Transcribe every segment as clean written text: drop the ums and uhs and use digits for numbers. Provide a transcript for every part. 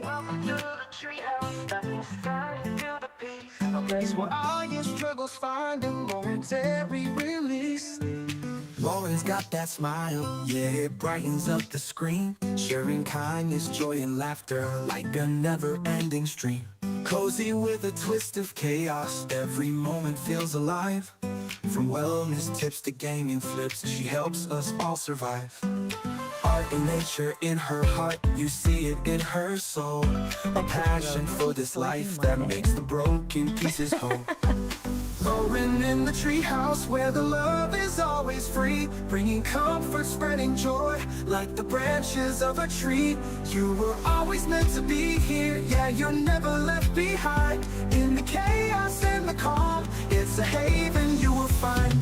Welcome to the treehouse. That's inside. Feel the peace. A place where all your struggles find a momentary release. Lauren's got that smile, yeah, it brightens up the screen. Sharing kindness, joy, and laughter like a never-ending stream. Cozy with a twist of chaos, every moment feels alive. From wellness tips to gaming flips, she helps us all survive. Art and nature in her heart, you see it in her soul. A passion for this life that makes the broken pieces whole. Lauren in the treehouse where the love is always free, bringing comfort, spreading joy like the branches of a tree. You were always meant to be here, yeah, you're never left behind. In the chaos and the calm, it's a haven you will find.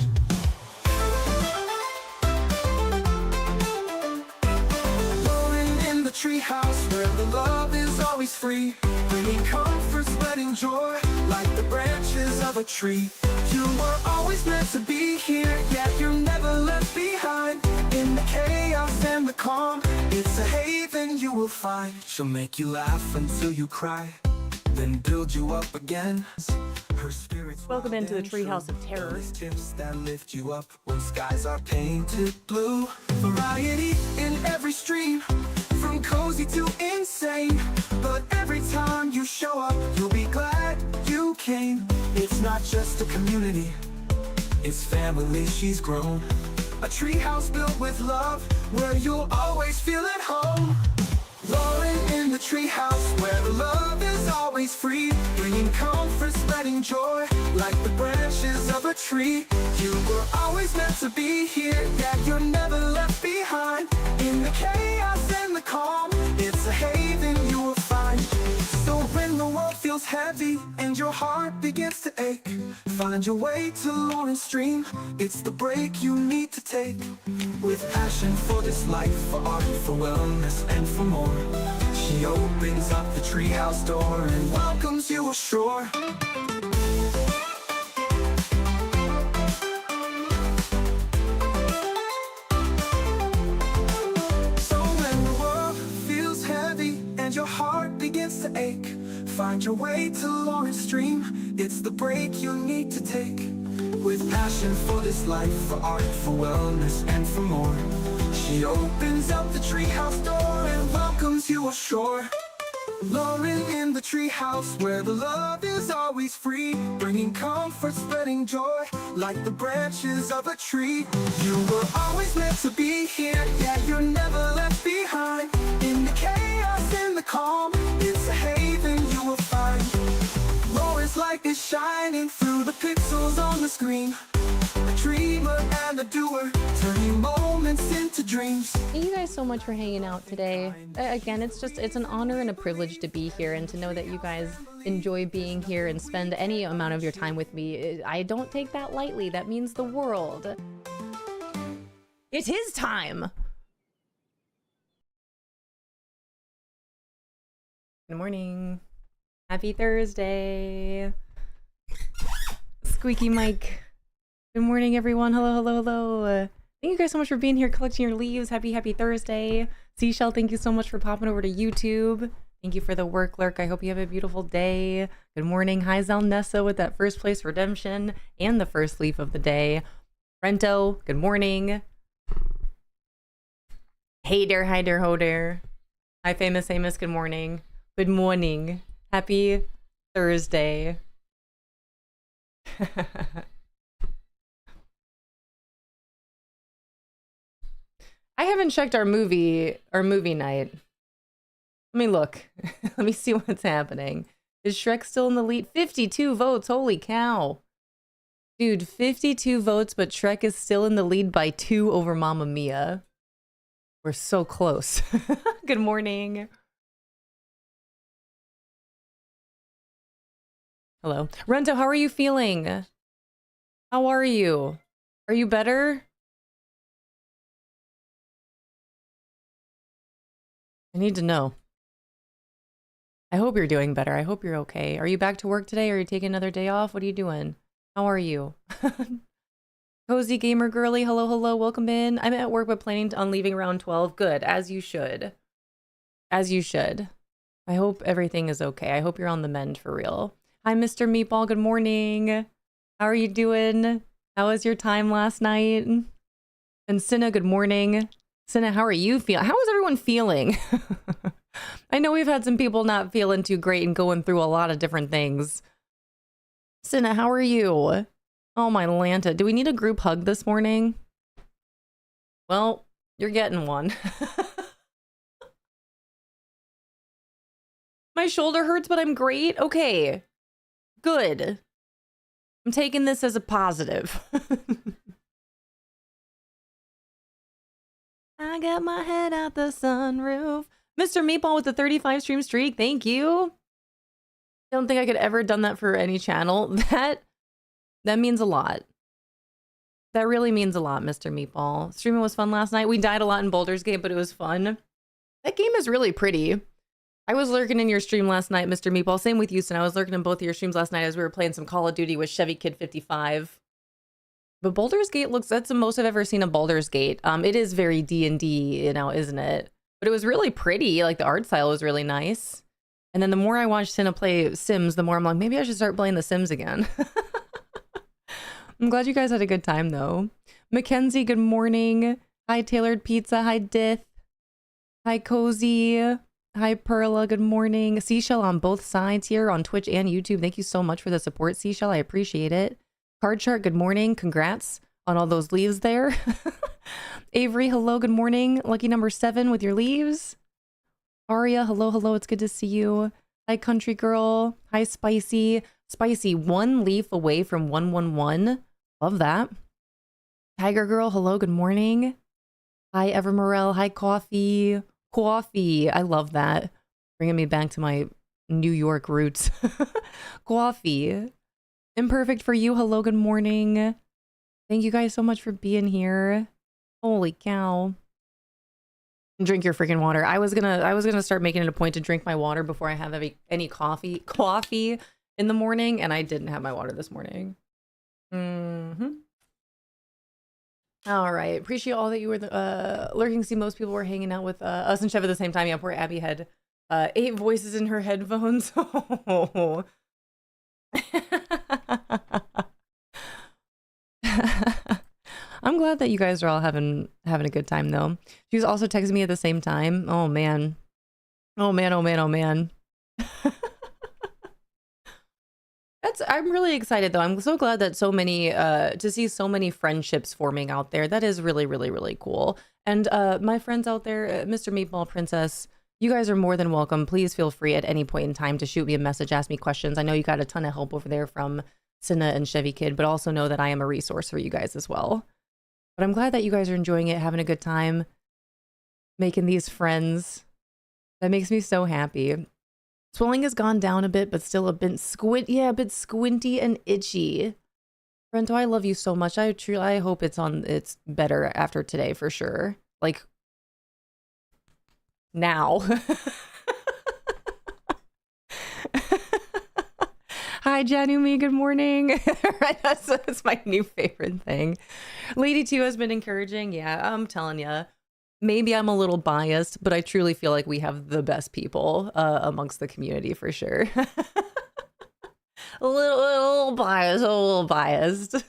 Treehouse where the love is always free, bringing comfort, spreading joy like the branches of a tree. You were always meant to be here, yet you're never left behind. In the chaos and the calm, it's a haven you will find. She'll make you laugh until you cry, then build you up again. Her spirit's welcome into the Treehouse of Terror. Tips that lift you up when skies are painted blue. Variety in every stream, from cozy to insane. But every time you show up, you'll be glad you came. It's not just a community, it's family she's grown. A treehouse built with love, where you'll always feel at home. Lauren in the treehouse, where the love is always free, bringing comfort, spreading joy like the branches of a tree. You were always meant to be here, yeah, you're never left behind. In the chaos and the calm, it's a haven you will find. So when the world feels heavy and your heart begins to ache, find your way to Lauren's stream. It's the break you need to take. With passion for this life, for art, for wellness, and for more, she opens up the treehouse door and welcomes you ashore. So when the world feels heavy and your heart begins to ache, find your way to Lauren's stream. It's the break you need to take. With passion for this life, for art, for wellness, and for more, she opens up the treehouse door and welcomes you ashore. Lauren in the treehouse, where the love is always free, bringing comfort, spreading joy like the branches of a tree. You were always meant to be here, yeah, you're never left behind. In the chaos and the calm, it's a haven you will find. Lauren's light is shining through the pixels on the screen, a dreamer and a doer, turning moments into dreams. Thank you guys so much for hanging out today. Again, it's an honor and a privilege to be here and to know that you guys enjoy being here and spend any amount of your time with me. I don't take that lightly. That means the world. It is time. Good morning. Happy Thursday. Squeaky mic. Good morning, everyone. Hello, hello, hello. Thank you guys so much for being here, collecting your leaves. Happy Thursday. Seashell, thank you so much for popping over to YouTube. Thank you for the work lurk. I hope you have a beautiful day. Good morning. Hi, Zelnessa with that first place redemption and the first leaf of the day. Rento, good morning. Hey there, hi there, ho there. Hi, famous Amos, good morning. Good morning. Happy Thursday. I haven't checked our movie night. Let me look. Let me see what's happening. Is Shrek still in the lead? 52 votes. Holy cow. Dude, 52 votes, but Shrek is still in the lead by 2 over Mamma Mia. We're so close. Good morning. Hello. Rento, how are you feeling? How are you? Are you better? I need to know. I hope you're doing better. I hope you're okay. Are you back to work today? Or are you taking another day off? What are you doing? How are you? Cozy Gamer Girly, hello, hello, welcome in. I'm at work but planning on leaving around 12. Good, as you should. As you should. I hope everything is okay. I hope you're on the mend for real. Hi, Mr. Meatball. Good morning. How are you doing? How was your time last night? And Cinna, good morning. Cinna, how are you feeling? How is everyone feeling? I know we've had some people not feeling too great and going through a lot of different things. Cinna, how are you? Oh, my Lanta. Do we need a group hug this morning? Well, you're getting one. My shoulder hurts, but I'm great. Okay. Good. I'm taking this as a positive. I got my head out the sunroof. Mr. Meatball with the 35 stream streak. Thank you. Don't think I could ever done that for any channel. That means a lot. That really means a lot, Mr. Meatball. Streaming was fun last night. We died a lot in Baldur's Gate, but it was fun. That game is really pretty. I was lurking in your stream last night, Mr. Meatball. Same with Houston. I was lurking in both of your streams last night as we were playing some Call of Duty with Chevy Kid 55. But Baldur's Gate looks, that's the most I've ever seen of Baldur's Gate. It is very D&D, you know, isn't it? But it was really pretty. Like, the art style was really nice. And then the more I watched Cinna play Sims, the more I'm like, maybe I should start playing The Sims again. I'm glad you guys had a good time, though. Mackenzie, good morning. Hi, Tailored Pizza. Hi, Dith. Hi, Cozy. Hi, Perla. Good morning. Seashell on both sides here on Twitch and YouTube. Thank you so much for the support, Seashell. I appreciate it. Card Chart, good morning. Congrats on all those leaves there. Avery, hello. Good morning. Lucky number 7 with your leaves. Aria, hello, hello. It's good to see you. Hi, Country Girl. Hi, Spicy. Spicy, 1 leaf away from 111. Love that. Tiger Girl, hello, good morning. Hi, Evermorel. Hi, Coffee. Coffee, I love that. Bringing me back to my New York roots. Coffee. Imperfect for you, hello, good morning. Thank you guys so much for being here. Holy cow. Drink your freaking water. I was gonna start making it a point to drink my water before I have any coffee in the morning, and I didn't have my water this morning. All right. Appreciate all that you were lurking. See, most people were hanging out with us and Chev at the same time. Yeah, poor Abby had 8 voices in her headphones. I'm glad that you guys are all having a good time, though. She was also texting me at the same time. Oh, man. Oh, man, oh, man, oh, man. I'm really excited, though. I'm so glad that so many, to see so many friendships forming out there. That is really, really, really cool. And my friends out there, Mr. Meatball Princess, you guys are more than welcome. Please feel free at any point in time to shoot me a message, ask me questions. I know you got a ton of help over there from Cinna and Chevy Kid, but also know that I am a resource for you guys as well. But I'm glad that you guys are enjoying it, having a good time, making these friends. That makes me so happy. Swelling has gone down a bit, but still a bit a bit squinty and itchy. Brento, I love you so much. I hope it's better after today for sure. Like now. Hi, Janumi. Good morning. That's my new favorite thing. Lady 2 has been encouraging. Yeah, I'm telling you. Maybe I'm a little biased, but I truly feel like we have the best people amongst the community for sure. a little biased.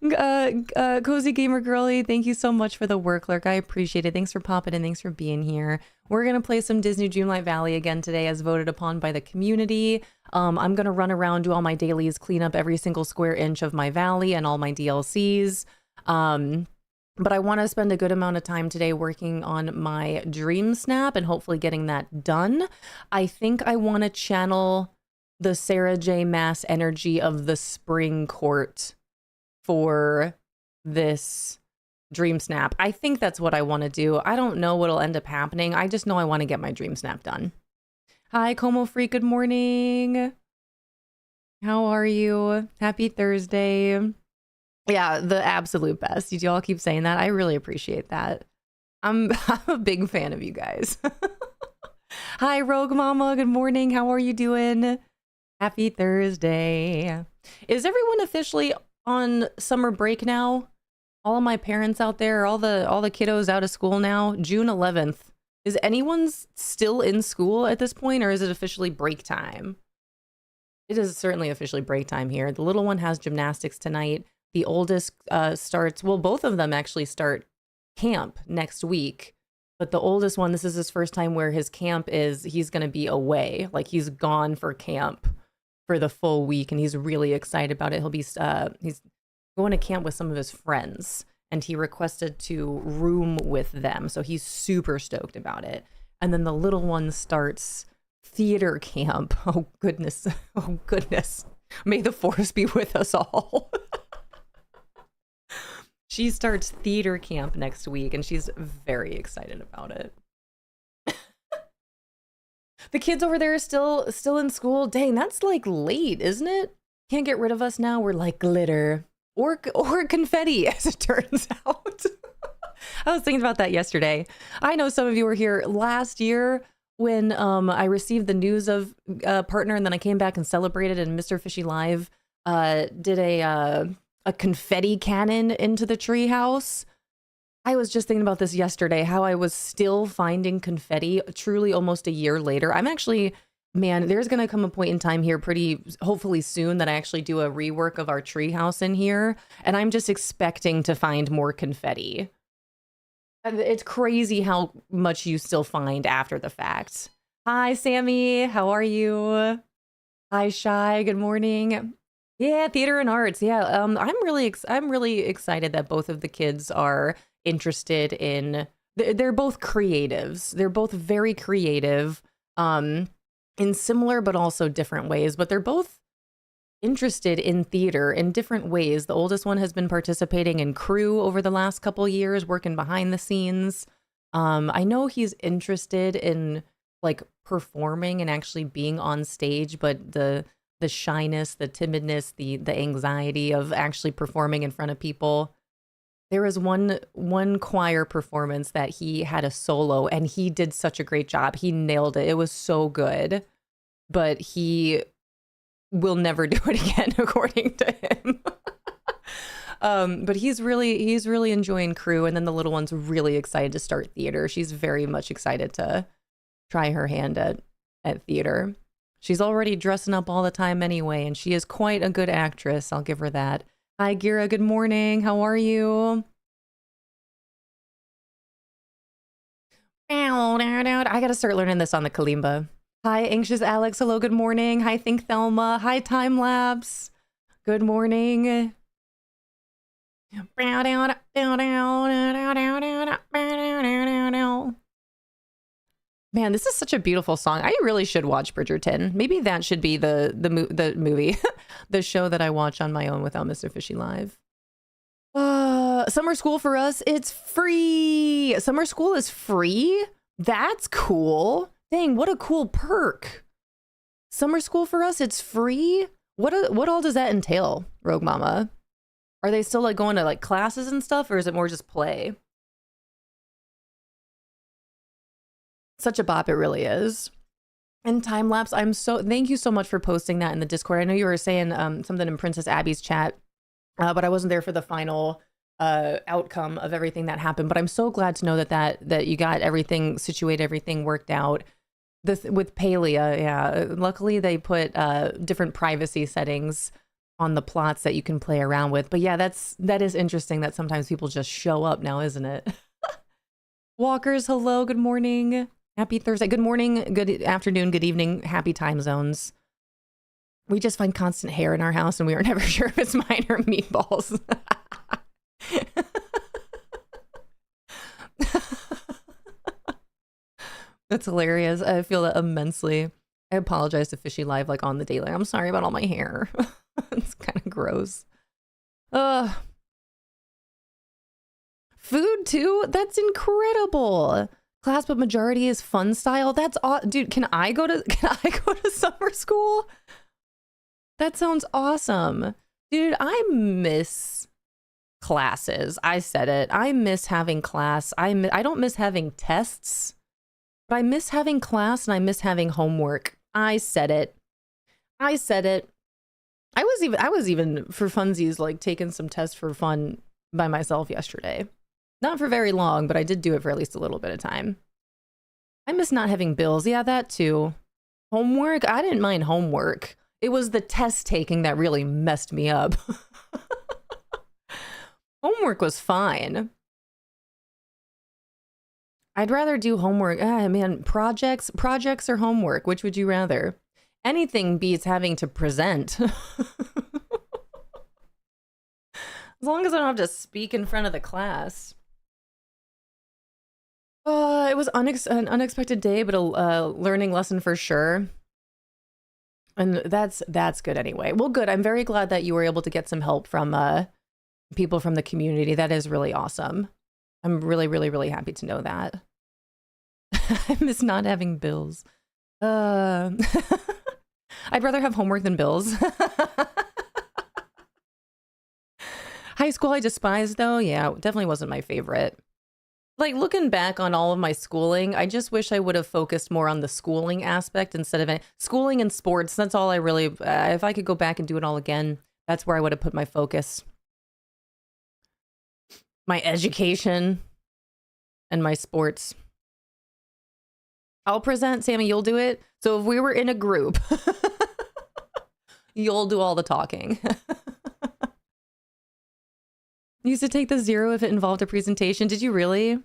Cozy Gamer Girly, thank you so much for the work, Lurk. I appreciate it. Thanks for popping in. Thanks for being here. We're going to play some Disney Dreamlight Valley again today as voted upon by the community. I'm going to run around, do all my dailies, clean up every single square inch of my valley and all my DLCs. But I want to spend a good amount of time today working on my DreamSnap and hopefully getting that done. I think I want to channel the Sarah J. Maas energy of the Spring Court for this DreamSnap. I think that's what I want to do. I don't know what'll end up happening. I just know I want to get my DreamSnap done. Hi, Como Freak. Good morning. How are you? Happy Thursday. Yeah, the absolute best. You all keep saying that. I really appreciate that. I'm a big fan of you guys. Hi, Rogue Mama. Good morning. How are you doing? Happy Thursday. Is everyone officially on summer break now? All of my parents out there, all the kiddos out of school now. June 11th Is anyone still in school at this point, or is it officially break time? It is certainly officially break time here. The little one has gymnastics tonight. The oldest starts, well, both of them actually start camp next week. But the oldest one, this is his first time where his camp is, he's going to be away. Like he's gone for camp for the full week, and he's really excited about it. He's going to camp with some of his friends, and he requested to room with them. So he's super stoked about it. And then the little one starts theater camp. Oh goodness. Oh goodness. May the force be with us all. She starts theater camp next week, and she's very excited about it. The kids over there are still in school. Dang, that's like late, isn't it? Can't get rid of us now. We're like glitter or confetti, as it turns out. I was thinking about that yesterday. I know some of you were here last year when I received the news of partner, and then I came back and celebrated, and Mr. Fishy Live did a confetti cannon into the treehouse. I was just thinking about this yesterday, how I was still finding confetti truly almost a year later. I'm actually, man, there's going to come a point in time here hopefully soon that I actually do a rework of our treehouse in here. And I'm just expecting to find more confetti. And it's crazy how much you still find after the fact. Hi, Sammy. How are you? Hi, Shy. Good morning. Yeah, theater and arts. Yeah, I'm really excited that both of the kids are interested in. They're both creatives. They're both very creative, in similar but also different ways. But they're both interested in theater in different ways. The oldest one has been participating in crew over the last couple years, working behind the scenes. I know he's interested in like performing and actually being on stage, but the shyness, the timidness, the anxiety of actually performing in front of people. There was one choir performance that he had a solo, and he did such a great job. He nailed it. It was so good, but he will never do it again, according to him. But he's really enjoying crew, and then the little one's really excited to start theater. She's very much excited to try her hand at theater. She's already dressing up all the time anyway, and she is quite a good actress. I'll give her that. Hi, Gira. Good morning. How are you? I gotta start learning this on the kalimba. Hi, Anxious Alex. Hello, good morning. Hi, Think Thelma. Hi, Time Lapse. Good morning. Man, this is such a beautiful song. I really should watch Bridgerton. Maybe that should be the movie, the show that I watch on my own without Mr. Fishy Live. Summer school for us, it's free. Summer school is free? That's cool. Dang, what a cool perk. Summer school for us, it's free? What all does that entail, Rogue Mama? Are they still like going to like classes and stuff, or is it more just play? Such a bop, it really is. And Time Lapse, thank you so much for posting that in the Discord. I know you were saying something in Princess Abby's chat, but I wasn't there for the final outcome of everything that happened. But I'm so glad to know that you got everything situated, everything worked out. With Palia, yeah. Luckily, they put different privacy settings on the plots that you can play around with. But yeah, that is interesting that sometimes people just show up now, isn't it? Walkers, hello, good morning. Happy Thursday. Good morning, good afternoon, good evening, happy time zones. We just find constant hair in our house, and we are never sure if it's mine or Meatballs. That's hilarious. I feel that immensely. I apologize to Fishy Live like on the daily. I'm sorry about all my hair. It's kind of gross. Food too? That's incredible. Class but majority is fun style. That's dude, can I go to summer school? That sounds awesome. Dude, I miss classes. I said it. I miss having class. I don't miss having tests, but I miss having class, and I miss having homework. I said it. I said it. I was even for funsies like taking some tests for fun by myself yesterday. Not for very long, but I did do it for at least a little bit of time. I miss not having bills. Yeah, that too. Homework? I didn't mind homework. It was the test taking that really messed me up. Homework was fine. I'd rather do homework. Man, projects or homework? Which would you rather? Anything beats having to present. As long as I don't have to speak in front of the class. It was an unexpected day, but a learning lesson for sure. And that's good anyway. Well, good. I'm very glad that you were able to get some help from people from the community. That is really awesome. I'm really, really, really happy to know that. I miss not having bills. I'd rather have homework than bills. High school I despised though. Yeah, definitely wasn't my favorite. Like looking back on all of my schooling, I just wish I would have focused more on the schooling aspect instead of schooling and sports. That's all I really, if I could go back and do it all again, that's where I would have put my focus. My education and my sports. I'll present, Sammy, you'll do it. So if we were in a group, you'll do all the talking. Used to take the 0 if it involved a presentation. Did you really?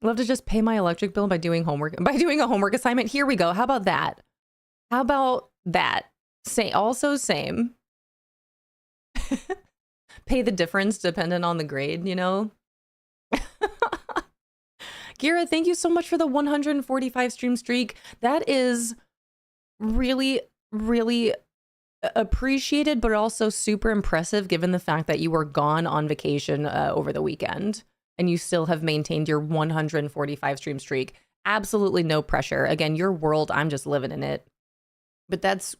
Love to just pay my electric bill by doing homework. By doing a homework assignment. Here we go. How about that? How about that? Also same. Pay the difference dependent on the grade, you know? Gira, thank you so much for the 145 stream streak. That is really, really appreciated, but also super impressive given the fact that you were gone on vacation over the weekend and you still have maintained your 145 stream streak. Absolutely no pressure. Again, your world, I'm just living in it. But that's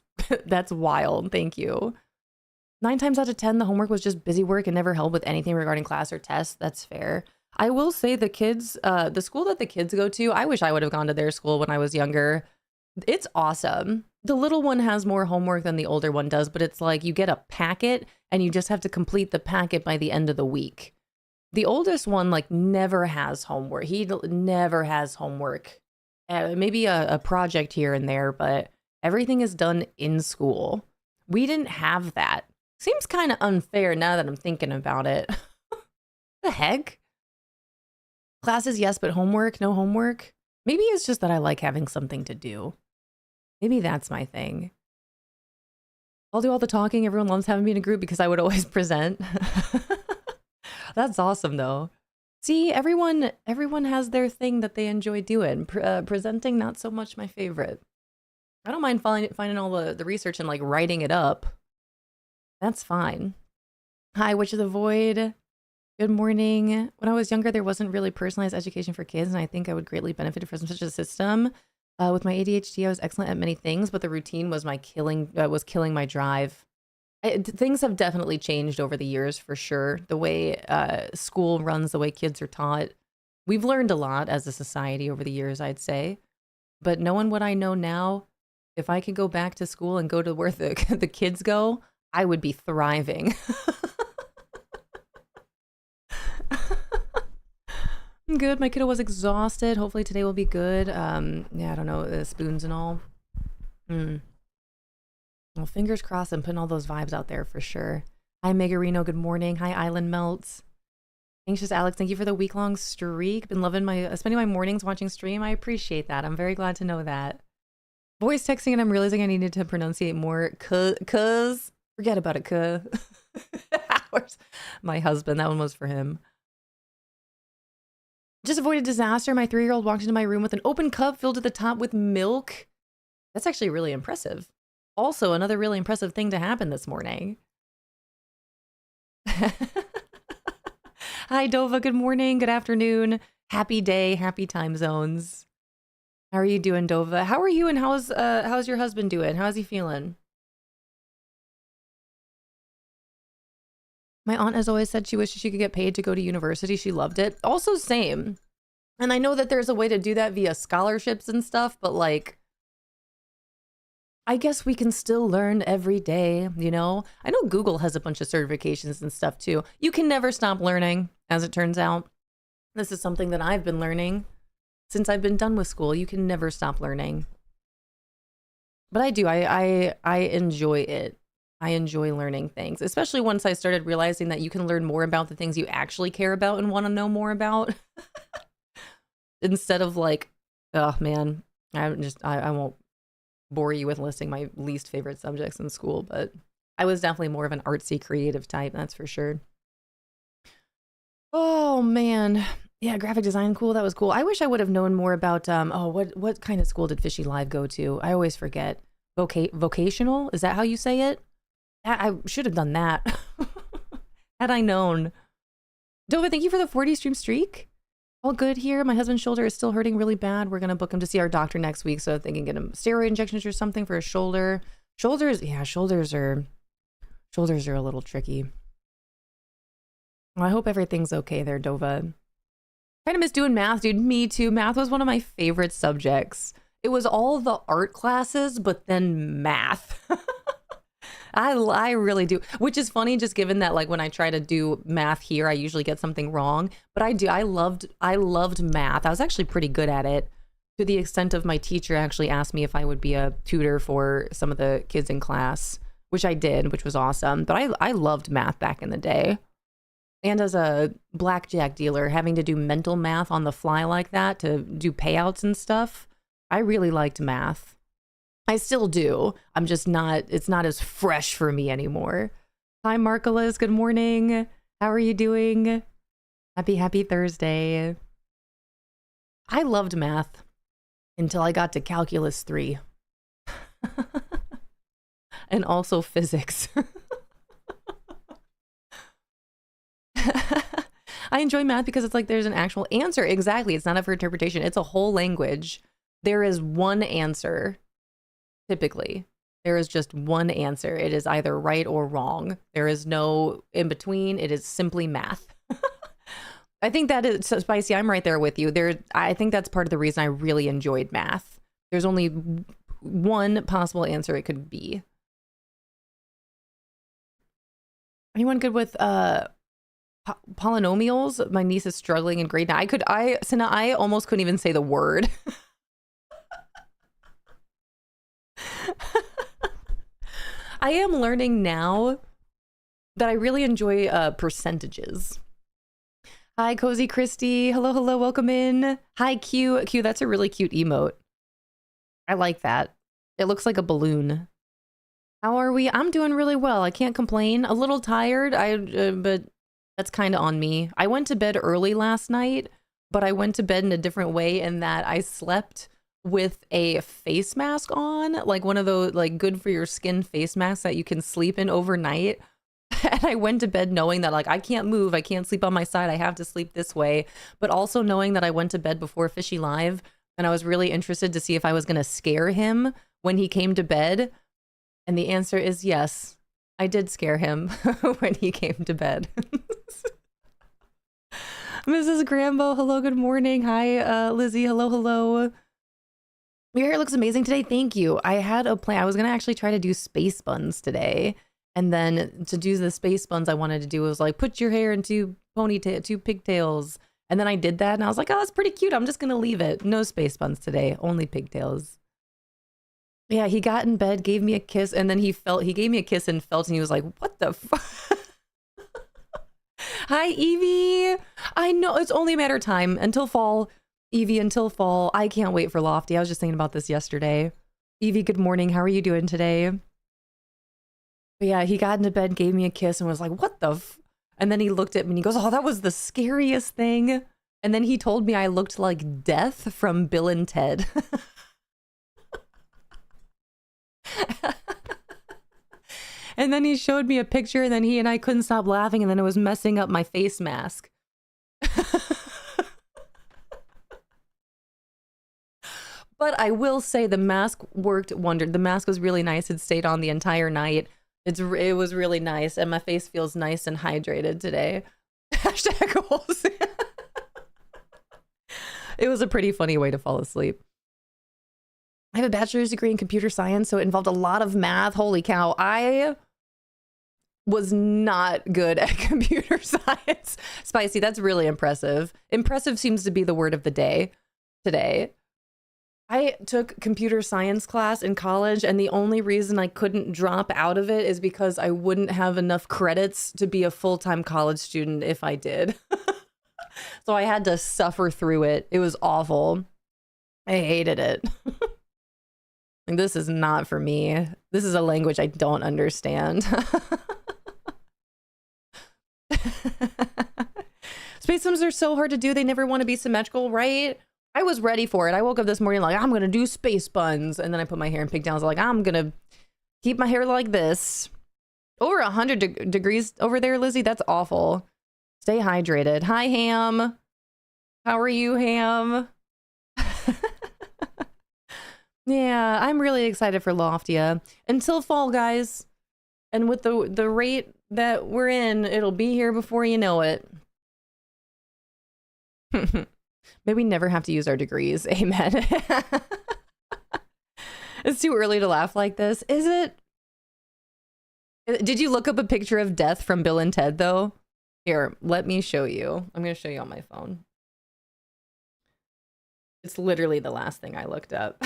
wild. Thank you. 9 times out of 10, the homework was just busy work and never helped with anything regarding class or tests. That's fair. I will say the kids, the school that the kids go to, I wish I would have gone to their school when I was younger. It's awesome. The little one has more homework than the older one does, but it's like you get a packet and you just have to complete the packet by the end of the week. The oldest one like never has homework. He never has homework. Maybe a project here and there, but everything is done in school. We didn't have that. Seems kind of unfair now that I'm thinking about it. The heck? Classes, yes, but homework, no homework. Maybe it's just that I like having something to do. Maybe that's my thing. I'll do all the talking. Everyone loves having me in a group because I would always present. That's awesome, though. See, everyone has their thing that they enjoy doing. Presenting, not so much my favorite. I don't mind finding all the research and like writing it up. That's fine. Hi, Witch of the Void. Good morning. When I was younger, there wasn't really personalized education for kids, and I think I would greatly benefit from such a system. With my ADHD, I was excellent at many things, but the routine was killing my drive. Things have definitely changed over the years, for sure. The way school runs, the way kids are taught. We've learned a lot as a society over the years, I'd say. But knowing what I know now, if I could go back to school and go to where the kids go, I would be thriving. Good. My kiddo was exhausted. Hopefully today will be good. Yeah, I don't know, spoons and all. Well, fingers crossed. I'm putting all those vibes out there for sure. Hi, Megarino. Good morning. Hi, Island Melts. Anxious Alex, thank you for the week-long streak. Been loving spending my mornings watching stream. I appreciate that. I'm very glad to know that. Voice texting, and I'm realizing I needed to pronunciate more. Cuz. Forget about it, cuz. My husband. That one was for him. Just avoided disaster. My 3-year-old walked into my room with an open cup filled to the top with milk. That's actually really impressive. Also, another really impressive thing to happen this morning. Hi, Dova. Good morning. Good afternoon. Happy day. Happy time zones. How are you doing, Dova? How are you, and how's your husband doing? How's he feeling? My aunt has always said she wishes she could get paid to go to university. She loved it. Also, same. And I know that there's a way to do that via scholarships and stuff, but like, I guess we can still learn every day, you know? I know Google has a bunch of certifications and stuff too. You can never stop learning, as it turns out. This is something that I've been learning since I've been done with school. You can never stop learning. But I do. I enjoy it. I enjoy learning things, especially once I started realizing that you can learn more about the things you actually care about and want to know more about. Instead of like, oh man, I won't bore you with listing my least favorite subjects in school, but I was definitely more of an artsy creative type, that's for sure. Oh man. Yeah, graphic design, cool. That was cool. I wish I would have known more about what kind of school did Fishy Live go to? I always forget. Vocational? Is that how you say it? I should have done that. Had I known. Dova, thank you for the 40 stream streak. All good here. My husband's shoulder is still hurting really bad. We're gonna book him to see our doctor next week, so they can get him steroid injections or something for his shoulder. Shoulders are a little tricky. Well, I hope everything's okay there, Dova. Kind of miss doing math, dude. Me too. Math was one of my favorite subjects. It was all the art classes, but then math. I really do, which is funny, just given that like when I try to do math here, I usually get something wrong. But I loved math. I was actually pretty good at it, to the extent of my teacher actually asked me if I would be a tutor for some of the kids in class, which I did, which was awesome. But I loved math back in the day. And as a blackjack dealer, having to do mental math on the fly like that to do payouts and stuff, I really liked math. I still do. I'm just not, it's not as fresh for me anymore. Hi, Marcolas. Good morning. How are you doing? Happy Thursday. I loved math until I got to Calculus 3. And also physics. I enjoy math because it's like there's an actual answer. Exactly. It's not up for interpretation. It's a whole language. There is one answer. Typically, there is just one answer. It is either right or wrong. There is no in between. It is simply math. I think that is so Spicy. I'm right there with you. I think that's part of the reason I really enjoyed math. There's only one possible answer it could be. Anyone good with polynomials? My niece is struggling in grade 9. I almost couldn't even say the word. I am learning now that I really enjoy percentages. Hi, Cozy Christy. Hello, welcome in. Hi, Q. Q, that's a really cute emote. I like that. It looks like a balloon. How are we? I'm doing really well. I can't complain. A little tired, but that's kind of on me. I went to bed early last night, but I went to bed in a different way in that I slept with a face mask on, like one of those like good for your skin face masks that you can sleep in overnight. And I went to bed knowing that like I can't move, I can't sleep on my side, I have to sleep this way, but also knowing that I went to bed before Fishy Live and I was really interested to see if I was going to scare him when he came to bed. And the answer is yes, I did scare him when he came to bed. Mrs. Grambo, hello, good morning. Hi, Lizzie, hello. Your hair looks amazing today. Thank you. I had a plan. I was going to actually try to do space buns today. And then to do the space buns I wanted to do was like, put your hair into two pigtails. And then I did that and I was like, oh, that's pretty cute. I'm just going to leave it. No space buns today. Only pigtails. Yeah, he got in bed, gave me a kiss, and then he gave me a kiss and felt, and he was like, what the fuck? Hi, Evie. I know it's only a matter of time until fall. Evie, until fall. I can't wait for Lofty. I was just thinking about this yesterday. Evie, good morning. How are you doing today? But yeah, he got into bed, gave me a kiss, and was like, what the f? And then he looked at me and he goes, oh, that was the scariest thing. And then he told me I looked like Death from Bill and Ted. And then he showed me a picture, and then he and I couldn't stop laughing, and then it was messing up my face mask. But I will say the mask worked wonders. The mask was really nice. It stayed on the entire night. It was really nice, and my face feels nice and hydrated today. Hashtag goals. It was a pretty funny way to fall asleep. I have a bachelor's degree in computer science, so it involved a lot of math. Holy cow. I was not good at computer science. Spicy, that's really impressive. Impressive seems to be the word of the day. today. I took computer science class in college, and the only reason I couldn't drop out of it is because I wouldn't have enough credits to be a full-time college student if I did. So I had to suffer through it. It was awful. I hated it. Like, this is not for me. This is a language I don't understand. Space sims are so hard to do. They never want to be symmetrical, right? I was ready for it. I woke up this morning like, I'm going to do space buns. And then I put my hair in pigtails. Like, I'm going to keep my hair like this. Over 100 degrees over there, Lizzie. That's awful. Stay hydrated. Hi, Ham. How are you, Ham? Yeah, I'm really excited for Loftia. Until fall, guys. And with the rate that we're in, it'll be here before you know it. Maybe we never have to use our degrees. Amen. It's too early to laugh like this. Is it? Did you look up a picture of death from Bill and Ted, though? Here, let me show you. I'm going to show you on my phone. It's literally the last thing I looked up.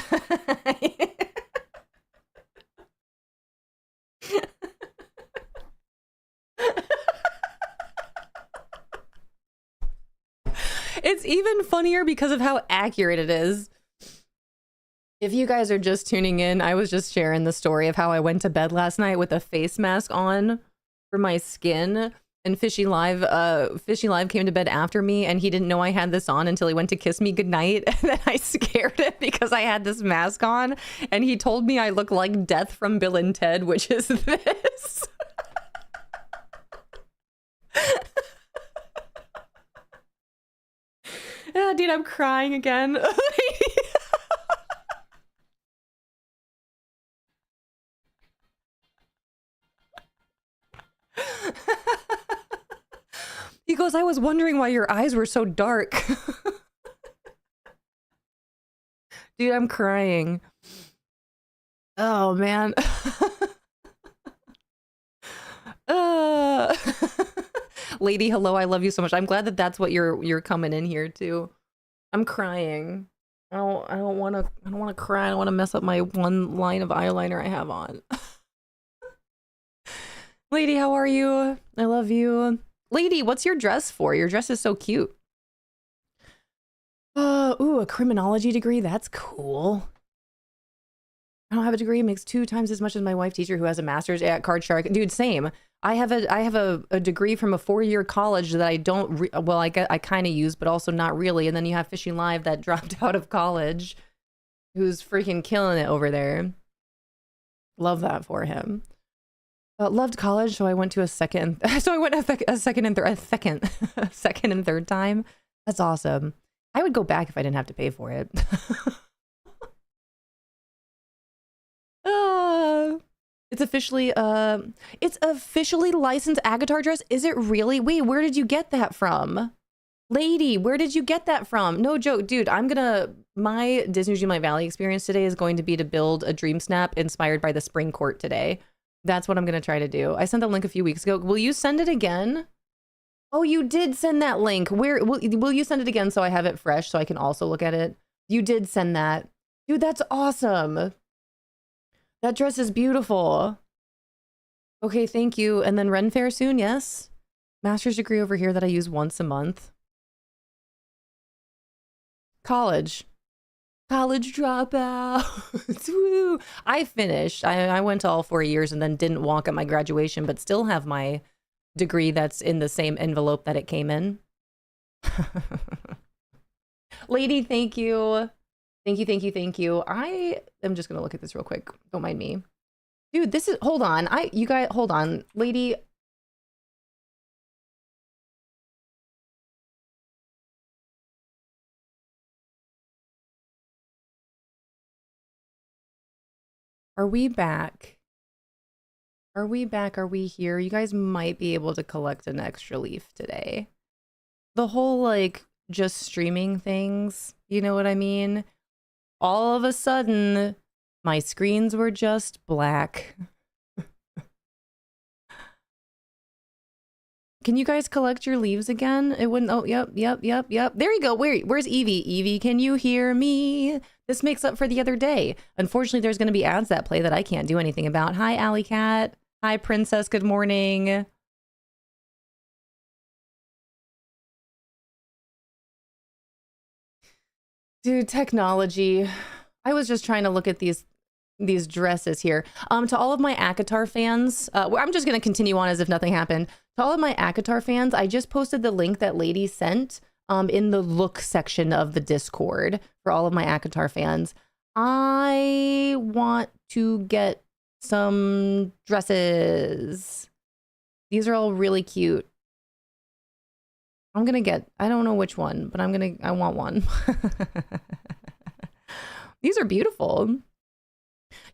It's even funnier because of how accurate it is. If you guys are just tuning in, I was just sharing the story of how I went to bed last night with a face mask on for my skin. And Fishy Live came to bed after me, and he didn't know I had this on until he went to kiss me goodnight. And then I scared him because I had this mask on, and he told me I look like Death from Bill and Ted, which is this. Yeah, dude, I'm crying again. He goes, I was wondering why your eyes were so dark. Dude, I'm crying. Oh, man. Lady, hello, I love you so much. I'm glad that that's what you're coming in here too. I'm crying. I don't want to cry. I don't want to mess up my one line of eyeliner I have on. Lady, how are you? I love you. Lady, what's your dress for? Your dress is so cute. Ooh, a criminology degree. That's cool. I don't have a degree. It makes 2 times as much as my wife teacher who has a master's at Card Shark. Dude, same. I have a degree from a 4-year college that I don't, I kind of use, but also not really. And then you have Fishy Live that dropped out of college, who's freaking killing it over there. Love that for him. Loved college, so I went to a second. So I went a second and third time. That's awesome. I would go back if I didn't have to pay for it. It's officially licensed Agatar dress. Is it really? Wait, where did you get that from? Lady, where did you get that from? No joke, dude. My Disney Dreamlight Valley experience today is going to be to build a dream snap inspired by the spring court today. That's what I'm gonna try to do. I sent the link a few weeks ago. Will you send it again? Oh, you did send that link. Where will you send it again so I have it fresh so I can also look at it? You did send that. Dude, that's awesome. That dress is beautiful. Okay, thank you. And then Ren Fair soon, yes? Master's degree over here that I use once a month. College dropout. Woo. I finished. I went to all 4 years and then didn't walk at my graduation, but still have my degree that's in the same envelope that it came in. Lady, thank you. Thank you. I am just gonna look at this real quick. Don't mind me. Dude, this is, hold on. You guys, hold on. Lady. Are we back? Are we back? Are we here? You guys might be able to collect an extra leaf today. The whole, like, just streaming things, you know what I mean? All of a sudden, my screens were just black. Can you guys collect your leaves again? It wouldn't. Oh, yep. There you go. Where's Evie? Evie, can you hear me? This makes up for the other day. Unfortunately, there's going to be ads that play that I can't do anything about. Hi, Alley Cat. Hi, Princess. Good morning. Dude, technology. I was just trying to look at these dresses here. To all of my ACOTAR fans, I'm just going to continue on as if nothing happened. To all of my ACOTAR fans, I just posted the link that Lady sent in the look section of the Discord for all of my ACOTAR fans. I want to get some dresses. These are all really cute. I'm gonna get, I don't know which one, but I want one. These are beautiful.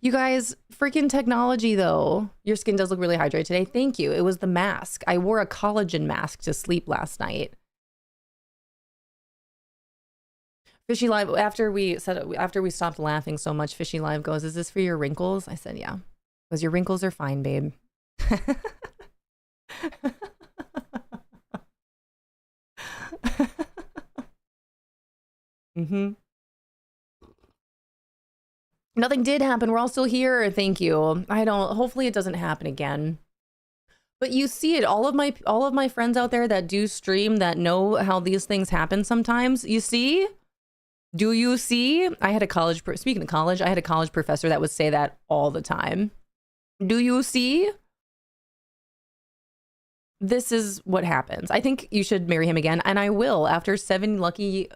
You guys, freaking technology though. Your skin does look really hydrated today. Thank you. It was the mask. I wore a collagen mask to sleep last night. Fishy Live, after we stopped laughing so much, Fishy Live goes, "Is this for your wrinkles?" I said, "Yeah." Because your wrinkles are fine, babe. Nothing did happen. We're all still here. Thank you. Hopefully it doesn't happen again. But you see it, all of my friends out there that do stream that know how these things happen sometimes. You see? Do you see? Speaking of college, I had a college professor that would say that all the time. Do you see? This is what happens. I think you should marry him again, and I will. After lucky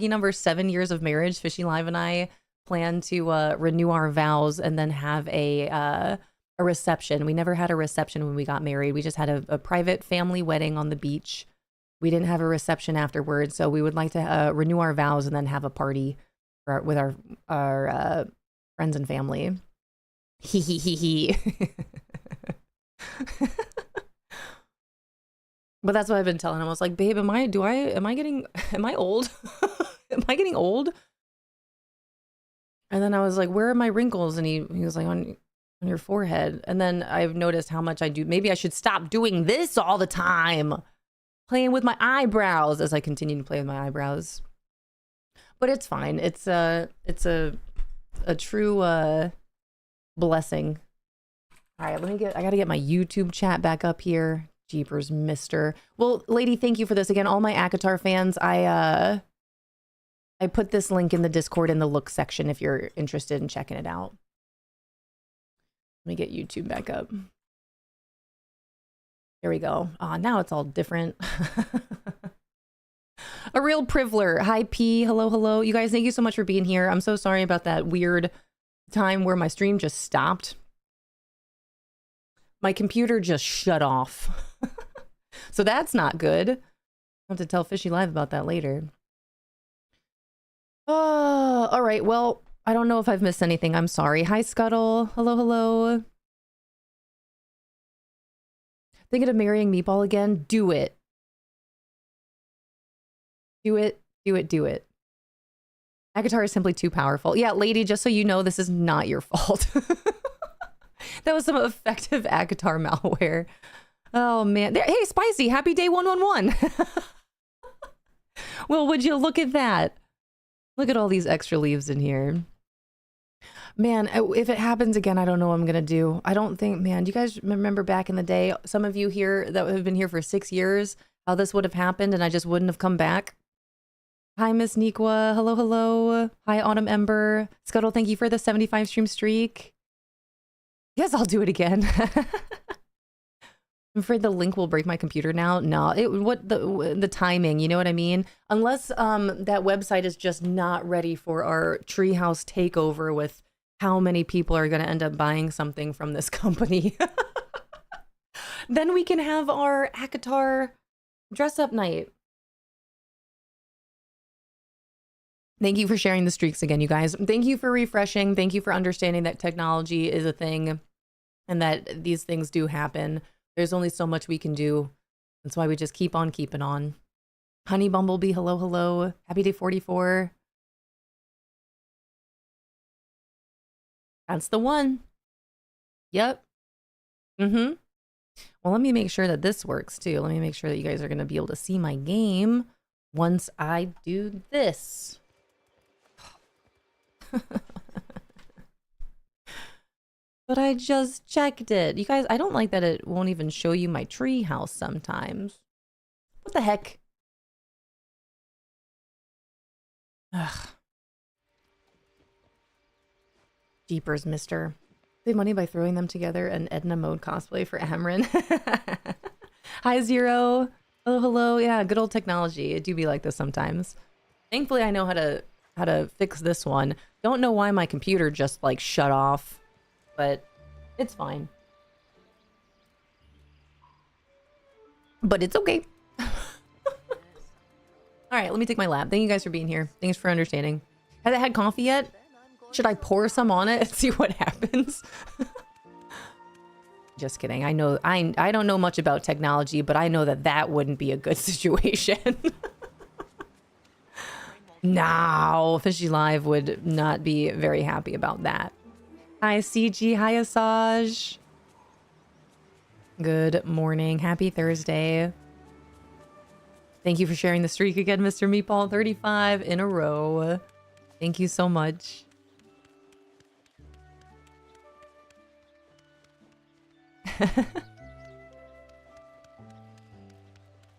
number 7 years of marriage, Fishy Live and I plan to renew our vows and then have a reception. We never had a reception when we got married. We just had a private family wedding on the beach. We didn't have a reception afterwards, so we would like to renew our vows and then have a party with our friends and family. He he he he. But that's what I've been telling him. I was like, "Babe, am I old? Am I getting old?" And then I was like, "Where are my wrinkles?" And he was like, on your forehead. And then I've noticed how much I do. Maybe I should stop doing this all the time. Playing with my eyebrows as I continue to play with my eyebrows. But it's fine. It's a true blessing. All right, I gotta get my YouTube chat back up here. Jeepers, mister. Well, lady, thank you for this again. All my ACOTAR fans, I put this link in the Discord in the look section if you're interested in checking it out. Let me get YouTube back up. There we go. Now it's all different. A real priviler. Hi, P. Hello, hello. You guys, thank you so much for being here. I'm so sorry about that weird time where my stream just stopped. My computer just shut off. So that's not good. I'll have to tell Fishy Live about that later. Oh, all right. Well, I don't know if I've missed anything. I'm sorry. Hi, Scuttle. Hello, hello. Thinking of marrying Meatball again? Do it. Do it. Do it. Do it. ACOTAR is simply too powerful. Yeah, lady, just so you know, this is not your fault. That was some effective ACOTAR malware. Oh, man. Hey, Spicy, happy day 111. Well, would you look at that? Look at all these extra leaves in here. Man, if it happens again, I don't know what I'm going to do. I don't think, man, do you guys remember back in the day, some of you here that have been here for 6 years, how this would have happened and I just wouldn't have come back? Hi, Miss Nikwa. Hello, hello. Hi, Autumn Ember. Scuttle, thank you for the 75 stream streak. Yes, I'll do it again. I'm afraid the link will break my computer now. No, the timing, you know what I mean? Unless that website is just not ready for our treehouse takeover with how many people are going to end up buying something from this company. Then we can have our ACOTAR dress-up night. Thank you for sharing the streaks again, you guys. Thank you for refreshing. Thank you for understanding that technology is a thing and that these things do happen. There's only so much we can do. That's why we just keep on keeping on. Honey Bumblebee, hello, hello. Happy day 44. That's the one. Yep. Mm-hmm. Well, let me make sure that this works too. Let me make sure that you guys are going to be able to see my game once I do this. But I just checked it. You guys, I don't like that it won't even show you my tree house sometimes. What the heck? Ugh. Jeepers, mister. Save money by throwing them together an Edna mode cosplay for Amron. Hi, Zero. Oh, hello. Yeah, good old technology. It do be like this sometimes. Thankfully, I know how to fix this one. Don't know why my computer just like shut off, but it's fine. But it's okay. All right, let me take my lap. Thank you guys for being here. Thanks for understanding. Has it had coffee yet? Should I pour some on it and see what happens? Just kidding. I know I don't know much about technology, but I know that that wouldn't be a good situation. No, Fishy Live would not be very happy about that. Hi, CG. Hi, Asaj. Good morning. Happy Thursday. Thank you for sharing the streak again, Mr. Meatball. 35 in a row. Thank you so much.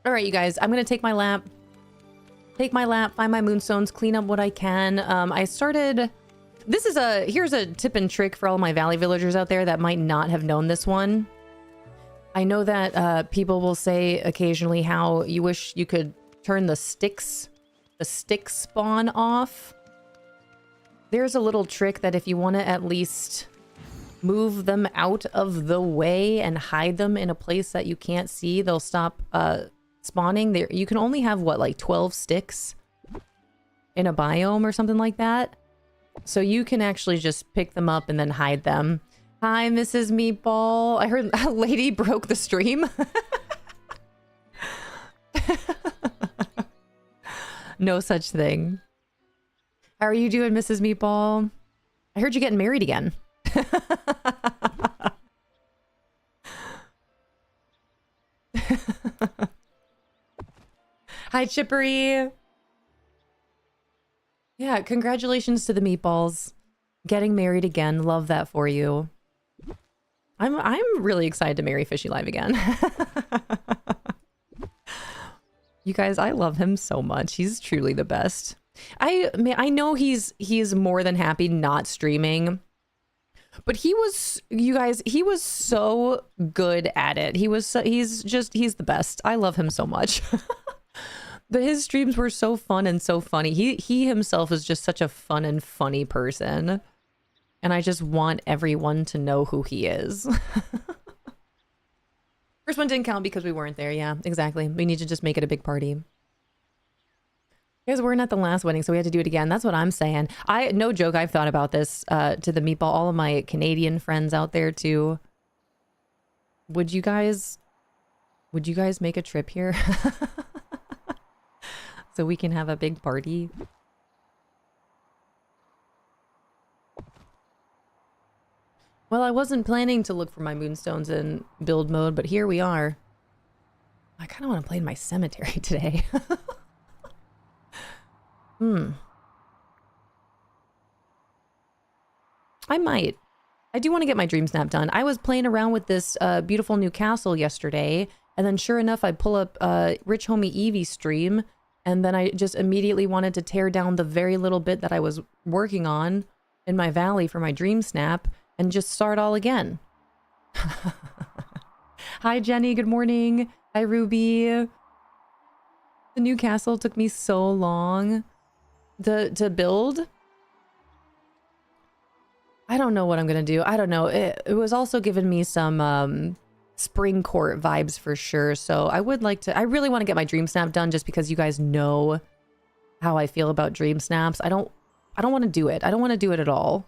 All right, you guys, I'm gonna take my lap, find my moonstones, clean up what I can. I started, here's a tip and trick for all my Valley villagers out there that might not have known this one. I know that people will say occasionally how you wish you could turn the stick spawn off. There's a little trick that if you want to at least move them out of the way and hide them in a place that you can't see, they'll stop spawning. There, you can only have what, like 12 sticks in a biome or something like that. So you can actually just pick them up and then hide them. Hi, Mrs. Meatball. I heard a lady broke the stream. No such thing. How are you doing, Mrs. Meatball? I heard you getting married again. Hi, Chippery. Yeah, congratulations to the Meatballs. Getting married again. Love that for you. I'm really excited to marry Fishy Live again. You guys, I love him so much. He's truly the best. I know he's more than happy not streaming. But he was, you guys, he was so good at it. He's the best. I love him so much. But his streams were so fun and so funny. He himself is just such a fun and funny person. And I just want everyone to know who he is. First one didn't count because we weren't there. Yeah, exactly. We need to just make it a big party. You guys weren't at the last wedding, so we had to do it again. That's what I'm saying. No joke, I've thought about this to the Meatball. All of my Canadian friends out there too. Would you guys make a trip here? So we can have a big party? Well, I wasn't planning to look for my moonstones in build mode, but here we are. I kind of want to play in my cemetery today. I might. I do want to get my DreamSnap done. I was playing around with this beautiful new castle yesterday, and then sure enough, I pull up Rich Homie Evie's stream, and then I just immediately wanted to tear down the very little bit that I was working on in my valley for my DreamSnap and just start all again. Hi, Jenny. Good morning. Hi, Ruby. The new castle took me so long to build. I don't know what I'm gonna do. I don't know. It was also giving me some spring court vibes for sure. So I really want to get my DreamSnap done just because you guys know how I feel about DreamSnaps. I don't want to do it. I don't want to do it at all.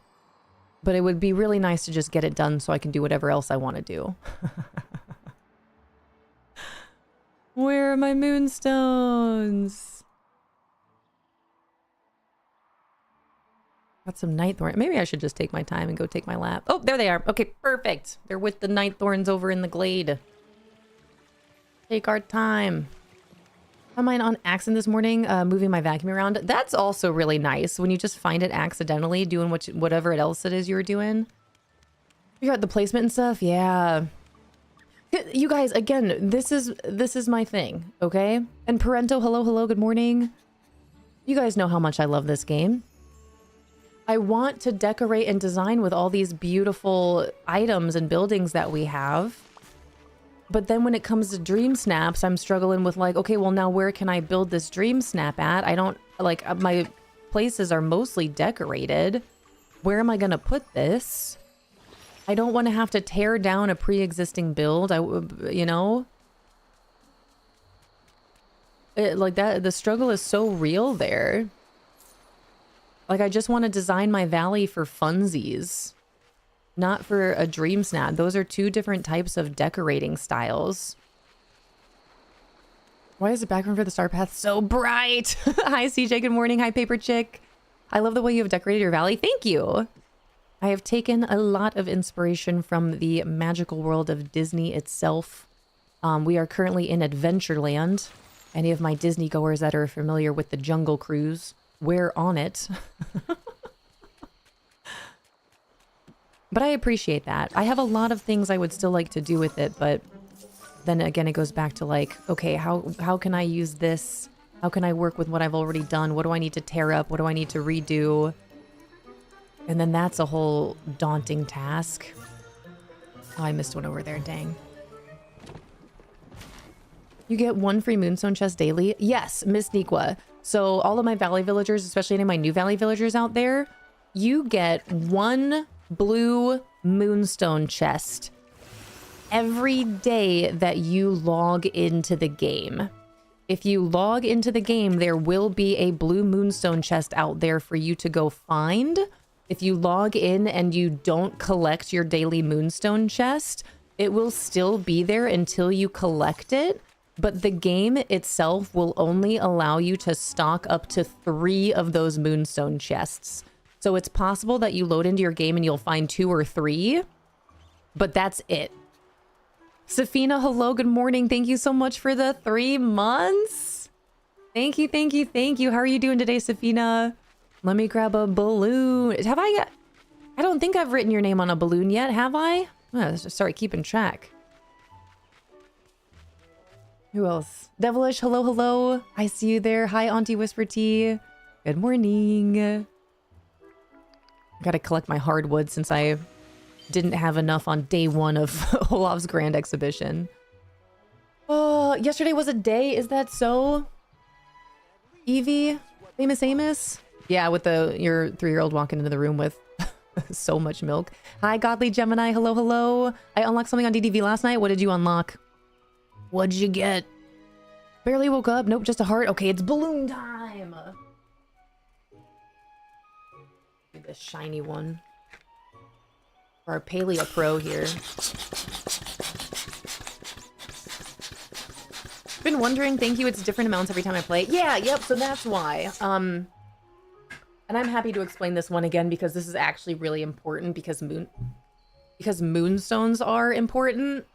But it would be really nice to just get it done so I can do whatever else I want to do. Where are my moonstones? Got some night thorn. Maybe I should just take my time and go take my lap. Oh, there they are. Okay, perfect. They're with the night thorns over in the glade. Take our time. I mine on accident this morning, moving my vacuum around. That's also really nice when you just find it accidentally doing whatever else it is you were doing. You got the placement and stuff. Yeah. You guys, again, this is my thing, okay? And Parento, hello, good morning. You guys know how much I love this game. I want to decorate and design with all these beautiful items and buildings that we have. But then when it comes to DreamSnaps, I'm struggling with like, okay, well now where can I build this DreamSnap at? I don't, like, my places are mostly decorated. Where am I gonna put this? I don't want to have to tear down a pre-existing build. You know? Like that, the struggle is so real there. Like, I just want to design my valley for funsies, not for a DreamSnap. Those are two different types of decorating styles. Why is the background for the star path so bright? Hi, CJ. Good morning. Hi, Paper Chick. I love the way you have decorated your valley. Thank you. I have taken a lot of inspiration from the magical world of Disney itself. We are currently in Adventureland. Any of my Disney goers that are familiar with the Jungle Cruise, we're on it. But I appreciate that. I have a lot of things I would still like to do with it, but then again, it goes back to like, okay, how can I use this? How can I work with what I've already done? What do I need to tear up? What do I need to redo? And then that's a whole daunting task. Oh, I missed one over there, dang. You get 1 free Moonstone chest daily? Yes, Miss Nikwa. So all of my Valley Villagers, especially any of my new Valley Villagers out there, you get 1 blue Moonstone chest every day that you log into the game. If you log into the game, there will be a blue Moonstone chest out there for you to go find. If you log in and you don't collect your daily Moonstone chest, it will still be there until you collect it. But the game itself will only allow you to stock up to 3 of those Moonstone chests. So it's possible that you load into your game and you'll find 2 or 3, but that's it. Safina, hello, good morning. Thank you so much for the 3 months. Thank you, thank you, thank you. How are you doing today, Safina? Let me grab a balloon. Have I don't think I've written your name on a balloon yet, have I? Oh, sorry, keeping track. Who else? Devilish, hello, hello. I see you there. Hi, Auntie Whisper Tea. Good morning. I gotta collect my hardwood since I didn't have enough on day 1 of Olaf's Grand Exhibition. Oh, yesterday was a day. Is that so? Evie? Famous Amos? Yeah, with your 3-year-old walking into the room with so much milk. Hi, Godly Gemini. Hello, hello. I unlocked something on DDV last night. What did you unlock? What'd you get? Barely woke up. Nope, just a heart. Okay, it's balloon time. Get this shiny one. For our Paleo Pro here. Been wondering, thank you, it's different amounts every time I play. Yeah, yep, so that's why. And I'm happy to explain this one again because this is actually really important because moonstones are important.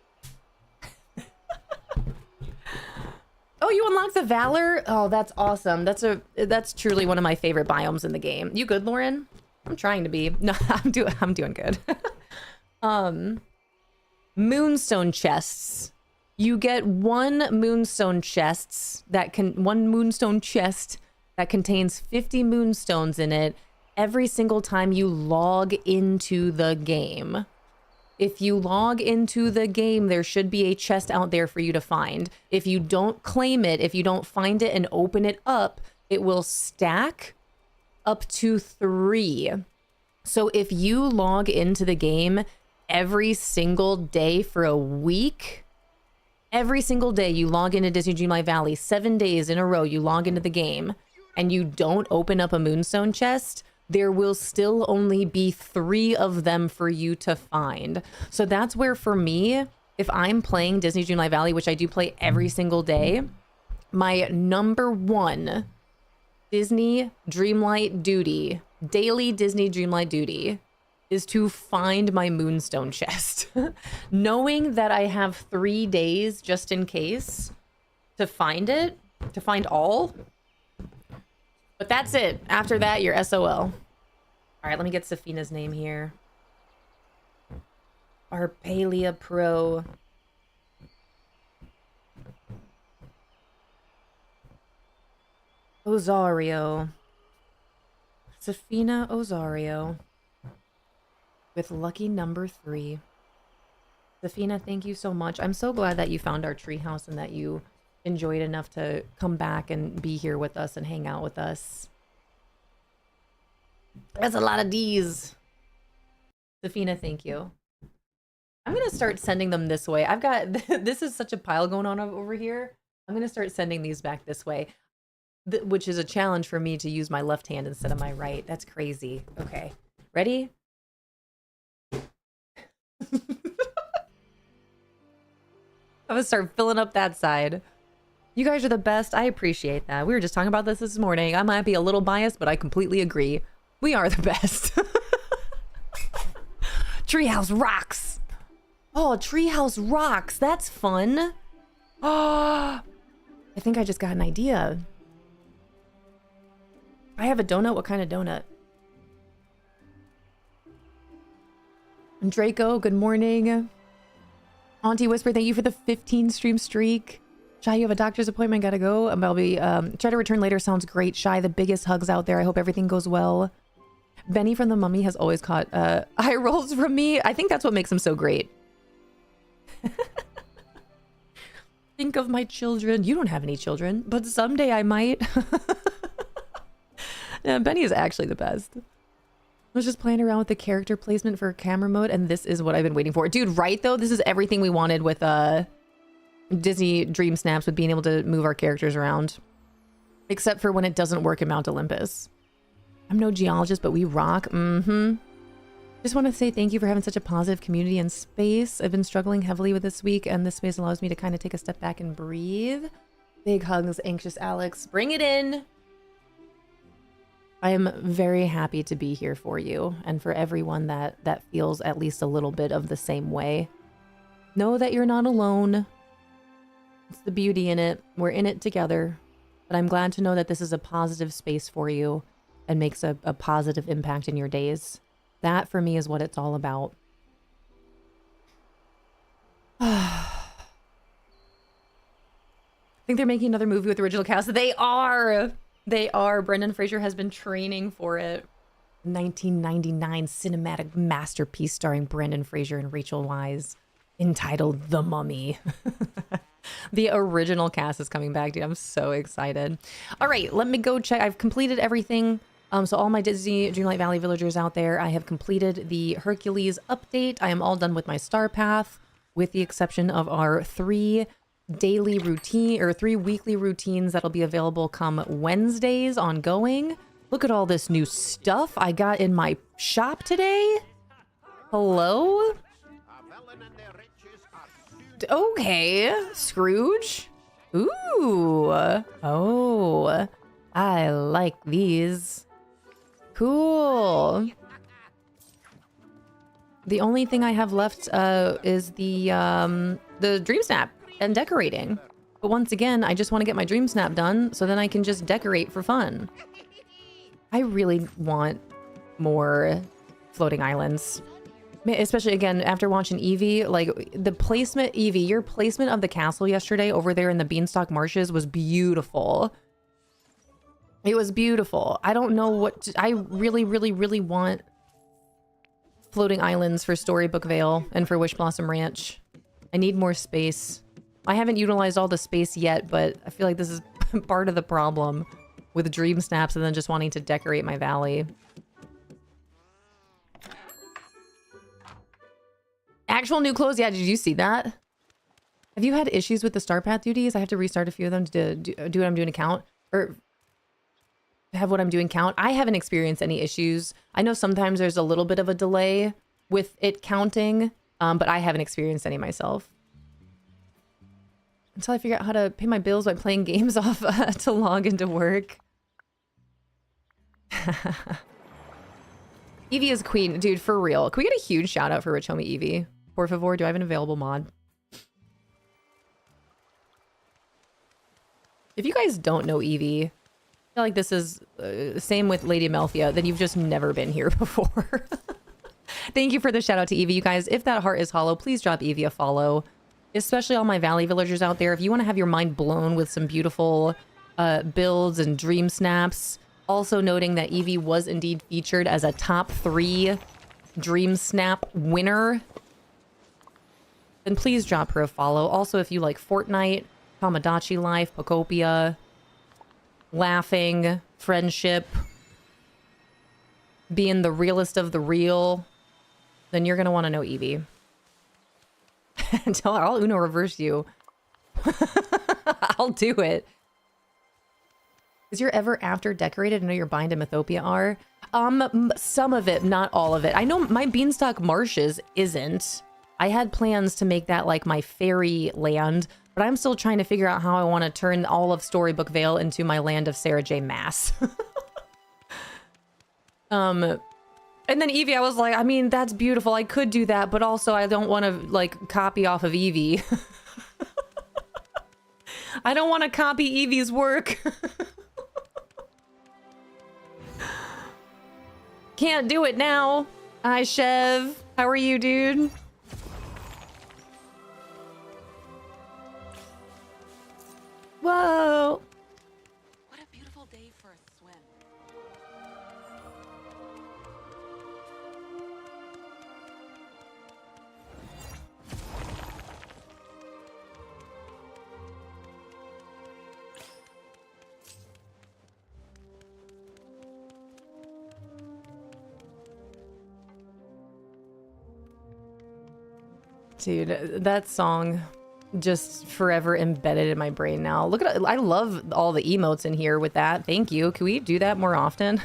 Oh, you unlocked the Valor? Oh, that's awesome. That's truly one of my favorite biomes in the game. You good, Lauren? I'm trying to be. No, I'm doing good. Moonstone chests. You get 1 moonstone chest that contains 50 moonstones in it every single time you log into the game. If you log into the game, there should be a chest out there for you to find. If you don't claim it, if you don't find it and open it up, it will stack up to 3. So if you log into the game every single day for a week, every single day you log into Disney Dreamlight Valley, 7 days in a row you log into the game, and you don't open up a moonstone chest, there will still only be 3 of them for you to find. So that's where, for me, if I'm playing Disney Dreamlight Valley, which I do play every single day, my number 1 Disney Dreamlight duty, daily Disney Dreamlight duty, is to find my moonstone chest. Knowing that I have 3 days just in case to find it, to find all. But that's it. After that, you're SOL. All right, let me get Safina's name here. Arpelia Pro. Osario. Safina Osario. With lucky number 3. Safina, thank you so much. I'm so glad that you found our treehouse and that you enjoyed enough to come back and be here with us and hang out with us. That's a lot of D's. Safina, thank you. I'm gonna start sending them this way. I've got, this is such a pile going on over here. I'm gonna start sending these back this way, which is a challenge for me to use my left hand instead of my right. That's crazy. Okay, ready? I'm gonna start filling up that side. You guys are the best. I appreciate that. We were just talking about this morning. I might be a little biased, but I completely agree. We are the best. Treehouse rocks. Oh, treehouse rocks. That's fun. Oh, I think I just got an idea. I have a donut. What kind of donut? Draco, good morning. Auntie Whisper, thank you for the 15 stream streak. Shy, you have a doctor's appointment. Gotta go. I'll be try to return later. Sounds great. Shy, the biggest hugs out there. I hope everything goes well. Benny from the Mummy has always caught eye rolls from me. I think that's what makes him so great. Think of my children. You don't have any children, but someday I might. Yeah, Benny is actually the best. I was just playing around with the character placement for camera mode, and this is what I've been waiting for. Dude, right though? This is everything we wanted with Disney DreamSnaps, with being able to move our characters around. Except for when it doesn't work in Mount Olympus. I'm no geologist, but we rock. Just want to say thank you for having such a positive community and space. I've been struggling heavily with this week, and this space allows me to kind of take a step back and breathe. Big hugs, anxious Alex. Bring it in. I am very happy to be here for you and for everyone that feels at least a little bit of the same way. Know that you're not alone. It's the beauty in it. We're in it together. But I'm glad to know that this is a positive space for you and makes a positive impact in your days. That, for me, is what it's all about. I think they're making another movie with the original cast. They are! They are. Brendan Fraser has been training for it. 1999 cinematic masterpiece starring Brendan Fraser and Rachel Weisz, entitled The Mummy. The original cast is coming back, dude. I'm so excited. All right, let me go check. I've completed everything. So all my Disney Dreamlight Valley villagers out there, I have completed the Hercules update. I am all done with my star path, with the exception of our 3 daily routine or 3 weekly routines that'll be available come Wednesdays ongoing. Look at all this new stuff I got in my shop today. Hello? Okay, Scrooge. Ooh. Oh, I like these. Cool. The only thing I have left is the dream snap and decorating. But once again, I just want to get my dream snap done so then I can just decorate for fun. I really want more floating islands. Especially again, after watching Evie, like the placement, Evie, your placement of the castle yesterday over there in the Beanstalk Marshes was beautiful. It was beautiful. I don't know what to, I really, really, really want floating islands for Storybook Vale and for Wish Blossom Ranch. I need more space. I haven't utilized all the space yet, but I feel like this is part of the problem with Dream Snaps and then just wanting to decorate my valley. Actual new clothes? Yeah, did you see that? Have you had issues with the Star Path duties? I have to restart a few of them to do what I'm doing to count. Or have what I'm doing count. I haven't experienced any issues. I know sometimes there's a little bit of a delay with it counting, but I haven't experienced any myself. Until I figure out how to pay my bills by playing games off to log into work. Evie is queen. Dude, for real. Can we get a huge shout out for Rich Homie Evie? Por favor, do I have an available mod? If you guys don't know Evie, I feel like this is same with Lady Melfia, then you've just never been here before. Thank you for the shout out to Evie, you guys. If that heart is hollow, please drop Evie a follow. Especially all my Valley villagers out there. If you want to have your mind blown with some beautiful builds and dream snaps. Also noting that Evie was indeed featured as a top 3 dream snap winner. Then please drop her a follow. Also, if you like Fortnite, Tomodachi Life, Pokopia, laughing, friendship, being the realest of the real, then you're going to want to know Evie. Tell her I'll Uno reverse you. I'll do it. Is your ever after decorated? I know your bind and Mythopia are. Some of it, not all of it. I know my Beanstalk Marshes isn't. I had plans to make that like my fairy land, but I'm still trying to figure out how I want to turn all of Storybook Vale into my land of Sarah J. Maas. And then Evie, I was like, I mean, that's beautiful. I could do that, but also I don't want to like copy off of Evie. I don't want to copy Evie's work. Can't do it now. Hi, Chev. How are you, dude? Whoa. What a beautiful day for a swim. Dude, that song just forever embedded in my brain now. Look at it. I love all the emotes in here with that. Thank you. Can we do that more often?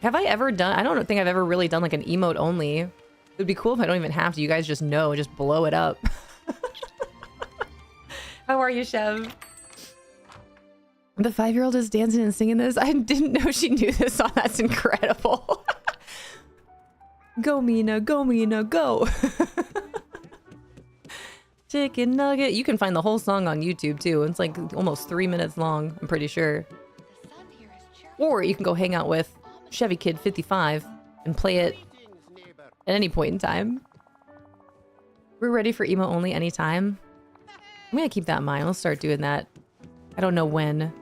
Have I ever done... I don't think I've ever really done like an emote only. It would be cool if I don't even have to. You guys just know. Just blow it up. How are you, Chev? The 5-year-old is dancing and singing this. I didn't know she knew this song. That's incredible. Go, Mina. Go, Mina. Go. Chicken nugget. You can find the whole song on YouTube, too. It's like almost 3 minutes long, I'm pretty sure. Or you can go hang out with Chevy Kid 55 and play it at any point in time. We're ready for emo only anytime. I'm gonna keep that in mind. I'll start doing that. I don't know when.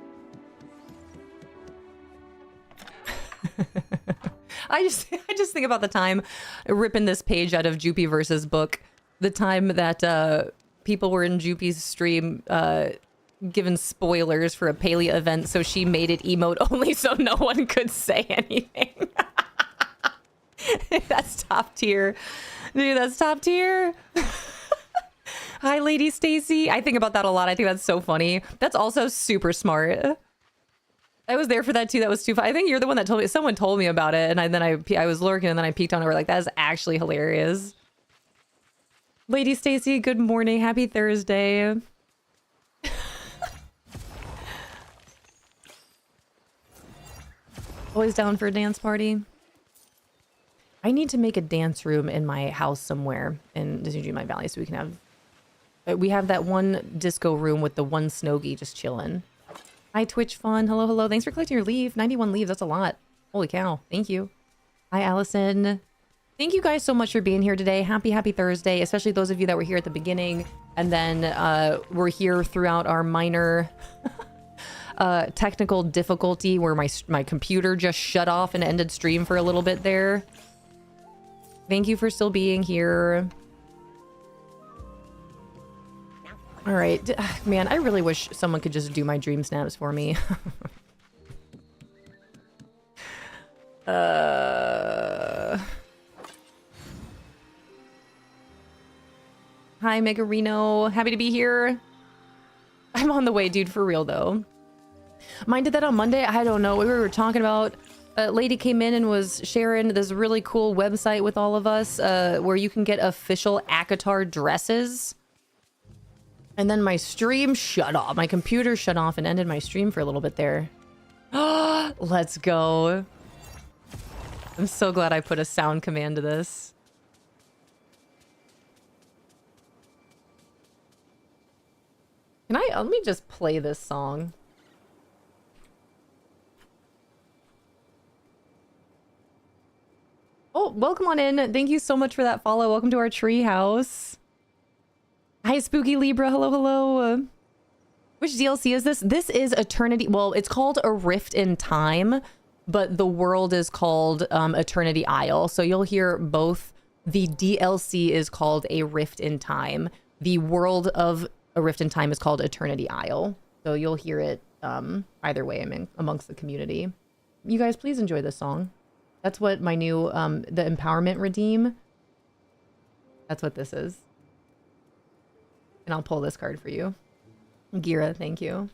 I just think about the time ripping this page out of Jupy versus book. The time that people were in Jupy's stream given spoilers for a Palea event, so she made it emote only so no one could say anything. That's top tier. Dude, that's top tier. Hi, Lady Stacy. I think about that a lot. I think that's so funny. That's also super smart. I was there for that too. That was too fun. I think you're the one that told me. Someone told me about it, and I was lurking, and then I peeked on it. We're like, that is actually hilarious. Lady Stacy, good morning. Happy Thursday. Always down for a dance party. I need to make a dance room in my house somewhere in Disney Dreamlight Valley so we can have... We have that one disco room with the one Snogie just chilling. Hi, Twitch Fun. Hello, hello. Thanks for collecting your leave. 91 leaves. That's a lot. Holy cow. Thank you. Hi, Allison. Thank you guys so much for being here today. Happy Thursday, especially those of you that were here at the beginning and then were here throughout our minor technical difficulty where my computer just shut off and ended stream for a little bit there. Thank you for still being here. All right, man, I really wish someone could just do my dream snaps for me. Hi, Megarino. Happy to be here. I'm on the way, dude, for real, though. Mine did that on Monday. I don't know. We were talking about... A lady came in and was sharing this really cool website with all of us where you can get official ACOTAR dresses. And then my stream shut off. My computer shut off and ended my stream for a little bit there. Let's go. I'm so glad I put a sound command to this. Let me just play this song. Oh, welcome on in. Thank you so much for that follow. Welcome to our tree house. Hi, Spooky Libra. Hello, hello. Which DLC is this? This is Eternity. Well, it's called A Rift in Time, but the world is called Eternity Isle. So you'll hear both. The DLC is called A Rift in Time. The world of A Rift in Time is called Eternity Isle. So you'll hear it either way, I mean, amongst the community. You guys, please enjoy this song. That's what my new, the Empowerment Redeem. That's what this is. And I'll pull this card for you. Gira, thank you.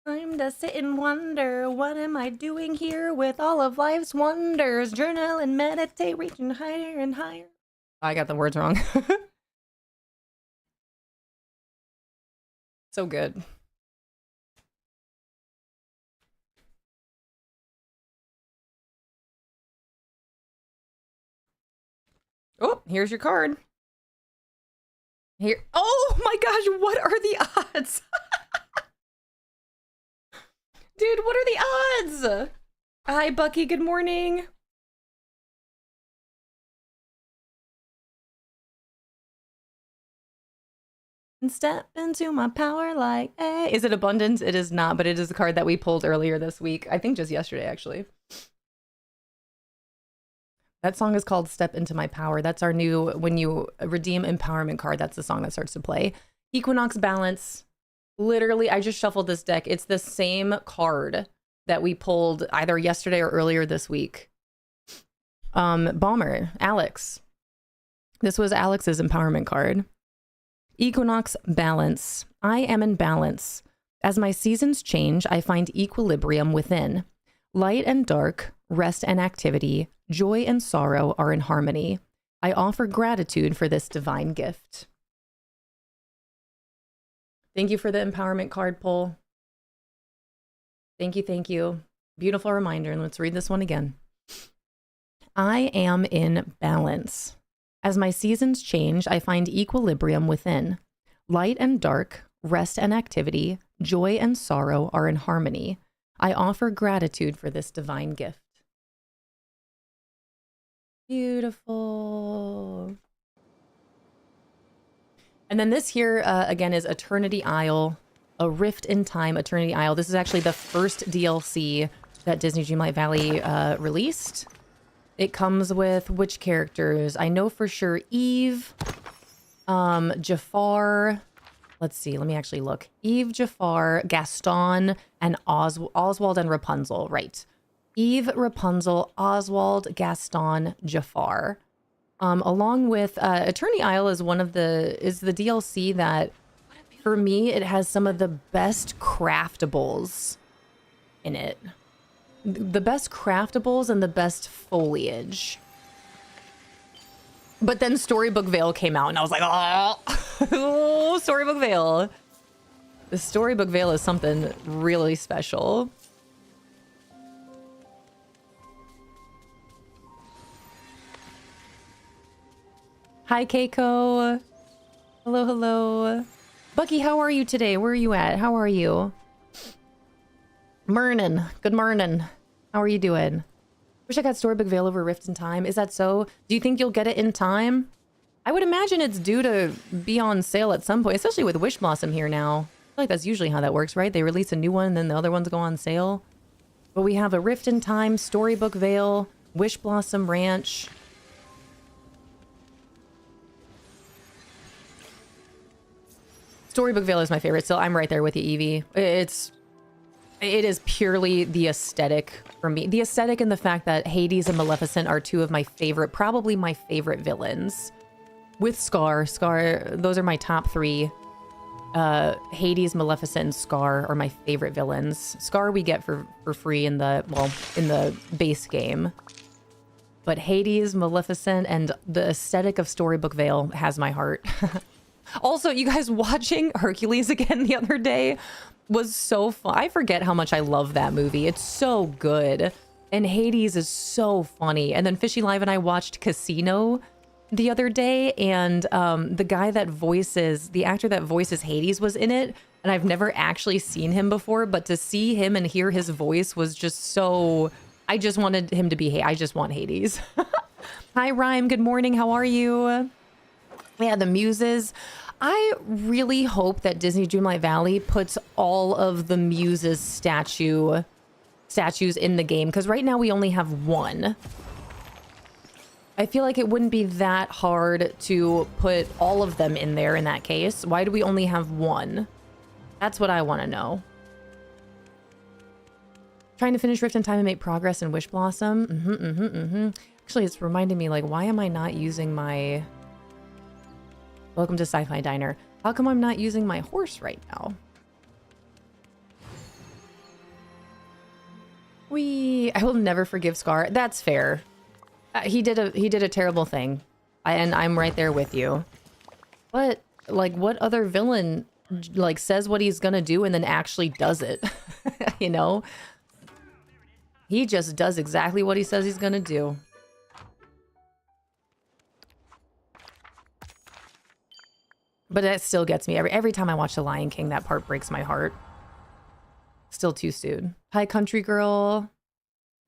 Time to sit and wonder, what am I doing here with all of life's wonders? Journal and meditate, reaching higher and higher. I got the words wrong. So good. Oh, here's your card. Here. Oh my gosh, what are the odds? Dude, what are the odds? Hi, Bucky. Good morning. And step into my power like, hey. Is it abundance? It is not, but it is the card that we pulled earlier this week. I think just yesterday, actually. That song is called Step Into My Power. That's our new, when you redeem empowerment card, that's the song that starts to play. Equinox Balance. Literally, I just shuffled this deck. It's the same card that we pulled either yesterday or earlier this week. Bomber, Alex. This was Alex's empowerment card. Equinox Balance. I am in balance. As my seasons change, I find equilibrium within. Light and dark, rest and activity, joy and sorrow are in harmony. I offer gratitude for this divine gift. Thank you for the empowerment card pull. Thank you, thank you. Beautiful reminder. And let's read this one again. I am in balance. As my seasons change, I find equilibrium within. Light and dark, rest and activity, joy and sorrow are in harmony. I offer gratitude for this divine gift. Beautiful. And then this here, again, is Eternity Isle, A Rift in Time, Eternity Isle. This is actually the first DLC that Disney Dreamlight Valley released. It comes with which characters? I know for sure Eve, Jafar. Let's see, let me actually look. Eve, Jafar, Gaston, and Oswald and Rapunzel, right. Eve, Rapunzel, Oswald, Gaston, Jafar. Along with Eternity Isle is the DLC that, for me, it has some of the best craftables in it. The best craftables and the best foliage. But then Storybook Vale came out and I was like, oh, Storybook Vale. The Storybook Vale is something really special. Hi, Keiko. Hello, hello. Bucky, how are you today? Where are you at? How are you? Morning. Good morning. How are you doing? Wish I got Storybook Vale over Rift in Time. Is that so? Do you think you'll get it in time? I would imagine it's due to be on sale at some point, especially with Wish Blossom here now. I feel like that's usually how that works, right? They release a new one and then the other ones go on sale. But we have a Rift in Time, Storybook Vale, Wish Blossom Ranch. Storybook Vale is my favorite. Still, I'm right there with you, Evie. It is purely the aesthetic for me. The aesthetic and the fact that Hades and Maleficent are two of my favorite, probably my favorite villains. With Scar. Scar, those are my top three. Hades, Maleficent, and Scar are my favorite villains. Scar we get for free in the, well, in the base game. But Hades, Maleficent, and the aesthetic of Storybook Vale has my heart. Also, you guys watching Hercules again the other day was so fun. I forget how much I love that movie. It's so good. And Hades is so funny. And then Fishy Live and I watched Casino the other day, and the guy that voices, the actor that voices Hades was in it, and I've never actually seen him before, but to see him and hear his voice was just so, I just wanted him to be, I just want Hades. Hi Rhyme, good morning, how are you? Yeah, the Muses. I really hope that Disney Dreamlight Valley puts all of the Muses statues in the game, because right now we only have one. I feel like it wouldn't be that hard to put all of them in there in that case. Why do we only have one? That's what I want to know. Trying to finish Rift in time and make progress in Wish Blossom. Actually, it's reminding me, like, why am I not using my... Welcome to Sci-Fi Diner. How come I'm not using my horse right now? I will never forgive Scar. That's fair. He did a terrible thing, and I'm right there with you. But like, what other villain like says what he's gonna do and then actually does it? You know, he just does exactly what he says he's gonna do. But that still gets me every time I watch The Lion King. That part breaks my heart. Still too soon. Hi, country girl.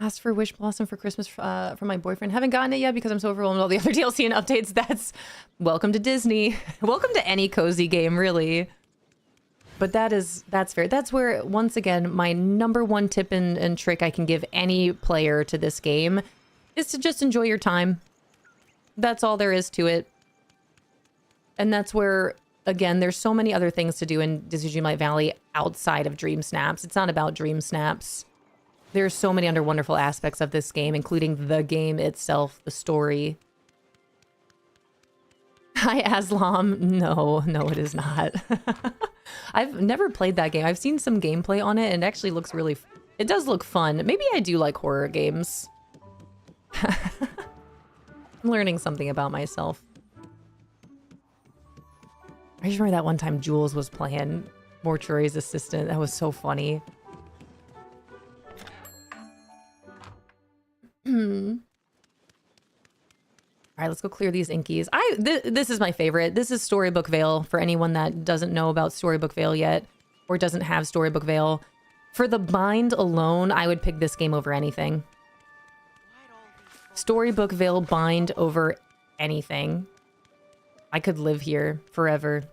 Asked for Wish Blossom for Christmas from my boyfriend. Haven't gotten it yet because I'm so overwhelmed with all the other DLC and updates. That's welcome to Disney. Welcome to any cozy game, really. But that's fair. That's where, once again, my number one tip and trick I can give any player to this game is to just enjoy your time. That's all there is to it. And that's where, again, there's so many other things to do in Disney Dreamlight Valley outside of DreamSnaps. It's not about DreamSnaps. There's so many other wonderful aspects of this game, including the game itself, the story. Hi, Aslam. No, it is not. I've never played that game. I've seen some gameplay on it, and it actually looks really... It does look fun. Maybe I do like horror games. I'm learning something about myself. I just remember that one time Jules was playing Mortuary's Assistant. That was so funny. All right, let's go clear these inkies. This is my favorite. This is Storybook Vale for anyone that doesn't know about Storybook Vale yet or doesn't have Storybook Vale. For the bind alone, I would pick this game over anything. Storybook Vale bind over anything. I could live here forever.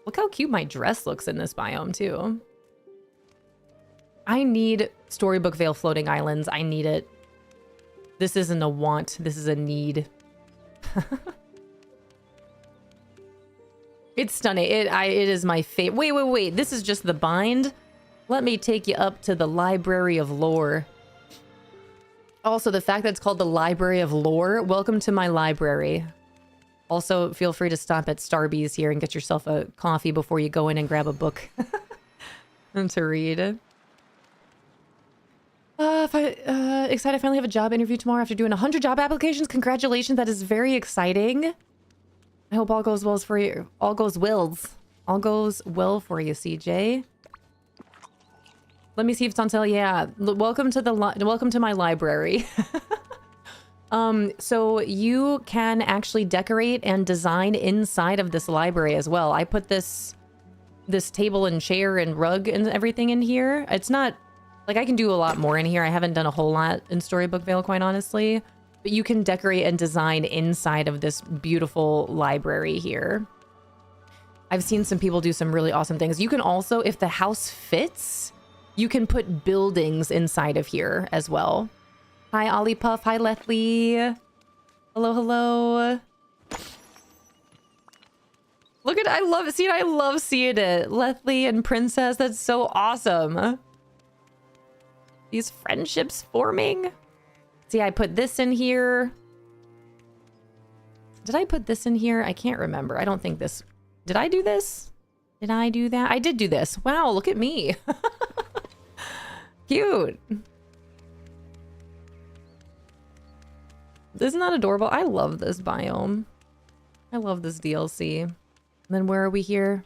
Look how cute my dress looks in this biome, too. I need Storybook Vale floating islands. I need it. This isn't a want. This is a need. It's stunning. It is my favorite. Wait. This is just the bind? Let me take you up to the Library of Lore. Also, the fact that it's called the Library of Lore. Welcome to my library. Also, feel free to stop at Starbucks here and get yourself a coffee before you go in and grab a book to read. Excited I finally have a job interview tomorrow after doing 100 job applications. Congratulations, that is very exciting. I hope all goes well for you. All goes well for you, CJ. Let me see if it's on sale. Yeah, welcome to my library. So you can actually decorate and design inside of this library as well. I put this table and chair and rug and everything in here. It's not like I can do a lot more in here. I haven't done a whole lot in Storybook Vale, quite honestly, but you can decorate and design inside of this beautiful library here. I've seen some people do some really awesome things. You can also, if the house fits, you can put buildings inside of here as well. Hi, Ollie Puff. Hi, Lethley. Hello, hello. Look at, I love seeing it. Lethley and Princess, that's so awesome. These friendships forming. See, I put this in here. Did I put this in here? I can't remember. I don't think this... Did I do this? Did I do that? I did do this. Wow, look at me. Cute. Isn't that adorable? I love this biome. I love this DLC. And then where are we here?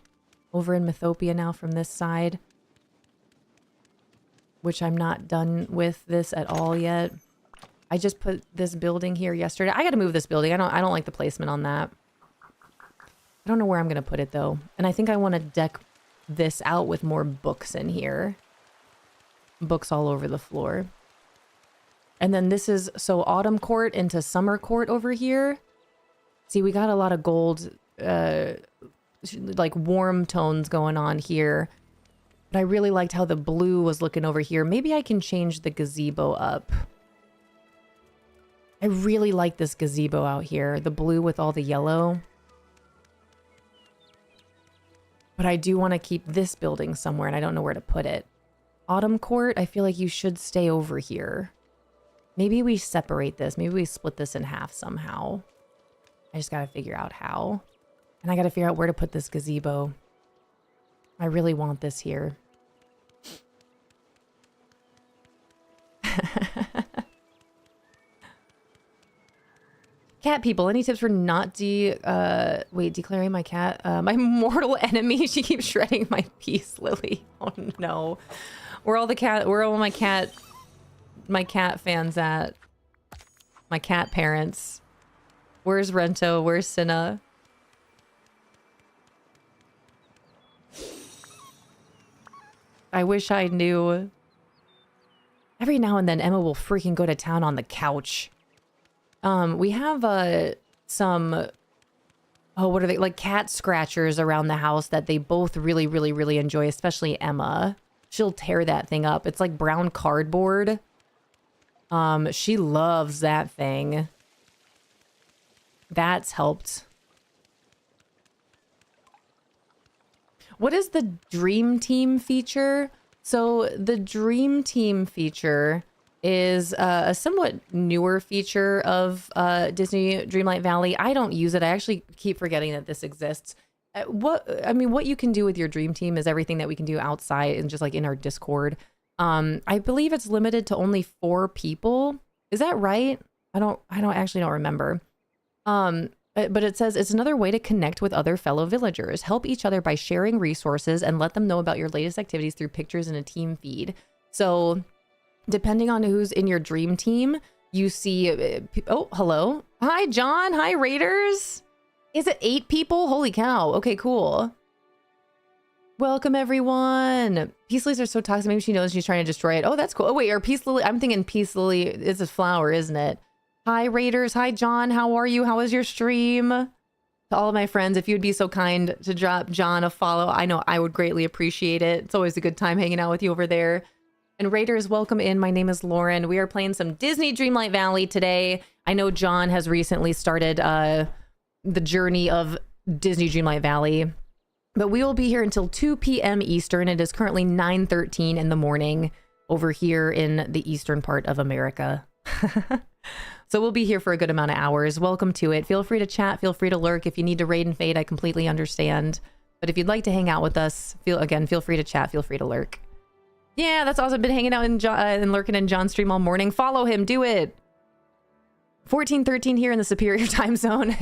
Over in Mythopia now from this side. Which I'm not done with this at all yet. I just put this building here yesterday. I gotta move this building. I don't like the placement on that. I don't know where I'm gonna put it though. And I think I want to deck this out with more books in here. Books all over the floor. And then this is so autumn court into summer court over here. See, we got a lot of gold, like warm tones going on here. But I really liked how the blue was looking over here. Maybe I can change the gazebo up. I really like this gazebo out here. The blue with all the yellow. But I do want to keep this building somewhere and I don't know where to put it. Autumn court, I feel like you should stay over here. Maybe we separate this. Maybe we split this in half somehow. I just got to figure out how. And I got to figure out where to put this gazebo. I really want this here. Cat people, any tips for not declaring my cat? My mortal enemy. She keeps shredding my peace, Lily. Oh no. Where are all my cat fans at? My cat parents. Where's Rento? Where's Cinna? I wish I knew. Every now and then Emma will freaking go to town on the couch. We have some, oh, what are they, like cat scratchers around the house that they both really enjoy, especially Emma. She'll tear that thing up. It's like brown cardboard. She loves that thing. That's helped. What is the Dream Team feature? So the Dream Team feature is a somewhat newer feature of Disney Dreamlight Valley. I don't use it. I actually keep forgetting that this exists. What you can do with your Dream Team is everything that we can do outside and just like in our Discord. I believe it's limited to only 4 people. Is that right? I don't remember. But it says it's another way to connect with other fellow villagers. Help each other by sharing resources and let them know about your latest activities through pictures in a team feed. So depending on who's in your Dream Team, you see... oh, hello. Hi, John. Hi, Raiders. Is it 8 people? Holy cow. Okay, cool. Welcome, everyone. Peace lilies are so toxic. Maybe she knows she's trying to destroy it. Oh, that's cool. Oh, wait. Are Peace Lily... I'm thinking Peace Lily is a flower, isn't it? Hi, Raiders. Hi, John. How are you? How was your stream? To all of my friends, if you'd be so kind to drop John a follow, I know I would greatly appreciate it. It's always a good time hanging out with you over there. And Raiders, welcome in. My name is Lauren. We are playing some Disney Dreamlight Valley today. I know John has recently started the journey of Disney Dreamlight Valley. But we will be here until 2 p.m. Eastern. It is currently 9:13 in the morning over here in the eastern part of America. So we'll be here for a good amount of hours. Welcome to it. Feel free to chat. Feel free to lurk. If you need to raid and fade, I completely understand. But if you'd like to hang out with us, feel free to chat. Feel free to lurk. Yeah, that's awesome. Been hanging out and lurking in John's stream all morning. Follow him. Do it. 14:13 here in the Superior Time Zone.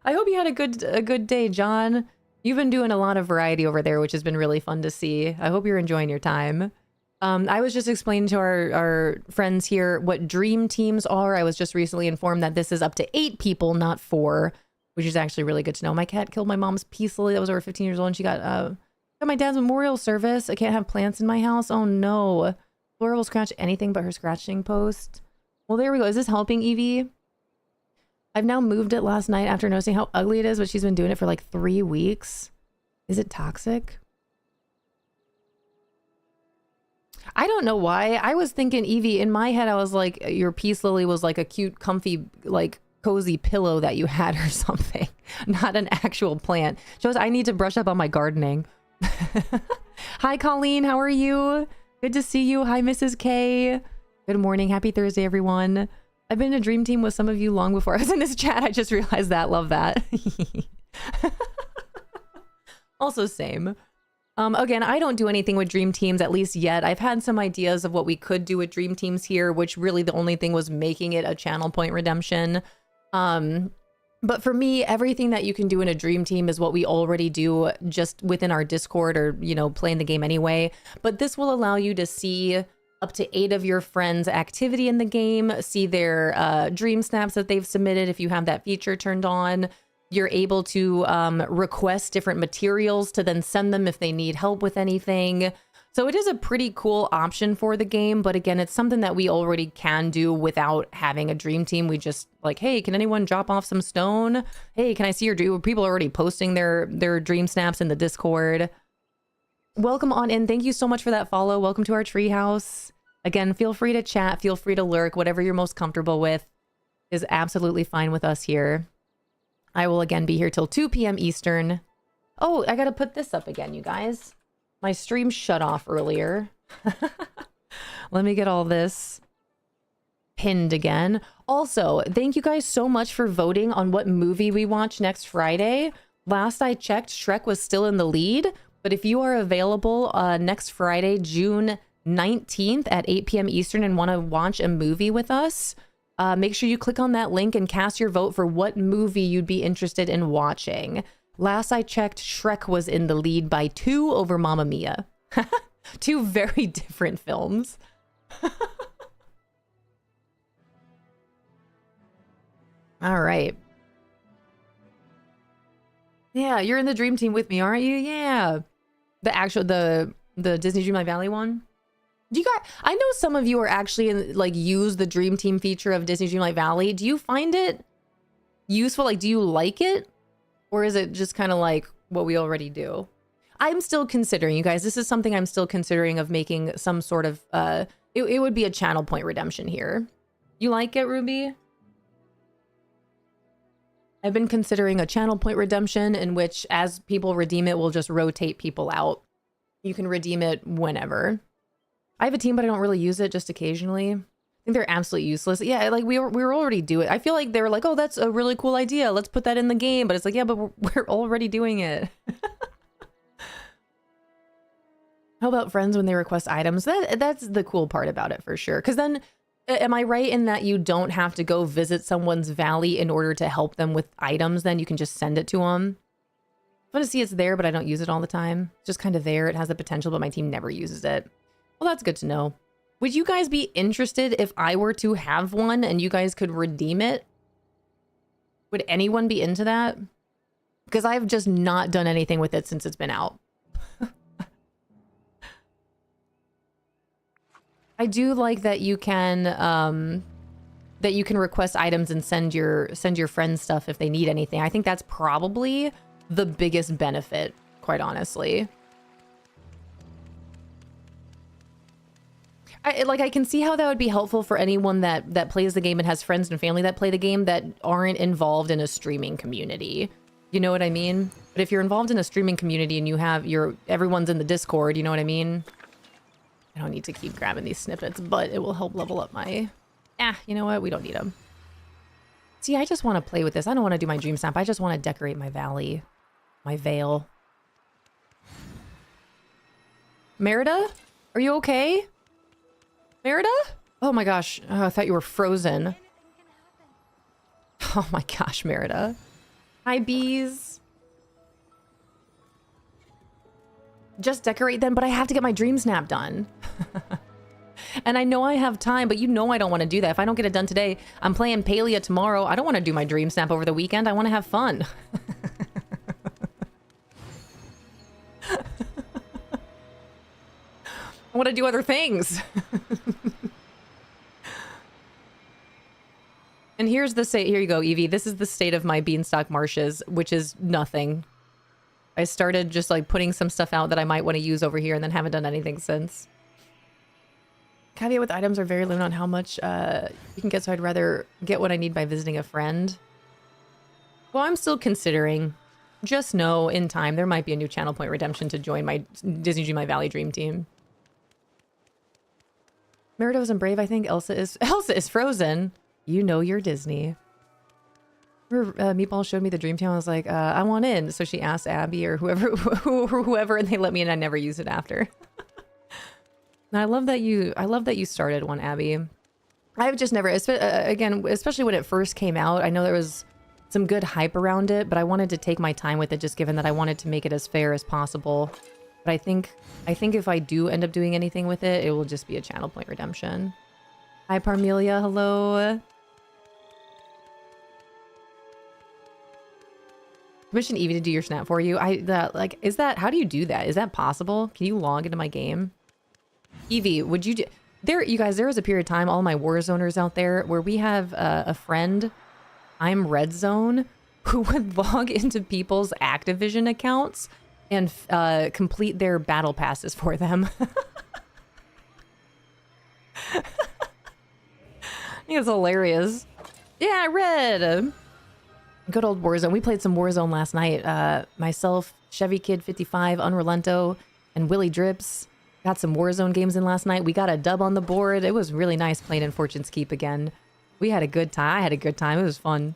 I hope you had a good day, John. You've been doing a lot of variety over there, which has been really fun to see. I hope you're enjoying your time. I was just explaining to our friends here what dream teams are. I was just recently informed that this is up to 8 people, not 4, which is actually really good to know. My cat killed my mom's Peace Lily that was over 15 years old, and she got my dad's memorial service. I can't have plants in my house. Oh no. Laura will scratch anything but her scratching post. Well, there we go. Is this helping, Evie? I've now moved it last night after noticing how ugly it is, but she's been doing it for like 3 weeks. Is it toxic? I don't know why. I was thinking, Evie, in my head, I was like, your peace lily was like a cute, comfy, like cozy pillow that you had or something, not an actual plant. Shows I need to brush up on my gardening. Hi, Colleen. How are you? Good to see you. Hi, Mrs. K. Good morning. Happy Thursday, everyone. I've been in a dream team with some of you long before I was in this chat. I just realized that. Love that. Also, same. Again, I don't do anything with dream teams, at least yet. I've had some ideas of what we could do with dream teams here, which really the only thing was making it a channel point redemption. But for me, everything that you can do in a dream team is what we already do just within our Discord or, you know, playing the game anyway. But this will allow you to see up to 8 of your friends' activity in the game, see their dream snaps that they've submitted if you have that feature turned on. You're able to request different materials to then send them if they need help with anything. So it is a pretty cool option for the game, but again, it's something that we already can do without having a dream team. We just like, hey, can anyone drop off some stone? Hey, can I see your dream? People are already posting their dream snaps in the Discord. Welcome on in. Thank you so much for that follow. Welcome to our treehouse. Again, feel free to chat, feel free to lurk, whatever you're most comfortable with is absolutely fine with us here. I will again be here till 2 p.m. Eastern. Oh, I gotta put this up again, you guys. My stream shut off earlier. Let me get all this pinned again. Also, thank you guys so much for voting on what movie we watch next Friday. Last I checked, Shrek was still in the lead, but if you are available next Friday, June 19th at 8 p.m. Eastern and want to watch a movie with us, make sure you click on that link and cast your vote for what movie you'd be interested in watching. Last I checked, Shrek was in the lead by 2 over Mamma Mia. 2 very different films. All right. Yeah, you're in the dream team with me, aren't you? Yeah. The Disney Dreamlight Valley one. Do you guys, I know some of you are actually in, like, use the dream team feature of Disney Dreamlight Valley. Do you find it useful? Like, do you like it? Or is it just kind of like what we already do? I'm still considering, you guys, this is something I'm still considering of making some sort of, it would be a channel point redemption here. You like it, Ruby? I've been considering a channel point redemption in which as people redeem it, we'll just rotate people out. You can redeem it whenever. I have a team, but I don't really use it, just occasionally. I think they're absolutely useless. Yeah, like we were already doing it. I feel like they were like, oh, that's a really cool idea. Let's put that in the game. But it's like, yeah, but we're already doing it. How about friends when they request items? That's the cool part about it for sure. Because then, am I right in that you don't have to go visit someone's valley in order to help them with items? Then you can just send it to them. I want to see it's there, but I don't use it all the time. It's just kind of there. It has the potential, but my team never uses it. Well, that's good to know. Would you guys be interested if I were to have one and you guys could redeem it? Would anyone be into that? Because I've just not done anything with it since it's been out. I do like that you can request items and send your friends stuff if they need anything. I think that's probably the biggest benefit, quite honestly. I can see how that would be helpful for anyone that plays the game and has friends and family that play the game that aren't involved in a streaming community. You know what I mean? But if you're involved in a streaming community and you have everyone's in the Discord, you know what I mean? I don't need to keep grabbing these snippets, but it will help level up my... you know what? We don't need them. See, I just want to play with this. I don't want to do my dream snap. I just want to decorate my valley. My veil. Merida? Are you okay? Merida? Oh my gosh. Oh, I thought you were frozen. Oh my gosh, Merida. Hi, bees. Just decorate them, but I have to get my dream snap done. And I know I have time, but you know I don't want to do that. If I don't get it done today, I'm playing Palia tomorrow. I don't want to do my dream snap over the weekend. I want to have fun. I want to do other things. And here's the here you go, Evie. This is the state of my beanstalk marshes, which is nothing. I started just like putting some stuff out that I might want to use over here and then haven't done anything since. Caveat with items are very limited on how much you can get, so I'd rather get what I need by visiting a friend. Well, I'm still considering. Just know in time there might be a new channel point redemption to join my Disney Dream My Valley Dream team. Merido's and Brave, I think Elsa is Frozen. You know you're Disney. Meatball showed me the Dream Team. I was like, I want in. So she asked Abby or whoever, and they let me in. I never used it after. And I love that you started one, Abby. I've just never, again, especially when it first came out. I know there was some good hype around it, but I wanted to take my time with it, just given that I wanted to make it as fair as possible. But I think if I do end up doing anything with it, it will just be a channel point redemption. Hi, Parmelia. Hello. Commission Evie to do your snap for you. Is that, how do you do that? Is that possible? Can you log into my game? Evie, would you do, you guys, there was a period of time, all my Warzoners out there, where we have a friend, I'm Red Zone, who would log into people's Activision accounts and complete their battle passes for them. I think it's hilarious. Yeah, Red. Good old Warzone. We played some Warzone last night. Myself, Chevy Kid 55, Unrelento, and Willie Drips got some Warzone games in last night. We got a dub on the board. It was really nice playing in Fortune's Keep again. We had a good time. I had a good time. It was fun.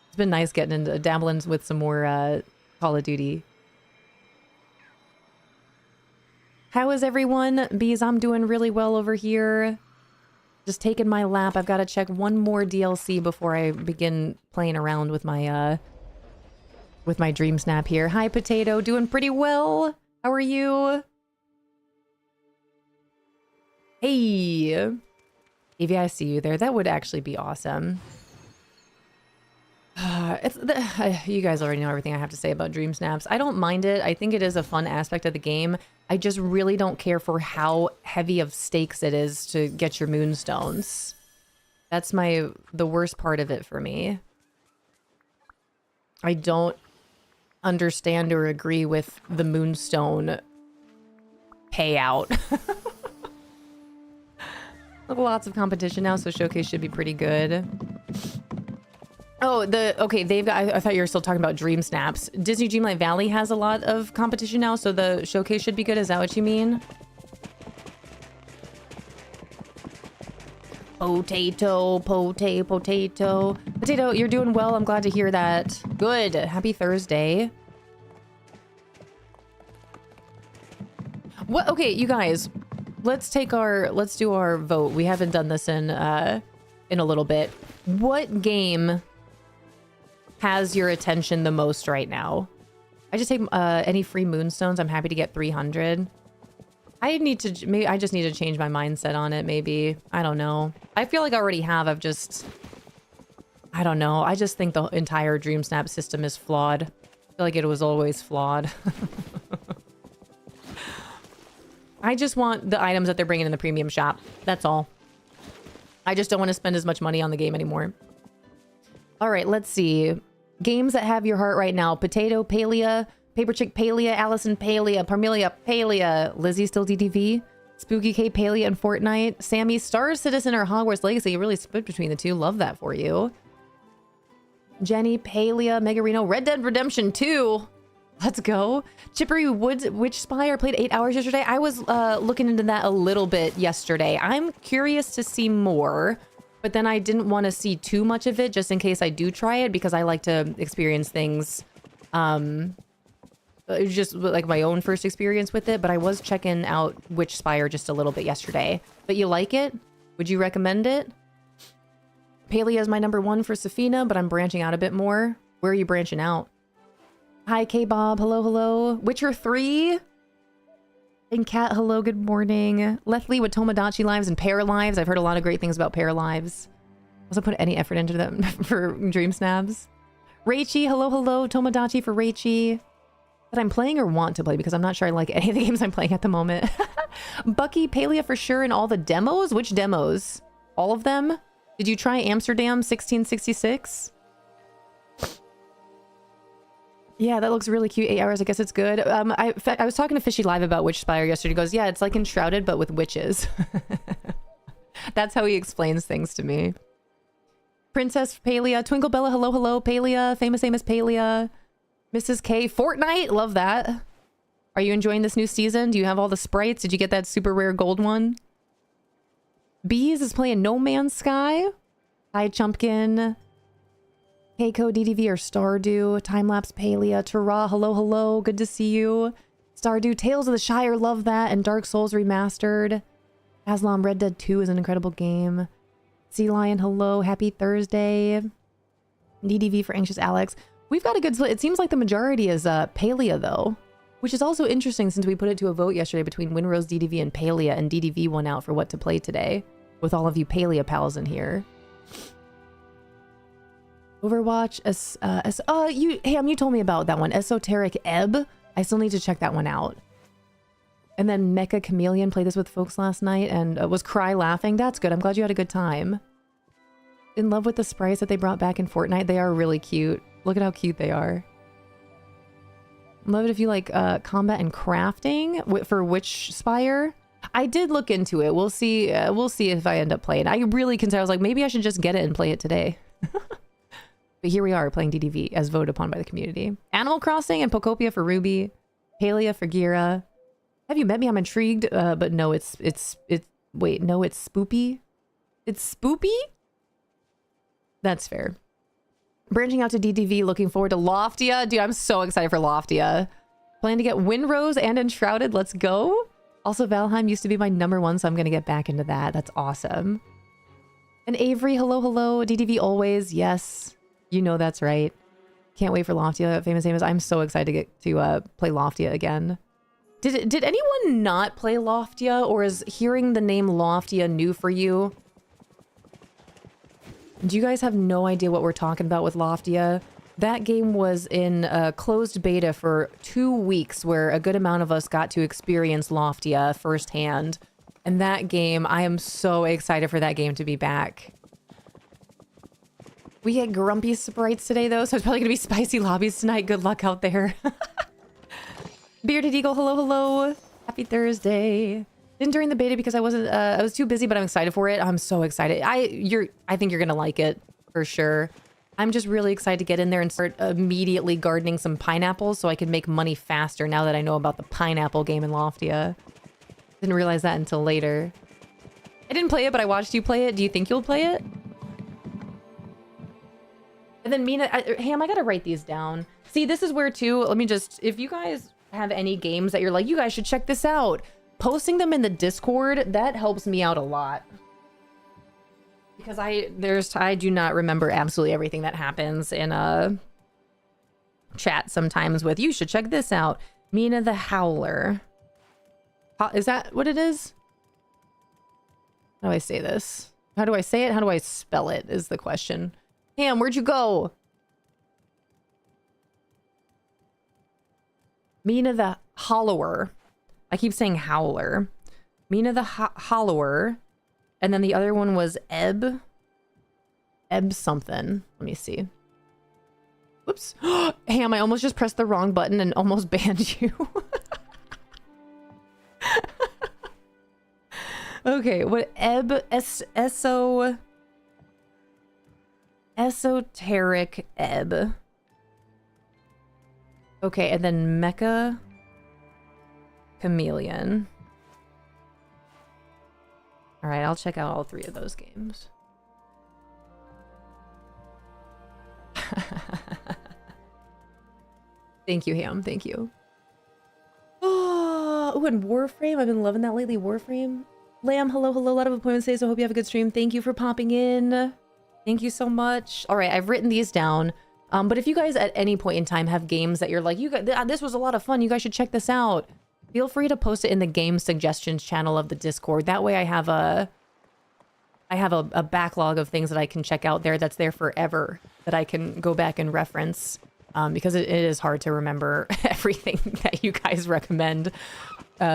It's been nice getting into dabbling with some more Call of Duty. How is everyone? Bees, I'm doing really well over here. Just taking my lap. I've got to check one more DLC before I begin playing around with my Dream Snap here. Hi, Potato. Doing pretty well. How are you? Hey. Evie, I see you there. That would actually be awesome. You guys already know everything I have to say about Dream Snaps. I don't mind it. I think it is a fun aspect of the game. I just really don't care for how heavy of stakes it is to get your moonstones. That's the worst part of it for me. I don't understand or agree with the moonstone payout. Lots of competition now, so Showcase should be pretty good. Oh, okay, they've got, I thought you were still talking about Dream Snaps. Disney Dreamlight Valley has a lot of competition now, so the Showcase should be good. Is that what you mean? Potato, potato. Potato, you're doing well. I'm glad to hear that. Good. Happy Thursday. What? Okay, you guys, let's do our vote. We haven't done this in a little bit. What game has your attention the most right now? I just take any free moonstones. I'm happy to get 300. I just need to change my mindset on it, maybe. I don't know. I feel like I already have. I don't know. I just think the entire Dream Snap system is flawed. I feel like it was always flawed. I just want the items that they're bringing in the premium shop. That's all. I just don't want to spend as much money on the game anymore. All right, let's see. Games that have your heart right now. Potato, Palia, Paper Chick, Palia, Allison, Palia, Parmelia, Palia, Lizzie, still DDV, Spooky K, Palia, and Fortnite, Sammy, Star Citizen, or Hogwarts Legacy. You really split between the two. Love that for you. Jenny, Palia, Megarino, Red Dead Redemption 2. Let's go. Chippery Woods Witch Spire played 8 hours yesterday. I was looking into that a little bit yesterday. I'm curious to see more, but then I didn't want to see too much of it just in case I do try it, because I like to experience things just like my own first experience with it. But I was checking out Witch Spire just a little bit yesterday. But you like it? Would you recommend it? Palia is my #1 for Safina, but I'm branching out a bit more. Where are you branching out? Hi, K-Bob. Hello, hello. Witcher 3? And Kat, hello, good morning. Lethley with Tomodachi Lives and Pair Lives. I've heard a lot of great things about Pair Lives. Also put any effort into them for Dream Snaps. Raichi, hello, hello. Tomodachi for Raichi. That I'm playing or want to play, because I'm not sure I like any of the games I'm playing at the moment. Bucky, Palia for sure, and all the demos? Which demos? All of them? Did you try Amsterdam 1666? Yeah, that looks really cute. 8 hours, I guess it's good. I was talking to Fishy Live about Witch Spire yesterday. He goes, yeah, it's like Enshrouded, but with witches. That's how he explains things to me. Princess Palia, Twinkle Bella, hello, hello, Palia, famous Amos Palia, Mrs. K, Fortnite, love that. Are you enjoying this new season? Do you have all the sprites? Did you get that super rare gold one? Bees is playing No Man's Sky. Hi, Chumpkin. Keiko, DDV, or Stardew. Timelapse Palia, Tara, hello, hello, good to see you. Stardew, Tales of the Shire, love that, and Dark Souls Remastered. Aslam, Red Dead 2 is an incredible game. Sea Lion, hello, happy Thursday. DDV for Anxious Alex. We've got a good split. It seems like the majority is Palia, though, which is also interesting since we put it to a vote yesterday between Winrose, DDV, and Palia, and DDV won out for what to play today, with all of you Palia pals in here. Overwatch, Ham, you told me about that one. Esoteric Ebb. I still need to check that one out. And then Mecha Chameleon, played this with folks last night and was cry laughing. That's good. I'm glad you had a good time. In love with the sprites that they brought back in Fortnite. They are really cute. Look at how cute they are. Love it if you like combat and crafting for Witch Spire. I did look into it. We'll see if I end up playing. I really consider, I was like, maybe I should just get it and play it today. But here we are playing DDV as voted upon by the community. Animal Crossing and Pocopia for Ruby. Palia for Gira. Have you met me? I'm intrigued. But no, wait, no, it's spoopy. It's spoopy? That's fair. Branching out to DDV, looking forward to Loftia. Dude, I'm so excited for Loftia. Plan to get Windrose and Enshrouded. Let's go. Also, Valheim used to be my #1, so I'm going to get back into that. That's awesome. And Avery, hello, hello. DDV always. Yes. You know that's right. Can't wait for Loftia. Famous Amos. I'm so excited to get to play Loftia again. Did anyone not play Loftia, or is hearing the name Loftia new for you? Do you guys have no idea what we're talking about with Loftia? That game was in a closed beta for 2 weeks, where a good amount of us got to experience Loftia firsthand. And that game, I am so excited for that game to be back. We get grumpy sprites today, though, so it's probably going to be spicy lobbies tonight. Good luck out there. Bearded Eagle, hello, hello. Happy Thursday. Didn't during the beta because I was too busy, but I'm excited for it. I'm so excited. I think you're going to like it for sure. I'm just really excited to get in there and start immediately gardening some pineapples so I can make money faster now that I know about the pineapple game in Loftia. Didn't realize that until later. I didn't play it, but I watched you play it. Do you think you'll play it? And then Mina, Ham, I gotta write these down. See, this is where too, let me just, if you guys have any games that you're like, you guys should check this out, posting them in the Discord, that helps me out a lot. Because I do not remember absolutely everything that happens in a chat sometimes with, you should check this out. Mina the Howler. Is that what it is? How do I say this? How do I say it? How do I spell it is the question. Ham, where'd you go? Mina the Hollower. I keep saying Howler. Mina the Hollower. And then the other one was Ebb. Ebb something. Let me see. Whoops. Ham, I almost just pressed the wrong button and almost banned you. Okay, what Ebb? Esoteric Ebb. Okay, and then Mecha Chameleon. All right, I'll check out all 3 of those games. Thank you, Ham. Thank you. Oh, and Warframe. I've been loving that lately. Warframe. Lamb, hello, hello. A lot of appointments today, so I hope you have a good stream. Thank you for popping in. Thank you so much. All right, I've written these down. But if you guys at any point in time have games that you're like, you guys, this was a lot of fun, you guys should check this out, feel free to post it in the game suggestions channel of the Discord. That way I have a backlog of things that I can check out there that's there forever, that I can go back and reference. Because it is hard to remember everything that you guys recommend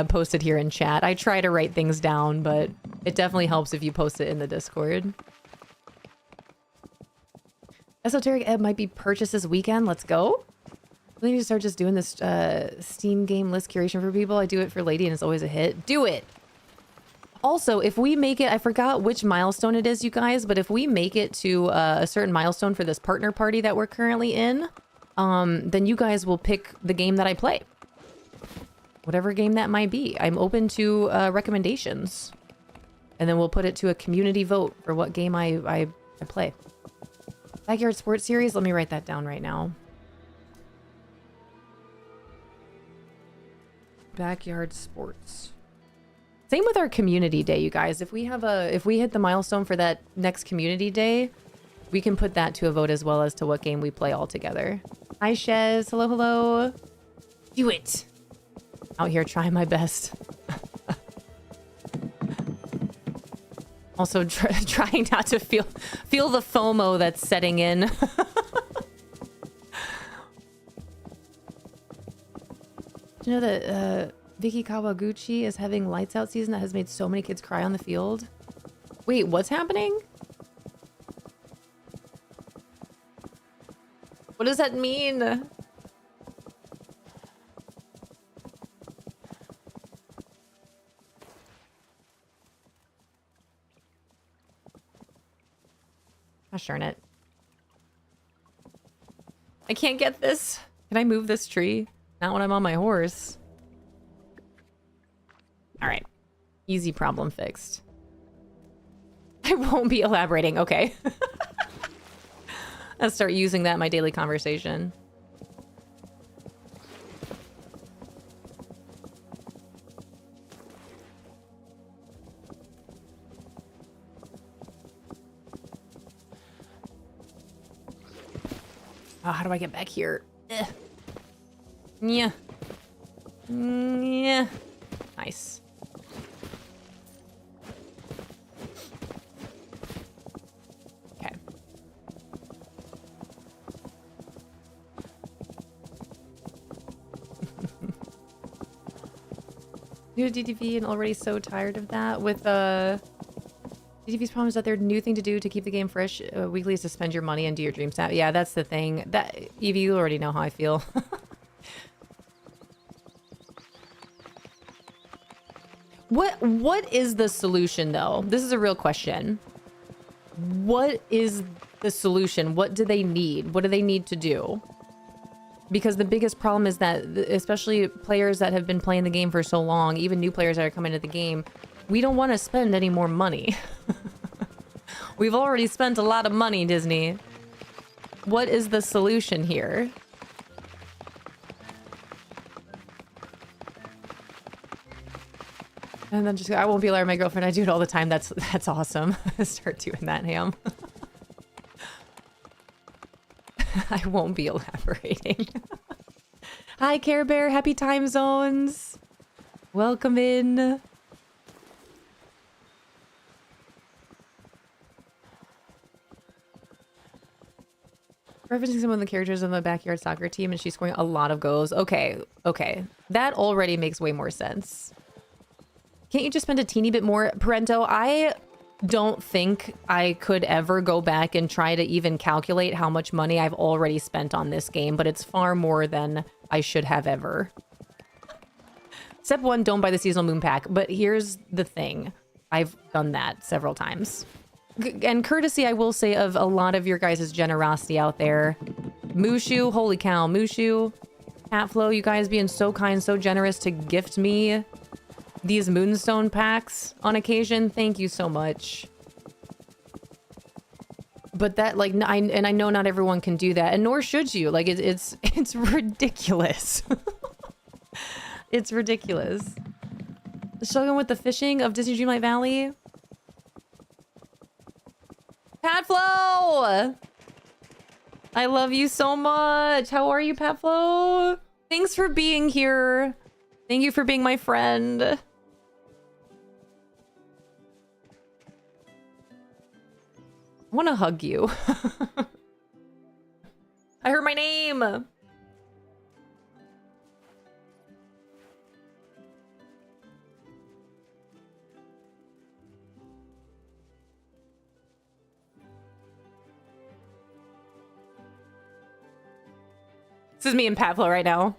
posted here in chat. I try to write things down, but it definitely helps if you post it in the Discord. Esoteric Ebb might be purchased this weekend. Let's go. We need to start just doing this Steam game list curation for people. I do it for Lady and it's always a hit. Do it. Also, if we make it, I forgot which milestone it is, you guys, but if we make it to a certain milestone for this partner party that we're currently in, then you guys will pick the game that I play. Whatever game that might be. I'm open to recommendations. And then we'll put it to a community vote for what game I play. Backyard Sports Series, let me write that down right now. Backyard Sports. Same with our community day, you guys. If we hit the milestone for that next community day, we can put that to a vote as well as to what game we play all together. Hi, Shez. Hello, hello. Do it. Out here trying my best. Also trying not to feel the FOMO that's setting in. Do you know that Vicky Kawaguchi is having lights out season that has made so many kids cry on the field? Wait, what's happening? What does that mean? Gosh darn it. I can't get this. Can I move this tree? Not when I'm on my horse. All right. Easy problem fixed. I won't be elaborating. Okay. I'll start using that in my daily conversation. Oh, how do I get back here? Ugh. Yeah. Yeah. Nice. Okay. New to DDV and already so tired of that. With DDV's problem is that their new thing to do to keep the game fresh weekly is to spend your money and do your DreamSnap. Yeah, that's the thing. That Evie, you already know how I feel. What is the solution though? This is a real question. What is the solution? What do they need? What do they need to do? Because the biggest problem is that, especially players that have been playing the game for so long, even new players that are coming into the game, we don't want to spend any more money. We've already spent a lot of money, Disney. What is the solution here? And then just, I won't be like my girlfriend. I do it all the time. That's awesome. Start doing that, Ham. I won't be elaborating. Hi, Care Bear. Happy time zones. Welcome in. Referencing some of the characters on the backyard soccer team, and she's scoring a lot of goals. Okay, okay. That already makes way more sense. Can't you just spend a teeny bit more? Parento, I don't think I could ever go back and try to even calculate how much money I've already spent on this game, but it's far more than I should have ever. Step 1, don't buy the seasonal moon pack. But here's the thing. I've done that several times. And courtesy, I will say, of a lot of your guys' generosity out there. Mushu, holy cow, Mushu, Catflow, you guys being so kind, so generous to gift me these moonstone packs on occasion. Thank you so much. But that, like, I know not everyone can do that, and nor should you. Like, it's ridiculous. It's ridiculous. Struggling with the fishing of Disney Dreamlight Valley. Patflow! I love you so much. How are you, Patflow? Thanks for being here. Thank you for being my friend. I want to hug you. I heard my name. This is me and Pavlo right now.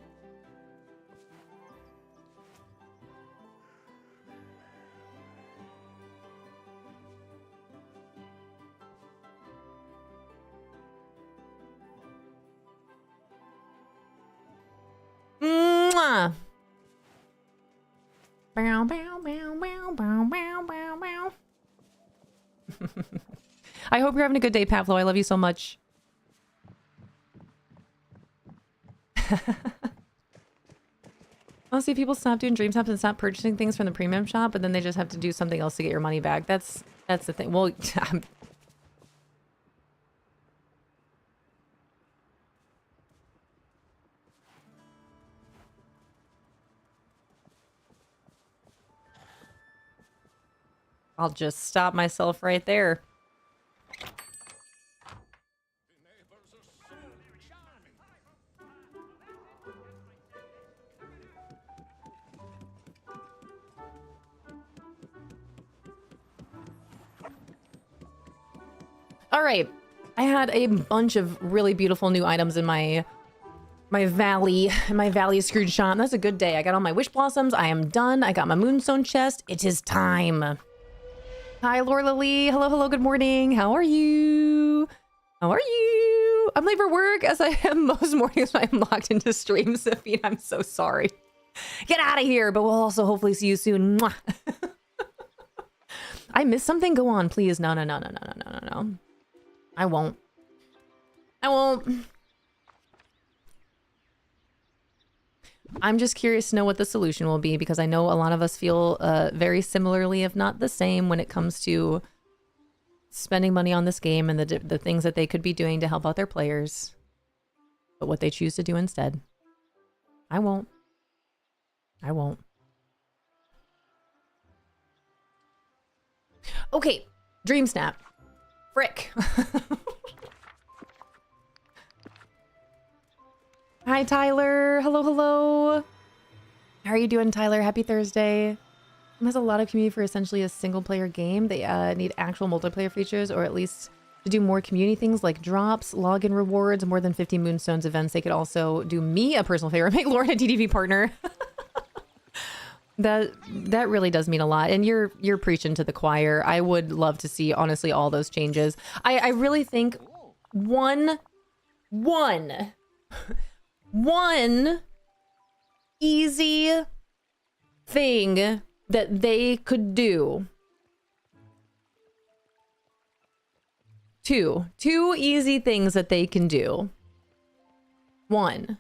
Bow, bow, bow, bow, bow, bow, bow, bow. I hope you're having a good day, Pavlo. I love you so much. Honestly, people stop doing DreamSnaps and stop purchasing things from the premium shop, but then they just have to do something else to get your money back. That's the thing. Well, I'll just stop myself right there. All right, I had a bunch of really beautiful new items in my valley Scrooge shop. That's a good day. I got all my wish blossoms. I am done. I got my moonstone chest. It is time. Hi, Laura Lily. Hello, hello. Good morning. How are you? How are you? I'm late for work, as I am most mornings when I'm locked into stream. Sophie, I'm so sorry. Get out of here. But we'll also hopefully see you soon. Mwah. I missed something. Go on, please. No. I won't. I'm just curious to know what the solution will be, because I know a lot of us feel very similarly, if not the same, when it comes to spending money on this game and the things that they could be doing to help out their players, but what they choose to do instead. I won't. Okay, DreamSnap. Frick. Hi, Tyler. Hello, hello. How are you doing, Tyler? Happy Thursday. It has a lot of community for essentially a single-player game. They need actual multiplayer features, or at least to do more community things like drops, login rewards, more than 50 Moonstones events. They could also do me a personal favor, make Lauren a DDV partner. That really does mean a lot, and you're preaching to the choir. I would love to see, honestly, all those changes. I really think one easy thing that they could do. Two easy things that they can do. One,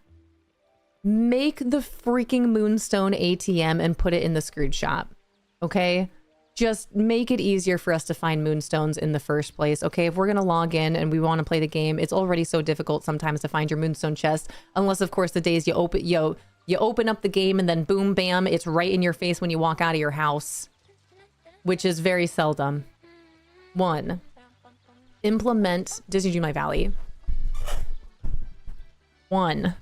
make the freaking Moonstone ATM and put it in the Scrooge shop. Okay? Just make it easier for us to find Moonstones in the first place. Okay, if we're gonna log in and we want to play the game, it's already so difficult sometimes to find your Moonstone chest. Unless, of course, the days you open up the game and then boom, bam, it's right in your face when you walk out of your house. Which is very seldom. One, implement Disney Dreamlight Valley. One,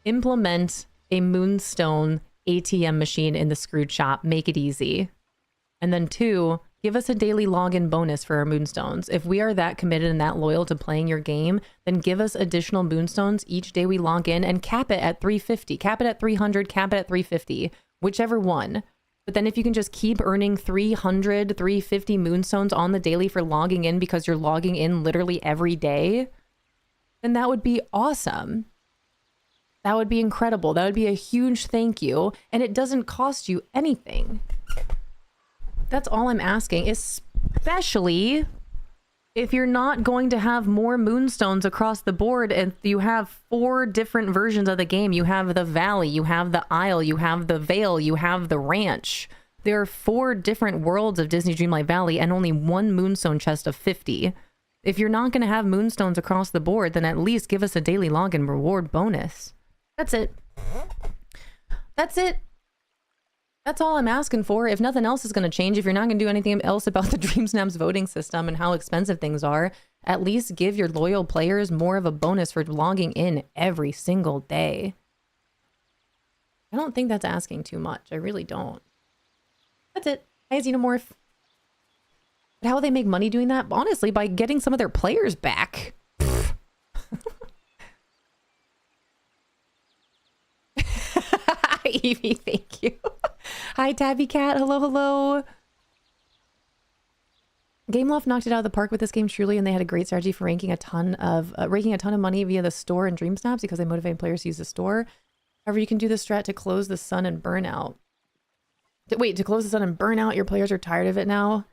implement a Moonstone ATM machine in the Scrooge shop. Make it easy. And then two, give us a daily login bonus for our Moonstones. If we are that committed and that loyal to playing your game, then give us additional Moonstones each day we log in, and cap it at 350. Cap it at 300, cap it at 350, whichever one. But then if you can just keep earning 300, 350 Moonstones on the daily for logging in because you're logging in literally every day, then that would be awesome. That would be incredible. That would be a huge thank you. And it doesn't cost you anything. That's all I'm asking, especially if you're not going to have more Moonstones across the board and you have 4 different versions of the game. You have the Valley, you have the Isle, you have the Vale, you have the Ranch. There are 4 different worlds of Disney Dreamlight Valley and only 1 Moonstone chest of 50. If you're not going to have Moonstones across the board, then at least give us a daily login reward bonus. That's it. That's it. That's all I'm asking for. If nothing else is going to change, if you're not going to do anything else about the DreamSnaps voting system and how expensive things are, at least give your loyal players more of a bonus for logging in every single day. I don't think that's asking too much. I really don't. That's it. Hi, Xenomorph. But how will they make money doing that? Honestly, by getting some of their players back. Evie, thank you. Hi, Tabby Cat. Hello, hello. Gameloft knocked it out of the park with this game, truly, and they had a great strategy for raking a ton of money via the store and DreamSnaps because they motivate players to use the store. However, you can do the strat to close the sun and burnout. Wait, to close the sun and burn out, your players are tired of it now.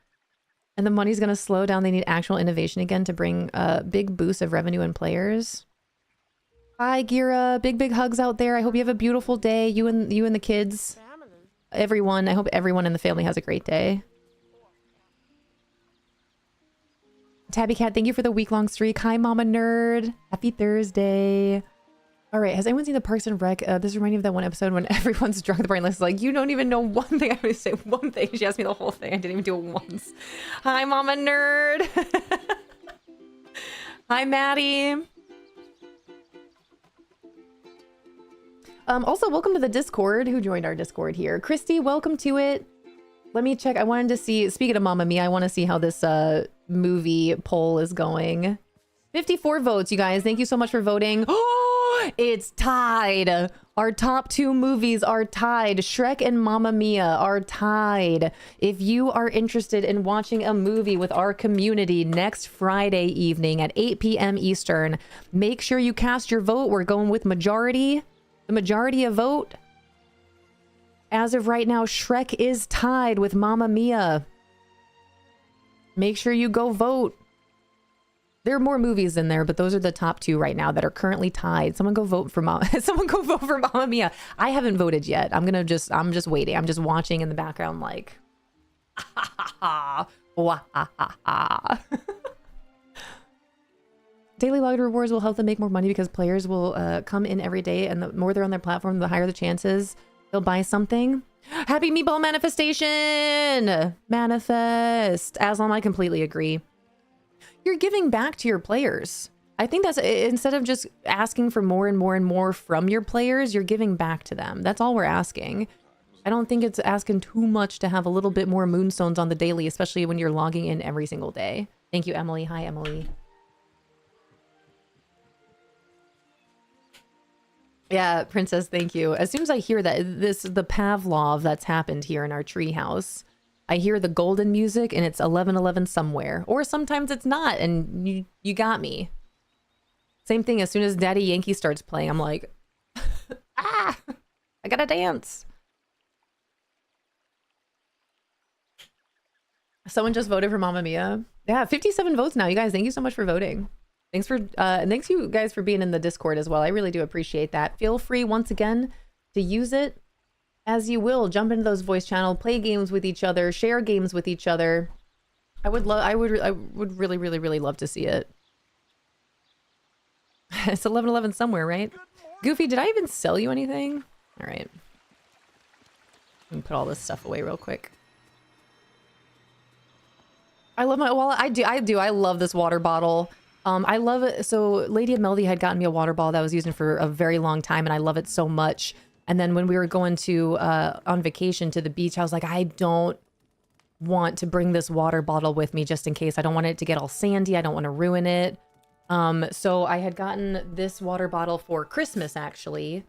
And the money's going to slow down. They need actual innovation again to bring a big boost of revenue and players. Hi, Gira. Big hugs out there. I hope you have a beautiful day. You and the kids. Everyone. I hope everyone in the family has a great day. Tabby Cat, thank you for the week-long streak. Hi, Mama Nerd. Happy Thursday. All right, has anyone seen the Parks and Rec? This reminds me of that one episode when everyone's drunk. The brainless is like, you don't even know one thing. I would say one thing. She asked me the whole thing. I didn't even do it once. Hi, Mama Nerd. Hi, Maddie. Also, welcome to the Discord. Who joined our Discord here? Christy, welcome to it. Let me check. I wanted to see, speaking of Mamma Mia, I want to see how this movie poll is going. 54 votes, you guys. Thank you so much for voting. Oh, it's tied. Our top 2 movies are tied. Shrek and Mamma Mia are tied. If you are interested in watching a movie with our community next Friday evening at 8 p.m. Eastern, make sure you cast your vote. We're going with majority. The majority of vote. As of right now, Shrek is tied with Mamma Mia. Make sure you go vote. There are more movies in there, but those are the top 2 right now that are currently tied. Someone go vote for Someone go vote for Mamma Mia. I haven't voted yet. I'm just waiting. I'm just watching in the background like Daily log rewards will help them make more money because players will come in every day, and the more they're on their platform, the higher the chances they'll buy something. Happy Meatball Manifestation! Manifest! Aslam, I completely agree. You're giving back to your players. I think that's, instead of just asking for more and more and more from your players, you're giving back to them. That's all we're asking. I don't think it's asking too much to have a little bit more moonstones on the daily, especially when you're logging in every single day. Thank you, Emily. Hi, Emily. Yeah, Princess, thank you. As soon as I hear that, the Pavlov that's happened here in our treehouse, I hear the golden music and it's 11:11 somewhere. Or sometimes it's not, and you got me. Same thing, as soon as Daddy Yankee starts playing, I'm like, ah, I gotta dance. Someone just voted for Mamma Mia. Yeah, 57 votes now. You guys, thank you so much for voting. Thanks for thanks you guys for being in the Discord as well. I really do appreciate that. Feel free once again to use it as you will. Jump into those voice channels, play games with each other, share games with each other. I would really love to see it. It's 11:11 somewhere, right? Goofy, did I even sell you anything? All right. Let me put all this stuff away real quick. I love my, well, I do. I love this water bottle. I love it. So Lady Melody had gotten me a water bottle that I was using for a very long time, and I love it so much. And then when we were going to on vacation to the beach, I was like, I don't want to bring this water bottle with me just in case. I don't want it to get all sandy. I don't want to ruin it. So I had gotten this water bottle for Christmas, actually.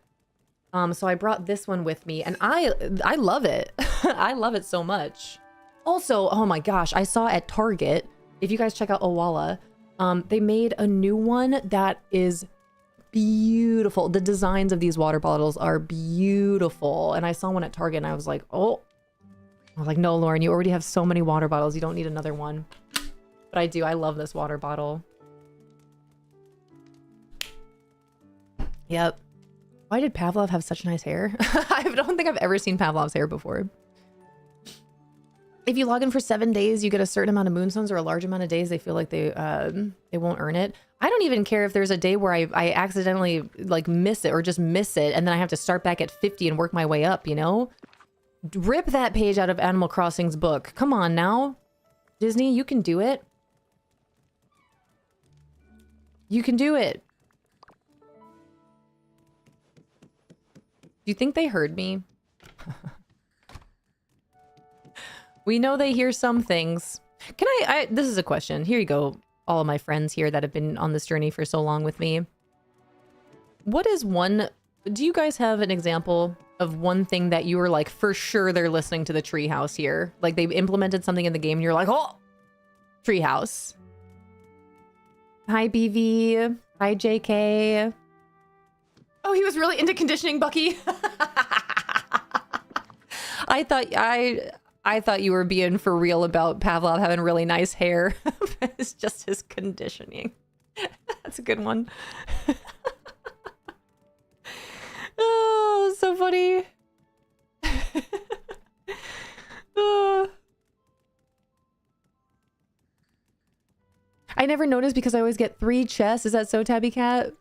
So I brought this one with me, and I love it. I love it so much. Also, oh my gosh, I saw at Target, if you guys check out Owala, they made a new one that is beautiful. The designs of these water bottles are beautiful. And I saw one at Target and I was like, oh. I was like, no, Lauren, you already have so many water bottles. You don't need another one. But I do. I love this water bottle. Yep. Why did Pavlov have such nice hair? I don't think I've ever seen Pavlov's hair before. If you log in for 7 days, you get a certain amount of moonstones, or a large amount of days they feel like they won't earn it. I don't even care if there's a day where I accidentally like miss it or just miss it, and then I have to start back at 50 and work my way up, you know? Rip that page out of Animal Crossing's book. Come on now. Disney, you can do it. You can do it. Do you think they heard me? We know they hear some things. Can this is a question. Here you go. All of my friends here that have been on this journey for so long with me. What is one, do you guys have an example of one thing that you were like, for sure they're listening to the treehouse here? Like they've implemented something in the game and you're like, oh, treehouse. Hi, BV. Hi, JK. Oh, he was really into conditioning, Bucky. I thought you were being for real about Pavlov having really nice hair. It's just his conditioning. That's a good one. Oh, so funny. Oh. I never noticed because I always get 3 chests. Is that so, Tabby Cat?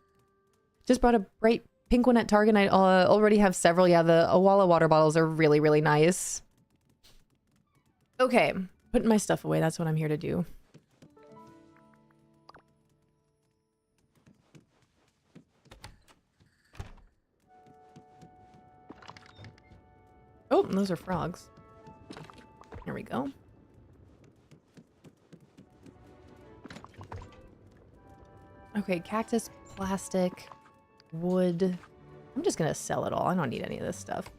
Just bought a bright pink one at Target. I already have several. Yeah, the Awala water bottles are really, really nice. Okay, putting my stuff away. That's what I'm here to do. Oh, those are frogs. Here we go. Okay, cactus, plastic, wood. I'm just gonna sell it all. I don't need any of this stuff.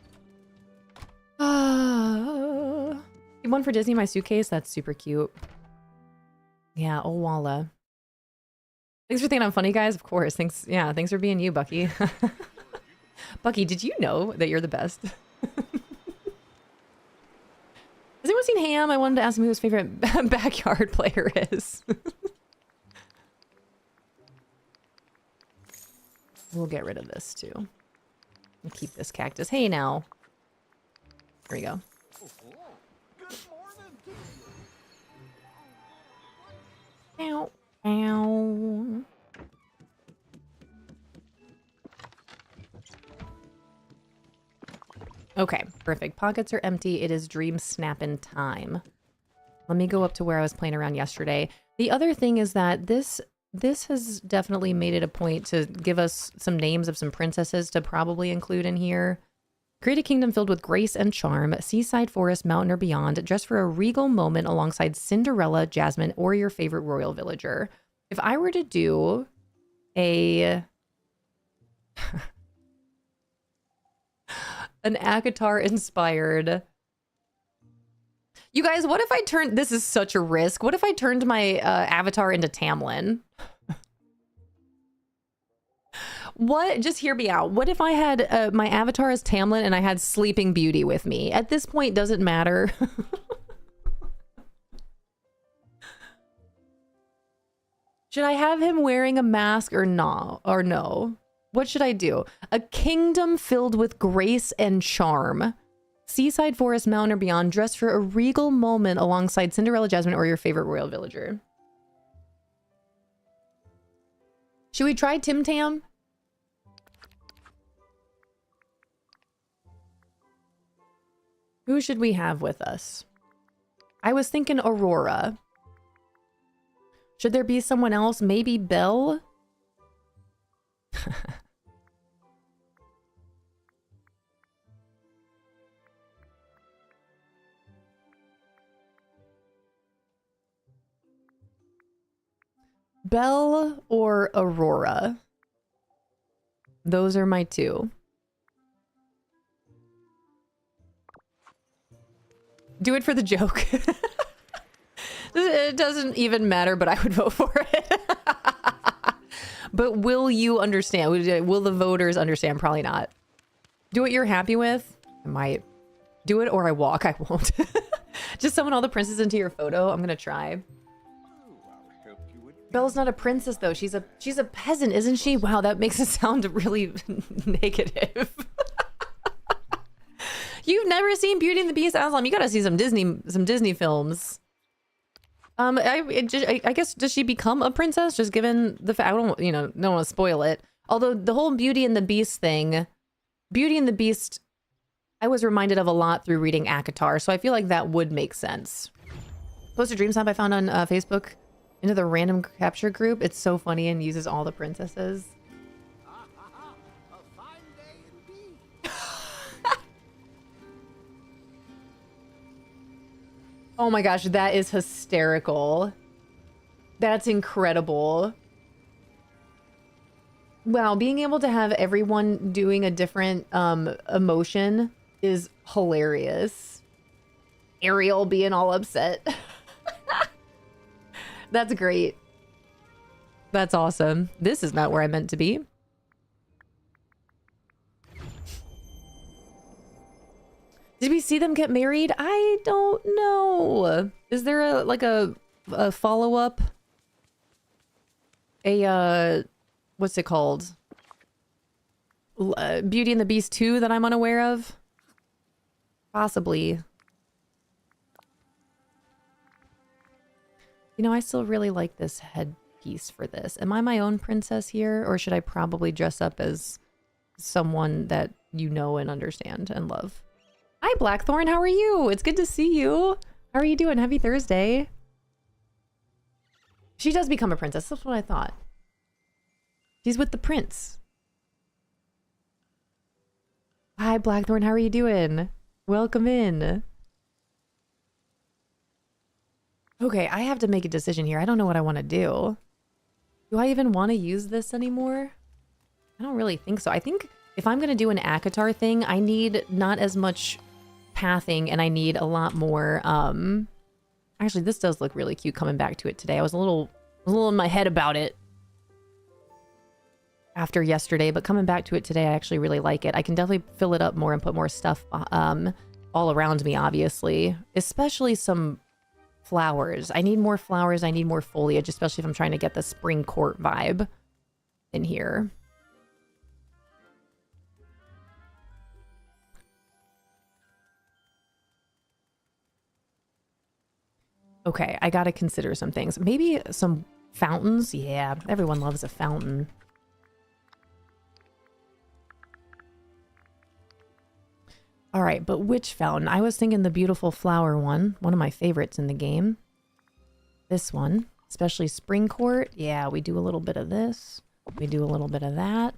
One for Disney, my suitcase. That's super cute. Yeah, Owala. Thanks for thinking I'm funny, guys. Of course. Thanks. Yeah, thanks for being you, Bucky. Bucky, did you know that you're the best? Has anyone seen Ham? I wanted to ask him who his favorite backyard player is. We'll get rid of this too. And keep this cactus. Hey now. Here we go. Ow. Ow. Okay, perfect. Pockets are empty. It is dream snapping time. Let me go up to where I was playing around yesterday. The other thing is that this has definitely made it a point to give us some names of some princesses to probably include in here. Create a kingdom filled with grace and charm, seaside, forest, mountain, or beyond, just for a regal moment alongside Cinderella, Jasmine, or your favorite royal villager. If I were to do a... an ACOTAR-inspired... You guys, what if I turned... This is such a risk. What if I turned my avatar into Tamlin? What? Just hear me out. What if I had my avatar as Tamlin and I had Sleeping Beauty with me? At this point, does it matter? Should I have him wearing a mask or no? Or no? What should I do? A kingdom filled with grace and charm. Seaside, forest, mountain, or beyond, dressed for a regal moment alongside Cinderella, Jasmine, or your favorite royal villager. Should we try Tim Tam? Who should we have with us? I was thinking Aurora. Should there be someone else? Maybe Belle? Belle or Aurora? Those are my two. Do it for the joke. It doesn't even matter, but I would vote for it. But will you understand? Will the voters understand? Probably not. Do what you're happy with. I might do it or I walk. I won't. Just summon all the princes into your photo. I'm gonna try. Belle's not a princess though. She's a peasant, isn't she? Wow, that makes it sound really negative. You've never seen Beauty and the Beast, Aslam? You gotta see some Disney films. I guess, does she become a princess? Just given the fact, I don't want to spoil it. Although the whole Beauty and the Beast thing, Beauty and the Beast, I was reminded of a lot through reading ACOTAR, so I feel like that would make sense. Posted DreamSnap I found on Facebook into the random capture group. It's so funny and uses all the princesses. Oh my gosh, that is hysterical. That's incredible. Wow, being able to have everyone doing a different emotion is hilarious. Ariel being all upset. That's great. That's awesome. This is not where I meant to be. Did we see them get married? I don't know. Is there a like a follow-up? What's it called? Beauty and the Beast 2 that I'm unaware of? Possibly. You know, I still really like this headpiece for this. Am I my own princess here? Or should I probably dress up as someone that you know and understand and love? Hi, Blackthorn. How are you? It's good to see you. How are you doing? Happy Thursday. She does become a princess. That's what I thought. She's with the prince. Hi, Blackthorn. How are you doing? Welcome in. Okay, I have to make a decision here. I don't know what I want to do. Do I even want to use this anymore? I don't really think so. I think if I'm going to do an ACOTAR thing, I need not as much pathing and I need a lot more... Actually, this does look really cute coming back to it today. I was a little in my head about it after yesterday, but coming back to it today, I actually really like it. I can definitely fill it up more and put more stuff all around me, obviously. Especially some flowers. I need more flowers. I need more foliage, especially if I'm trying to get the spring court vibe in here. Okay, I gotta consider some things. Maybe some fountains? Yeah, everyone loves a fountain. All right, but which fountain? I was thinking the beautiful flower one of my favorites in the game. This one, especially spring court. Yeah, we do a little bit of this. We do a little bit of that.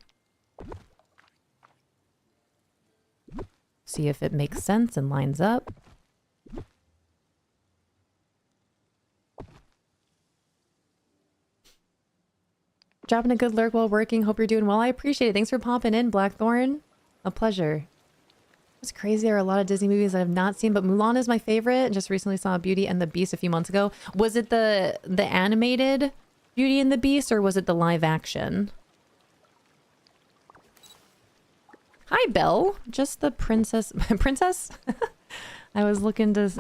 See if it makes sense and lines up. Dropping a good lurk while working. Hope you're doing well. I appreciate it. Thanks for popping in, Blackthorn. A pleasure. It's crazy. There are a lot of Disney movies I have not seen, but Mulan is my favorite. Just recently saw Beauty and the Beast a few months ago. Was it the animated Beauty and the Beast, or was it the live action? Hi, Belle. Just the princess. Princess? I was looking to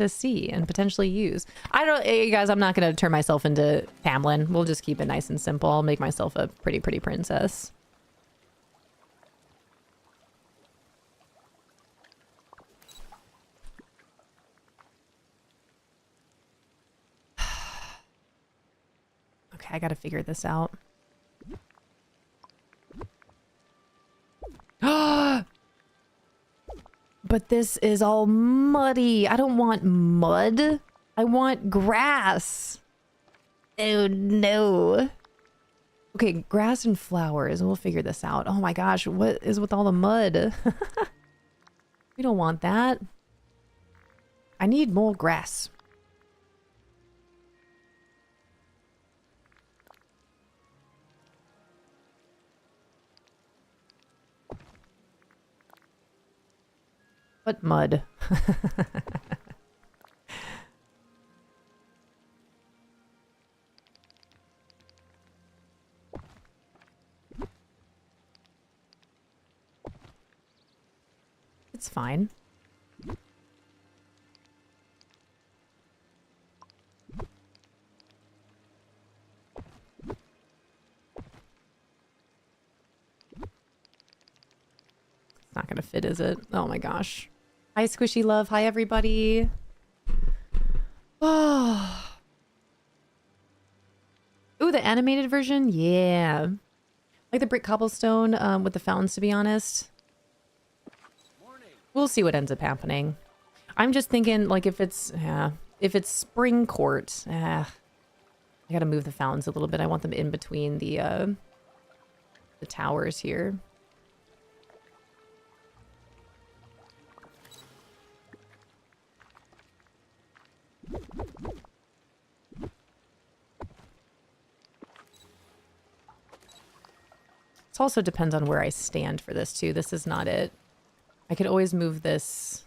see and potentially use. I don't, hey guys, I'm not going to turn myself into Tamlin. We'll just keep it nice and simple. I'll make myself a pretty princess. Okay, I got to figure this out. But this is all muddy. I don't want mud. I want grass. Oh no. Okay, grass and flowers, and we'll figure this out. Oh my gosh, what is with all the mud? We don't want that. I need more grass. What mud? It's fine. It's not gonna fit, is it? Oh my gosh. Hi, Squishy Love. Hi, everybody. Oh. Ooh, the animated version? Yeah. Like the brick cobblestone with the fountains, to be honest. We'll see what ends up happening. I'm just thinking, like, if it's spring court, I gotta move the fountains a little bit. I want them in between the towers here. It also depends on where I stand for this too. This is not it. I could always move this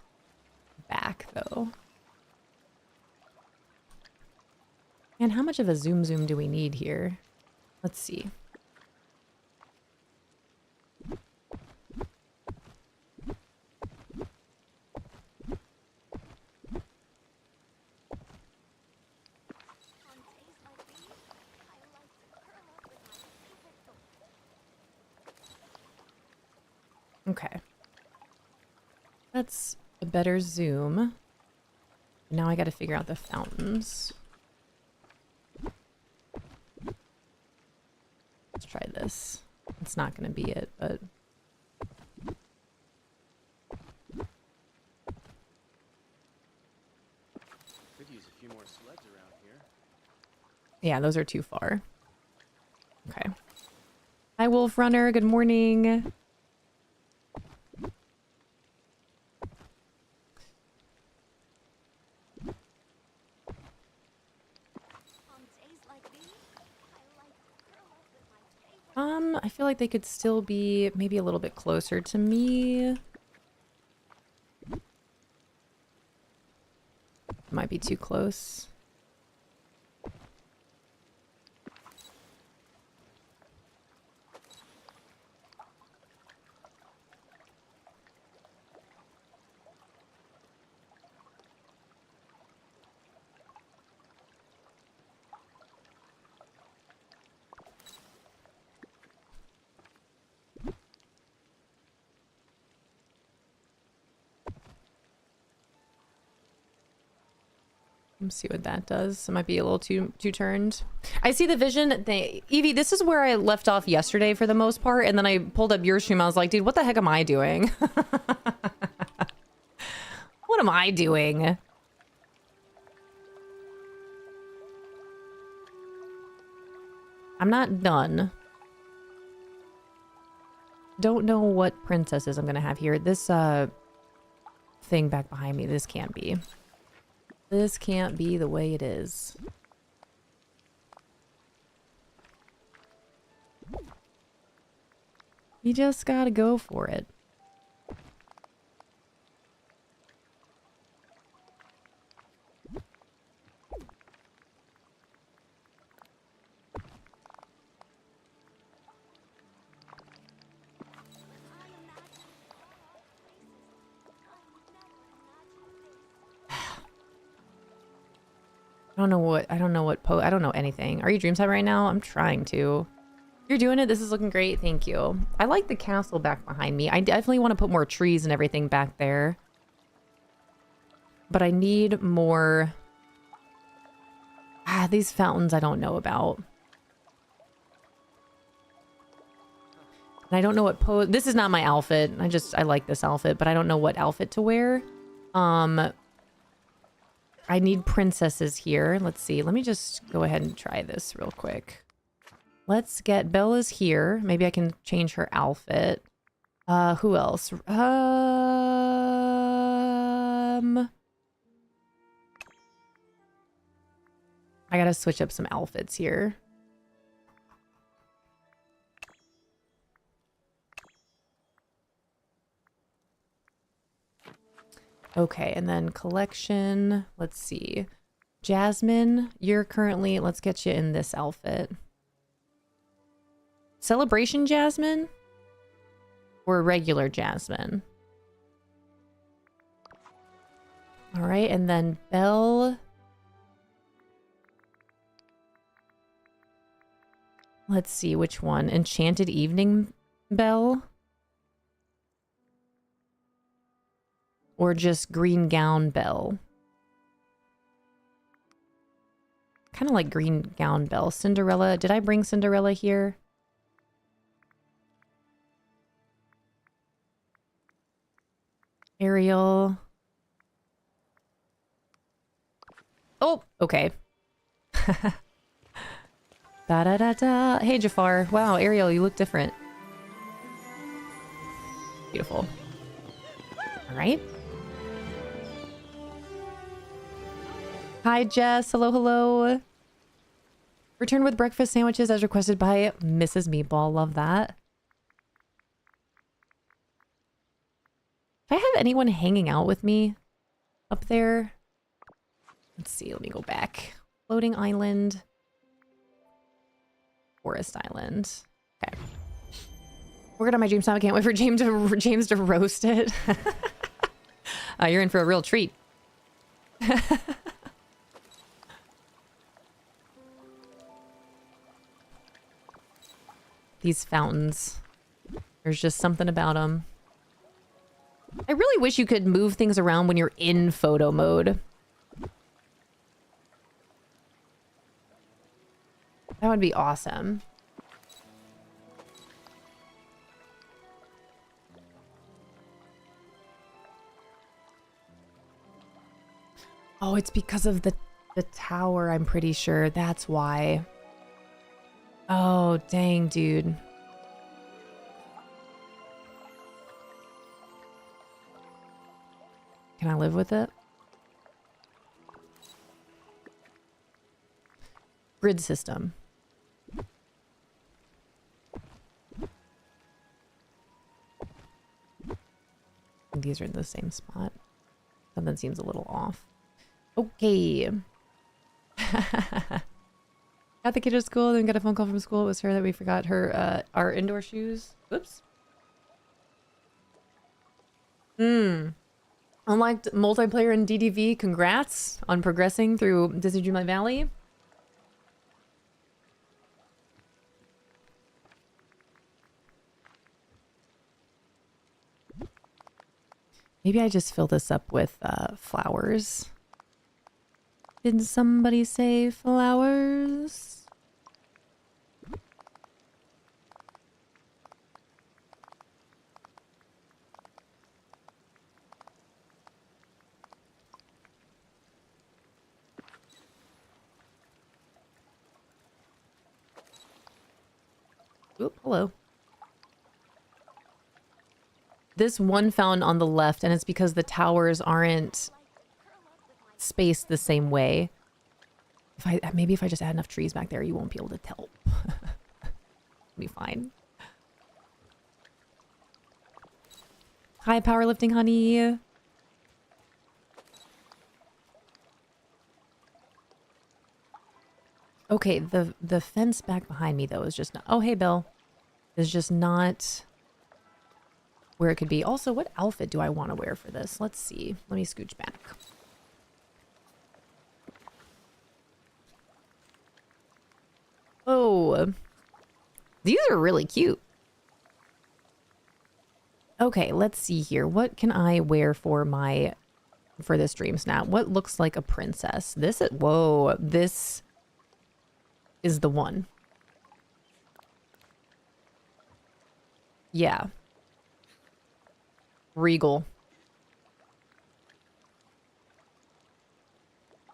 back though. And how much of a zoom do we need here? Let's see. Okay. That's a better zoom. Now I got to figure out the fountains. Let's try this. It's not going to be it, but... Could use a few more sleds around here. Yeah, those are too far. Okay. Hi, Wolf Runner. Good morning. I feel like they could still be maybe a little bit closer to me. Might be too close. Let's see what that does. It might be a little too turned. I see the vision. Evie, this is where I left off yesterday for the most part, and then I pulled up your stream. I was like, dude, what the heck am I doing? What am I doing? I'm not done. Don't know what princesses I'm gonna have here. This thing back behind me, this can't be. This can't be the way it is. You just gotta go for it. I don't know anything. Are you DreamSnaps right now? I'm trying to. You're doing it. This is looking great. Thank you. I like the castle back behind me. I definitely want to put more trees and everything back there. But I need more... these fountains I don't know about. And I don't know what pose... This is not my outfit. I like this outfit, but I don't know what outfit to wear. I need princesses here. Let's see. Let me just go ahead and try this real quick. Let's get Bella's here. Maybe I can change her outfit. Who else? I gotta switch up some outfits here. Okay, and then collection. Let's see. Jasmine, you're currently... Let's get you in this outfit. Celebration Jasmine? Or regular Jasmine? All right, and then Belle. Let's see which one. Enchanted Evening Belle? Or just Green Gown Belle? Kind of like Green Gown Belle. Cinderella. Did I bring Cinderella here? Ariel. Oh, okay. Da da da da. Hey, Jafar. Wow, Ariel, you look different. Beautiful. All right. Hi, Jess. Hello, hello. Return with breakfast sandwiches as requested by Mrs. Meatball. Love that. Do I have anyone hanging out with me up there? Let's see. Let me go back. Floating island. Forest island. Okay. Working on my dream song. I can't wait for James to roast it. You're in for a real treat. These fountains. There's just something about them. I really wish you could move things around when you're in photo mode. That would be awesome. Oh, it's because of the tower, I'm pretty sure. That's why. Oh, dang, dude. Can I live with it? Grid system. These are in the same spot. Something seems a little off. Okay. Got the kid to school, then got a phone call from school. It was her that we forgot her our indoor shoes. Whoops. Unlocked multiplayer in DDV. Congrats on progressing through Disney Dreamlight Valley. Maybe I just fill this up with flowers. Did somebody say flowers? Oop, hello. This one found on the left, and it's because the towers aren't spaced the same way. Maybe if I just add enough trees back there, you won't be able to tell. Be fine. Hi, powerlifting honey. Okay, the fence back behind me though is just not. Oh, hey, Bill. Is just not where it could be. Also, what outfit do I want to wear for this? Let's see. Let me scooch back. Oh, these are really cute. Okay, let's see here. What can I wear for this dream snap? What looks like a princess? Whoa, this is the one. Yeah. Regal.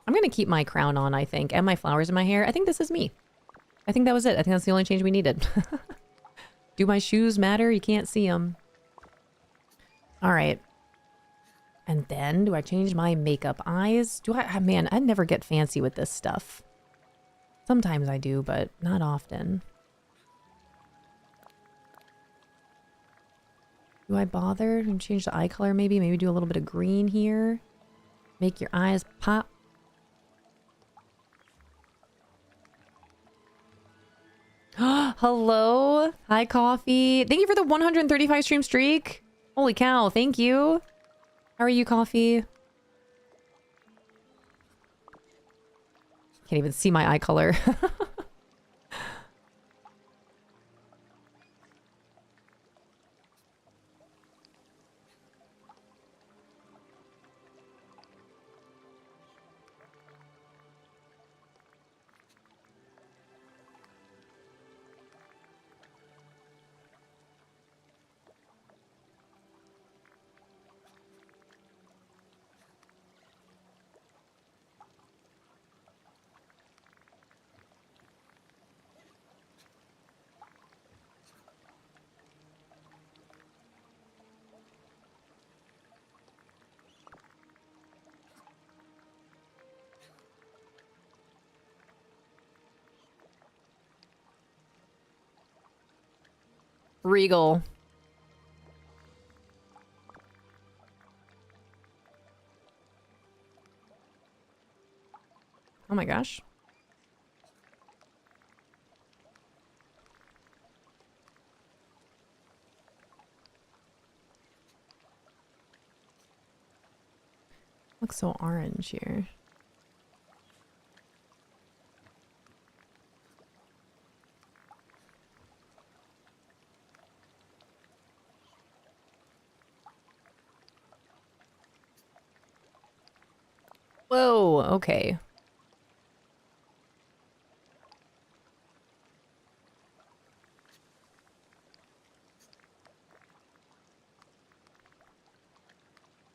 I'm gonna keep my crown on, I think, and my flowers in my hair. I think this is me. I think that was it. I think that's the only change we needed. Do my shoes matter? You can't see them. All right. And then, do I change my makeup? Eyes? Man, I never get fancy with this stuff. Sometimes I do, but not often. Do I bother? Change the eye color maybe? Maybe do a little bit of green here. Make your eyes pop. Hello. Hi, Coffee. Thank you for the 135 stream streak. Holy cow. Thank you. How are you, Coffee? Can't even see my eye color. Regal. Oh my gosh. Looks so orange here. Whoa, okay.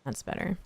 That's better.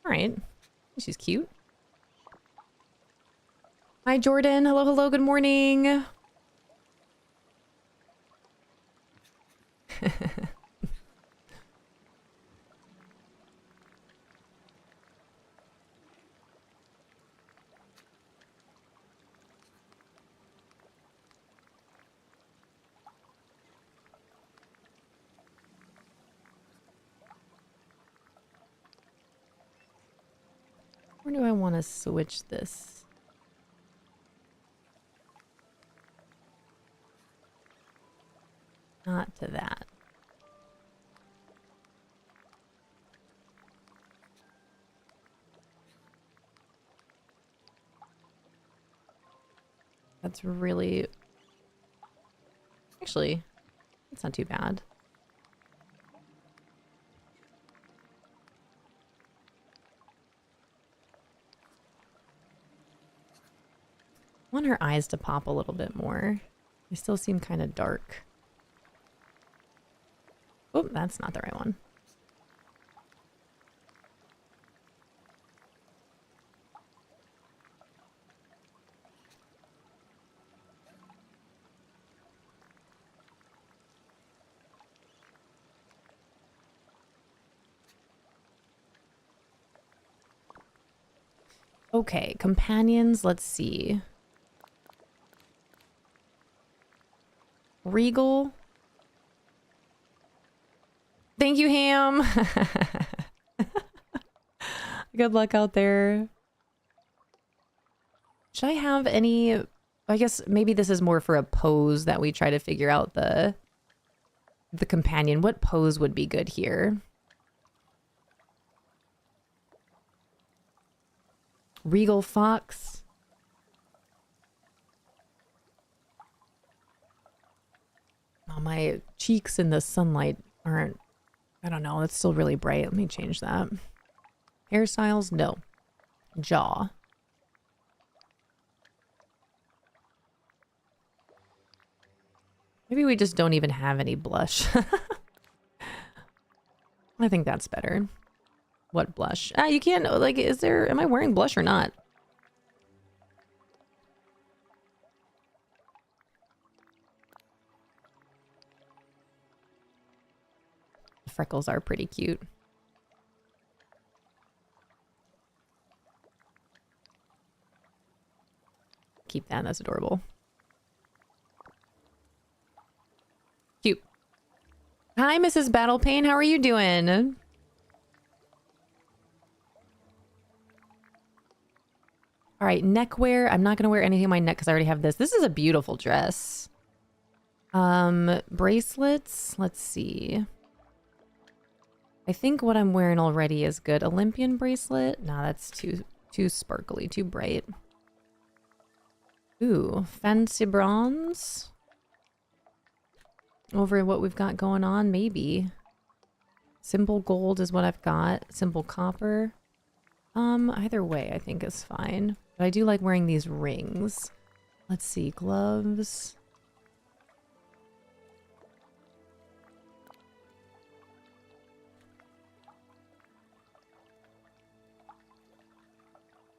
All right. She's cute. Hi, Jordan. Hello, hello. Good morning. Where do I want to switch this? Not to that. That's really... Actually, it's not too bad. I want her eyes to pop a little bit more. They still seem kind of dark. Oh, that's not the right one. Okay, companions, let's see. Regal. Thank you, Ham. Good luck out there. Should I have any... I guess maybe this is more for a pose that we try to figure out the companion. What pose would be good here? Regal Fox. Oh, my cheeks in the sunlight aren't... I don't know. It's still really bright. Let me change that. Hairstyles? No. Jaw. Maybe we just don't even have any blush. I think that's better. What blush? Ah, you can't... Like, is there... Am I wearing blush or not? Freckles are pretty cute. Keep that. That's adorable. Cute. Hi, Mrs. Battle Pain. How are you doing? All right, neckwear. I'm not going to wear anything on my neck because I already have this. This is a beautiful dress. Bracelets. Let's see. I think what I'm wearing already is good. Olympian bracelet. No, that's too sparkly, too bright. Ooh, fancy bronze. Over what we've got going on, maybe. Simple gold is what I've got. Simple copper. Either way, I think is fine. But I do like wearing these rings. Let's see, gloves.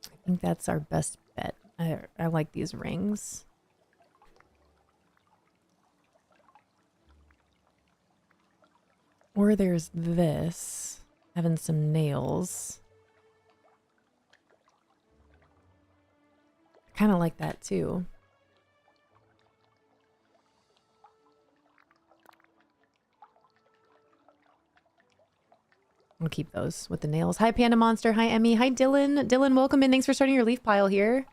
I think that's our best bet. I like these rings. Or there's this. Having some nails. Kind of like that too. I'll keep those with the nails. Hi, Panda Monster. Hi, Emmy. Hi, Dylan. Dylan, welcome in. Thanks for starting your leaf pile here.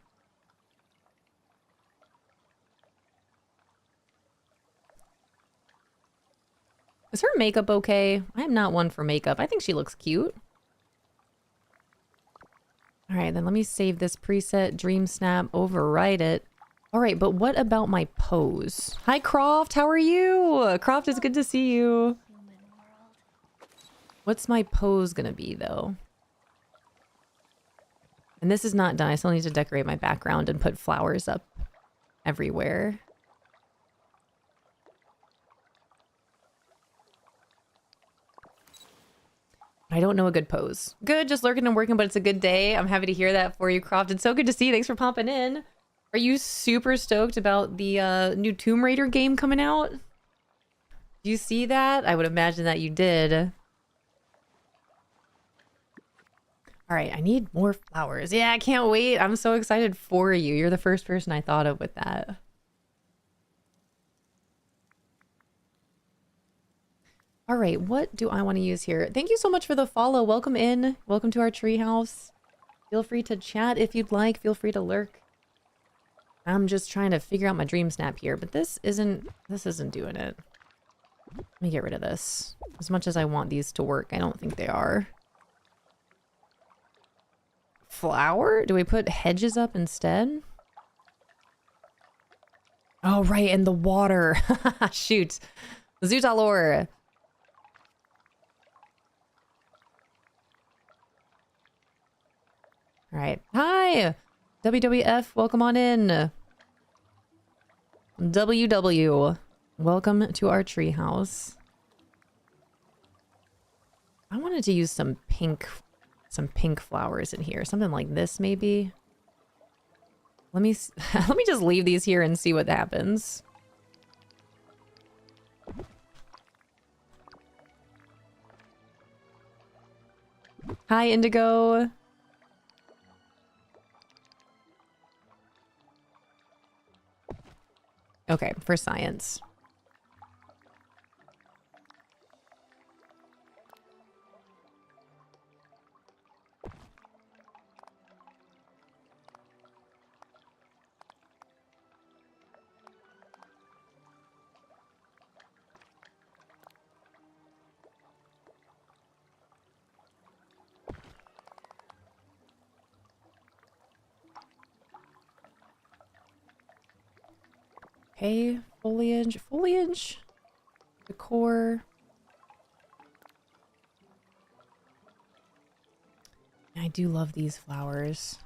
Is her makeup okay? I am not one for makeup. I think she looks cute. All right, then let me save this preset, DreamSnap, override it. All right, but what about my pose? Hi, Croft. How are you? Croft, it's good to see you. What's my pose gonna be, though? And this is not done. I still need to decorate my background and put flowers up everywhere. I don't know a good pose. Good, just lurking and working, but it's a good day. I'm happy to hear that for you, Croft. It's so good to see you. Thanks for popping in. Are you super stoked about the new Tomb Raider game coming out? Do you see that? I would imagine that you did. All right, I need more flowers. Yeah, I can't wait. I'm so excited for you. You're the first person I thought of with that. All right, what do I want to use here? Thank you so much for the follow. Welcome in. Welcome to our treehouse. Feel free to chat if you'd like. Feel free to lurk. I'm just trying to figure out my DreamSnap here, but this isn't doing it. Let me get rid of this. As much as I want these to work, I don't think they are. Flower? Do we put hedges up instead? Oh, right, and the water. Shoot. Zootalor. All right. Hi, WWF. Welcome on in. WW. Welcome to our treehouse. I wanted to use some pink flowers in here. Something like this, maybe. Let me let me just leave these here and see what happens. Hi, Indigo. Okay, for science. Okay, foliage, decor. I do love these flowers.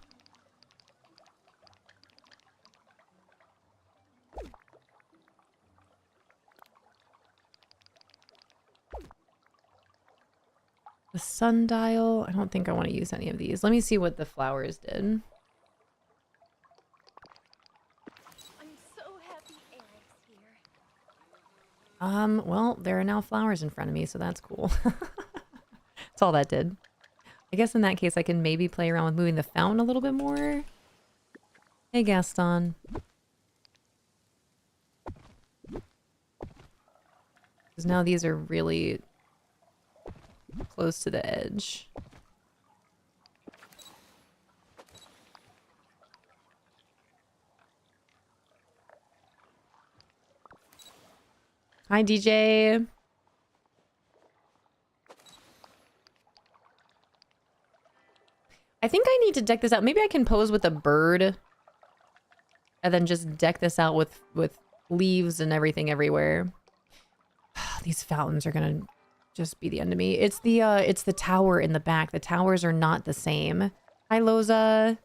The sundial. I don't think I want to use any of these. Let me see what the flowers did. Well, there are now flowers in front of me, so that's cool. That's all that did. I guess in that case, I can maybe play around with moving the fountain a little bit more. Hey, Gaston. Because now these are really close to the edge. Hi, DJ. I think I need to deck this out. Maybe I can pose with a bird and then just deck this out with leaves and everything everywhere. These fountains are gonna just be the end of me. It's the tower in the back. The towers are not the same. Hi, Loza.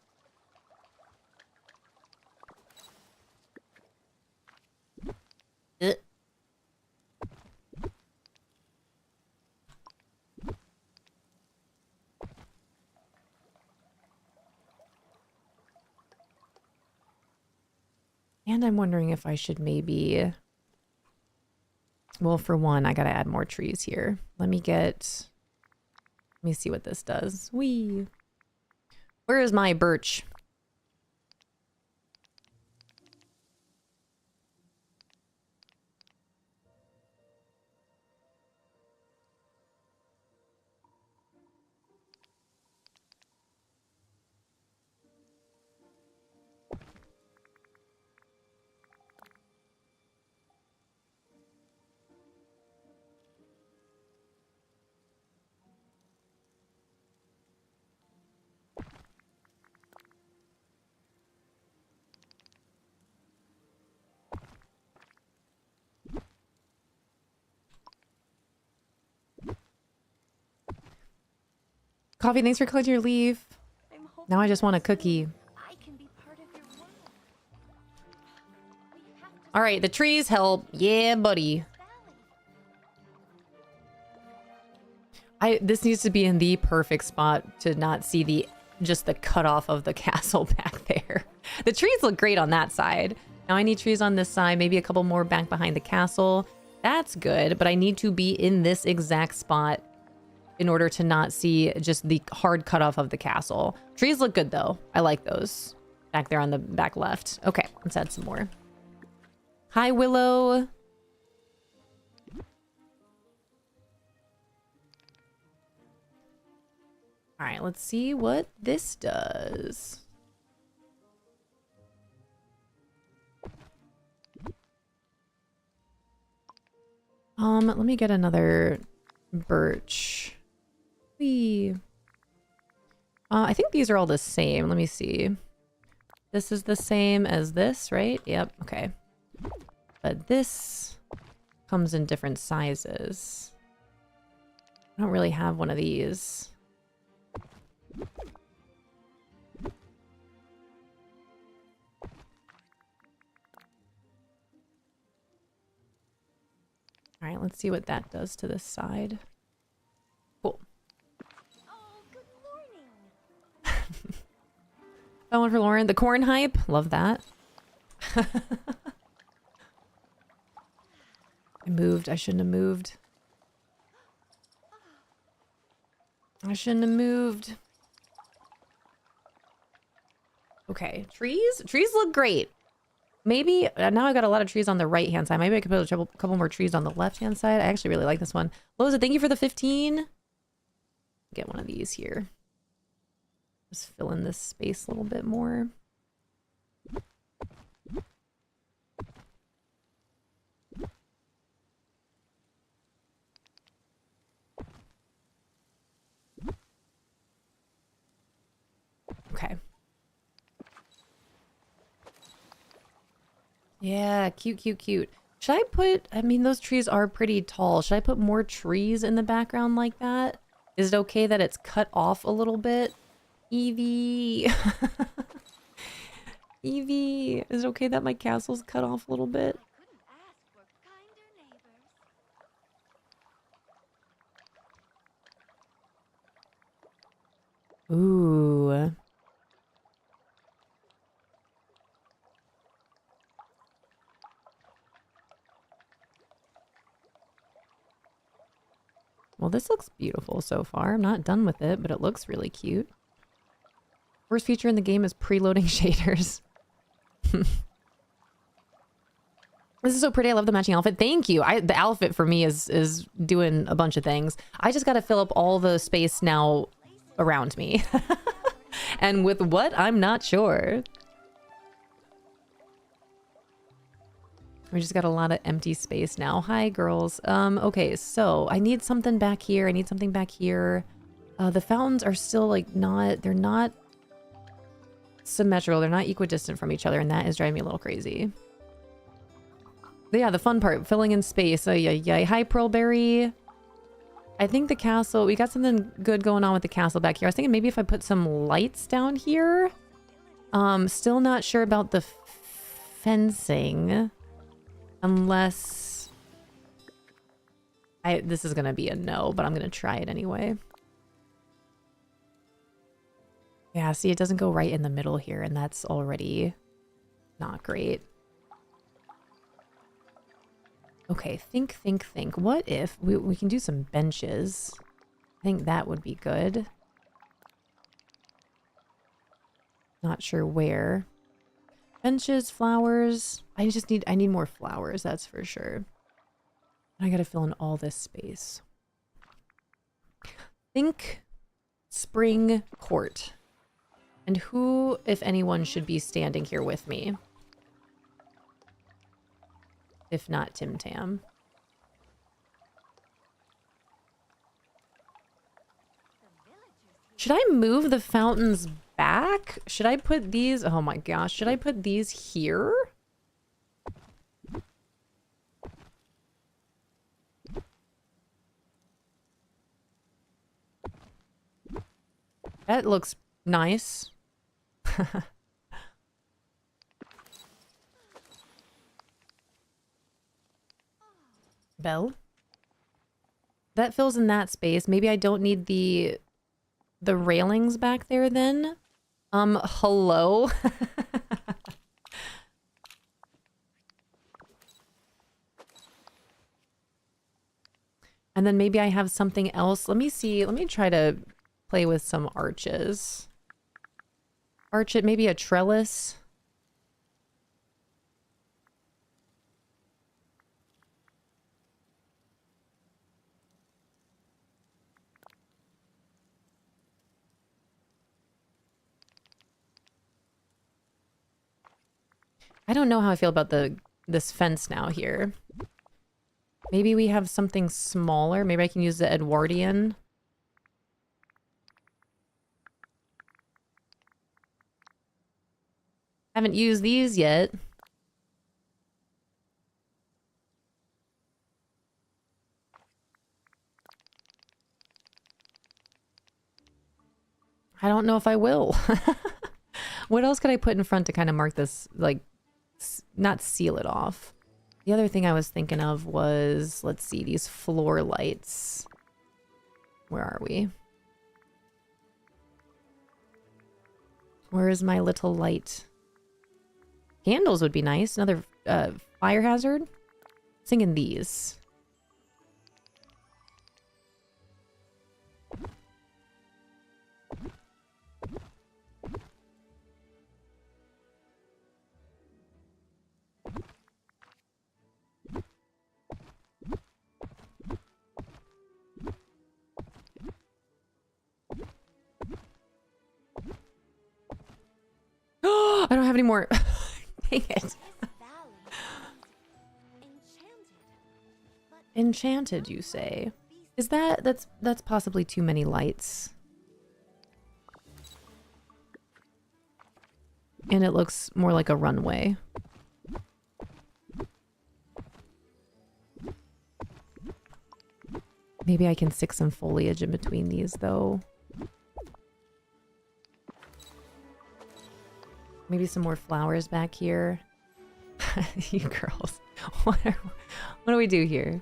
And I'm wondering if I should maybe Well, for one, I gotta add more trees here. Let me see what this does. Whee! Where is my birch? Coffee, thanks for collecting your leaf. Now I just want a cookie. I can be part of your world. We have to All right, the trees help. Yeah, buddy. This needs to be in the perfect spot to not see just the cutoff of the castle back there. The trees look great on that side. Now I need trees on this side, maybe a couple more back behind the castle. That's good, but I need to be in this exact spot in order to not see just the hard cutoff of the castle. Trees look good though. I like those. Back there on the back left. Okay, let's add some more. Hi, Willow. All right, let's see what this does. Let me get another birch. I think these are all the same. Let me see. This is the same as this, right? Yep, okay. But this comes in different sizes. I don't really have one of these. All right, let's see what that does to this side. Cool. Oh, good morning. That one for Lauren. The corn hype. Love that. I moved. I shouldn't have moved. I shouldn't have moved. Okay, trees? Trees look great. Maybe, now I've got a lot of trees on the right-hand side. Maybe I could put a couple more trees on the left-hand side. I actually really like this one. Loza, thank you for the 15. Get one of these here. Just fill in this space a little bit more. Okay. Yeah, cute, cute, cute. Should I put, I mean, those trees are pretty tall. Should I put more trees in the background like that? Is it okay that it's cut off a little bit? Evie. Evie, is it okay that my castle's cut off a little bit? Couldn't ask for kinder neighbors. Ooh. Well, this looks beautiful so far. I'm not done with it, but it looks really cute. First feature in the game is preloading shaders. This is so pretty. I love the matching outfit. Thank you. The outfit for me is doing a bunch of things. I just got to fill up all the space now around me. And with what? I'm not sure. We just got a lot of empty space now. Hi, girls. Okay, so I need something back here. I need something back here. The fountains are still like they're not symmetrical. They're not equidistant from each other, and that is driving me a little crazy. But yeah, the fun part, filling in space. Oh, yeah. Hi, Pearlberry. I think the castle, we got something good going on with the castle back here. I was thinking maybe if I put some lights down here. Still not sure about the fencing. Unless this is gonna be a no, but I'm gonna try it anyway. Yeah, see, it doesn't go right in the middle here, and that's already not great. Okay, think. What if we can do some benches? I think that would be good. Not sure where. Benches, flowers. I need more flowers, that's for sure. I gotta fill in all this space. Think spring court. And who, if anyone, should be standing here with me? If not Tim Tam. Should I move the fountains back? Should I put these? Oh my gosh. Should I put these here? That looks nice. Bell? That fills in that space. Maybe I don't need the railings back there then? Hello? And then maybe I have something else. Let me see. Let me try to play with some arches. Arch it, maybe a trellis. I don't know how I feel about this fence now here. Maybe we have something smaller. Maybe I can use the Edwardian. Haven't used these yet. I don't know if I will. What else could I put in front to kind of mark this, like, not seal it off? The other thing I was thinking of was, let's see, these floor lights. Where are we? Where is my little light? Candles would be nice. Another fire hazard. Singing these. I don't have any more. Dang it. This valley is enchanted. But Enchanted, you say? Is that's possibly too many lights. And it looks more like a runway. Maybe I can stick some foliage in between these though. Maybe some more flowers back here. You girls. What do we do here?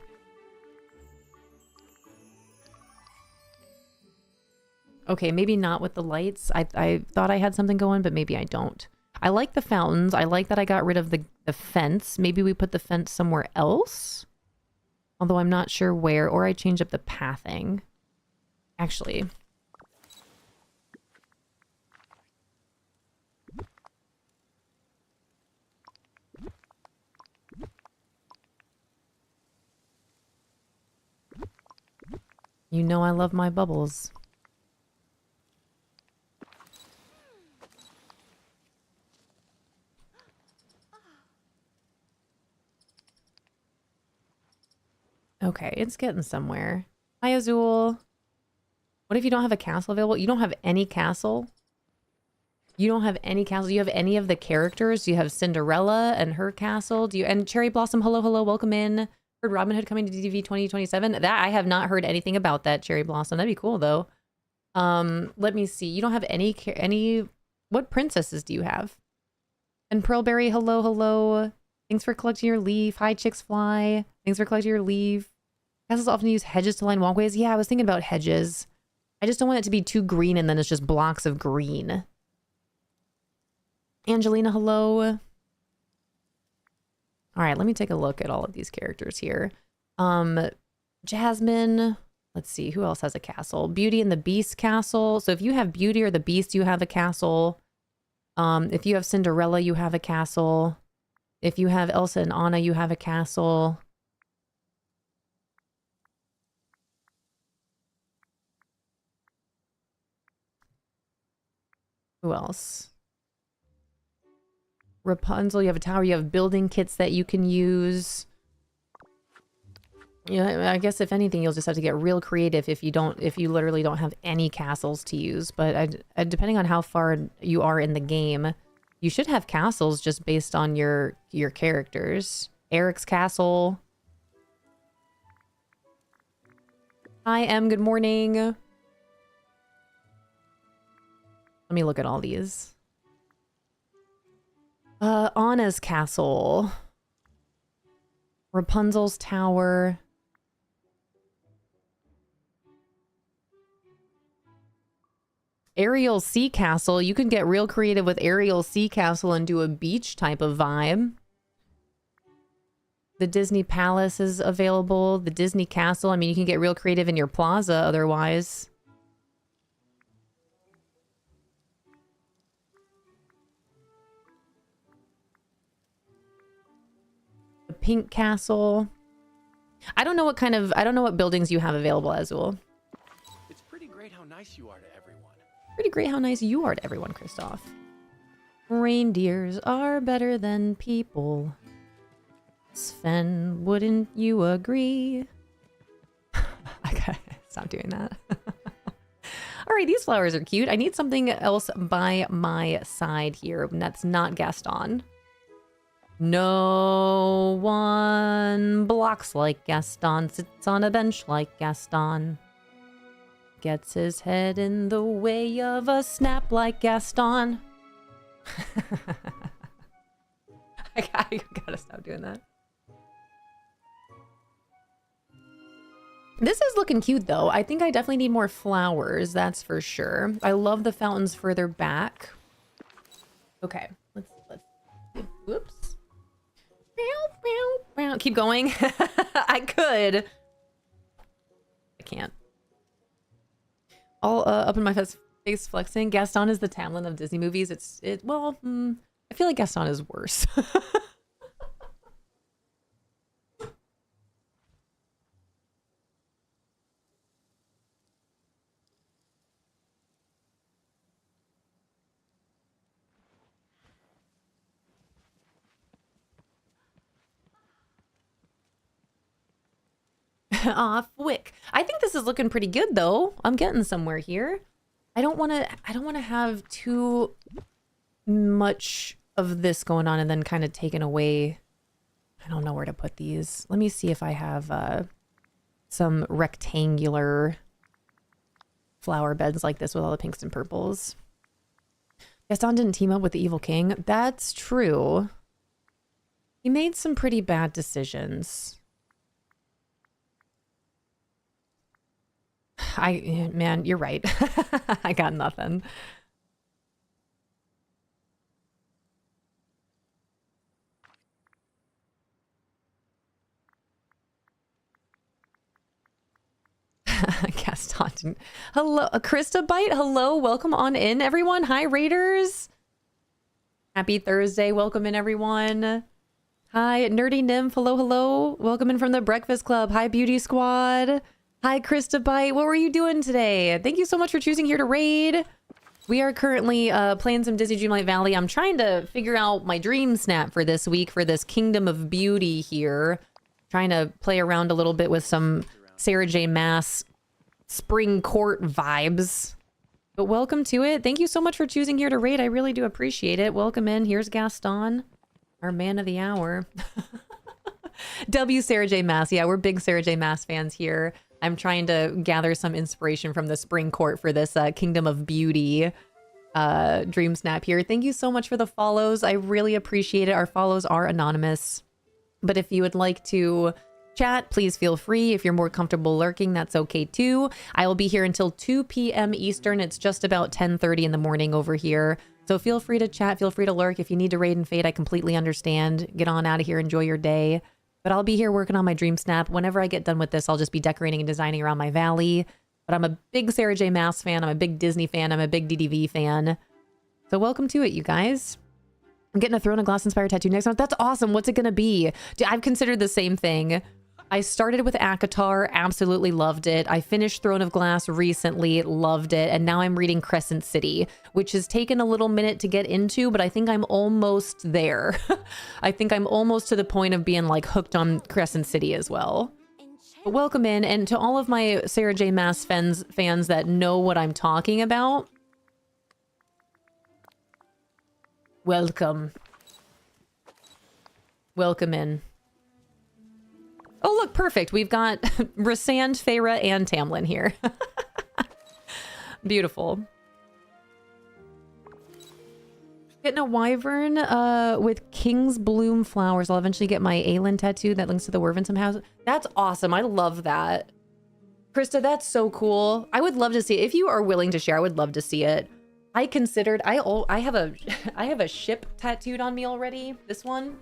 Okay, maybe not with the lights. I thought I had something going, but maybe I don't. I like the fountains. I like that I got rid of the fence. Maybe we put the fence somewhere else. Although I'm not sure where. Or I change up the pathing. Actually. You know I love my bubbles. Okay, it's getting somewhere. Hi, Azul. What if you don't have a castle available? You don't have any castle? You don't have any castle? You have any of the characters? You have Cinderella and her castle? Do you? And Cherry Blossom, hello, hello, welcome in. Heard Robin Hood coming to DDV 2027. That I have not heard anything about that, Cherry Blossom. That'd be cool though. Let me see. You don't have any. What princesses do you have? And Pearlberry, hello, hello. Thanks for collecting your leaf. Hi, Chicks Fly. Thanks for collecting your leaf. Castles often use hedges to line walkways. Yeah, I was thinking about hedges. I just don't want it to be too green and then it's just blocks of green. All right, let me take a look at all of these characters here. Jasmine, let's see, who else has a castle? Beauty and the Beast castle. So if you have Beauty or the Beast, you have a castle. If you have Cinderella, you have a castle. If you have Elsa and Anna, you have a castle. Who else? Rapunzel, you have a tower, you have building kits that you can use. Yeah, I guess if anything, you'll just have to get real creative if you literally don't have any castles to use. But depending on how far you are in the game, you should have castles just based on your characters. Eric's castle. Hi, Em, good morning. Let me look at all these. Anna's castle. Rapunzel's tower. Ariel's Sea Castle. You can get real creative with Ariel's Sea Castle and do a beach type of vibe. The Disney Palace is available. The Disney Castle. I mean, you can get real creative in your plaza otherwise. The Pink Castle. I don't know what buildings you have available, Azul. It's pretty great how nice you are to everyone. Pretty great how nice you are to everyone, Kristoff. Reindeers are better than people. Sven, wouldn't you agree? I gotta stop doing that. All right, these flowers are cute. I need something else by my side here, and that's not Gaston. No one blocks like Gaston, sits on a bench like Gaston. Gets his head in the way of a snap like Gaston. I gotta stop doing that. This is looking cute though. I think I definitely need more flowers, that's for sure. I love the fountains further back. Okay, let's whoops. Keep going. I could. I can't. All up in my face flexing. Gaston is the Tamlin of Disney movies. Well, I feel like Gaston is worse. Aw, Wick. I think this is looking pretty good though. I'm getting somewhere here. I don't want to have too much of this going on and then kind of taken away. I don't know where to put these. Let me see if I have some rectangular flower beds like this with all the pinks and purples. Gaston didn't team up with the Evil King. That's true. He made some pretty bad decisions. Man, you're right. I got nothing. Gaston. Hello, Krista Bite. Hello, welcome on in, everyone. Hi, Raiders. Happy Thursday. Welcome in, everyone. Hi, Nerdy Nymph. Hello, hello. Welcome in from the Breakfast Club. Hi, Beauty Squad. Hi, Krista Bite. What were you doing today? Thank you so much for choosing here to raid. We are currently playing some Disney Dreamlight Valley. I'm trying to figure out my dream snap for this week for this Kingdom of Beauty here. Trying to play around a little bit with some Sarah J. Maas spring court vibes. But welcome to it. Thank you so much for choosing here to raid. I really do appreciate it. Welcome in. Here's Gaston, our man of the hour. W. Sarah J. Maas. Yeah, we're big Sarah J. Maas fans here. I'm trying to gather some inspiration from the spring court for this Kingdom of Beauty dream snap here. Thank you so much for the follows. I really appreciate it. Our follows are anonymous. But if you would like to chat, please feel free. If you're more comfortable lurking, that's okay too. I will be here until 2 p.m. Eastern. It's just about 10:30 in the morning over here. So feel free to chat, feel free to lurk. If you need to raid and fade, I completely understand. Get on out of here, enjoy your day. But I'll be here working on my dream snap. Whenever I get done with this, I'll just be decorating and designing around my valley. But I'm a big Sarah J. Maas fan. I'm a big Disney fan. I'm a big DDV fan. So welcome to it, you guys. I'm getting a Throne of Glass inspired tattoo next month. That's awesome. What's it going to be? I've considered the same thing. I started with ACOTAR, absolutely loved it. I finished Throne of Glass recently, loved it. And now I'm reading Crescent City, which has taken a little minute to get into, but I think I'm almost there. I think I'm almost to the point of being like hooked on Crescent City as well. But welcome in, and to all of my Sarah J. Maas fans that know what I'm talking about, welcome. Welcome in. Oh, look, perfect. We've got Rysand, Feyre, and Tamlin here. Beautiful. Getting a wyvern with King's Bloom flowers. I'll eventually get my Aelin tattoo that links to the Wervensham house. That's awesome. I love that. Krista, that's so cool. I would love to see it. If you are willing to share, I would love to see it. I considered, I have a ship tattooed on me already, this one.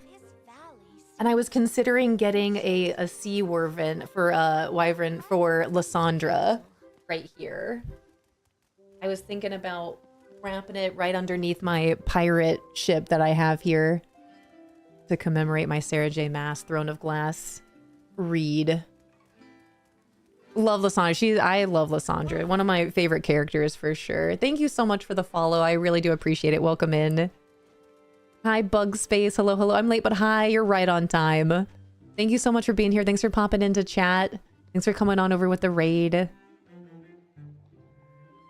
And I was considering getting a sea wyvern for Lysandra right here. I was thinking about wrapping it right underneath my pirate ship that I have here to commemorate my Sarah J. Maas Throne of Glass read. Love Lysandra. I love Lysandra. One of my favorite characters for sure. Thank you so much for the follow. I really do appreciate it. Welcome in. Hi, Bug Space. Hello, hello. I'm late, but hi. You're right on time. Thank you so much for being here. Thanks for popping into chat. Thanks for coming on over with the raid.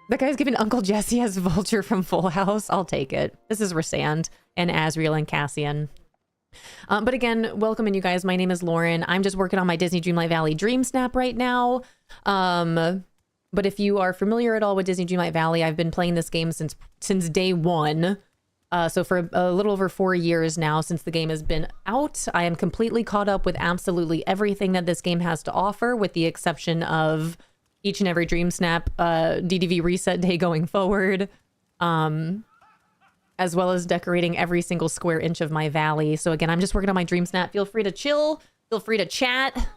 That guy's giving Uncle Jesse as Vulture from Full House. I'll take it. This is Rysand and Asriel and Cassian. But again, welcome in, you guys. My name is Lauren. I'm just working on my Disney Dreamlight Valley Dream Snap right now. But if you are familiar at all with Disney Dreamlight Valley, I've been playing this game since day one. So for a little over 4 years now since the game has been out, I am completely caught up with absolutely everything that this game has to offer, with the exception of each and every Dream Snap DDV reset day going forward, as well as decorating every single square inch of my valley. So again, I'm just working on my Dream Snap. Feel free to chill. Feel free to chat.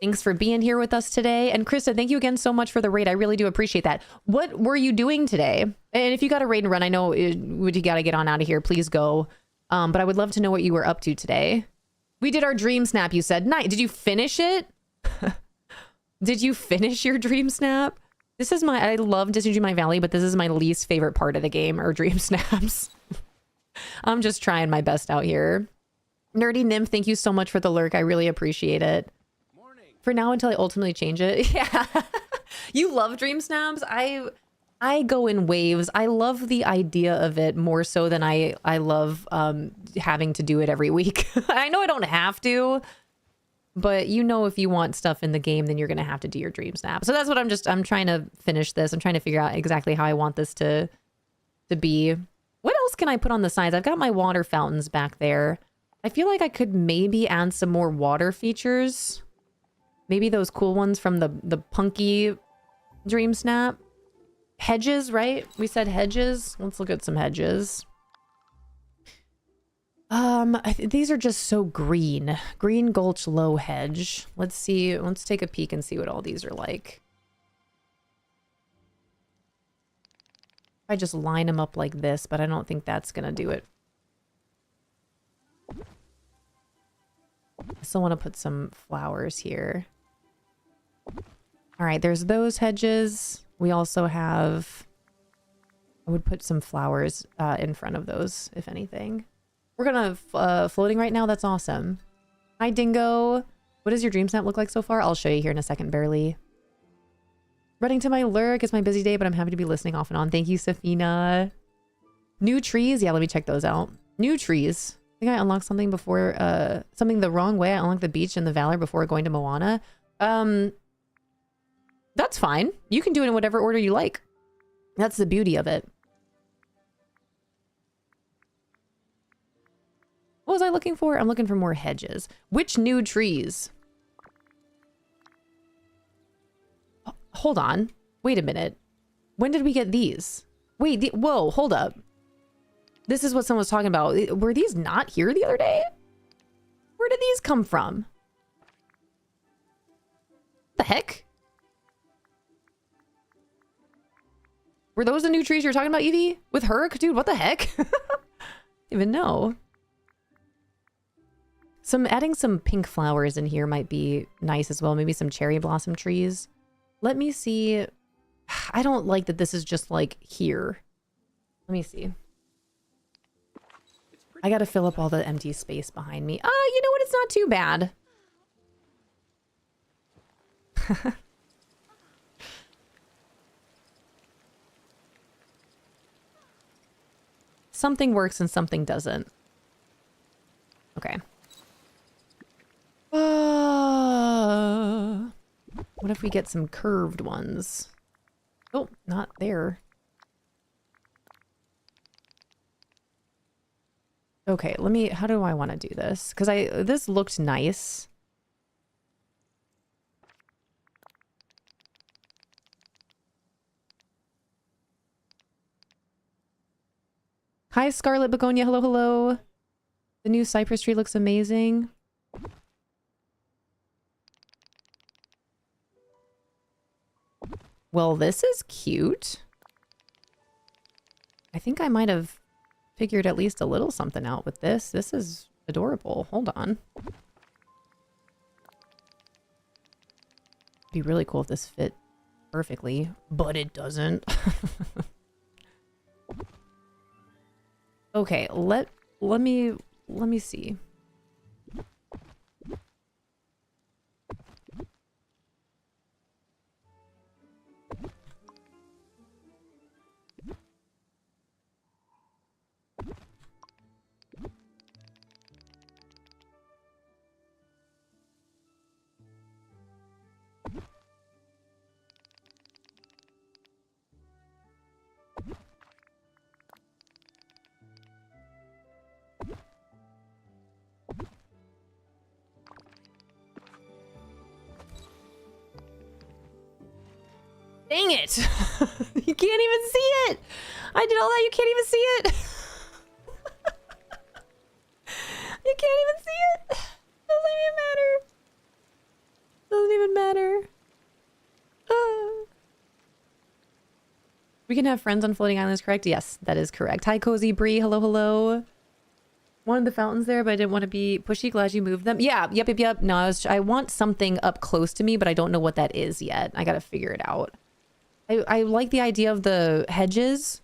Thanks for being here with us today. And Krista, thank you again so much for the raid. I really do appreciate that. What were you doing today? And if you got a raid and run, I know you got to get on out of here. Please go. But I would love to know what you were up to today. We did our Dream Snap, you said. Nice. Did you finish it? Did you finish your Dream Snap? This is I love Disney Dreamlight Valley, but this is my least favorite part of the game, or Dream Snaps. I'm just trying my best out here. Nerdy Nymph, thank you so much for the lurk. I really appreciate it. For now, until I ultimately change it. Yeah. You love Dream Snaps? I go in waves. I love the idea of it more so than I love having to do it every week. I know I don't have to, but you know, if you want stuff in the game, then you're going to have to do your Dream Snap. So that's what I'm trying to finish this. I'm trying to figure out exactly how I want this to be. What else can I put on the sides? I've got my water fountains back there. I feel like I could maybe add some more water features. Maybe those cool ones from the Punky Dream Snap. Hedges, right? We said hedges. Let's look at some hedges. These are just so green. Green Gulch Low Hedge. Let's see. Let's take a peek and see what all these are like. I just line them up like this, but I don't think that's gonna do it. I still want to put some flowers here. All right, there's those hedges. We also have, I would put some flowers in front of those, if anything. We're gonna floating right now. That's awesome. Hi, Dingo. What does your Dream Snap look like so far? I'll show you here in a second, barely. Running to my lurk. It's my busy day, but I'm happy to be listening off and on. Thank you, Safina. New trees. Yeah, let me check those out. New trees. I think I unlocked something before, something the wrong way. I unlocked the beach and the Valor before going to Moana. That's fine. You can do it in whatever order you like. That's the beauty of it. What was I looking for? I'm looking for more hedges. Which new trees? Hold on. Wait a minute. When did we get these? Wait, whoa, hold up. This is what someone was talking about. Were these not here the other day? Where did these come from? The heck? Were those the new trees you were talking about, Evie? With her? Dude, what the heck? Even know. Adding some pink flowers in here might be nice as well. Maybe some cherry blossom trees. Let me see. I don't like that this is just like here. Let me see. I gotta fill up all the empty space behind me. Oh, you know what? It's not too bad. Something works and something doesn't. Okay. What if we get some curved ones? Oh, not there. Okay, let me, how do I want to do this? Because this looked nice. Hi, Scarlet Begonia. Hello, hello. The new cypress tree looks amazing. Well, this is cute. I think I might have figured at least a little something out with this. This is adorable. Hold on. It'd be really cool if this fit perfectly, but it doesn't. Okay, let me see. Dang it! You can't even see it! I did all that, you can't even see it! You can't even see it! Doesn't even matter. Doesn't even matter. We can have friends on floating islands, correct? Yes, that is correct. Hi, Cozy Bree. Hello, hello. Wanted the fountains there, but I didn't want to be pushy. Glad you moved them. Yeah, yep. No, I want something up close to me, but I don't know what that is yet. I gotta figure it out. I like the idea of the hedges,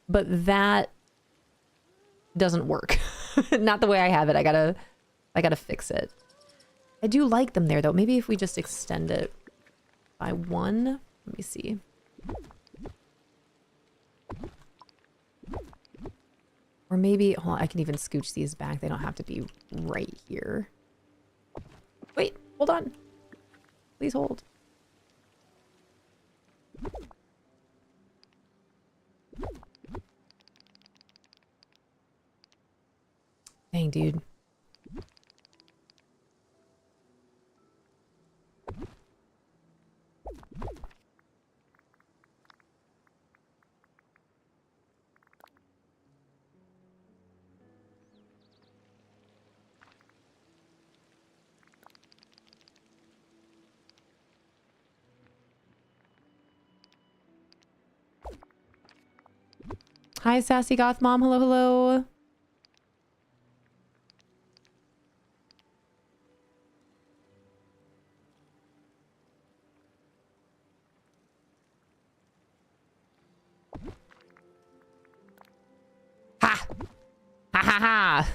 but that doesn't work. Not the way I have it. I gotta fix it. I do like them there though. Maybe if we just extend it by one. Let me see. Or maybe, hold on, I can even scooch these back. They don't have to be right here. Wait, hold on. Please hold. Dang, dude. Hi, Sassy Goth Mom. Hello, hello. Ha! Ha ha ha!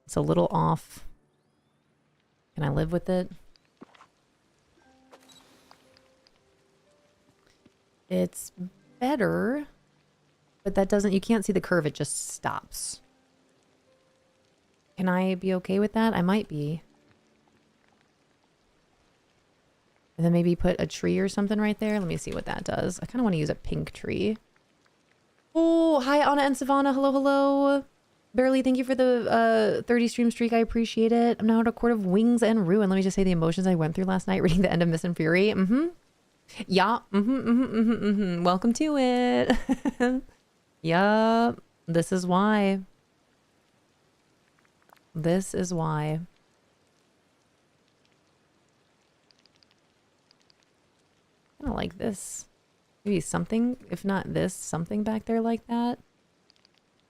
It's a little off. Can I live with it? It's better, but that doesn't, you can't see the curve, it just stops. Can I be okay with that? I might be. And then maybe put a tree or something right there. Let me see what that does. I kind of want to use a pink tree. Oh, hi Anna and Savannah. Hello, hello. Barely, thank you for the 30 stream streak. I appreciate it. I'm now at a court of wings and ruin. Let me just say the emotions I went through last night reading the end of Miss and Fury. Yeah. Welcome to it. Yup. This is why. This is why. I don't like this. Maybe something, if not this, something back there like that.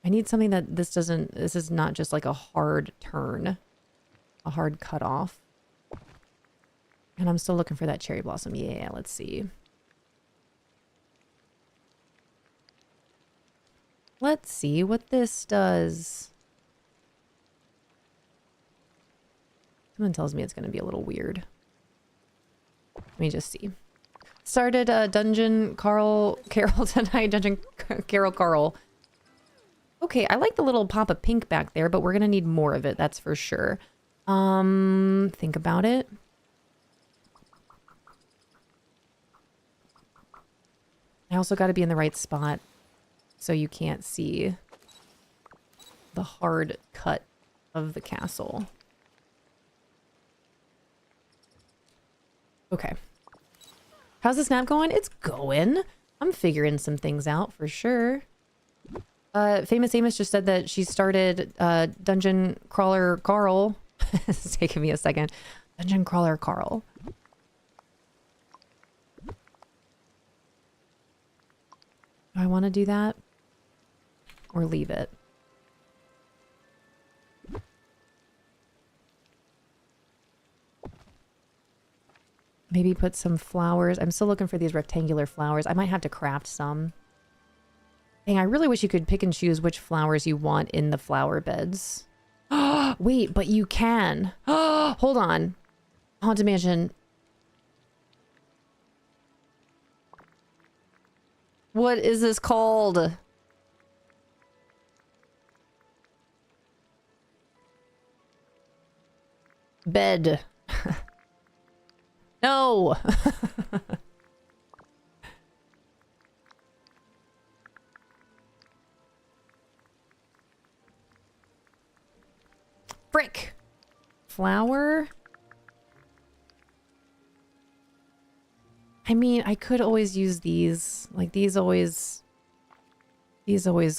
I need something that this doesn't, this is not just like a hard turn. A hard cut off. And I'm still looking for that cherry blossom. Yeah, let's see. Let's see what this does. Someone tells me it's going to be a little weird. Let me just see. Started Dungeon Carol tonight. Dungeon Carol. Okay, I like the little pop of pink back there, but we're going to need more of it. That's for sure. Think about it. I also got to be in the right spot so you can't see the hard cut of the castle. Okay. How's the snap going? It's going. I'm figuring some things out for sure. Famous Amos just said that she started Dungeon Crawler Carl. It's taking me a second. Dungeon Crawler Carl. Do I want to do that? Or leave it? Maybe put some flowers. I'm still looking for these rectangular flowers. I might have to craft some. Dang, I really wish you could pick and choose which flowers you want in the flower beds. Wait, but you can. Hold on. Haunted Mansion. What is this called? Bed. No. Frick. Flower? I mean, I could always use these. Like, these always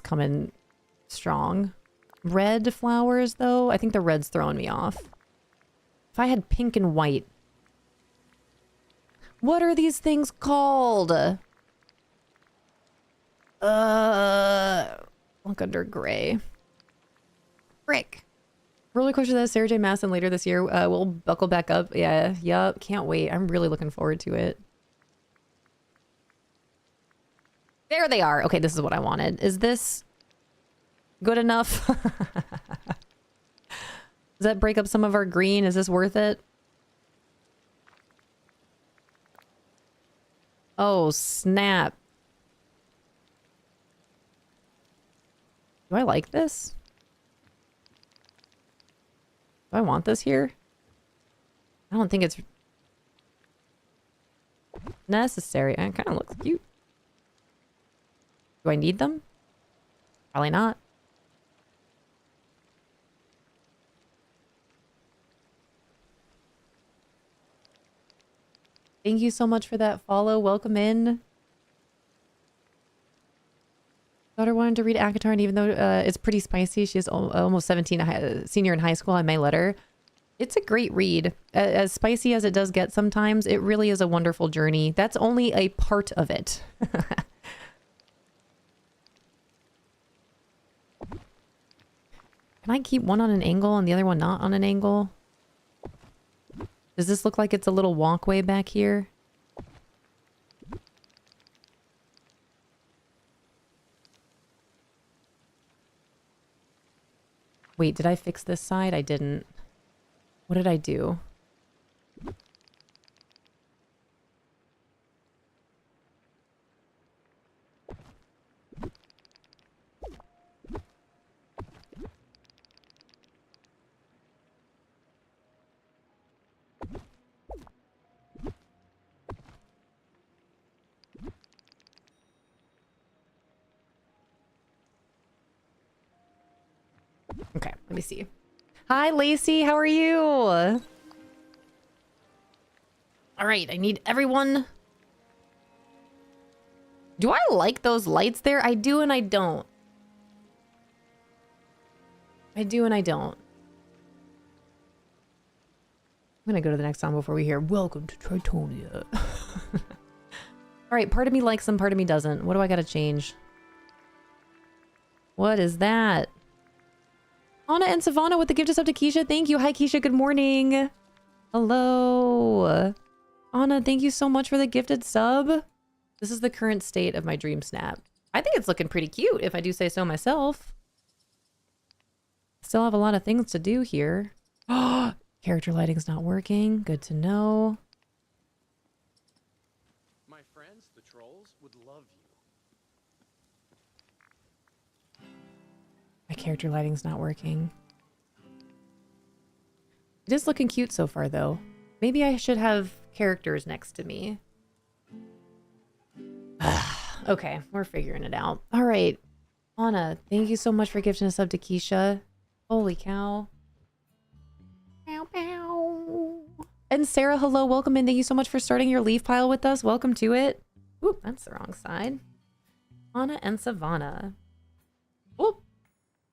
come in strong. Red flowers, though? I think the red's throwing me off. If I had pink and white. What are these things called? Look under gray. Frick. Roller coaster that Sarah J. Maas and later this year we'll buckle back up. Yeah, yup. Can't wait. I'm really looking forward to it. There they are. Okay, this is what I wanted. Is this good enough? Does that break up some of our green? Is this worth it? Oh, snap. Do I like this? Do I want this here? I don't think it's necessary. It kind of looks cute. Do I need them? Probably not. Thank you so much for that follow. Welcome in. Daughter wanted to read ACOTAR, and even though it's pretty spicy, she is almost 17, senior in high school. I may let her. It's a great read. As spicy as it does get sometimes, it really is a wonderful journey. That's only a part of it. Can I keep one on an angle and the other one not on an angle? Does this look like it's a little walkway back here? Wait, did I fix this side? I didn't. What did I do? Okay, let me see. Hi, Lacey. How are you? All right, I need everyone Do I like those lights there? I do and I don't. I do and I don't. I'm gonna go to the next song before we hear "Welcome to Tritonia." All right, part of me likes them, part of me doesn't. What do I gotta change? What is that? Anna and Savannah with the gift of sub to Keisha. Thank you. Hi, Keisha. Good morning. Hello. Anna, thank you so much for the gifted sub. This is the current state of my dream snap. I think it's looking pretty cute, if I do say so myself. Still have a lot of things to do here. Character lighting's not working. Good to know. My friends, the trolls, would love you. My character lighting's not working. It is looking cute so far, though. Maybe I should have characters next to me. Okay, we're figuring it out. All right. Anna, thank you so much for gifting a sub to Keisha. Holy cow. Pow, pow. And Sarah, hello. Welcome in. Thank you so much for starting your leaf pile with us. Welcome to it. Oop, that's the wrong side. Anna and Savannah. Oop.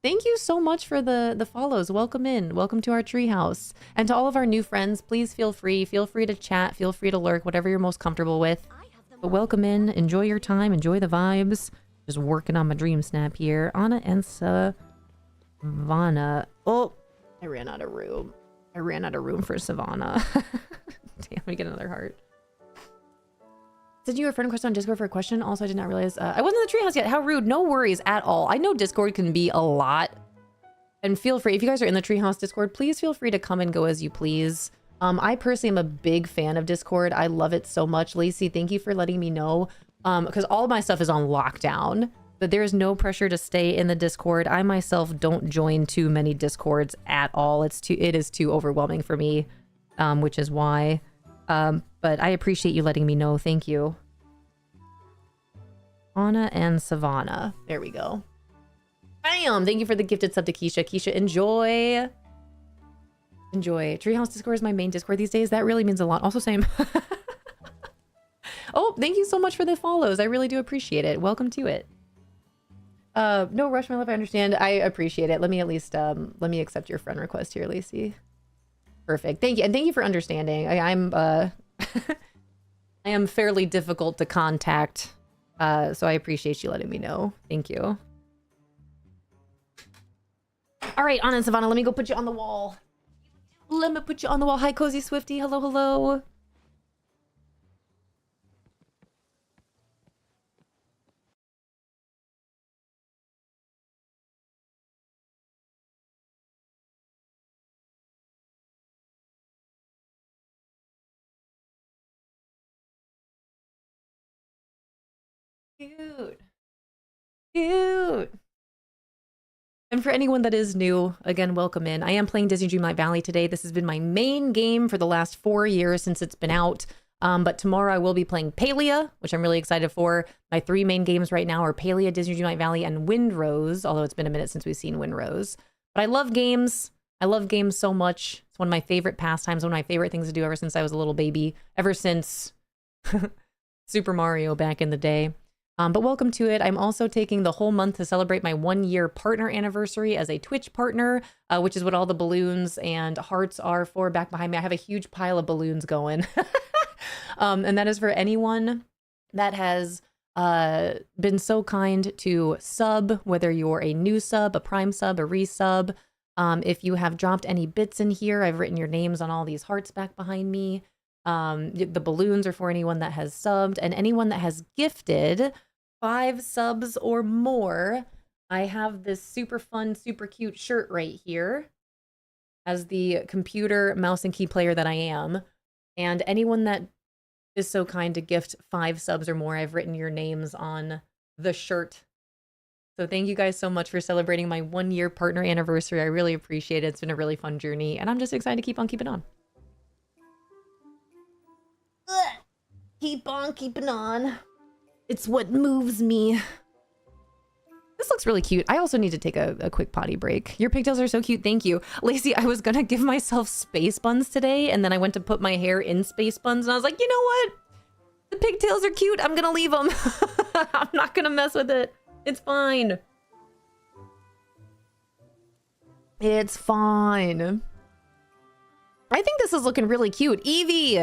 Thank you so much for the follows. Welcome in. Welcome to our treehouse. And to all of our new friends, please feel free to chat, feel free to lurk, whatever you're most comfortable with. But welcome in. Enjoy your time. Enjoy the vibes. Just working on my dream snap here. Anna and Savannah. Oh, I ran out of room. I ran out of room for Savannah. Damn, we get another heart. Did you have a friend request on Discord for a question? Also, I did not realize I wasn't in the treehouse yet. How rude. No worries at all. I know Discord can be a lot. And feel free, if you guys are in the treehouse Discord, please feel free to come and go as you please. I personally am a big fan of Discord. I love it so much. Lacey, thank you for letting me know. Because all of my stuff is on lockdown. But there is no pressure to stay in the Discord. I myself don't join too many Discords at all. It is too overwhelming for me, which is why. But I appreciate you letting me know. Thank you. Anna and Savannah. There we go. Bam! Thank you for the gifted sub to Keisha. Keisha, enjoy. Enjoy. Treehouse Discord is my main Discord these days. That really means a lot. Also, same. Oh, thank you so much for the follows. I really do appreciate it. Welcome to it. No rush, my love. I understand. I appreciate it. Let me at least, let me accept your friend request here, Lacey. Perfect. Thank you. And thank you for understanding. I am fairly difficult to contact. So I appreciate you letting me know. Thank you. All right, Anna and Savannah, let me go put you on the wall. Let me put you on the wall. Hi, Cozy Swifty. Hello, hello. Cute. Cute. And for anyone that is new, again, welcome in. I am playing Disney Dreamlight Valley today. This has been my main game for the last 4 years since it's been out. But tomorrow I will be playing Palia, which I'm really excited for. My 3 main games right now are Palia, Disney Dreamlight Valley, and Windrose, although it's been a minute since we've seen Windrose. But I love games. I love games so much. It's one of my favorite pastimes, one of my favorite things to do ever since I was a little baby, ever since Super Mario back in the day. But welcome to it. I'm also taking the whole month to celebrate my 1-year partner anniversary as a Twitch partner, which is what all the balloons and hearts are for back behind me. I have a huge pile of balloons going. And that is for anyone that has been so kind to sub, whether you're a new sub, a prime sub, a resub. If you have dropped any bits in here, I've written your names on all these hearts back behind me. The balloons are for anyone that has subbed, and anyone that has gifted 5 subs or more. I have this super fun, super cute shirt right here as the computer mouse and key player that I am. And anyone that is so kind to gift 5 subs or more, I've written your names on the shirt. So thank you guys so much for celebrating my 1-year partner anniversary. I really appreciate it. It's been a really fun journey, and I'm just excited to keep on keeping on. Keep on keeping on. It's what moves me. This looks really cute. I also need to take a quick potty break. Your pigtails are so cute. Thank you. Lacey, I was gonna give myself space buns today, and then I went to put my hair in space buns, and I was like, you know what? The pigtails are cute. I'm gonna leave them. I'm not gonna mess with it. It's fine. It's fine. I think this is looking really cute. Evie,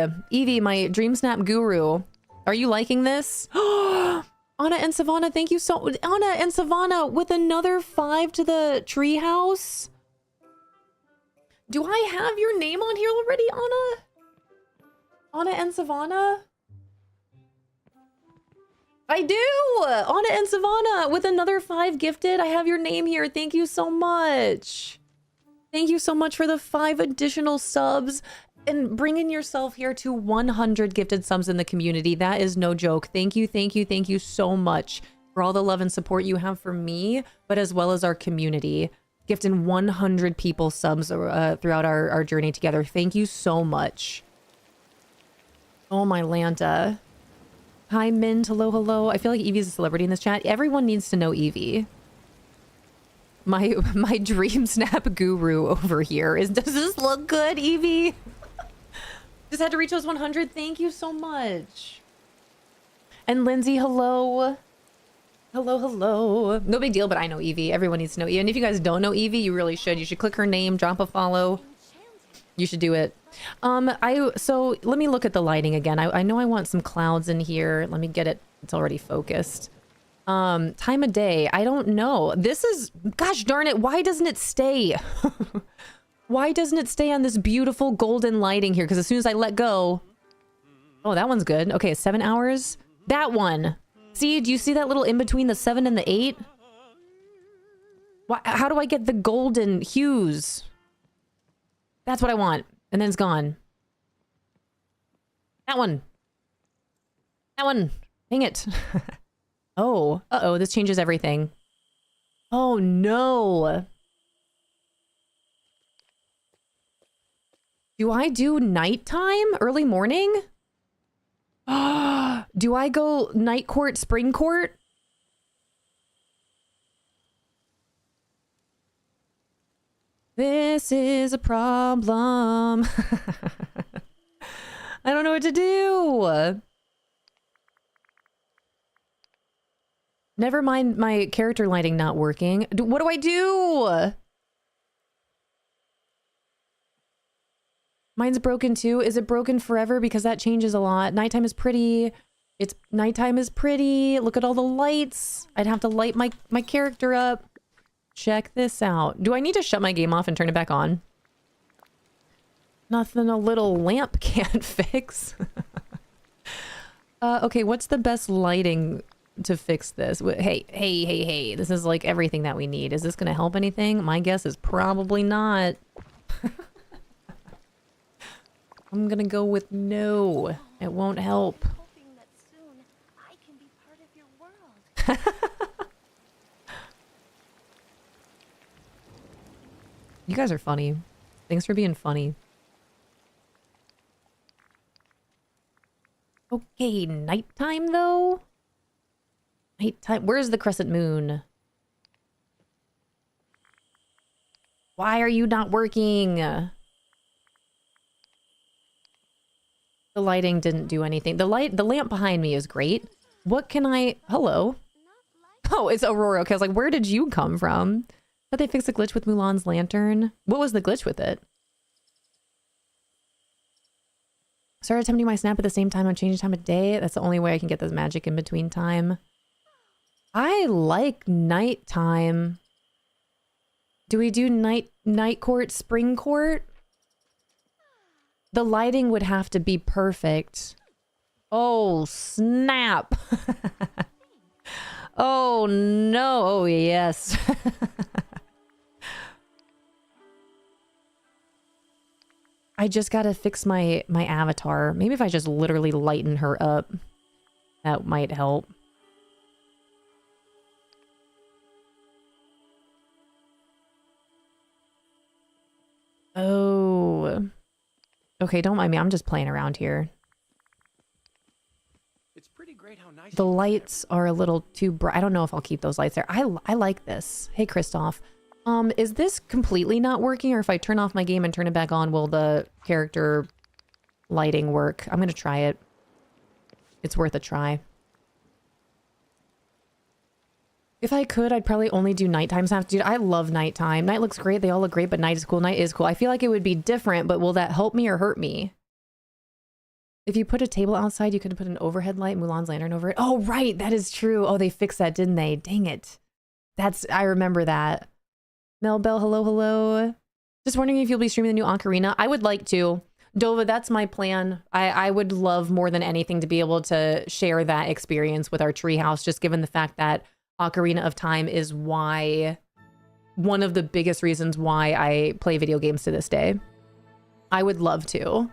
my DreamSnap guru. Are you liking this? Anna and Savannah, thank you so... Anna and Savannah with another 5 to the treehouse. Do I have your name on here already, Anna? Anna and Savannah? I do! Anna and Savannah with another 5 gifted. I have your name here. Thank you so much. Thank you so much for the 5 additional subs and bringing yourself here to 100 gifted subs in the community. That is no joke. Thank you, thank you, thank you so much for all the love and support you have for me, but as well as our community. Gifting 100 people subs throughout our journey together. Thank you so much. Oh my Lanta. Hi Mint, hello, hello. I feel like Evie's a celebrity in this chat. Everyone needs to know Evie. My DreamSnap guru over here is, does this look good, Evie? Just had to reach those 100. Thank you so much. And Lindsay, hello. Hello, hello. No big deal, but I know Evie. Everyone needs to know Evie. And if you guys don't know Evie, you really should. You should click her name, drop a follow. You should do it. So let me look at the lighting again. I know I want some clouds in here. Let me get it. It's already focused. Time of day. I don't know. This is, gosh darn it. Why doesn't it stay? Why doesn't it stay on this beautiful golden lighting here? Because as soon as I let go, oh, that one's good. Okay, 7 hours. That one. See, do you see that little in between the 7 and the 8? Why, how do I get the golden hues? That's what I want. And then it's gone. That one. That one. Dang it. Oh, uh-oh, this changes everything. Oh, no. Do I do nighttime? Early morning? Do I go night court, spring court? This is a problem. I don't know what to do. Never mind my character lighting not working. What do I do? Mine's broken too. Is it broken forever? Because that changes a lot. Nighttime is pretty. Nighttime is pretty. Look at all the lights. I'd have to light my character up. Check this out. Do I need to shut my game off and turn it back on? Nothing a little lamp can't fix. Okay, what's the best lighting to fix this? Hey. This is like everything that we need. Is this going to help anything? My guess is probably not. I'm going to go with no. It won't help. Hoping that soon I can be part of your world. You guys are funny. Thanks for being funny. Okay, nighttime though? Nighttime. Where's the crescent moon? Why are you not working? The lighting didn't do anything. The lamp behind me is great. What can I... Hello? Oh, it's Aurora. Okay, I was like, where did you come from? But they fixed the glitch with Mulan's lantern. What was the glitch with it? Started attempting my snap at the same time. I'm changing time of day. That's the only way I can get this magic in between time. I like nighttime. Do we do night court, spring court? The lighting would have to be perfect. Oh, snap. Oh, no. Oh, yes. I just gotta fix my avatar. Maybe if I just literally lighten her up, that might help. Oh. Okay, don't mind me. I'm just playing around here. It's pretty great how nice The lights are a little too bright. I don't know if I'll keep those lights there. I like this. Hey, Christoph. Is this completely not working, or if I turn off my game and turn it back on, will the character lighting work? I'm gonna try it. It's worth a try. If I could, I'd probably only do nighttime snaps. Dude, I love nighttime. Night looks great. They all look great, but night is cool. Night is cool. I feel like it would be different, but will that help me or hurt me? If you put a table outside, you could put an overhead light, Mulan's lantern over it. Oh, right. That is true. Oh, they fixed that, didn't they? Dang it. I remember that. Mel Bell, hello, hello. Just wondering if you'll be streaming the new Ocarina. I would like to. Dova, that's my plan. I would love more than anything to be able to share that experience with our treehouse, just given the fact that Ocarina of Time is one of the biggest reasons why I play video games to this day. I would love to.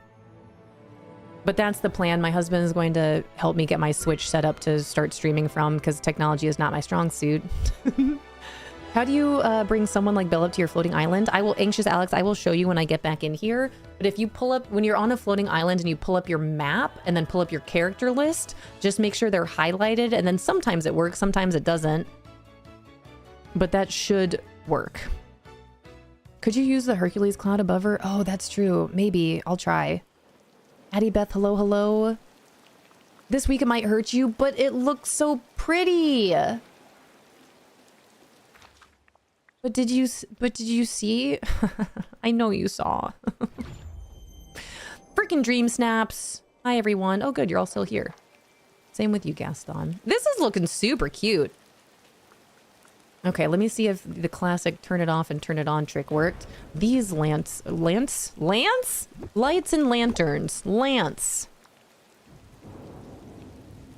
But that's the plan. My husband is going to help me get my Switch set up to start streaming from, because technology is not my strong suit. How do you bring someone like Bill up to your floating island? Anxious Alex, I will show you when I get back in here. But if you pull up, when you're on a floating island and you pull up your map and then pull up your character list, just make sure they're highlighted. And then sometimes it works, sometimes it doesn't. But that should work. Could you use the Hercules cloud above her? Oh, that's true. Maybe. I'll try. Addie Beth, hello, hello. This week it might hurt you, but it looks so pretty. But did you see? I know you saw. Freaking DreamSnaps. Hi, everyone. Oh, good. You're all still here. Same with you, Gaston. This is looking super cute. Okay, let me see if the classic turn it off and turn it on trick worked. These lights and lanterns.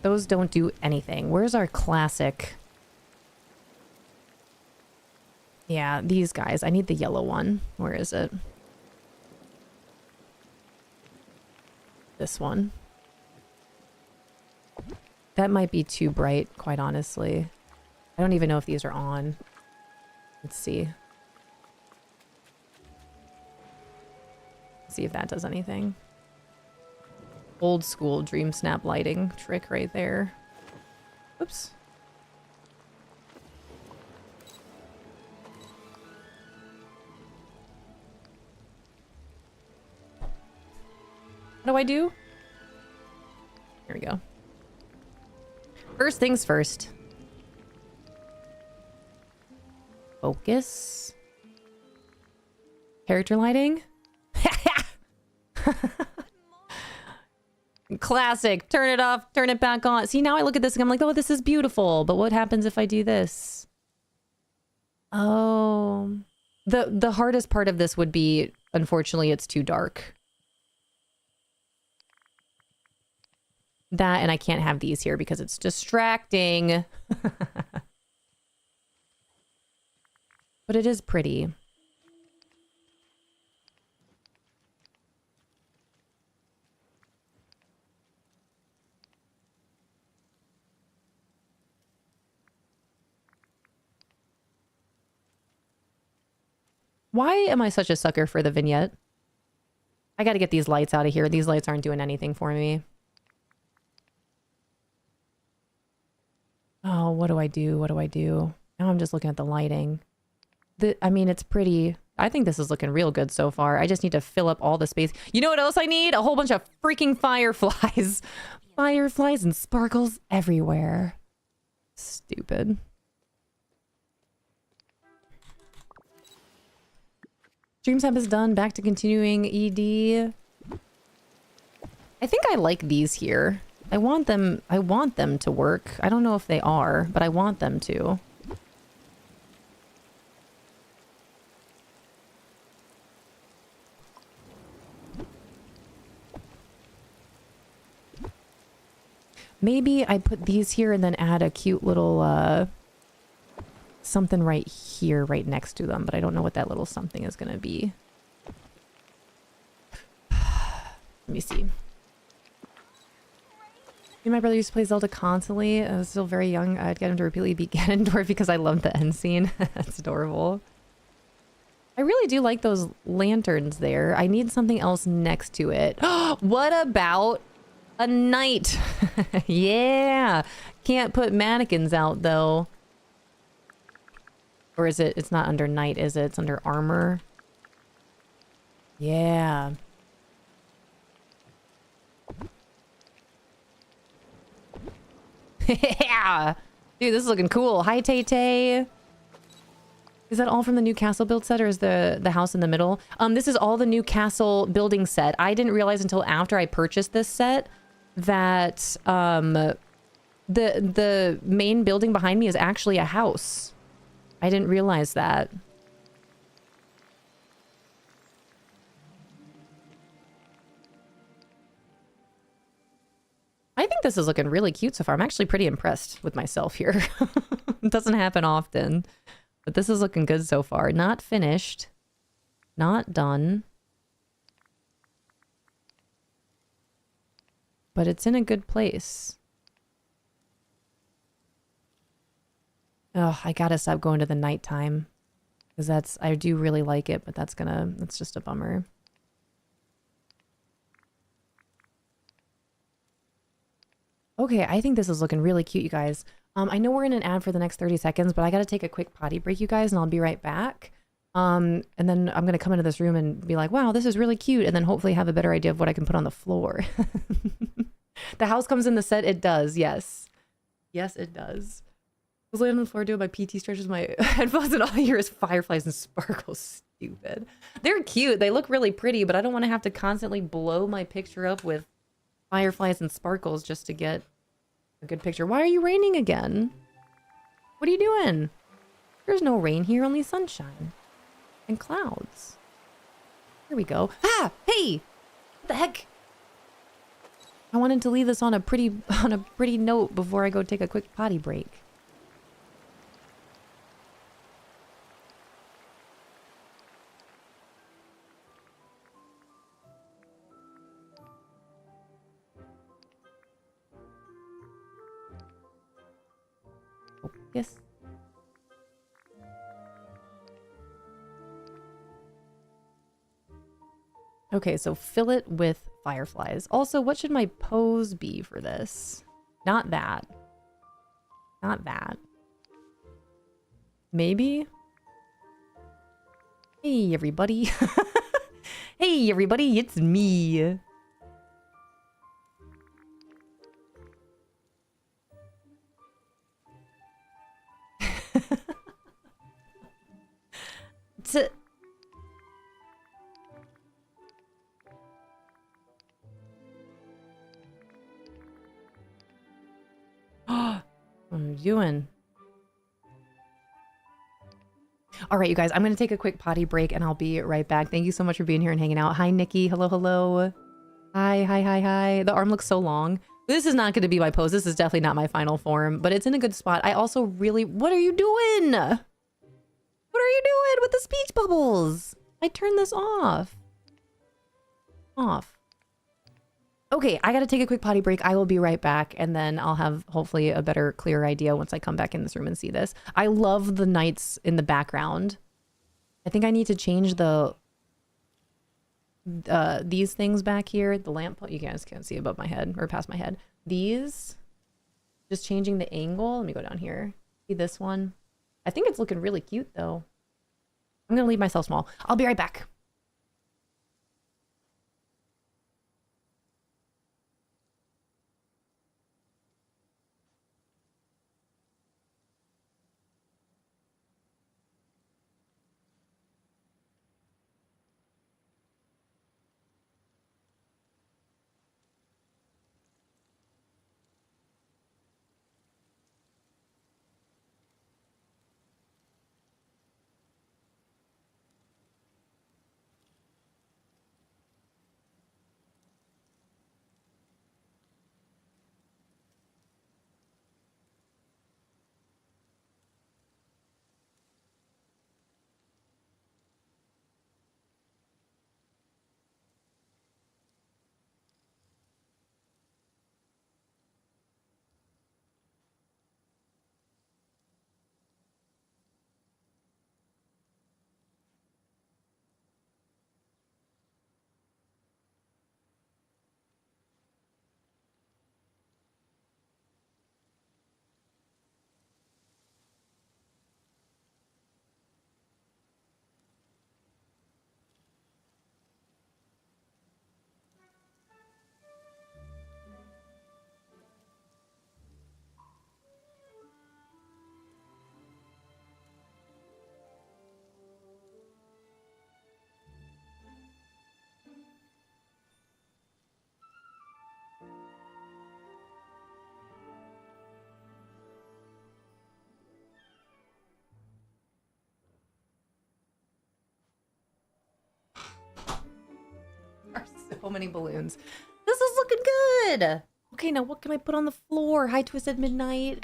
Those don't do anything. Where's our classic? Yeah, these guys. I need the yellow one. Where is it? This one. That might be too bright, quite honestly. I don't even know if these are on. Let's see. See if that does anything. Old school DreamSnap lighting trick right there. Oops. What do I do? Here we go. First things first. Focus. Character lighting. Classic. Turn it off, turn it back on. See, now I look at this and I'm like, oh, this is beautiful. But what happens if I do this? Oh. The hardest part of this would be, unfortunately, it's too dark. That, and I can't have these here because it's distracting. But it is pretty. Why am I such a sucker for the vignette? I gotta get these lights out of here. These lights aren't doing anything for me. Oh, what do I do? What do I do? Now I'm just looking at the lighting. I mean, it's pretty. I think this is looking real good so far. I just need to fill up all the space. You know what else I need? A whole bunch of freaking fireflies. Fireflies and sparkles everywhere. Stupid. DreamSnap is done. Back to continuing ED. I think I like these here. I want them to work. I don't know if they are, but I want them to. Maybe I put these here and then add a cute little something right here, right next to them, but I don't know what that little something is gonna be. Let me see. Me and my brother used to play Zelda constantly. I was still very young. I'd get him to repeatedly beat Ganondorf because I loved the end scene. That's adorable. I really do like those lanterns there. I need something else next to it. What about a knight? Yeah. Can't put mannequins out though. Or is it? It's not under knight, is it? It's under armor. Yeah. Yeah! Dude, this is looking cool. Hi, Tay Tay. Is that all from the new castle build set, or is the house in the middle? This is all the new castle building set. I didn't realize until after I purchased this set that the main building behind me is actually a house. I didn't realize that. I think this is looking really cute so far. I'm actually pretty impressed with myself here. It doesn't happen often. But this is looking good so far. Not finished. Not done. But it's in a good place. Oh, I gotta stop going to the nighttime. Because I do really like it, but that's just a bummer. Okay, I think this is looking really cute, you guys. I know we're in an ad for the next 30 seconds, but I gotta take a quick potty break, you guys, and I'll be right back. And then I'm gonna come into this room and be like, wow, this is really cute, and then hopefully have a better idea of what I can put on the floor. The house comes in the set, it does, yes. Yes, it does. I was laying on the floor doing my PT stretches, my headphones, and all I hear is fireflies and sparkles. Stupid. They're cute, they look really pretty, but I don't want to have to constantly blow my picture up with fireflies and sparkles just to get a good picture. Why are you raining again? What are you doing? There's no rain here, only sunshine. And clouds. Here we go. Ah! Hey! What the heck? I wanted to leave this on a pretty note before I go take a quick potty break. Yes. Okay, so fill it with fireflies. Also, what should my pose be for this? Not that. Not that. Maybe? Hey, everybody. Hey, everybody, it's me. What are you doing? All right, you guys, I'm going to take a quick potty break and I'll be right back. Thank you so much for being here and hanging out. Hi, Nikki. Hello, hello. Hi, hi, hi, hi. The arm looks so long. This is not going to be my pose. This is definitely not my final form, but it's in a good spot. I also really... What are you doing? What are you doing with the speech bubbles? I turned this off. Off. Okay, I gotta take a quick potty break. I will be right back, and then I'll have hopefully a better, clearer idea once I come back in this room and see this. I love the nights in the background. I think I need to change the these things back here. The lamp, you guys can't see above my head or past my head. These, just changing the angle. Let me go down here. See this one? I think it's looking really cute though. I'm gonna leave myself small. I'll be right back. So many balloons. This is looking good. Okay, now what can I put on the floor? Hi, Twisted Midnight.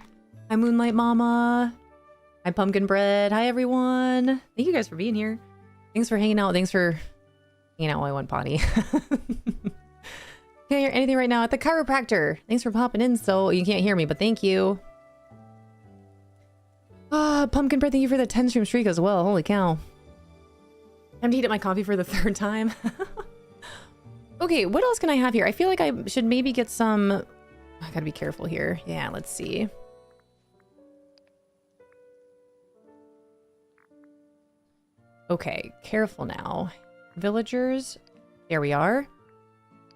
Hi, Moonlight Mama. Hi, Pumpkin Bread. Hi, everyone. Thank you guys for being here. Thanks for hanging out. Thanks for hanging out while I went potty. Can't hear anything right now at the chiropractor. Thanks for popping in. So you can't hear me, but thank you. Pumpkin Bread, thank you for the 10 stream streak as well. Holy cow. Time to heat up my coffee for the 3rd time. Okay, what else can I have here? I feel like I should maybe get some... I gotta be careful here. Yeah, let's see. Okay, careful now. Villagers. There we are.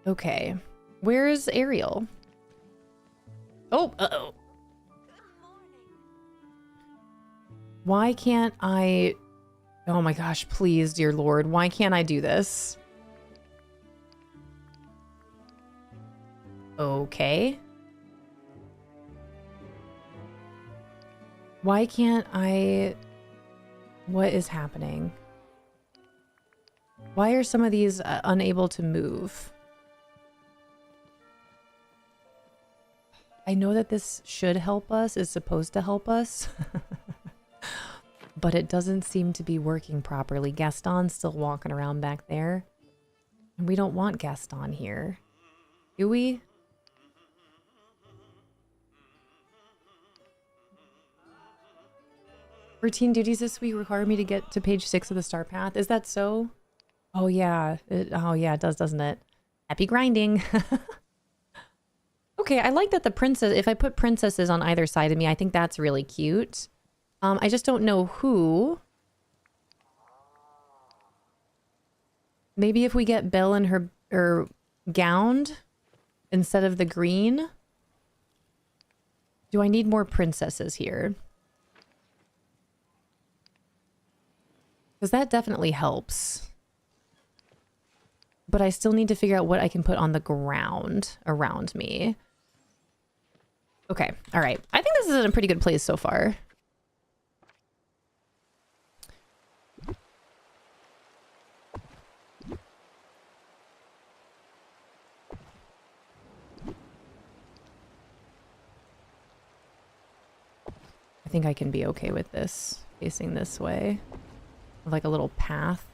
Okay. Where's Ariel? Oh, uh-oh. Why can't I... Oh my gosh, please, dear Lord. Why can't I do this? Okay. Why can't I... What is happening? Why are some of these unable to move? I know that this should help us, is supposed to help us. But it doesn't seem to be working properly. Gaston's still walking around back there. And we don't want Gaston here. Do we? Routine duties this week require me to get to page 6 of the Star Path. Is that so? Oh yeah. It does, doesn't it? Happy grinding. Okay, I like that the princess, if I put princesses on either side of me, I think that's really cute. I just don't know who. Maybe if we get Belle in her gowned instead of the green. Do I need more princesses here? Because that definitely helps. But I still need to figure out what I can put on the ground around me. Okay, all right. I think this is in a pretty good place so far. I think I can be okay with this, facing this way. Like a little path.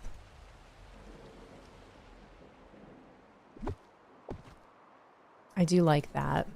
I do like that.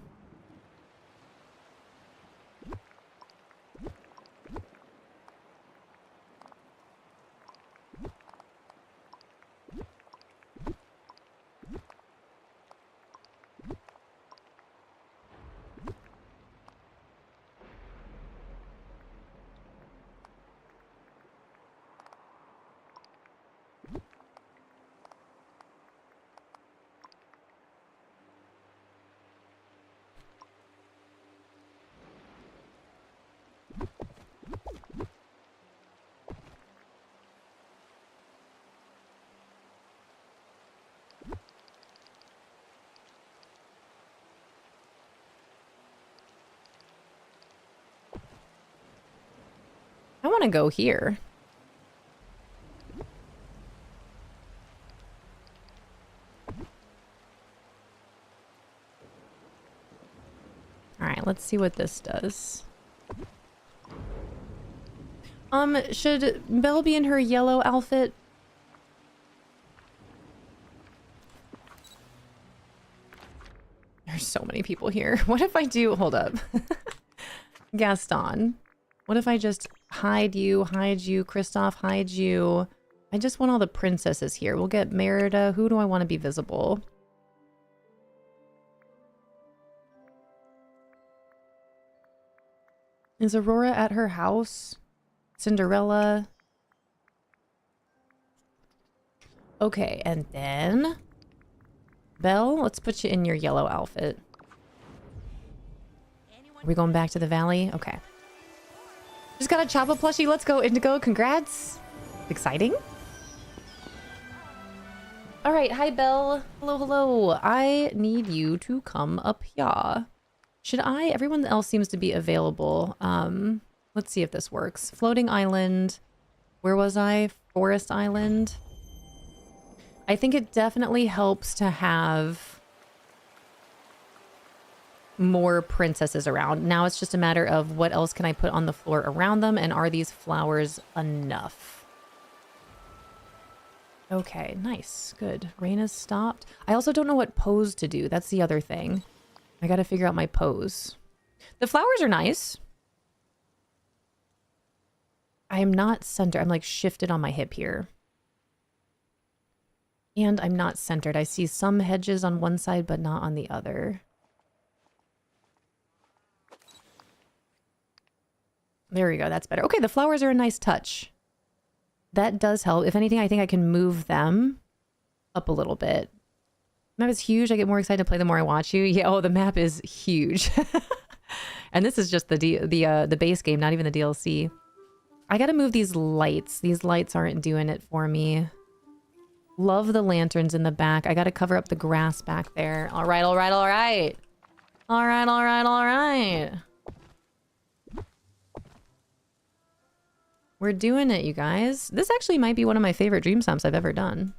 I want to go here. All right, let's see what this does. Should Belle be in her yellow outfit? There's so many people here. What if I do... Hold up. Gaston. What if I just hide you, Kristoff, hide you? I just want all the princesses here. We'll get Merida. Who do I want to be visible? Is Aurora at her house? Cinderella. Okay, and then... Belle, let's put you in your yellow outfit. Are we going back to the valley? Okay. Just got a Chapel plushie. Let's go, Indigo. Congrats. Exciting. All right. Hi, Belle. Hello, hello. I need you to come up here. Should I? Everyone else seems to be available. Let's see if this works. Floating Island. Where was I? Forest Island. I think it definitely helps to have more princesses around. Now it's just a matter of what else can I put on the floor around them, and are these flowers enough? Okay, nice. Good. Rain has stopped. I also don't know what pose to do. That's the other thing. I gotta figure out my pose. The flowers are nice. I am not centered. I'm like shifted on my hip here. And I'm not centered. I see some hedges on one side, but not on the other. There we go. That's better. Okay, the flowers are a nice touch. That does help. If anything, I think I can move them up a little bit. The map is huge. I get more excited to play the more I watch you. Yeah, oh, the map is huge. And this is just the base game, not even the DLC. I gotta move these lights. These lights aren't doing it for me. Love the lanterns in the back. I gotta cover up the grass back there. All right, all right, all right. All right, all right, all right. We're doing it, you guys. This actually might be one of my favorite DreamSnaps I've ever done.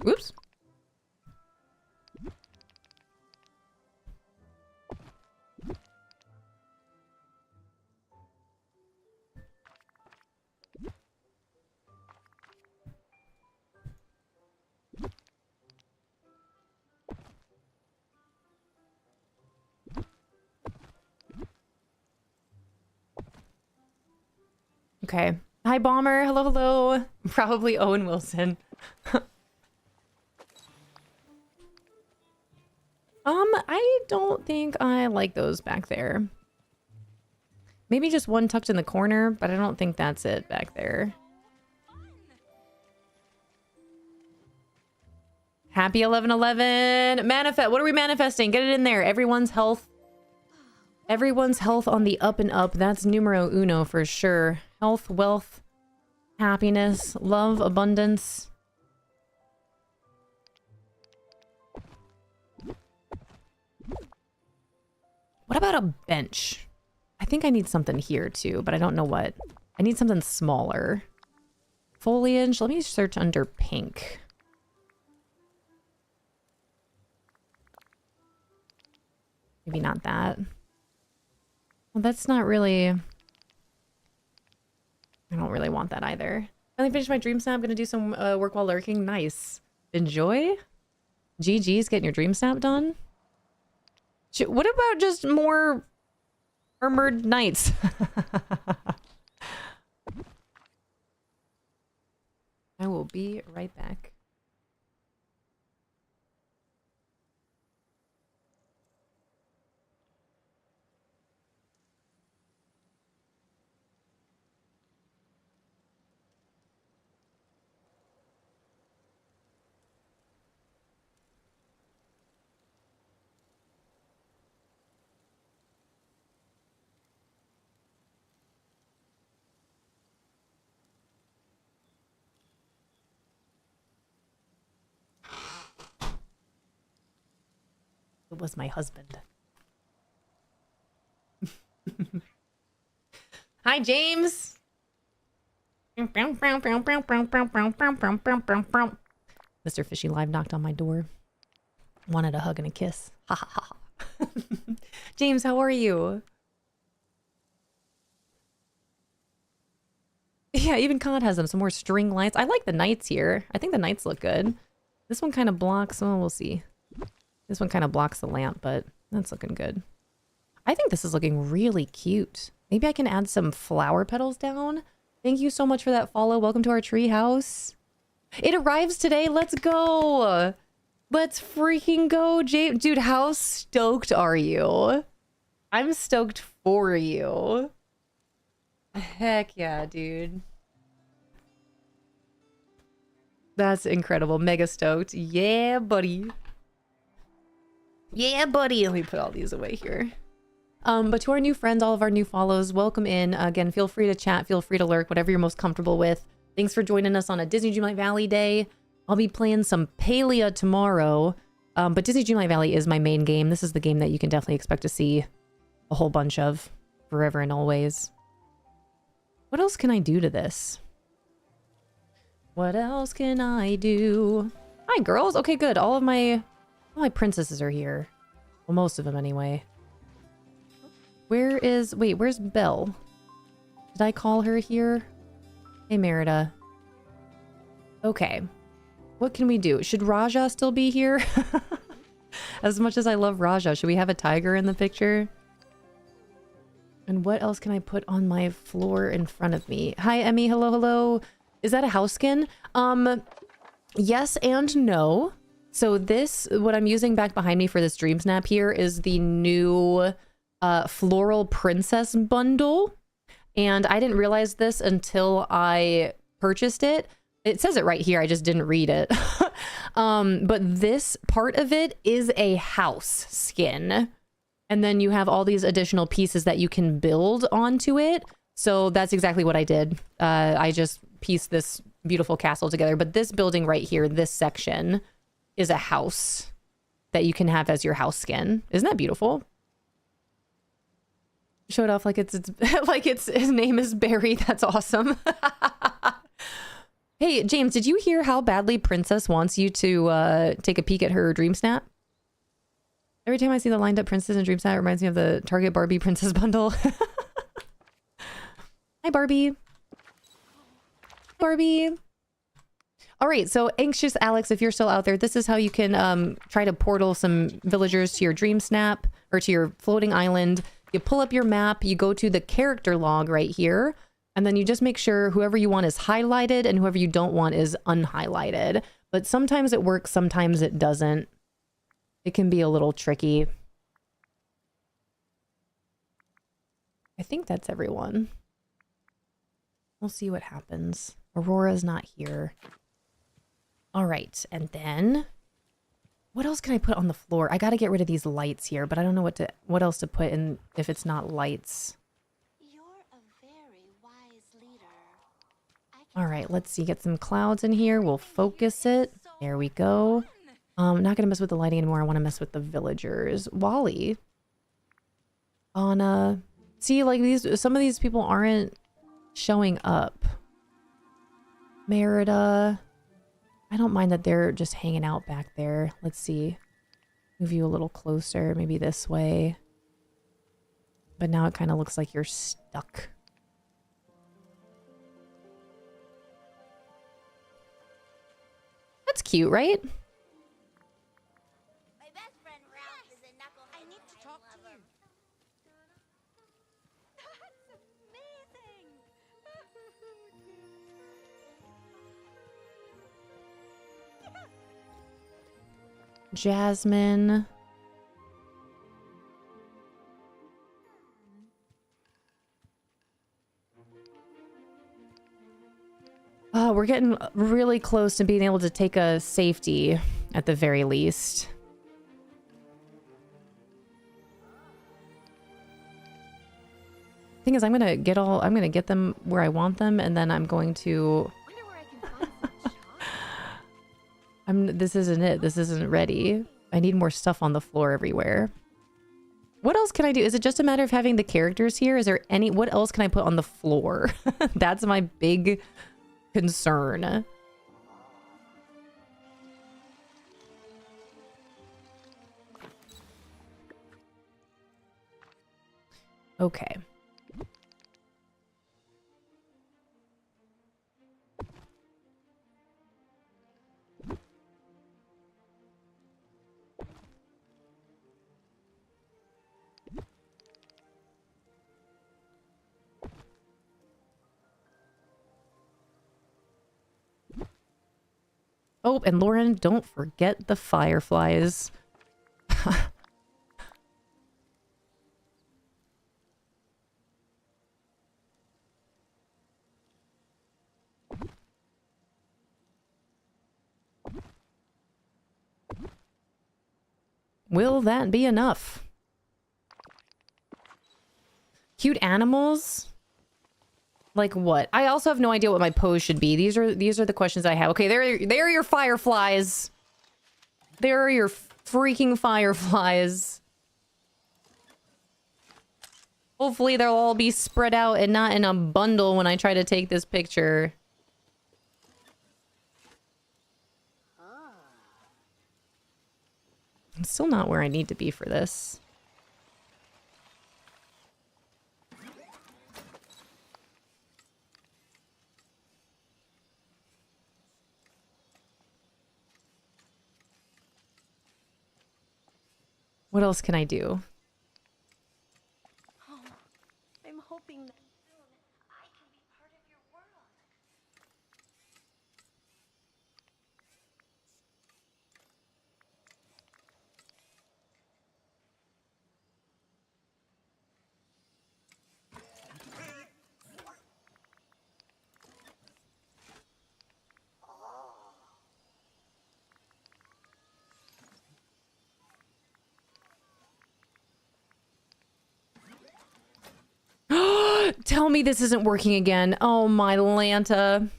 Whoops. Okay. Hi, Bomber. Hello, hello. Probably Owen Wilson. I don't think I like those back there. Maybe just one tucked in the corner, but I don't think that's it back there. Happy 11/11. Manifest. What are we manifesting? Get it in there. Everyone's health. Everyone's health on the up and up. That's numero uno for sure. Health, wealth, happiness, love, abundance. What about a bench? I think I need something here too, but I don't know what. I need something smaller. Foliage. Let me search under pink. Maybe not that. Well, that's not really... I don't really want that either. Finally finished my dream snap. Gonna do some work while lurking. Nice. Enjoy. GG's getting your dream snap done. What about just more armored knights? I will be right back. It was my husband. Hi, James. Mr. Fishy Live knocked on my door. Wanted a hug and a kiss. Ha ha ha. James, how are you? Yeah, even COD has them. Some more string lights. I like the knights here. I think the knights look good. This one kind of blocks. Oh, we'll see. This one kind of blocks the lamp, but that's looking good. I think this is looking really cute. Maybe I can add some flower petals down. Thank you so much for that follow. Welcome to our tree house. It arrives today. Let's go. Let's freaking go, James. Dude, how stoked are you? I'm stoked for you. Heck yeah, dude. That's incredible. Mega stoked. Yeah, buddy. Yeah, buddy. Let me put all these away here. But to our new friends, all of our new follows, welcome in. Again, feel free to chat, feel free to lurk, whatever you're most comfortable with. Thanks for joining us on a Disney Dreamlight Valley day. I'll be playing some Palia tomorrow. But Disney Dreamlight Valley is my main game. This is the game that you can definitely expect to see a whole bunch of. forever and always. What else can I do to this? What else can I do? Hi, girls. Okay, good. All my princesses are here. Well, most of them anyway. Where's Belle? Did I call her here? Hey, Merida. Okay. What can we do? Should Raja still be here? As much as I love Raja, should we have a tiger in the picture? And what else can I put on my floor in front of me? Hi, Emmy. Hello, hello. Is that a house skin? Yes and no. So this, what I'm using back behind me for this dream snap here is the new floral princess bundle. And I didn't realize this until I purchased it. It says it right here. I just didn't read it. But this part of it is a house skin. And then you have all these additional pieces that you can build onto it. So that's exactly what I did. I just pieced this beautiful castle together. But this building right here, this section, is a house that you can have as your house skin. Isn't that beautiful? Show it off like it's like his name is Barry. That's awesome. Hey, James, did you hear how badly Princess wants you to take a peek at her dream snap? Every time I see the lined up princess in dream snap, it reminds me of the Target Barbie princess bundle. Hi, Barbie. Barbie. All right, so Anxious Alex, if you're still out there, this is how you can try to portal some villagers to your dream snap or to your floating island. You pull up your map, you go to the character log right here, and then you just make sure whoever you want is highlighted and whoever you don't want is unhighlighted. But sometimes it works, sometimes it doesn't. It can be a little tricky. I think that's everyone. We'll see what happens. Aurora's not here. All right, and then what else can I put on the floor? I got to get rid of these lights here, but I don't know what else to put in if it's not lights. You're a very wise leader. All right, let's see. Get some clouds in here. We'll focus it. There we go. I'm not gonna mess with the lighting anymore. I want to mess with the villagers. Wally. Anna. See, like some of these people aren't showing up. Merida. I don't mind that they're just hanging out back there. Let's see. Move you a little closer, maybe this way. But now it kind of looks like you're stuck. That's cute, right? My best friend Ralph is a knucklehead. I need to talk to him. That's amazing. Jasmine. Oh, we're getting really close to being able to take a safety at the very least. Thing is, I'm gonna get them where I want them, and then I'm going to Wonder where I can find some shops. this isn't it. This isn't ready. I need more stuff on the floor everywhere. What else can I do? Is it just a matter of having the characters here? Is there what else can I put on the floor? That's my big concern. Okay. Oh, and Lauren, don't forget the fireflies. Will that be enough? Cute animals? Like what? I also have no idea what my pose should be. These are the questions I have. Okay, there are your fireflies. There are your freaking fireflies. Hopefully they'll all be spread out and not in a bundle when I try to take this picture. I'm still not where I need to be for this. What else can I do? Oh, I'm hoping that soon I can be part of your world. Tell me this isn't working again. Oh my Lanta.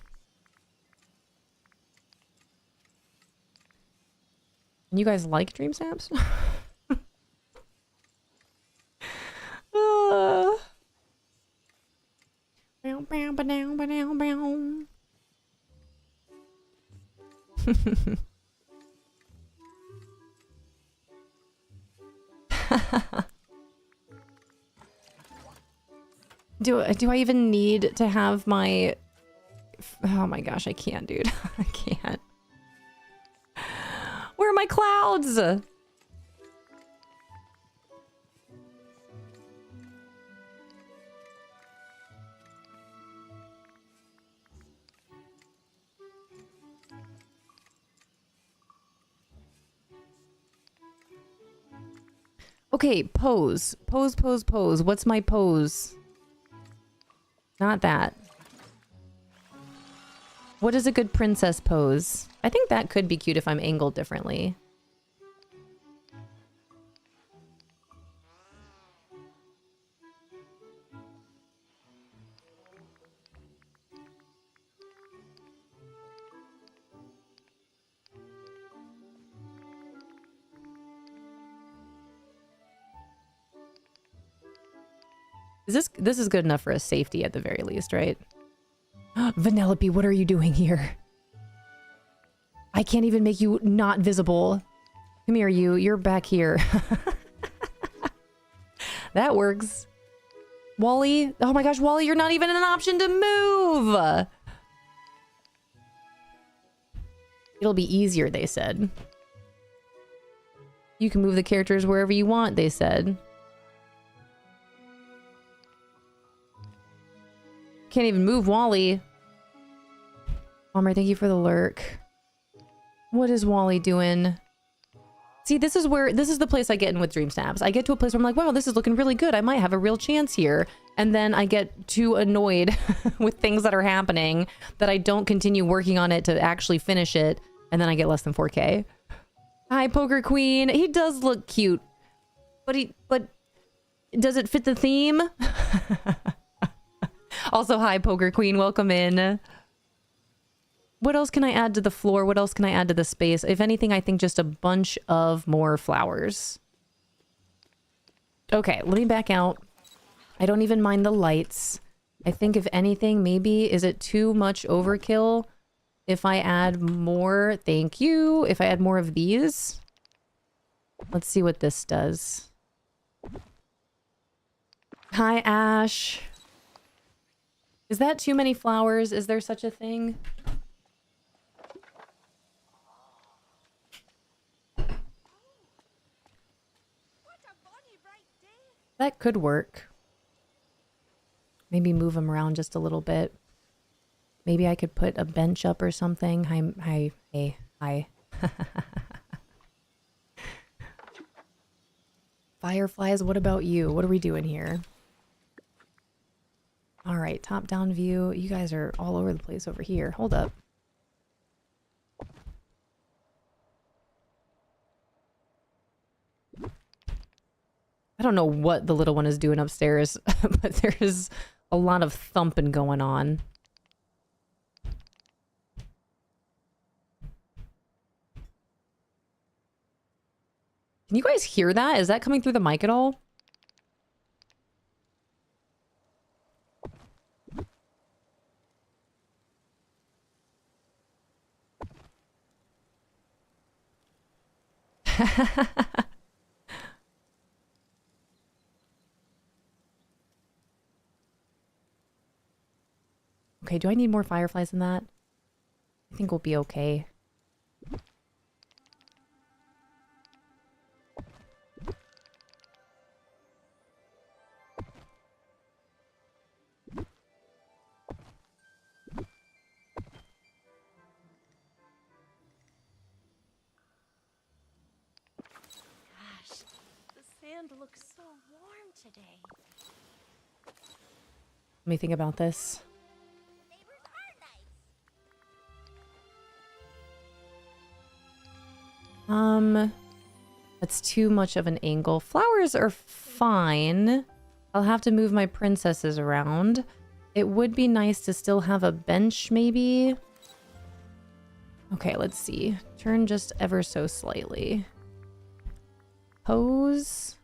You guys like DreamSnaps? Bow, bow, ba-dow, ba-dow, bow. Do I even need to have my... Oh my gosh, I can't, dude. I can't. Where are my clouds? Okay, pose. Pose, pose, pose. What's my pose? Not that. What is a good princess pose? I think that could be cute if I'm angled differently. This is good enough for a safety at the very least, right? Vanellope, what are you doing here? I can't even make you not visible. Come here, you. You're back here. That works. Wally. Oh my gosh, Wally, you're not even an option to move. It'll be easier, they said. You can move the characters wherever you want, they said. Can't even move Wally. Bomber, thank you for the lurk. What is Wally doing? See, this is the place I get in with DreamSnaps. I get to a place where I'm like, wow, this is looking really good. I might have a real chance here. And then I get too annoyed with things that are happening that I don't continue working on it to actually finish it. And then I get less than 4K. Hi, Poker Queen. He does look cute. But does it fit the theme? Also, hi, Poker Queen. Welcome in. What else can I add to the floor? What else can I add to the space? If anything, I think just a bunch of more flowers. Okay, let me back out. I don't even mind the lights. I think if anything, maybe, is it too much overkill if I add more? Thank you. If I add more of these. Let's see what this does. Hi, Ash. Is that too many flowers? Is there such a thing? That could work. Maybe move them around just a little bit. Maybe I could put a bench up or something. Hi. Fireflies, what about you? What are we doing here? All right, top-down view. You guys are all over the place over here. Hold up. I don't know what the little one is doing upstairs, but there's a lot of thumping going on. Can you guys hear that? Is that coming through the mic at all? Okay, do I need more fireflies than that? I think we'll be okay. Gosh, the sand looks so warm today. Let me think about this. The neighbors are nice. That's too much of an angle. Flowers are fine. I'll have to move my princesses around. It would be nice to still have a bench, maybe. Okay, let's see. Turn just ever so slightly. Pose.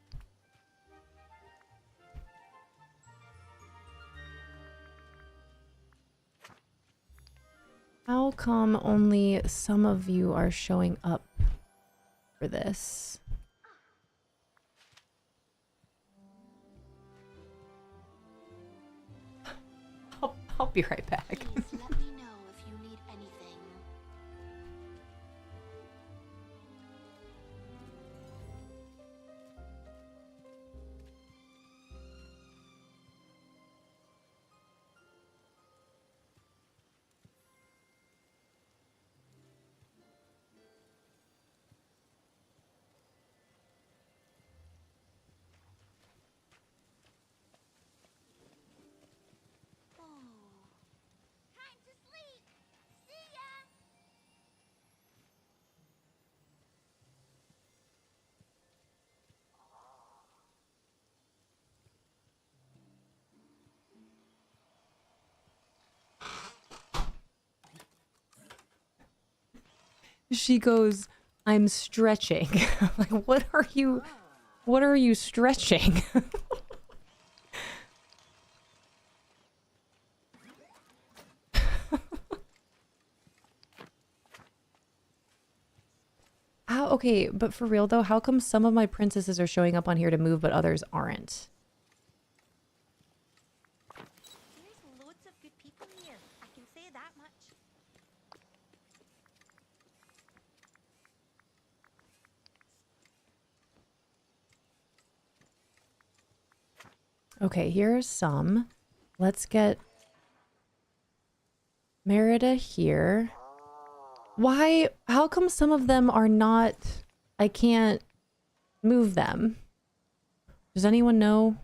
How come only some of you are showing up for this? I'll be right back. Please let me know if you need anything. Time to sleep. See ya. She goes, I'm stretching. Like, what are you stretching? How, okay, but for real though, how come some of my princesses are showing up on here to move, but others aren't? There's loads of good people here. I can say that much. Okay, here's some. Let's get Merida here. Why? How come some of them are not... I can't move them? Does anyone know?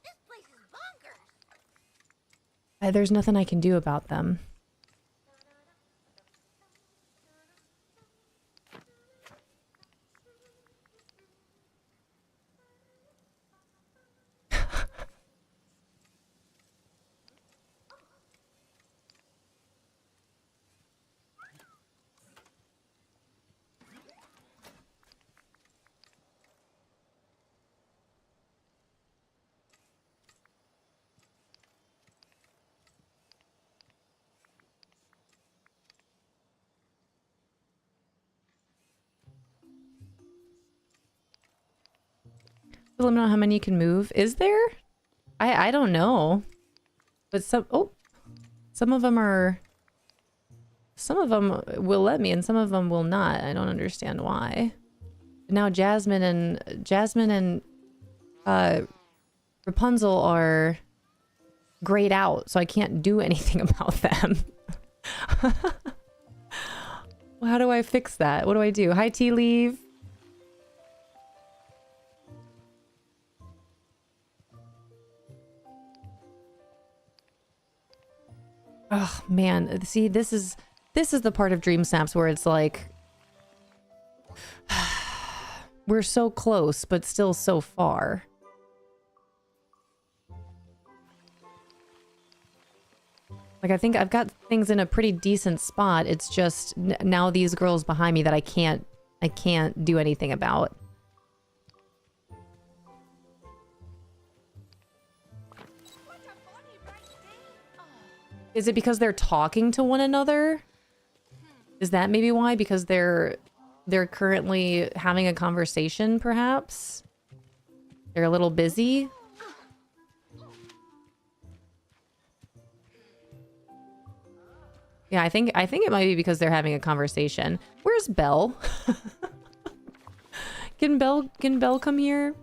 This place is bonkers. There's nothing I can do about them. Limit on how many you can move. Is there? I don't know. But some of them will let me and some of them will not. I don't understand why. But now Jasmine and Rapunzel are grayed out, so I can't do anything about them. Well, how do I fix that? What do I do? Hi, tea leaf. Oh man, see, this is the part of DreamSnaps where it's like we're so close but still so far. Like, I think I've got things in a pretty decent spot. It's just now these girls behind me that I can't do anything about. Is it because they're talking to one another? Is that maybe why? Because they're currently having a conversation, perhaps? They're a little busy? Yeah, I think it might be because they're having a conversation. Where's Belle? Can Belle come here?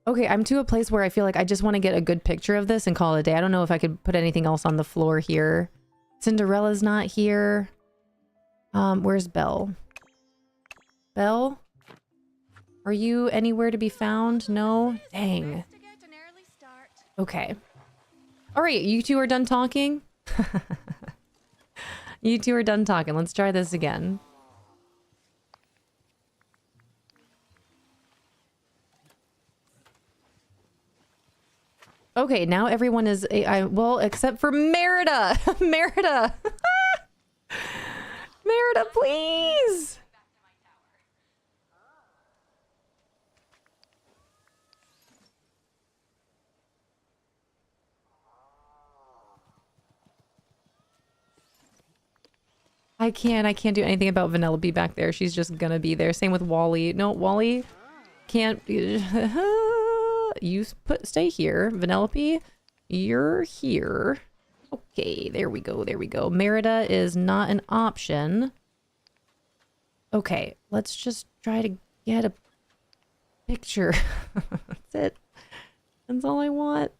Okay, I'm to a place where I feel like I just want to get a good picture of this and call it a day. I don't know if I could put anything else on the floor here. Cinderella's not here. Where's Belle? Belle? Are you anywhere to be found? No? Dang. Okay. All right, you two are done talking? You two are done talking. Let's try this again. Okay, now everyone is... well, except for Merida! Merida! Merida, please! I can't do anything about Vanellope back there. She's just gonna be there. Same with Wally. No, Wally can't... You stay here. Vanellope, you're here. Okay, there we go, there we go. Merida is not an option. Okay, let's just try to get a picture. That's it. That's all I want.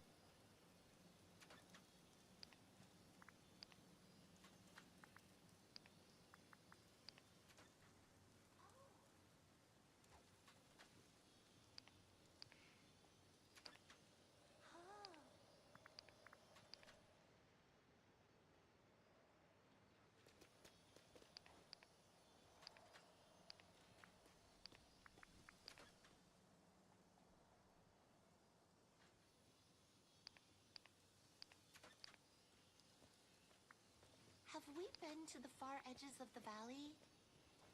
Have we been to the far edges of the valley?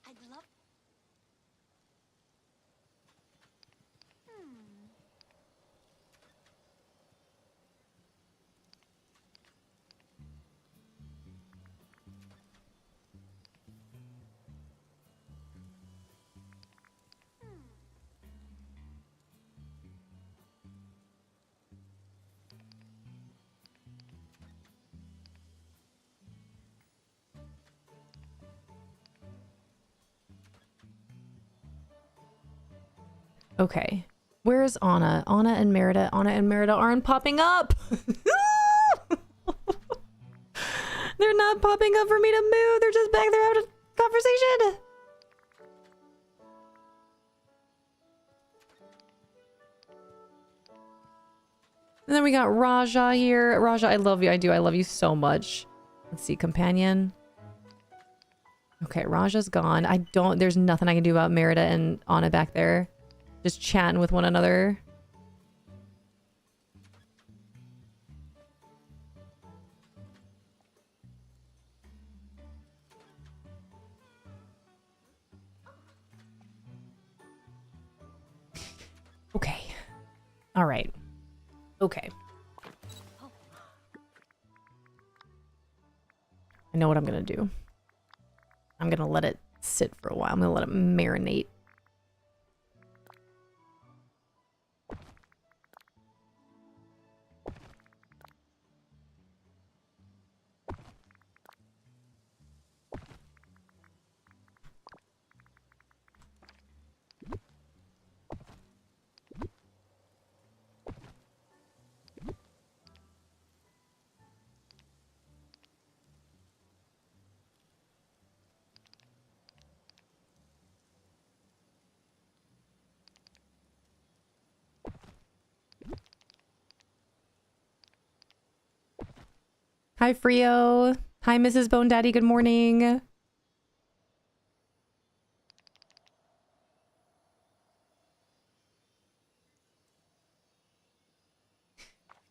I'd love... Okay. Where is Anna? Anna and Merida aren't popping up! They're not popping up for me to move! They're just back there having a conversation! And then we got Raja here. Raja, I love you. I do. I love you so much. Let's see. Companion. Okay, Raja's gone. There's nothing I can do about Merida and Anna back there. Just chatting with one another. Okay. All right. Okay. I know what I'm gonna do. I'm gonna let it sit for a while. I'm gonna let it marinate. Hi, Frio. Hi, Mrs. Bone Daddy. Good morning.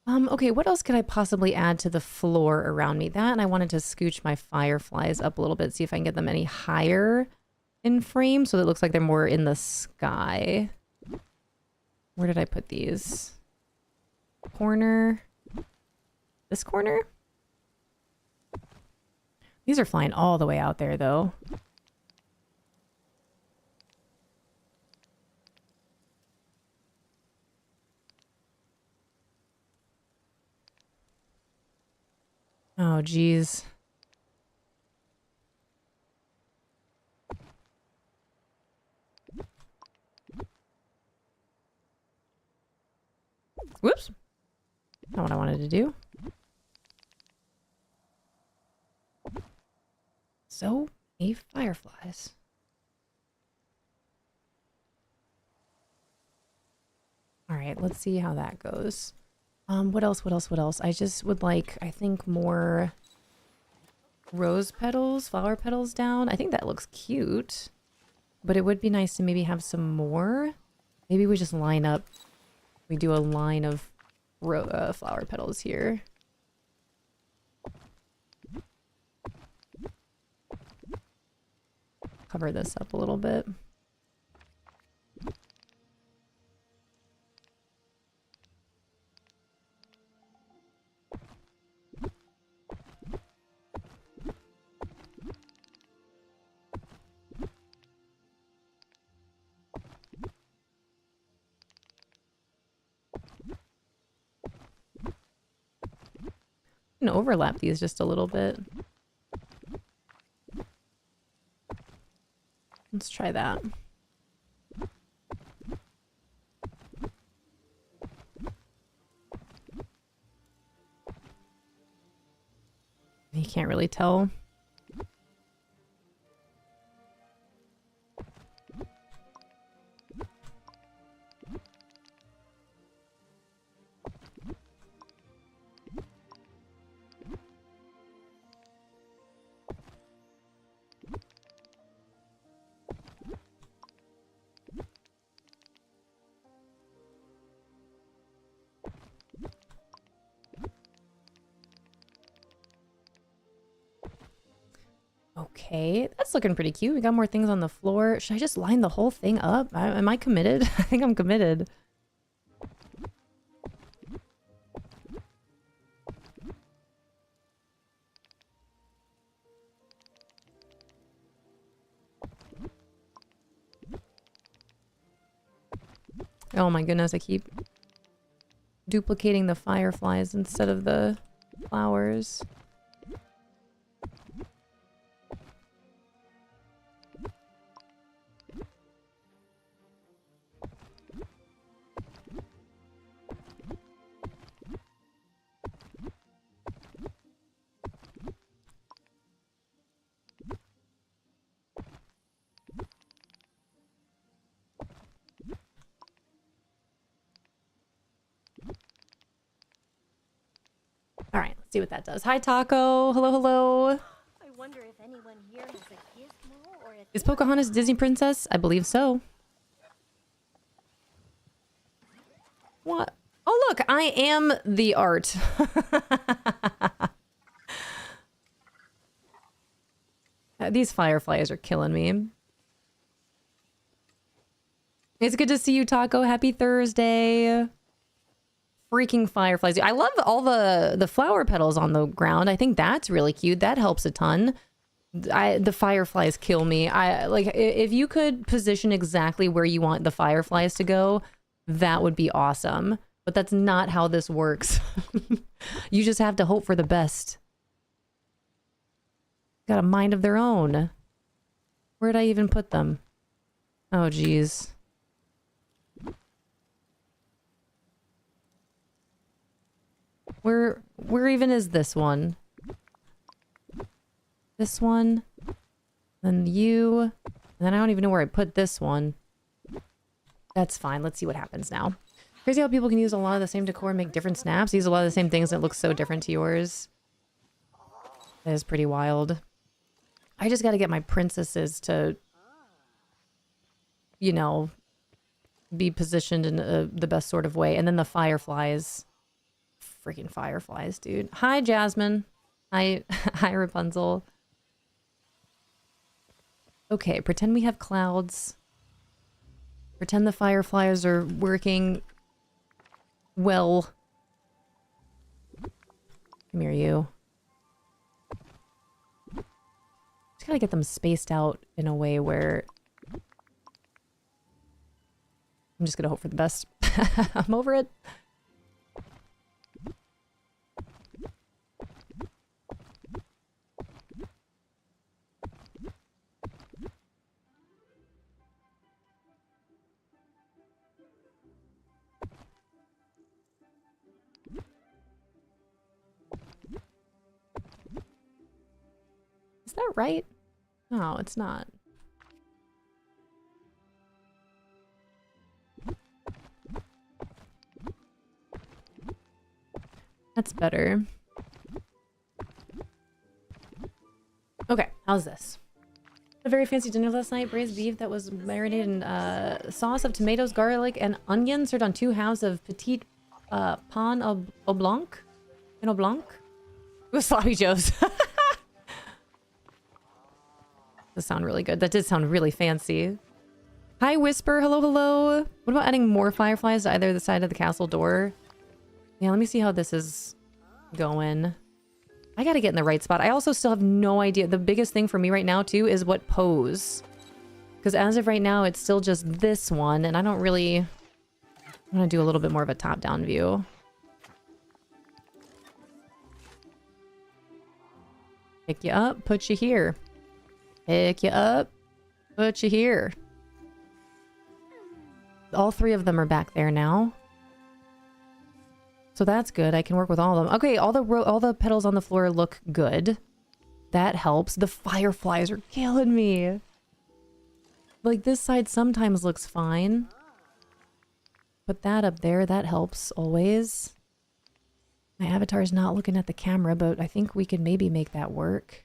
Okay, what else could I possibly add to the floor around me? That, and I wanted to scooch my fireflies up a little bit, see if I can get them any higher in frame so that it looks like they're more in the sky. Where did I put these? Corner. This corner? These are flying all the way out there, though. Oh, geez. Whoops. Not what I wanted to do. So many fireflies. All right, let's see how that goes. What else? What else? What else? I just would like, I think, more rose petals, flower petals down. I think that looks cute, but it would be nice to maybe have some more. Maybe we just line up. We do a line of flower petals here. Cover this up a little bit. I can overlap these just a little bit. Let's try that. You can't really tell. Okay, that's looking pretty cute. We got more things on the floor. Should I just line the whole thing up? Am I committed? I think I'm committed. Oh my goodness, I keep duplicating the fireflies instead of the flowers. All right, let's see what that does. Hi, Taco. Hello, hello. I wonder if anyone here has a gizmo or a Is Pocahontas a Disney princess? I believe so. What? Oh, look, I am the art. These fireflies are killing me. It's good to see you, Taco. Happy Thursday. Freaking fireflies. I love all the flower petals on the ground. I think that's really cute. That helps a ton. The fireflies kill me. Like, if you could position exactly where you want the fireflies to go, that would be awesome. But that's not how this works. You just have to hope for the best. Got a mind of their own. Where'd I even put them? Oh, geez. Where even is this one? This one? Then you. And then I don't even know where I put this one. That's fine. Let's see what happens now. Crazy how people can use a lot of the same decor and make different snaps. Use a lot of the same things that look so different to yours. That is pretty wild. I just gotta get my princesses to, you know, be positioned in the best sort of way. And then the fireflies. Freaking fireflies, dude. Hi, Jasmine. Hi, hi, Rapunzel. Okay, pretend we have clouds. Pretend the fireflies are working well. Come here, you. Just gotta get them spaced out in a way where... I'm just gonna hope for the best. I'm over it. Is that right? No, it's not. That's better. Okay, how's this? A very fancy dinner last night. Braised beef that was marinated in sauce of tomatoes, garlic, and onions, served on 2 halves of petite pan au blanc. An au blanc? It was sloppy joes. This sound really good. That did sound really fancy. Hi, Whisper. Hello, hello. What about adding more fireflies to either the side of the castle door? Yeah, let me see how this is going. I gotta get in the right spot. I also still have no idea. The biggest thing for me right now, too, is what pose. Because as of right now, it's still just this one, and I don't really... I'm gonna do a little bit more of a top-down view. Pick you up, put you here. Pick you up, put you here. All 3 of them are back there now. So that's good. I can work with all of them. Okay, all the petals on the floor look good. That helps. The fireflies are killing me. Like, this side sometimes looks fine. Put that up there. That helps always. My avatar's not looking at the camera, but I think we could maybe make that work.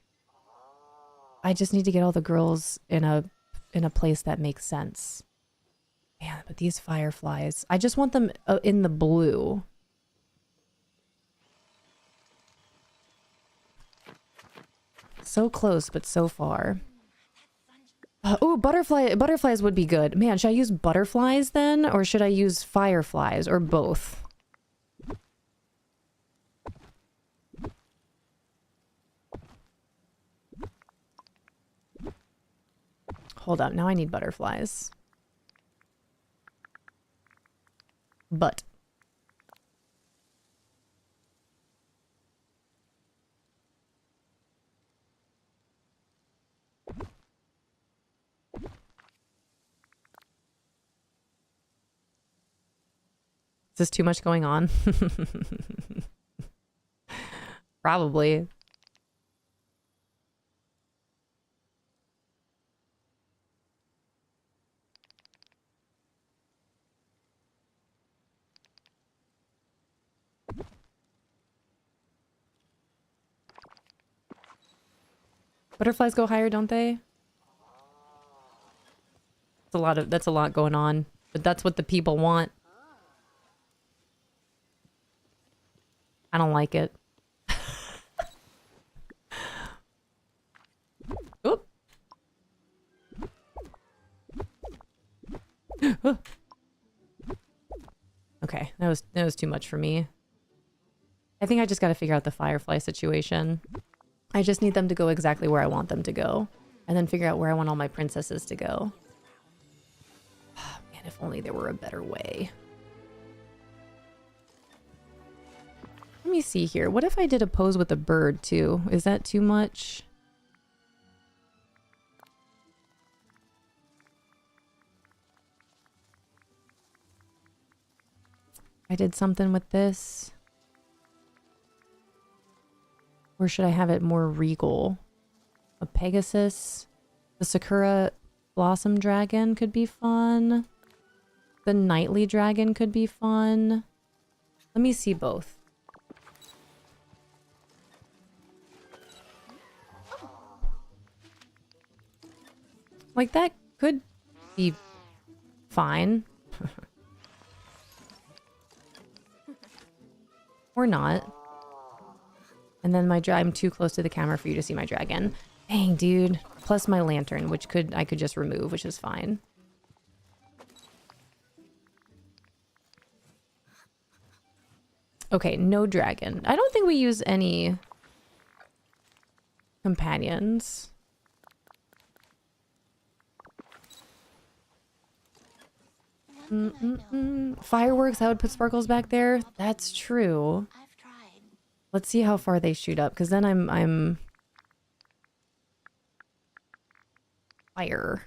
I just need to get all the girls in a place that makes sense. Man, but these fireflies, I just want them in the blue. So close, but so far. Oh, butterflies would be good. Man, should I use butterflies then? Or should I use fireflies? Or both? Hold up, now I need butterflies. But. Is this too much going on? Probably. Butterflies go higher, don't they? That's a lot going on, but that's what the people want. I don't like it. Oop. Okay, that was too much for me. I think I just got to figure out the firefly situation. I just need them to go exactly where I want them to go, and then figure out where I want all my princesses to go. Man, if only there were a better way. Let me see here. What if I did a pose with a bird too? Is that too much? I did something with this. Or should I have it more regal? A Pegasus? The Sakura Blossom Dragon could be fun. The Nightly Dragon could be fun. Let me see both. Like, that could be fine. Or not. And then I'm too close to the camera for you to see my dragon. Dang, dude. Plus my lantern, which I could just remove, which is fine. Okay, no dragon. I don't think we use any companions. One thing I know, Fireworks, I would put sparkles back there. That's true. I've tried. Let's see how far they shoot up, because then I'm fire.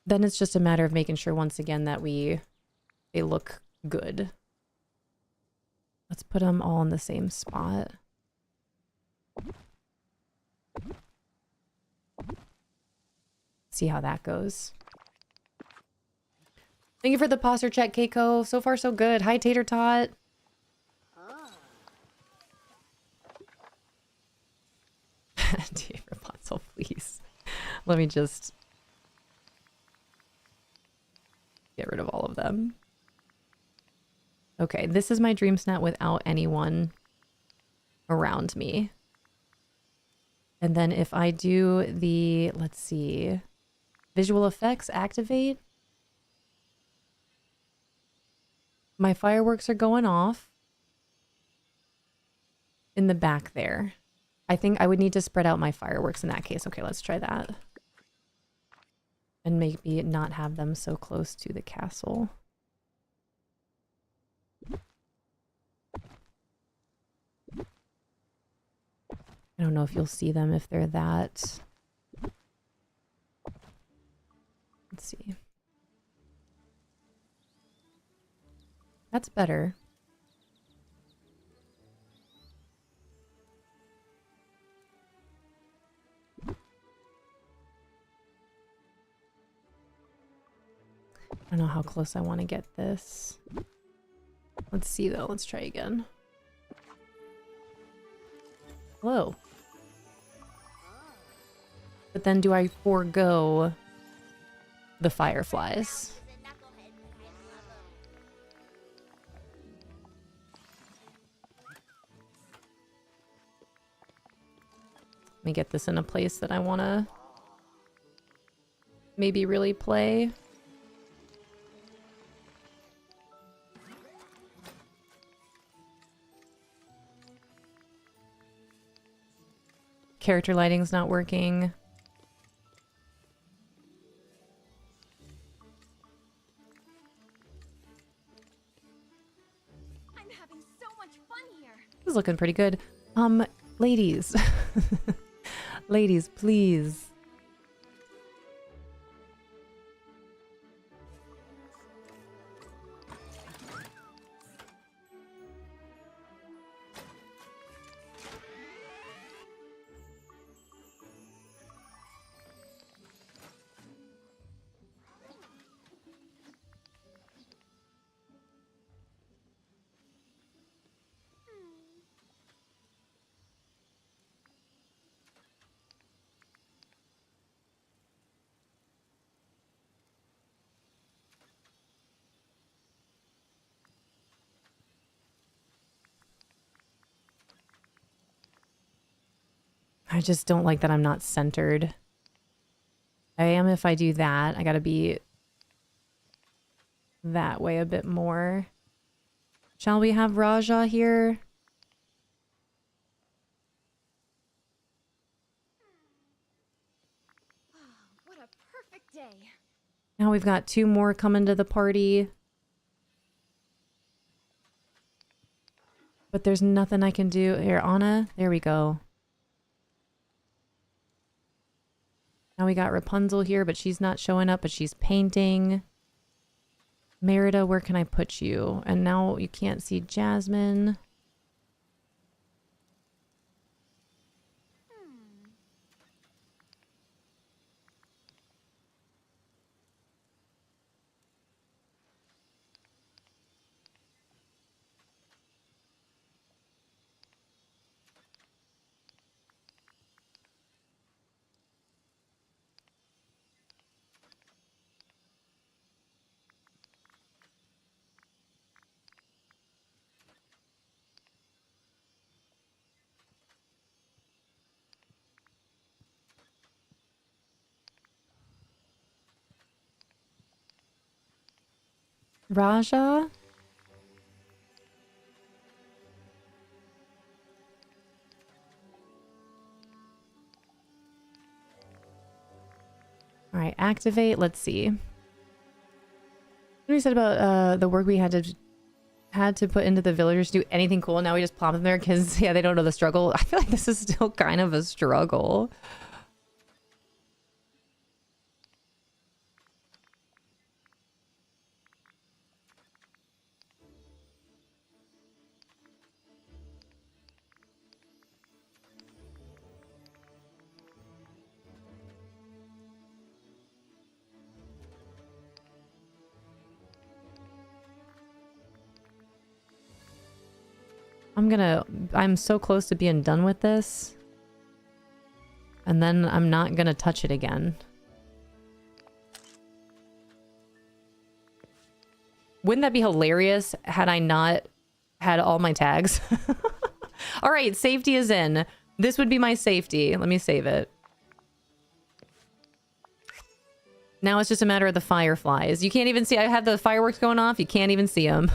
Then it's just a matter of making sure once again that they look good. Let's put them all in the same spot. See how that goes. Thank you for the posture check, Keiko. So far, so good. Hi, Tater Tot. Dear Rapunzel, please. Let me just get rid of all of them. Okay, this is my dream snap without anyone around me. And then if I do the, let's see, visual effects activate. My fireworks are going off in the back there. I think I would need to spread out my fireworks in that case. Okay, let's try that. And maybe not have them so close to the castle. I don't know if you'll see them if they're that. Let's see. That's better. I don't know how close I want to get this. Let's see though. Let's try again. Hello. But then do I forego the fireflies? Let me get this in a place that I want to maybe really play. Character lighting's not working. I'm having so much fun here. This is looking pretty good. Ladies. Ladies, please. I just don't like that I'm not centered. I am if I do that. I gotta be that way a bit more. Shall we have Raja here? What a perfect day. Now we've got 2 more coming to the party. But there's nothing I can do. Here, Anna. There we go. Now we got Rapunzel here, but she's not showing up, but she's painting. Merida, where can I put you? And now you can't see Jasmine. Raja? All right, activate. Let's see. What we said about the work we had to put into the villagers to do anything cool. Now we just plop them there because, yeah, they don't know the struggle. I feel like this is still kind of a struggle. I'm so close to being done with this. And then I'm not gonna touch it again. Wouldn't that be hilarious had I not had all my tags? All right, safety is in. This would be my safety. Let me save it. Now it's just a matter of the fireflies. You can't even see. I have the fireworks going off. You can't even see them.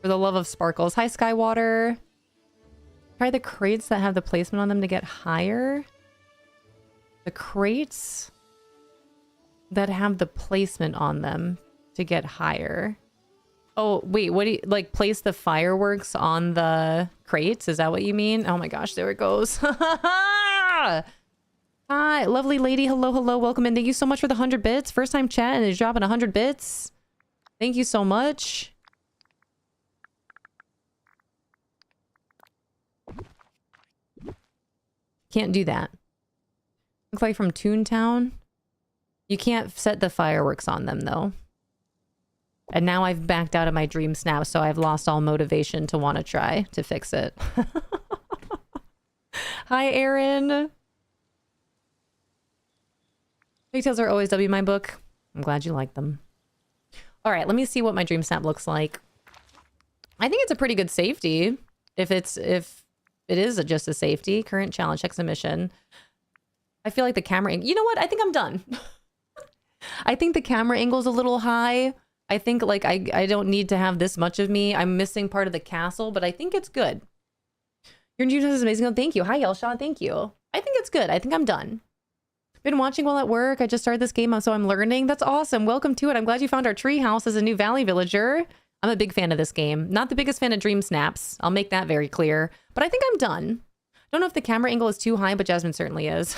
For the love of sparkles. Hi, Skywater. Try the crates that have the placement on them to get higher. The crates that have the placement on them to get higher. Oh, wait, what do you, like, place the fireworks on the crates? Is that what you mean? Oh my gosh, there it goes. Hi, lovely lady. Hello, hello. Welcome in. Thank you so much for the 100 bits. First time chat and is dropping 100 bits. Thank you so much. Can't do that. Looks like from Toontown. You can't set the fireworks on them, though. And now I've backed out of my DreamSnaps, so I've lost all motivation to want to try to fix it. Hi, Aaron. Pigtails are always W my book. I'm glad you like them. All right, let me see what my DreamSnap looks like. I think it's a pretty good safety. If it is just a safety. Current challenge, check submission. I feel like the camera... You know what? I think I'm done. I think the camera angle's a little high. I think, like, I don't need to have this much of me. I'm missing part of the castle, but I think it's good. Your new is amazing. Oh, thank you. Hi, Yelshaw. Thank you. I think it's good. I think I'm done. Been watching while at work. I just started this game, so I'm learning. That's awesome. Welcome to it. I'm glad you found our treehouse as a new Valley villager. I'm a big fan of this game. Not the biggest fan of DreamSnaps. I'll make that very clear. But I think I'm done. Don't know if the camera angle is too high, but Jasmine certainly is.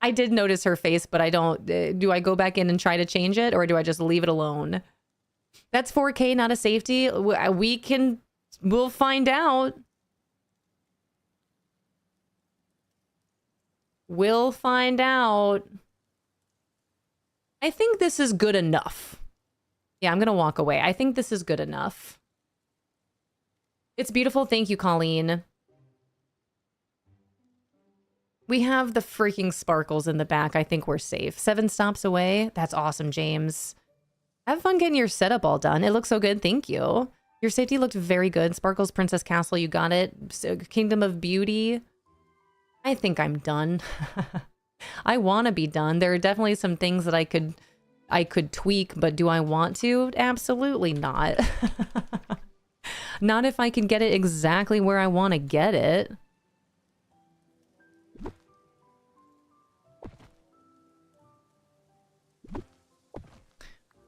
I did notice her face, but I don't... do I go back in and try to change it, or do I just leave it alone? That's 4K, not a safety. We'll find out. We'll find out. I think this is good enough. Yeah, I'm gonna walk away. I think this is good enough. It's beautiful. Thank you, Colleen. We have the freaking sparkles in the back. I think we're safe. 7 stops away. That's awesome, James. Have fun getting your setup all done. It looks so good. Thank you. Your safety looked very good. Sparkles Princess Castle, you got it. Kingdom of Beauty. I think I'm done. I want to be done. There are definitely some things that I could tweak, but do I want to? Absolutely not. Not if I can get it exactly where I want to get it.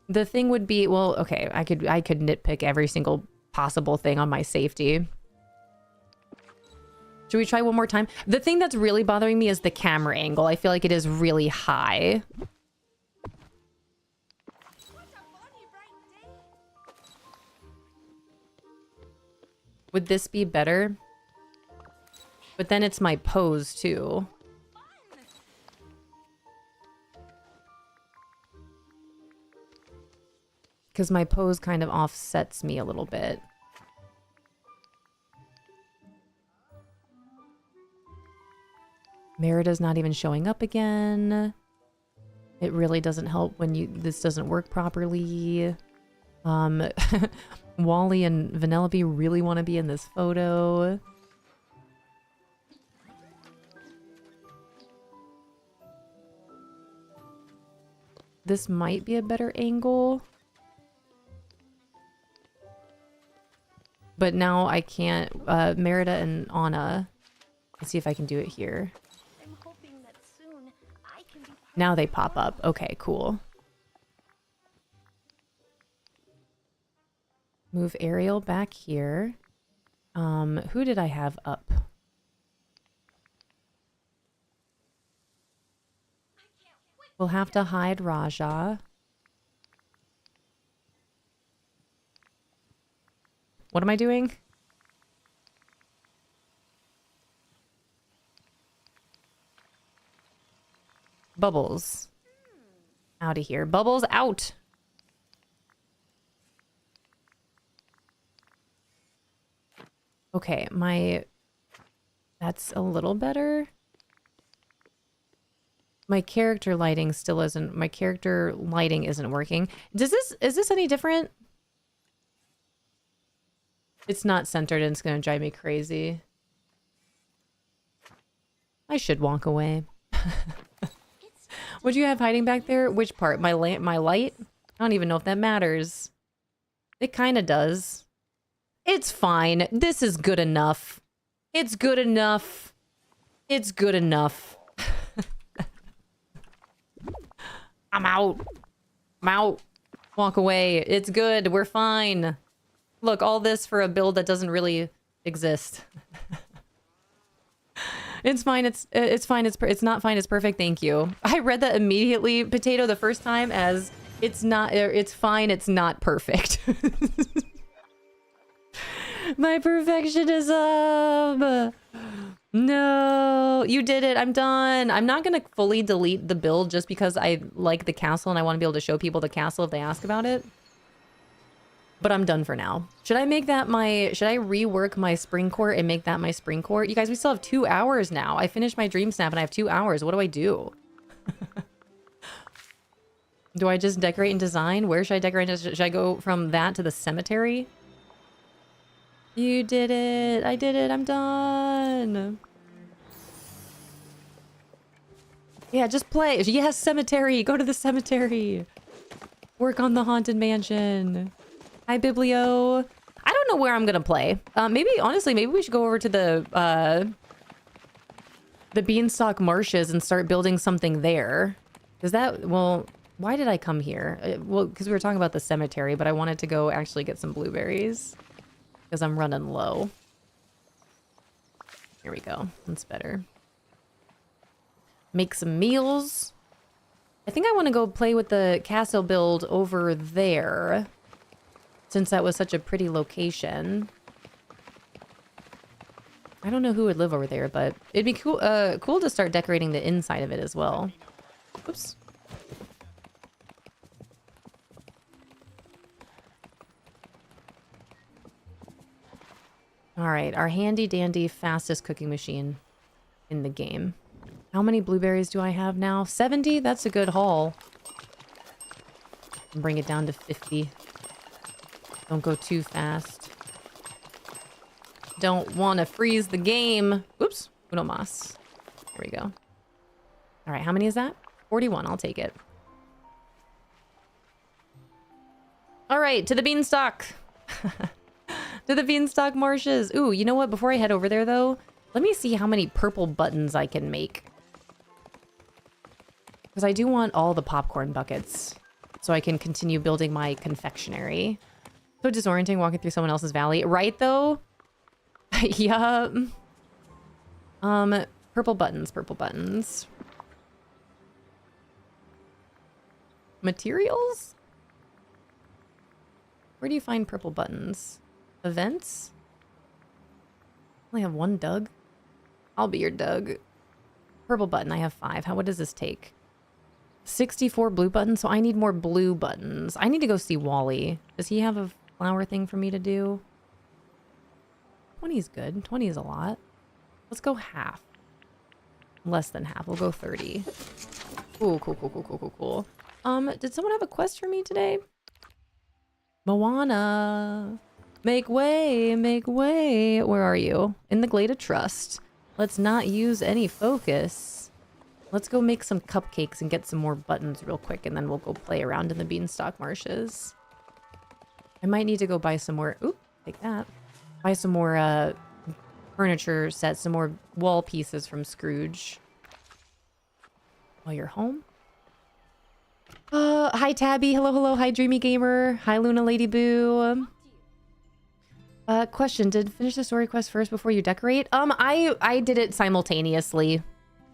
The thing would be, well, okay, I could nitpick every single possible thing on my safety. Should we try one more time? The thing that's really bothering me is the camera angle. I feel like it is really high. Would this be better? But then it's my pose too. Because my pose kind of offsets me a little bit. Merida's not even showing up again. It really doesn't help when this doesn't work properly. Wally and Vanellope really want to be in this photo. This might be a better angle. But now I can't. Merida and Anna. Let's see if I can do it here. I'm hoping that soon I can be part Now of they your pop up. world. Okay, cool. Move Ariel back here. Who did I have up? We'll have to hide Raja. What am I doing? Bubbles. Out of here. Bubbles out. Okay, that's a little better. My character lighting still isn't, my character lighting isn't working. Is this any different? It's not centered and it's gonna drive me crazy. I should walk away. What do you have hiding back there? Which part? My light? I don't even know if that matters. It kind of does. It's fine. This is good enough. It's good enough. It's good enough. I'm out. I'm out. Walk away. It's good. We're fine. Look, all this for a build that doesn't really exist. It's fine. It's fine. It's not fine. It's perfect. Thank you. I read that immediately, Potato, the first time as it's not. It's fine. It's not perfect. My perfectionism. No, you did it. I'm done. I'm not gonna fully delete the build just because I like the castle and I want to be able to show people the castle if they ask about it. But I'm done for now. Should I make that my... Should I rework my spring court and make that my spring court? You guys, we still have 2 hours now. I finished my dream snap and I have 2 hours. What do I do? Do I just decorate and design? Where should I decorate? Should I go from that to the cemetery? You did it. I did it. I'm done. Yeah, just play. Yes, cemetery. Go to the cemetery. Work on the haunted mansion. Hi, Biblio. I don't know where I'm gonna play. Maybe, honestly, maybe we should go over to the Beanstalk Marshes and start building something there. Is that, well, why did I come here? Well, because we were talking about the cemetery, but I wanted to go actually get some blueberries. Because I'm running low. Here we go. That's better. Make some meals. I think I want to go play with the castle build over there. Since that was such a pretty location. I don't know who would live over there, but it'd be cool, cool to start decorating the inside of it as well. Oops. All right, our handy dandy fastest cooking machine in the game. How many blueberries do I have now? 70? That's a good haul. Bring it down to 50. Don't go too fast. Don't want to freeze the game. Oops. Uno mas. There we go. All right, how many is that? 41. I'll take it. All right, to the beanstalk. To the Beanstalk Marshes. Ooh, you know what? Before I head over there, though, let me see how many purple buttons I can make. Because I do want all the popcorn buckets so I can continue building my confectionery. So disorienting walking through someone else's valley. Right, though? Yeah. Purple buttons, purple buttons. Materials? Where do you find purple buttons? Events? I only have 1 Doug. I'll be your Doug. Purple button, I have 5. What does this take? 64 blue buttons, so I need more blue buttons. I need to go see Wally. Does he have a flower thing for me to do? 20 is good. 20 is a lot. Let's go half. Less than half. We'll go 30. Ooh, cool, cool, cool, cool, cool, cool. Did someone have a quest for me today? Moana. Make way, make way. Where are you? In the Glade of Trust. Let's not use any focus. Let's go make some cupcakes and get some more buttons real quick, and then we'll go play around in the beanstalk marshes. I might need to go buy some more. Oop, take that. Buy some more furniture sets, some more wall pieces from Scrooge. While you're home. Hi Tabby. Hello, hello. Hi Dreamy Gamer. Hi Luna Lady Boo. Question, did finish the story quest first before you decorate? I did it simultaneously.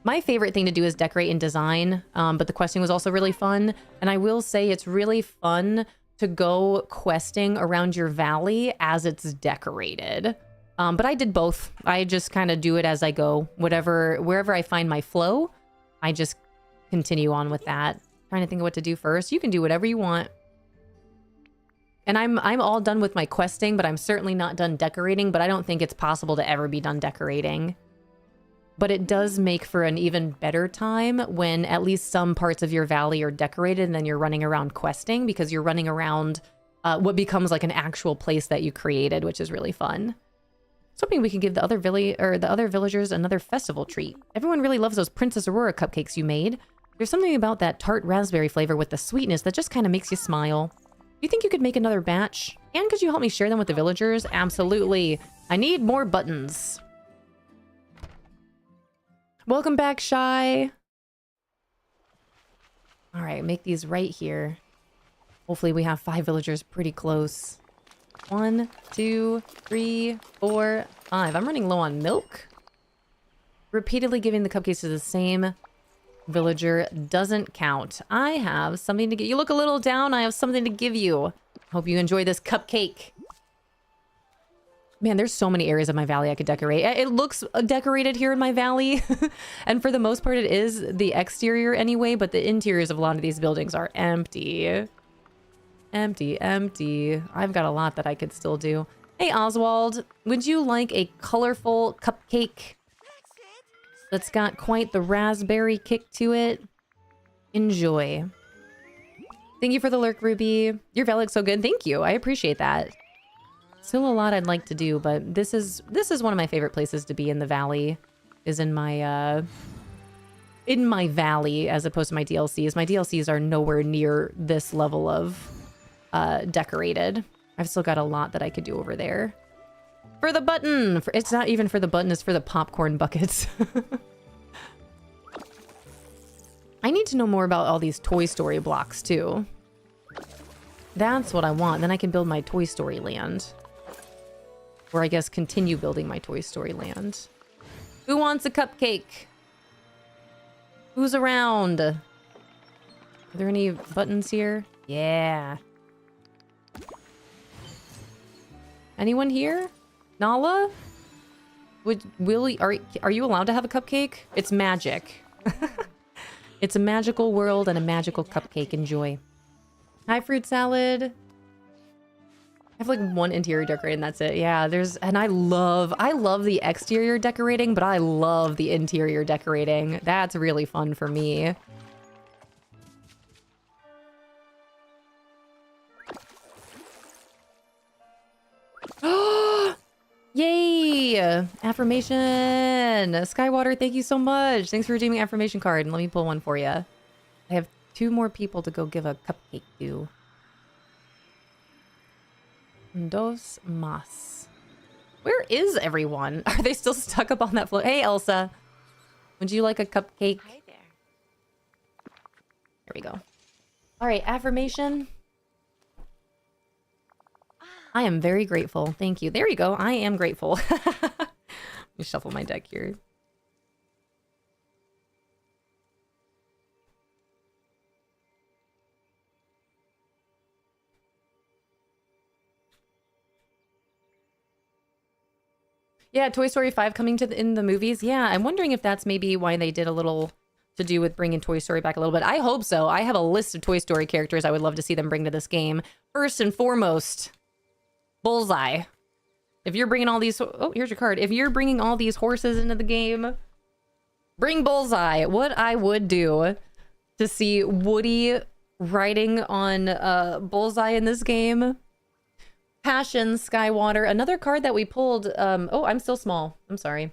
My favorite thing to do is decorate and design, but the questing was also really fun. And I will say it's really fun to go questing around your valley as it's decorated. But I did both. I just kind of do it as I go. Wherever I find my flow, I just continue on with that. Trying to think of what to do first. You can do whatever you want. And I'm all done with my questing, but I'm certainly not done decorating, but I don't think it's possible to ever be done decorating. But it does make for an even better time when at least some parts of your valley are decorated and then you're running around questing because you're running around what becomes like an actual place that you created, which is really fun. I was hoping we could give the other villagers another festival treat. Everyone really loves those Princess Aurora cupcakes you made. There's something about that tart raspberry flavor with the sweetness that just kind of makes you smile. Do you think you could make another batch? And could you help me share them with the villagers? Absolutely. I need more buttons. Welcome back, Shy. All right, make these right here. Hopefully we have 5 villagers pretty close. 1, 2, 3, 4, 5. I'm running low on milk. Repeatedly giving the cupcakes to the same villager doesn't count. I have something to get. You look a little down. I have something to give you. Hope you enjoy this cupcake. Man, there's so many areas of my valley I could decorate. It looks decorated here in my valley. And for the most part, it is the exterior anyway, but the interiors of a lot of these buildings are empty. Empty, empty. I've got a lot that I could still do. Hey, Oswald, would you like a colorful cupcake that's got quite the raspberry kick to it? Enjoy. Thank you for the lurk, Ruby. Your valley looks so good. Thank you. I appreciate that. Still a lot I'd like to do, but this is one of my favorite places to be in the valley. Is in my valley as opposed to my DLCs. My DLCs are nowhere near this level of decorated. I've still got a lot that I could do over there. For the button! It's not even for the button, it's for the popcorn buckets. I need to know more about all these Toy Story blocks, too. That's what I want. Then I can build my Toy Story land. Or I guess continue building my Toy Story land. Who wants a cupcake? Who's around? Are there any buttons here? Yeah. Anyone here? Nala? Are you allowed to have a cupcake? It's magic. It's a magical world and a magical cupcake. Enjoy. Hi, fruit salad. I have like one interior decorating, that's it. Yeah, and I love the exterior decorating, but I love the interior decorating. That's really fun for me. Yay! Affirmation! Skywater, thank you so much. Thanks for redeeming affirmation card. And let me pull one for you. I have 2 more people to go give a cupcake to. Dos Maas. Where is everyone? Are they still stuck up on that floor? Hey, Elsa. Would you like a cupcake? Hi there. Here we go. All right, affirmation. I am very grateful. Thank you. There you go. I am grateful. Let me shuffle my deck here. Yeah, Toy Story 5 coming in the movies. Yeah, I'm wondering if that's maybe why they did a little to do with bringing Toy Story back a little bit. I hope so. I have a list of Toy Story characters I would love to see them bring to this game. First and foremost, Bullseye. If you're bringing all these... Oh, here's your card. If you're bringing all these horses into the game, bring Bullseye. What I would do to see Woody riding on Bullseye in this game Passion, Skywater. Another card that we pulled. Oh, I'm still small. I'm sorry.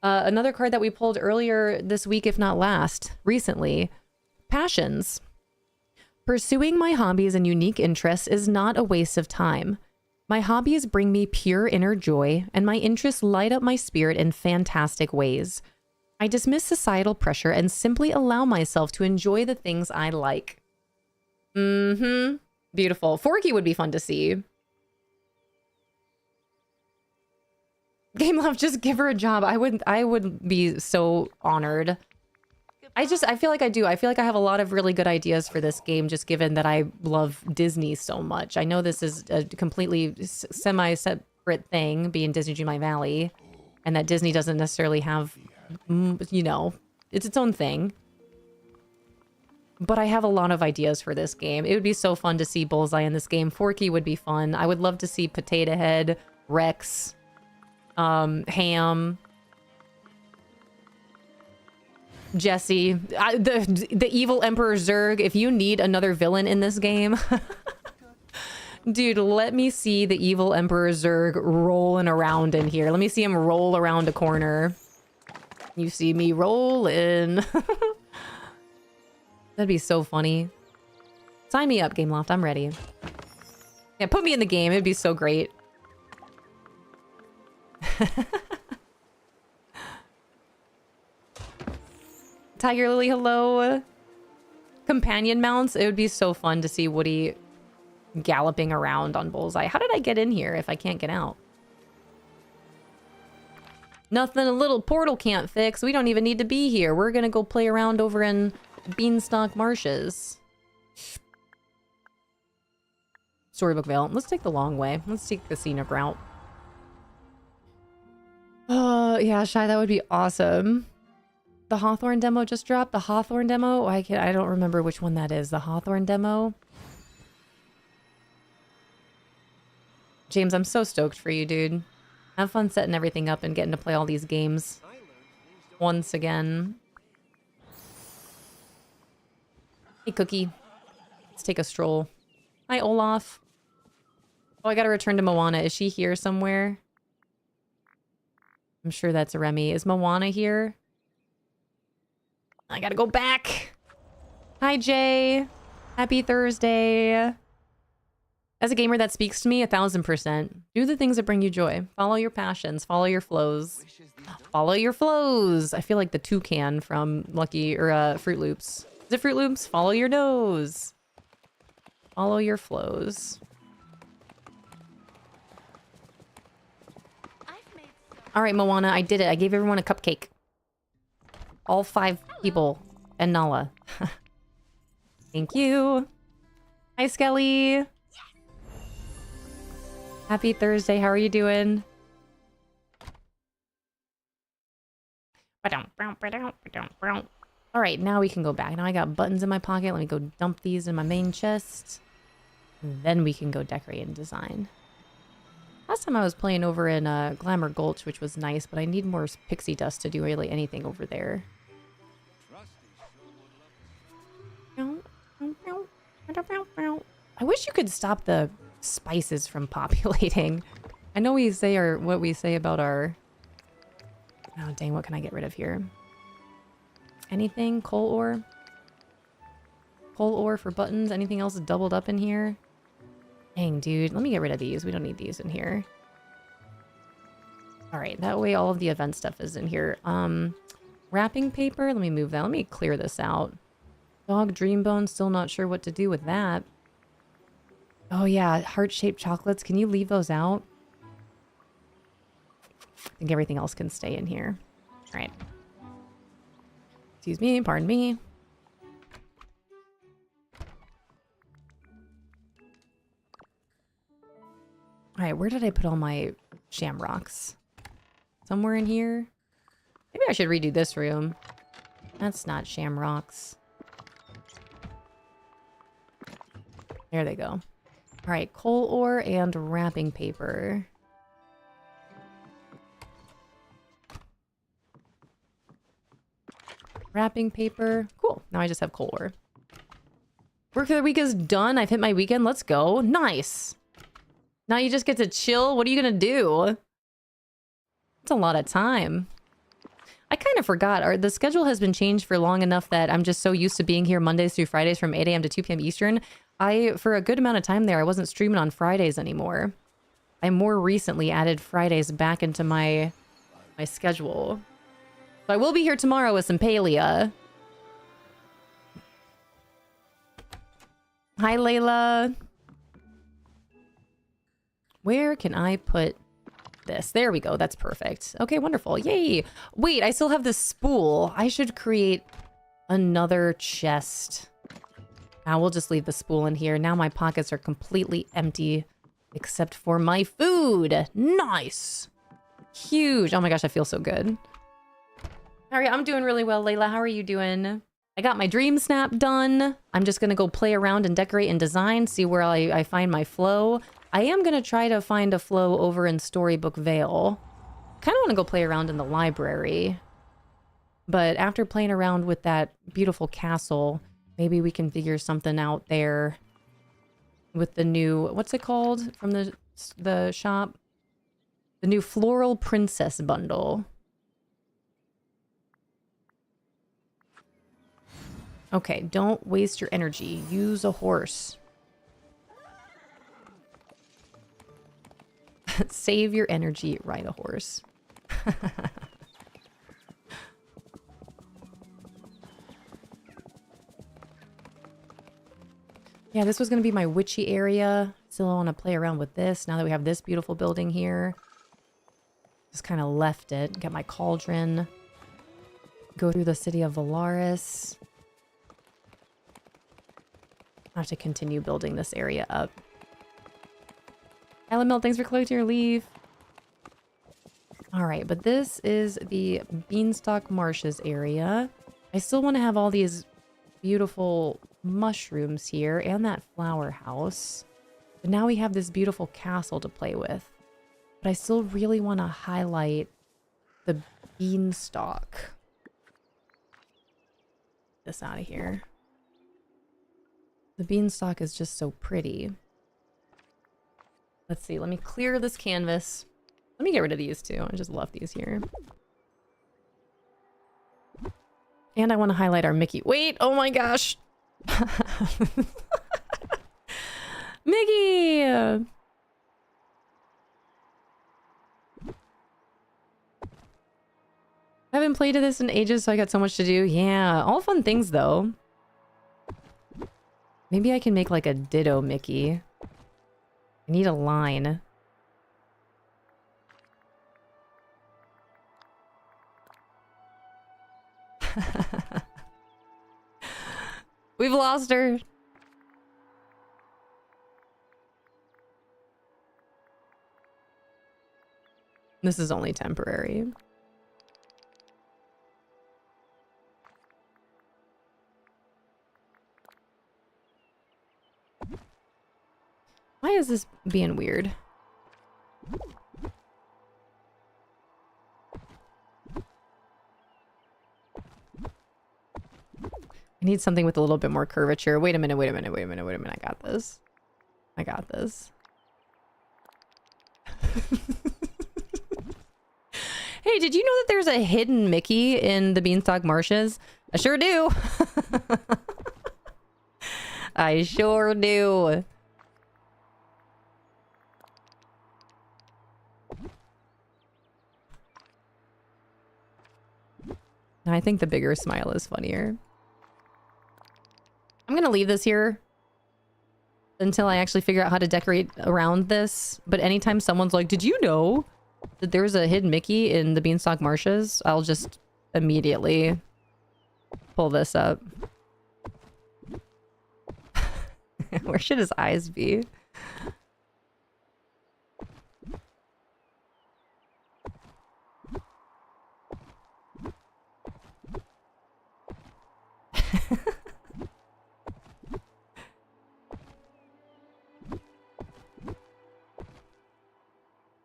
Another card that we pulled earlier this week, if not last, recently. Passions. Pursuing my hobbies and unique interests is not a waste of time. My hobbies bring me pure inner joy, and my interests light up my spirit in fantastic ways. I dismiss societal pressure and simply allow myself to enjoy the things I like. Mm-hmm. Beautiful. Forky would be fun to see. Game Love, just give her a job. I would be so honored. I feel like I do. I feel like I have a lot of really good ideas for this game, just given that I love Disney so much. I know this is a completely semi-separate thing, being Disney Dreamlight Valley, and that Disney doesn't necessarily have, you know, it's its own thing. But I have a lot of ideas for this game. It would be so fun to see Bullseye in this game. Forky would be fun. I would love to see Potato Head, Rex, Ham, Jesse, the evil Emperor Zurg. If you need another villain in this game, dude, let me see the evil Emperor Zurg rolling around in here. Let me see him roll around a corner. You see me rolling. That'd be so funny. Sign me up, Gameloft. I'm ready. Yeah, put me in the game. It'd be so great. Tiger Lily, hello. Companion mounts. It would be so fun to see Woody galloping around on Bullseye. How did I get in here if I can't get out? Nothing a little portal can't fix. We don't even need to be here. We're gonna go play around over in Beanstalk Marshes. Storybook Vale. Let's take the long way. Let's take the scenic route. Oh, yeah, Shy, that would be awesome. The Hawthorne demo just dropped. The Hawthorne demo? I don't remember which one that is. The Hawthorne demo? James, I'm so stoked for you, dude. Have fun setting everything up and getting to play all these games once again. Hey, Cookie. Let's take a stroll. Hi, Olaf. Oh, I gotta return to Moana. Is she here somewhere? I'm sure that's Remy. Is Moana here? I gotta go back. Hi, Jay. Happy Thursday. As a gamer that speaks to me, 1000%. Do the things that bring you joy. Follow your passions. Follow your flows. Follow your flows. I feel like the toucan from Lucky or Fruit Loops. Is it Fruit Loops? Follow your nose. Follow your flows. All right, Moana, I did it. I gave everyone a cupcake. All 5 people and Nala. Thank you. Hi, Skelly. Happy Thursday. How are you doing? All right, now we can go back. Now I got buttons in my pocket. Let me go dump these in my main chest. And then we can go decorate and design. Last time I was playing over in Glamour Gulch, which was nice, but I need more pixie dust to do really anything over there. I wish you could stop the spices from populating. I know we say what we say about our... Oh, dang, what can I get rid of here? Anything? Coal ore? Coal ore for buttons? Anything else doubled up in here? Dang, dude. Let me get rid of these. We don't need these in here. Alright, that way all of the event stuff is in here. Wrapping paper? Let me move that. Let me clear this out. Dog Dreambone, still not sure what to do with that. Oh yeah, heart-shaped chocolates. Can you leave those out? I think everything else can stay in here. Alright. Excuse me, pardon me. Alright, where did I put all my shamrocks? Somewhere in here? Maybe I should redo this room. That's not shamrocks. There they go. Alright, coal ore and wrapping paper. Wrapping paper. Cool. Now I just have coal ore. Work for the week is done. I've hit my weekend. Let's go. Nice. Now you just get to chill? What are you gonna do? It's a lot of time. I kind of forgot. The schedule has been changed for long enough that I'm just so used to being here Mondays through Fridays from 8 a.m. to 2 p.m. Eastern. For a good amount of time there, I wasn't streaming on Fridays anymore. I more recently added Fridays back into my schedule. So I will be here tomorrow with some Palia. Hi, Layla. Where can I put this? There we go. That's perfect. Okay, wonderful. Yay. Wait, I still have this spool. I should create another chest. Now we'll just leave the spool in here. Now my pockets are completely empty except for my food. Nice. Huge. Oh my gosh, I feel so good. All right, I'm doing really well, Layla. How are you doing? I got my dream snap done. I'm just gonna go play around and decorate and design, see where I find my flow. I am gonna try to find a flow over in Storybook Vale. Kind of want to go play around in the library. But after playing around with that beautiful castle, maybe we can figure something out there with the new, what's it called from the shop? The new Floral Princess bundle. Okay, don't waste your energy. Use a horse. Save your energy, ride a horse. Yeah, this was going to be my witchy area. Still want to play around with this now that we have this beautiful building here. Just kind of left it. Get my cauldron. Go through the city of Valaris. I have to continue building this area up. Alamel, thanks for collecting your leaf. All right, but this is the Beanstalk Marshes area. I still want to have all these beautiful mushrooms here and that flower house. But now we have this beautiful castle to play with. But I still really want to highlight the beanstalk. Get this out of here. The beanstalk is just so pretty. Let's see, let me clear this canvas. Let me get rid of these too. I just love these here. And I want to highlight our Mickey. Wait, oh my gosh. Mickey! I haven't played this in ages, so I got so much to do. Yeah, all fun things though. Maybe I can make like a Ditto Mickey. I need a line. We've lost her. This is only temporary. Why is this being weird? I need something with a little bit more curvature. Wait a minute, wait a minute, wait a minute, wait a minute. I got this. I got this. Hey, did you know that there's a hidden Mickey in the Beanstalk Marshes? I sure do. I sure do. I think the bigger smile is funnier. I'm gonna leave this here until I actually figure out how to decorate around this. But anytime someone's like, did you know that there's a hidden Mickey in the Beanstalk Marshes? I'll just immediately pull this up. Where should his eyes be?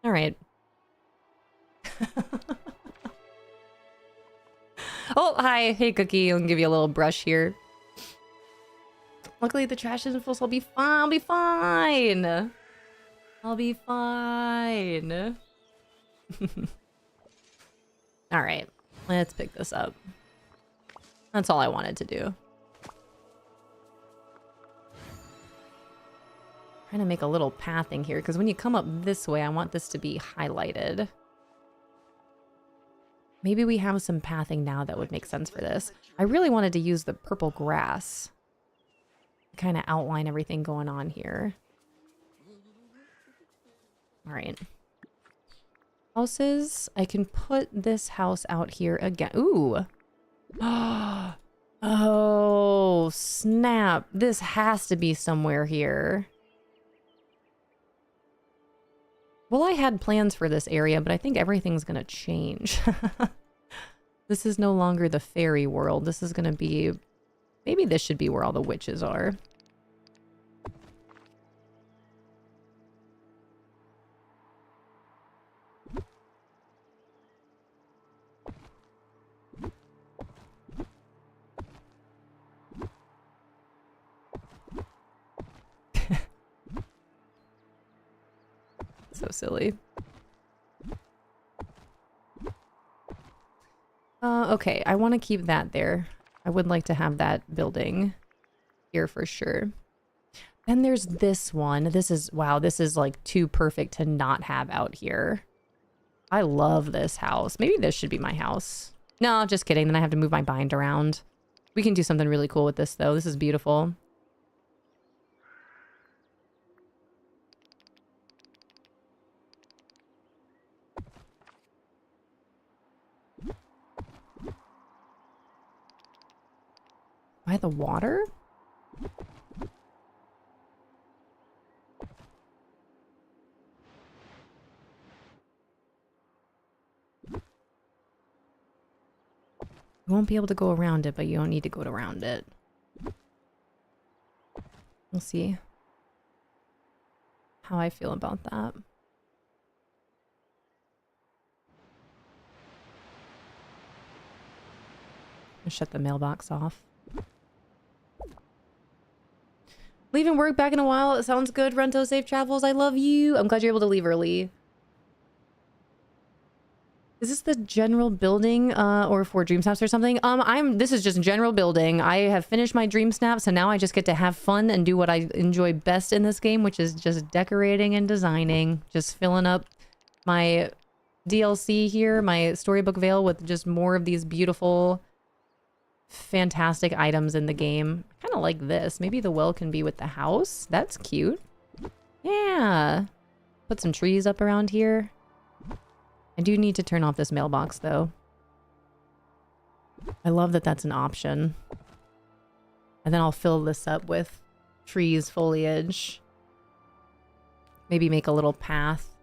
All right. Oh, hi. Hey, Cookie. I'll give you a little brush here. Luckily, the trash isn't full, so I'll be fine. I'll be fine. I'll be fine. All right, let's pick this up. That's all I wanted to do. Trying to make a little pathing here because when you come up this way, I want this to be highlighted. Maybe we have some pathing now that would make sense for this. I really wanted to use the purple grass to kind of outline everything going on here. All right. Houses. I can put this house out here again. Ooh. Oh, snap. This has to be somewhere here. Well, I had plans for this area, but I think everything's gonna change. This is no longer the fairy world. This is gonna be... Maybe this should be where all the witches are. So silly. Okay, I want to keep that there. I would like to have that building here for sure. Then there's this one. This is, wow, this is like too perfect to not have out here. I love this house. Maybe this should be my house. No, just kidding. Then I have to move my bind around. We can do something really cool with this though. This is beautiful. By the water? You won't be able to go around it, but you don't need to go around it. We'll see how I feel about that. I'll shut the mailbox off. Leaving work back in a while. It sounds good. Rento, safe travels. I love you. I'm glad you're able to leave early. Is this the general building or for DreamSnaps or something? This is just general building. I have finished my DreamSnaps, so now I just get to have fun and do what I enjoy best in this game, which is just decorating and designing. Just filling up my DLC here, my Storybook Vale with just more of these beautiful, fantastic items in the game. Kind of like this. Maybe the well can be with the house. That's cute. Yeah. Put some trees up around here. I do need to turn off this mailbox though. I love that that's an option. And then I'll fill this up with trees, foliage. Maybe make a little path.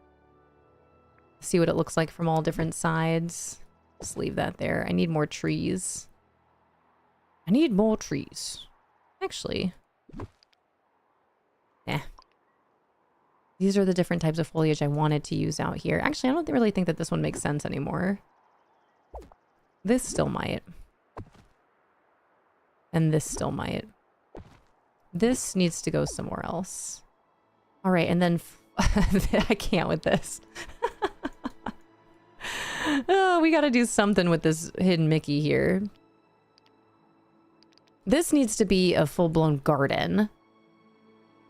See what it looks like from all different sides. Just leave that there. I need more trees. I need more trees. Actually. Eh. These are the different types of foliage I wanted to use out here. Actually, I don't really think that this one makes sense anymore. This still might. And this still might. This needs to go somewhere else. All right, and then... I can't with this. Oh, we gotta do something with this hidden Mickey here. This needs to be a full-blown garden.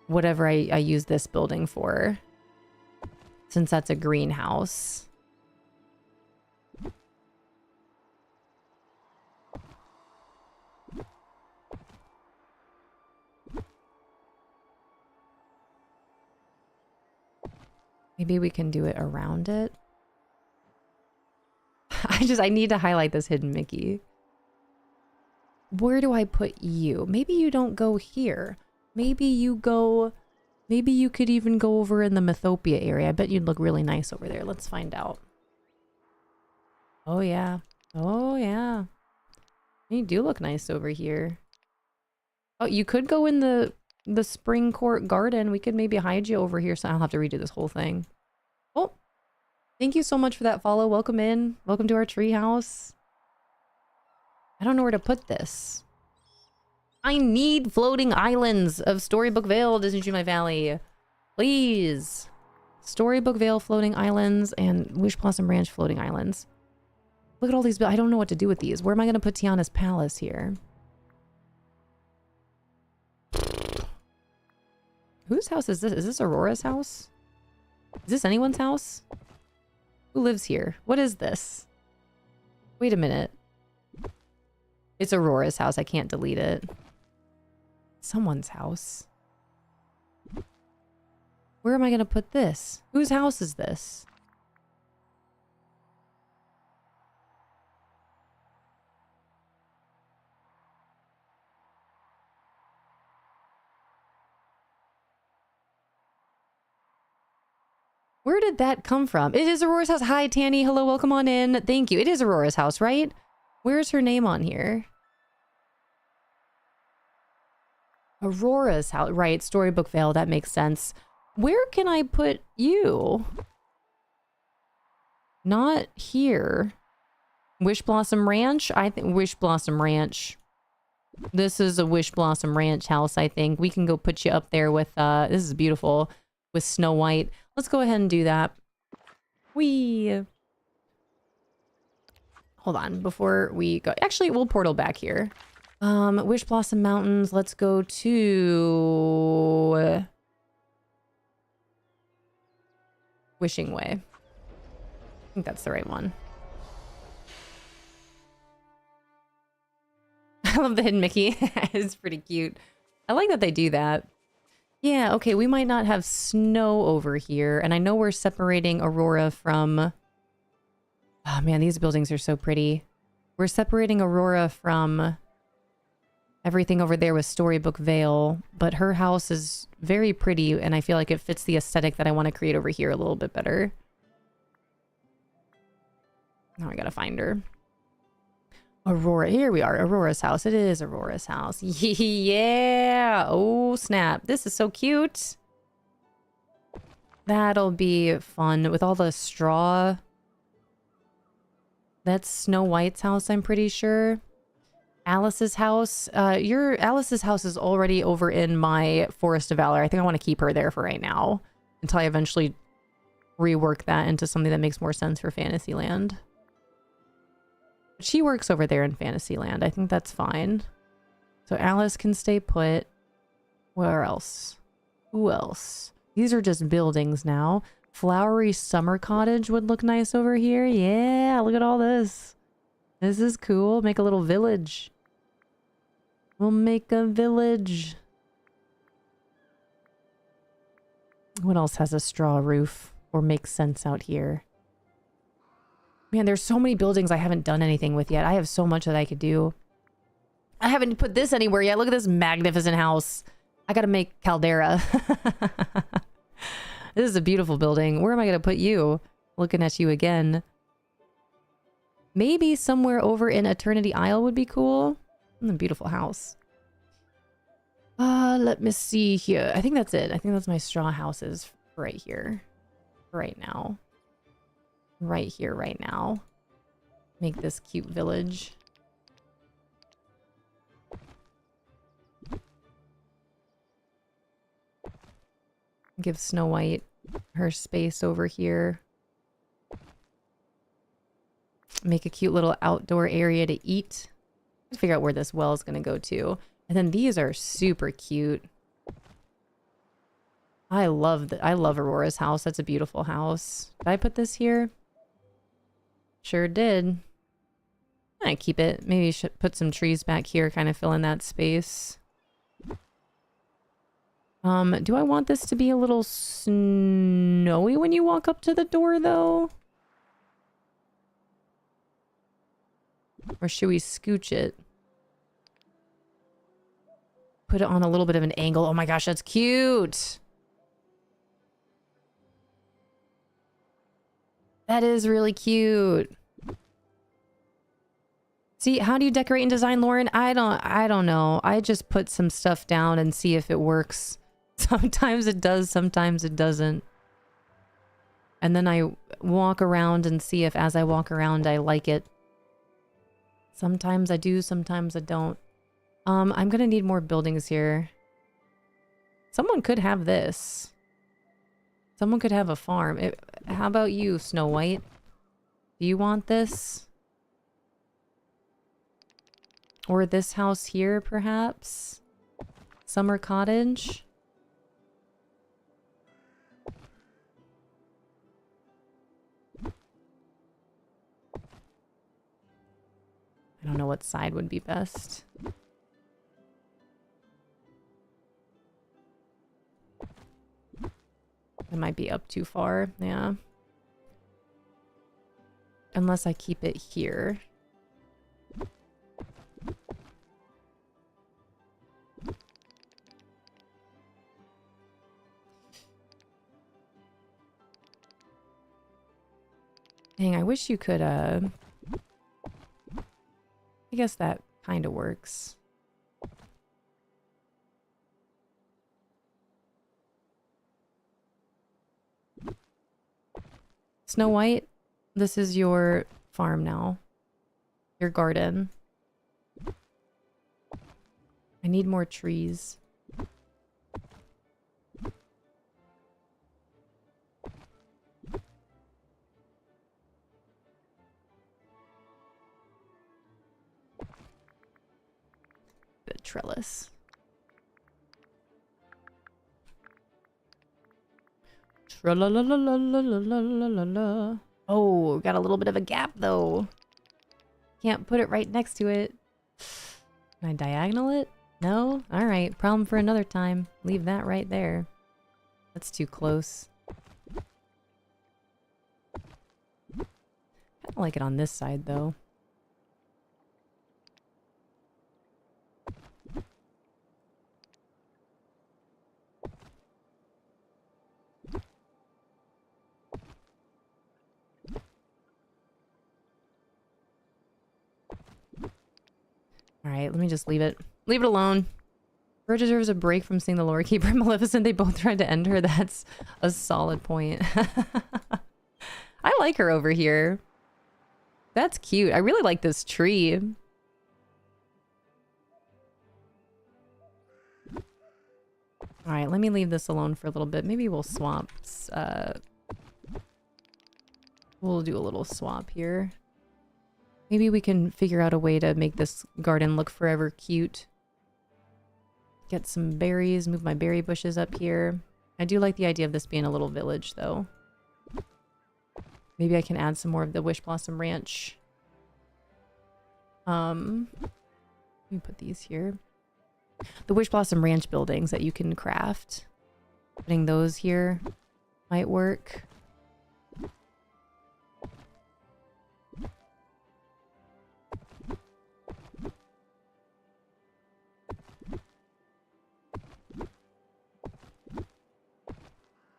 Whatever I use this building for. Since that's a greenhouse. Maybe we can do it around it. I need to highlight this hidden Mickey. Where do I put you? Maybe you don't go here. Maybe you go... Maybe you could even go over in the Mythopia area. I bet you'd look really nice over there. Let's find out. Oh, yeah. Oh, yeah. You do look nice over here. Oh, you could go in the Spring Court Garden. We could maybe hide you over here, so I'll have to redo this whole thing. Oh, thank you so much for that follow. Welcome in. Welcome to our treehouse. I don't know where to put this. I need floating islands of Storybook Vale, Disney Dreamlight Valley. Please. Storybook Vale floating islands and Wish Blossom Ranch floating islands. Look at all these. I don't know what to do with these. Where am I going to put Tiana's palace here? Whose house is this? Is this Aurora's house? Is this anyone's house? Who lives here? What is this? Wait a minute. It's Aurora's house. I can't delete it. Someone's house. Where am I going to put this? Whose house is this? Where did that come from? It is Aurora's house. Hi, Tanny. Hello, welcome on in. Thank you. It is Aurora's house, right? Where's her name on here? Aurora's house. Right, Storybook Vale. That makes sense. Where can I put you? Not here. Wish Blossom Ranch? I think Wish Blossom Ranch. This is a Wish Blossom Ranch house, I think. We can go put you up there with, this is beautiful, with Snow White. Let's go ahead and do that. Whee! Hold on, before we go. Actually, we'll portal back here. Wish Blossom Mountains. Let's go to Wishing Way. I think that's the right one. I love the hidden Mickey. It's pretty cute. I like that they do that. Yeah, okay, we might not have snow over here. And I know we're separating Aurora from... Oh man, these buildings are so pretty. We're separating Aurora from everything over there with Storybook Vale, but her house is very pretty, and I feel like it fits the aesthetic that I want to create over here a little bit better. Now I gotta find her. Aurora, here we are. Aurora's house. It is Aurora's house. Yeah! Oh, snap. This is so cute. That'll be fun with all the straw. That's Snow White's house, I'm pretty sure. Alice's house. Alice's house is already over in my Forest of Valor. I think I want to keep her there for right now until I eventually rework that into something that makes more sense for Fantasyland. She works over there in Fantasyland. I think that's fine. So Alice can stay put. Where else? Who else? These are just buildings now. Flowery Summer Cottage would look nice over here. Yeah, look at all this. This is cool. Make a little village. We'll make a village. What else has a straw roof or makes sense out here? Man, there's so many buildings I haven't done anything with yet. I have so much that I could do. I haven't put this anywhere yet. Look at this magnificent house. I gotta make Caldera. This is a beautiful building. Where am I gonna put you? Looking at you again. Maybe somewhere over in Eternity Isle would be cool. A beautiful house. Let me see here. I think that's it. I think that's my straw houses right here. Right now. Right here, right now. Make this cute village. Give Snow White her space over here. Make a cute little outdoor area to eat. Figure out where this well is going to go to. And then these are super cute. I love Aurora's house. That's a beautiful house. Did I put this here? Sure did. I keep it. Maybe should put some trees back here, kind of fill in that space. Do I want this to be a little snowy when you walk up to the door, though? Or should we scooch it? Put it on a little bit of an angle. Oh my gosh, that's cute! That is really cute. See, how do you decorate and design, Lauren? I don't know. I just put some stuff down and see if it works. Sometimes it does, sometimes it doesn't. And then I walk around and see if as I walk around I like it. Sometimes I do, sometimes I don't. I'm gonna need more buildings here. Someone could have this. Someone could have a farm. How about you, Snow White? Do you want this? Or this house here, perhaps? Summer cottage? I don't know what side would be best. It might be up too far, yeah. Unless I keep it here. Dang, I wish you could, I guess that kind of works. Snow White, this is your farm now. Your garden. I need more trees. The trellis. Tra-la-la-la-la-la-la-la-la-la. Oh, got a little bit of a gap though. Can't put it right next to it. Can I diagonal it? No? Alright, problem for another time. Leave that right there. That's too close. I don't like it on this side though. Alright, let me just leave it. Leave it alone. Her deserves a break from seeing the Lore Keeper and Maleficent. They both tried to end her. That's a solid point. I like her over here. That's cute. I really like this tree. Alright, let me leave this alone for a little bit. Maybe we'll swap. We'll do a little swap here. Maybe we can figure out a way to make this garden look forever cute. Get some berries, move my berry bushes up here. I do like the idea of this being a little village, though. Maybe I can add some more of the Wish Blossom Ranch. Let me put these here. The Wish Blossom Ranch buildings that you can craft. Putting those here might work.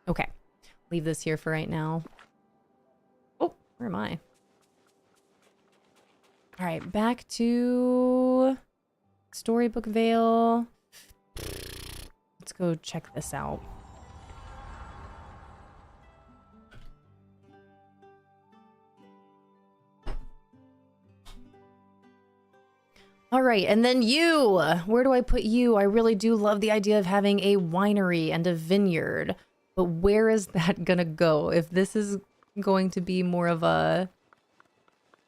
Okay, leave this here for right now. Oh, where am I? All right, back to Storybook Vale. Let's go check this out. All right, and then you. Where do I put you? I really do love the idea of having a winery and a vineyard. But where is that gonna go? If this is going to be more of a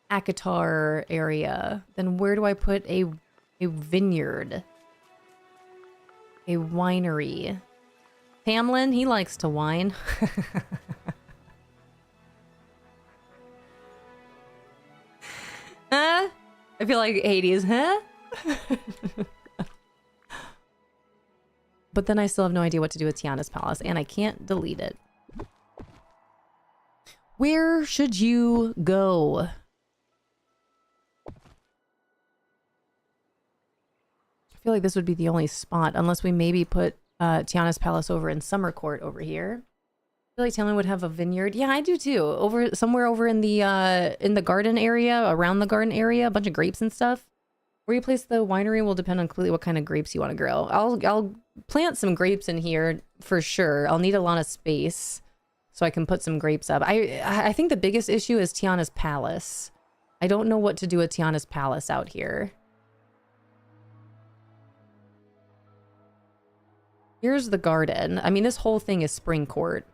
Akatar area, then where do I put a vineyard? A winery. Tamlin, he likes to wine. Huh? I feel like Hades, huh? But then I still have no idea what to do with Tiana's palace, and I can't delete it. Where should you go? I feel like this would be the only spot, unless we maybe put Tiana's palace over in Summer Court over here. I feel like Tamlin would have a vineyard. Yeah, I do too. Over somewhere over in the garden area, around the garden area, a bunch of grapes and stuff. Where you place the winery will depend on completely what kind of grapes you want to grow. I'll plant some grapes in here for sure. I'll need a lot of space so I can put some grapes up. I think the biggest issue is Tiana's palace. I don't know what to do with Tiana's palace out here. Here's the garden. I mean, this whole thing is Spring Court.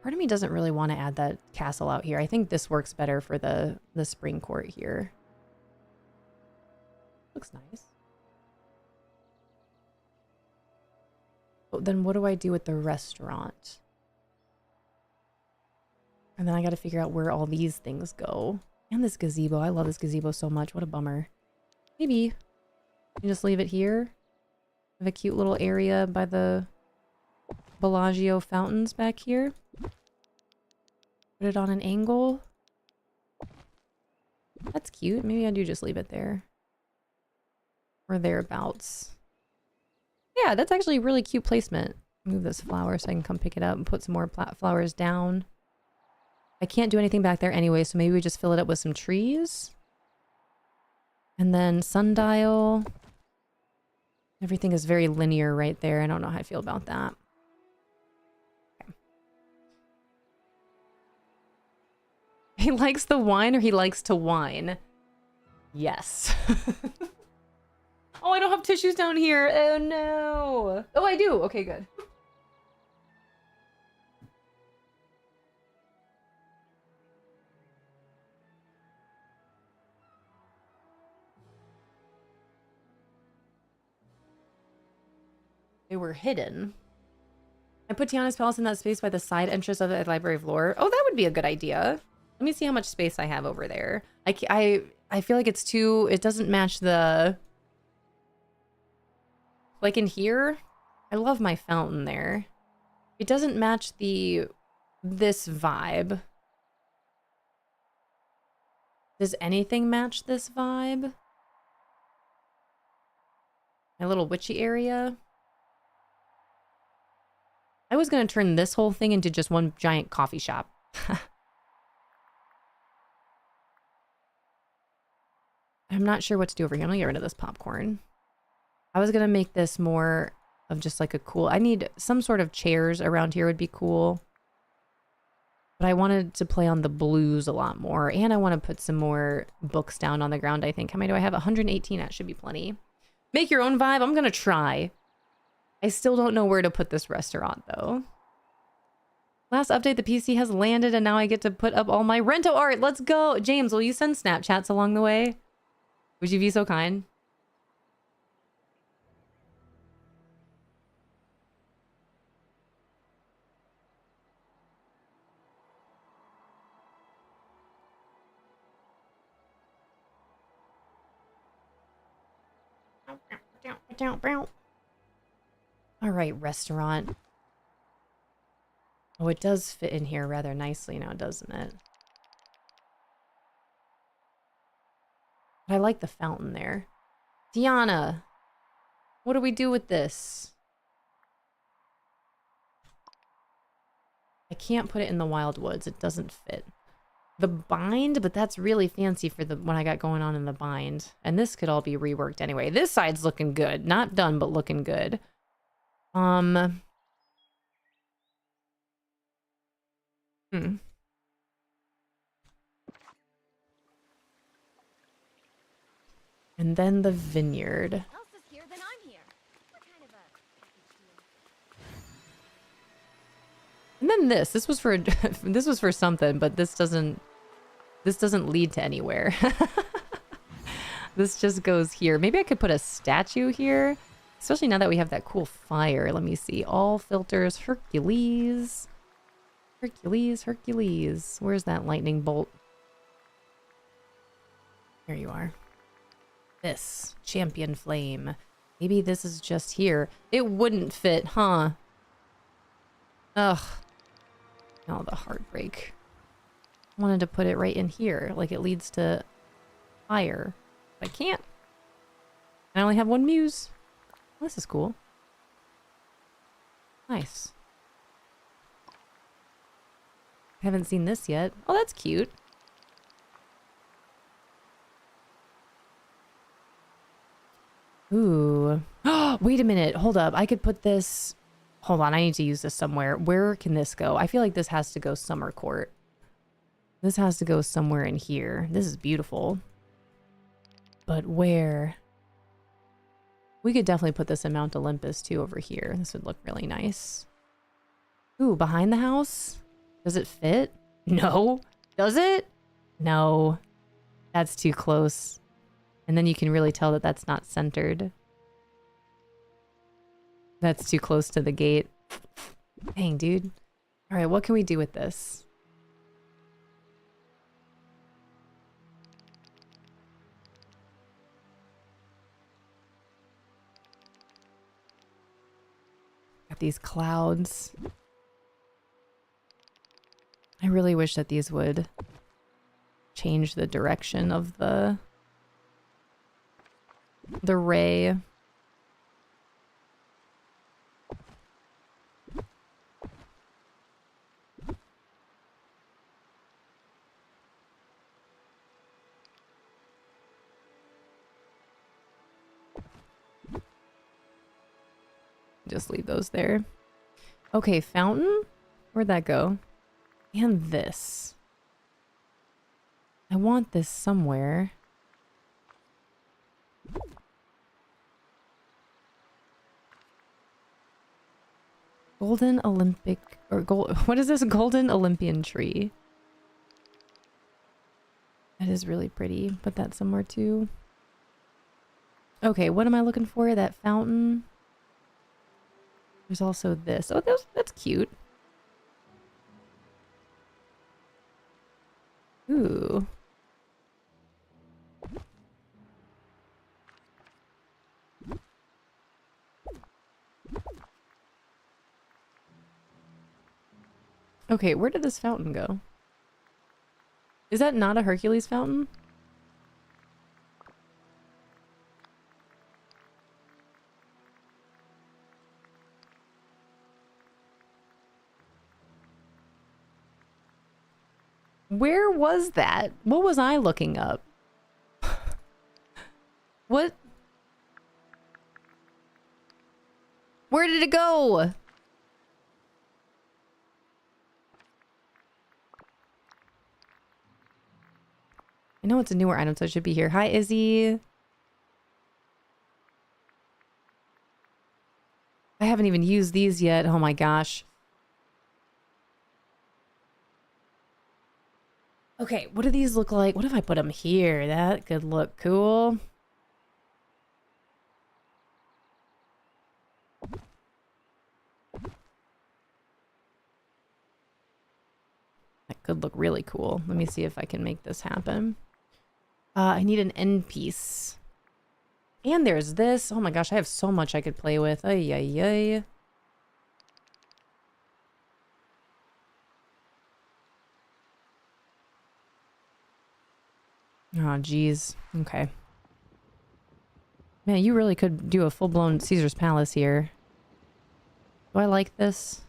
Part of me doesn't really want to add that castle out here. I think this works better for the spring court here. Looks nice. But then what do I do with the restaurant? And then I got to figure out where all these things go. And this gazebo. I love this gazebo so much. What a bummer. Maybe you just leave it here. Have a cute little area by the Bellagio fountains back here. Put it on an angle. That's cute. Maybe I do just leave it there. Or thereabouts. Yeah, that's actually a really cute placement. Move this flower so I can come pick it up and put some more flowers down. I can't do anything back there anyway, so maybe we just fill it up with some trees. And then sundial. Everything is very linear right there. I don't know how I feel about that. Okay. He likes the wine or he likes to whine? Yes. Oh, I don't have tissues down here. Oh, no. Oh, I do. Okay, good. They were hidden. I put Tiana's Palace in that space by the side entrance of the Library of Lore. Oh, that would be a good idea. Let me see how much space I have over there. I feel like it's too... It doesn't match the... Like in here, I love my fountain there. It doesn't match this vibe. Does anything match this vibe? My little witchy area. I was going to turn this whole thing into just one giant coffee shop. I'm not sure what to do over here. I'm going to get rid of this popcorn. I was going to make this more of just like a cool... I need some sort of chairs around here would be cool. But I wanted to play on the blues a lot more. And I want to put some more books down on the ground, I think. How many do I have? 118. That should be plenty. Make your own vibe. I'm going to try. I still don't know where to put this restaurant, though. Last update, the PC has landed, and now I get to put up all my Rento art. Let's go! James, will you send Snapchats along the way? Would you be so kind? All right, restaurant. Oh, it does fit in here rather nicely now, doesn't it? I like the fountain there. Tiana, what do we do with this? I can't put it in the Wild Woods. It doesn't fit. The bind, but that's really fancy for the what I got going on in the bind. And this could all be reworked anyway. This side's looking good. Not done, but looking good. And then the vineyard. Else is here, then I'm here. What kind of a... And then this was for this was for something, but this doesn't lead to anywhere. This just goes here. Maybe I could put a statue here, especially now that we have that cool fire. Let me see. All filters, Hercules. Hercules, Hercules. Where's that lightning bolt? There you are. This champion flame. Maybe this is just here. It wouldn't fit, huh? Ugh. Oh, the heartbreak. I wanted to put it right in here, like it leads to fire. But I can't. I only have one muse. Well, this is cool. Nice. I haven't seen this yet. Oh, that's cute. Ooh. Wait a minute. Hold up. I could put this... Hold on. I need to use this somewhere. Where can this go? I feel like this has to go Summer Court. This has to go somewhere in here. This is beautiful. But where? We could definitely put this in Mount Olympus too over here. This would look really nice. Ooh, behind the house? Does it fit? No. Does it? No. That's too close. And then you can really tell that that's not centered. That's too close to the gate. Dang, dude. All right, what can we do with this? Got these clouds. I really wish that these would change the direction of the ray. Just leave those there. Okay, fountain? Where'd that go? And this. I want this somewhere. Golden Olympic or gold, what is this? Golden Olympian tree. That is really pretty. Put that somewhere too. Okay, what am I looking for? That fountain. There's also this. Oh, that's cute. Ooh. Okay, where did this fountain go? Is that not a Hercules fountain? Where was that? What was I looking up? What? Where did it go? I know it's a newer item, so it should be here. Hi, Izzy. I haven't even used these yet. Oh my gosh. Okay, what do these look like? What if I put them here? That could look cool. That could look really cool. Let me see if I can make this happen. I need an end piece. And there's this. Oh my gosh, I have so much I could play with. Ay, ay, ay. Oh, geez. Okay. Man, you really could do a full-blown Caesar's Palace here. Do I like this?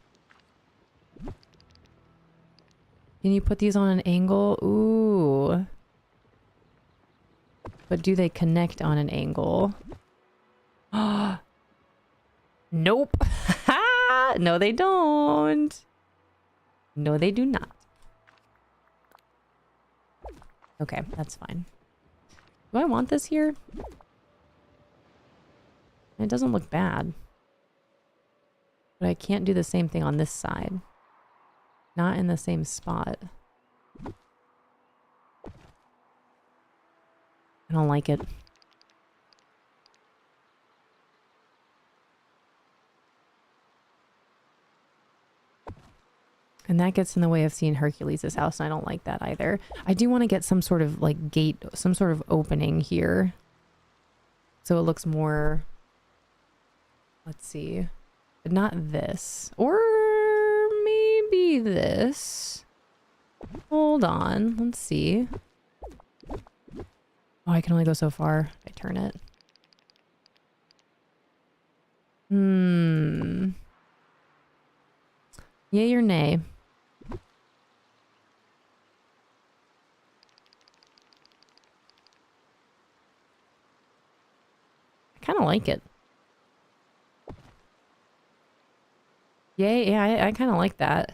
Can you put these on an angle? Ooh. But do they connect on an angle? Nope. No, they don't. No, they do not. Okay, that's fine. Do I want this here? It doesn't look bad. But I can't do the same thing on this side. Not in the same spot. I don't like it. And that gets in the way of seeing Hercules' house, and I don't like that either. I do want to get some sort of like gate, some sort of opening here. So it looks more, let's see, but not this. Or maybe this. Hold on, let's see. Oh, I can only go so far. I turn it. Yay or nay? I kind of like it. Yay, yeah, I kind of like that.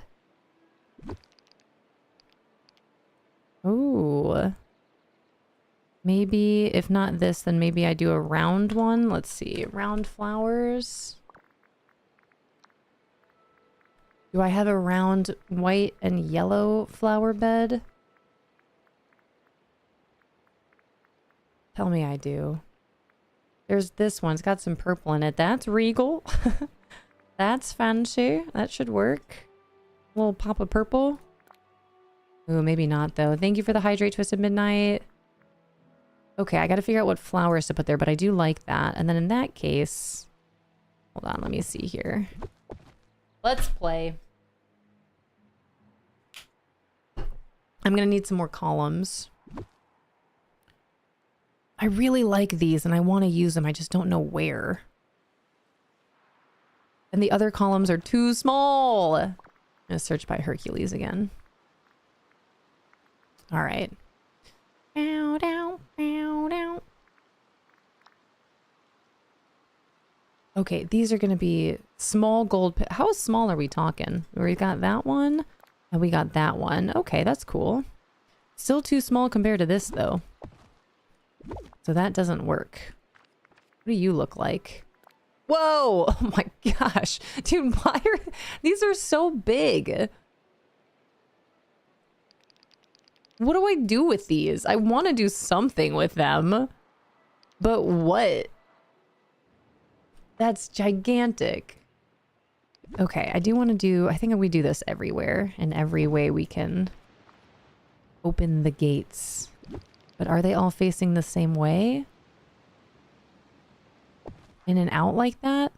Ooh. Maybe, if not this, then maybe I do a round one. Let's see, round flowers. Do I have a round white and yellow flower bed? Tell me I do. There's this one. It's got some purple in it. That's regal. That's fancy. That should work. A little pop of purple. Ooh, maybe not though. Thank you for the hydrate, Twisted Midnight. Okay, I gotta figure out what flowers to put there, but I do like that. And then in that case... Hold on, let me see here. Let's play. I'm gonna need some more columns. I really like these and I want to use them. I just don't know where. And the other columns are too small. I'm gonna search by Hercules again. All right. Bow, down, bow, down. Okay, these are gonna be small gold. How small are we talking? We got that one and we got that one. Okay, that's cool. Still too small compared to this though. So that doesn't work. What do you look like? Whoa! Oh my gosh. Dude, why are... These are so big. What do I do with these? I want to do something with them. But what? That's gigantic. Okay, I do want to do... I think we do this everywhere. In every way we can open the gates. But are they all facing the same way? In and out like that?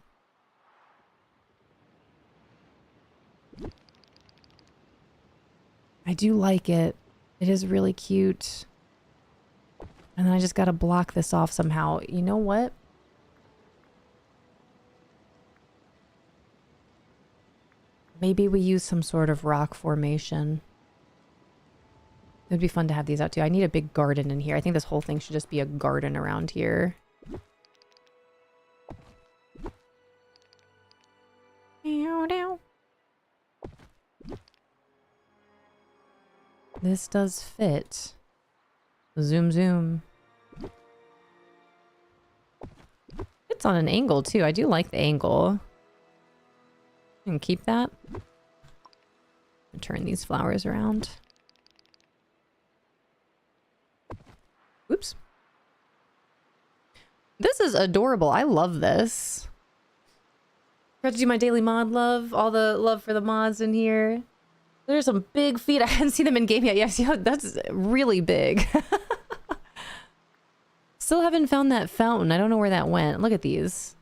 I do like it. It is really cute. And then I just gotta block this off somehow. You know what? Maybe we use some sort of rock formation. It'd be fun to have these out too. I need a big garden in here. I think this whole thing should just be a garden around here. This does fit. Zoom, zoom. It's on an angle too. I do like the angle. You can keep that. Turn these flowers around. Oops. This is adorable. I love this. Got to do my daily mod love. All the love for the mods in here. There's some big feet. I hadn't seen them in game yet. Yes, yeah, that's really big. Still haven't found that fountain. I don't know where that went. Look at these.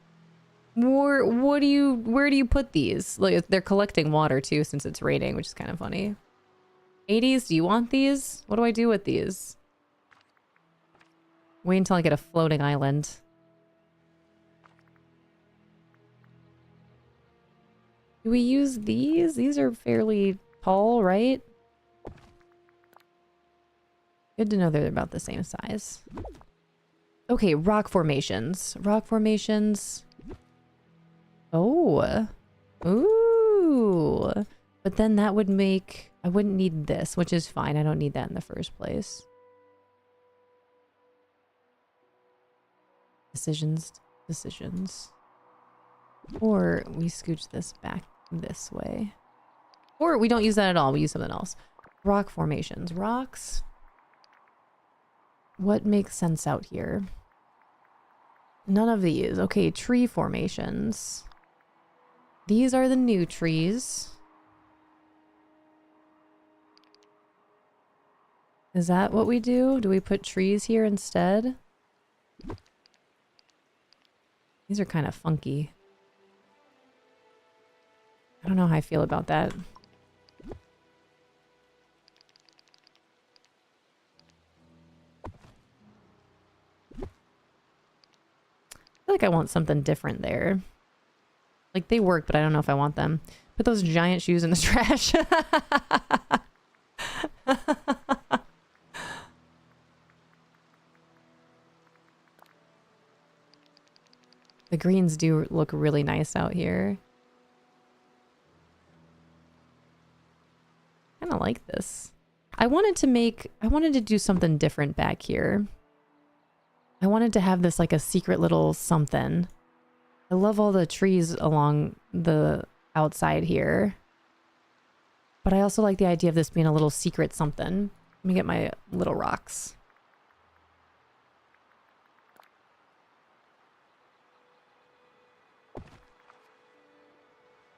Where do you put these? Like, they're collecting water too since it's raining, which is kind of funny. 80s, do you want these? What do I do with these? Wait until I get a floating island. Do we use these? These are fairly tall, right? Good to know they're about the same size. Okay, rock formations. Rock formations. Oh. Ooh. But then that would make... I wouldn't need this, which is fine. I don't need that in the first place. Decisions. Or we scooch this back this way. Or we don't use that at all. We use something else. Rock formations. Rocks. What makes sense out here? None of these. Okay, tree formations. These are the new trees. Is that what we do? Do we put trees here instead? These are kind of funky. I don't know how I feel about that. I feel like I want something different there. Like, they work, but I don't know if I want them. Put those giant shoes in the trash. The greens do look really nice out here. I kind of like this. I wanted to do something different back here. I wanted to have this like a secret little something. I love all the trees along the outside here. But I also like the idea of this being a little secret something. Let me get my little rocks.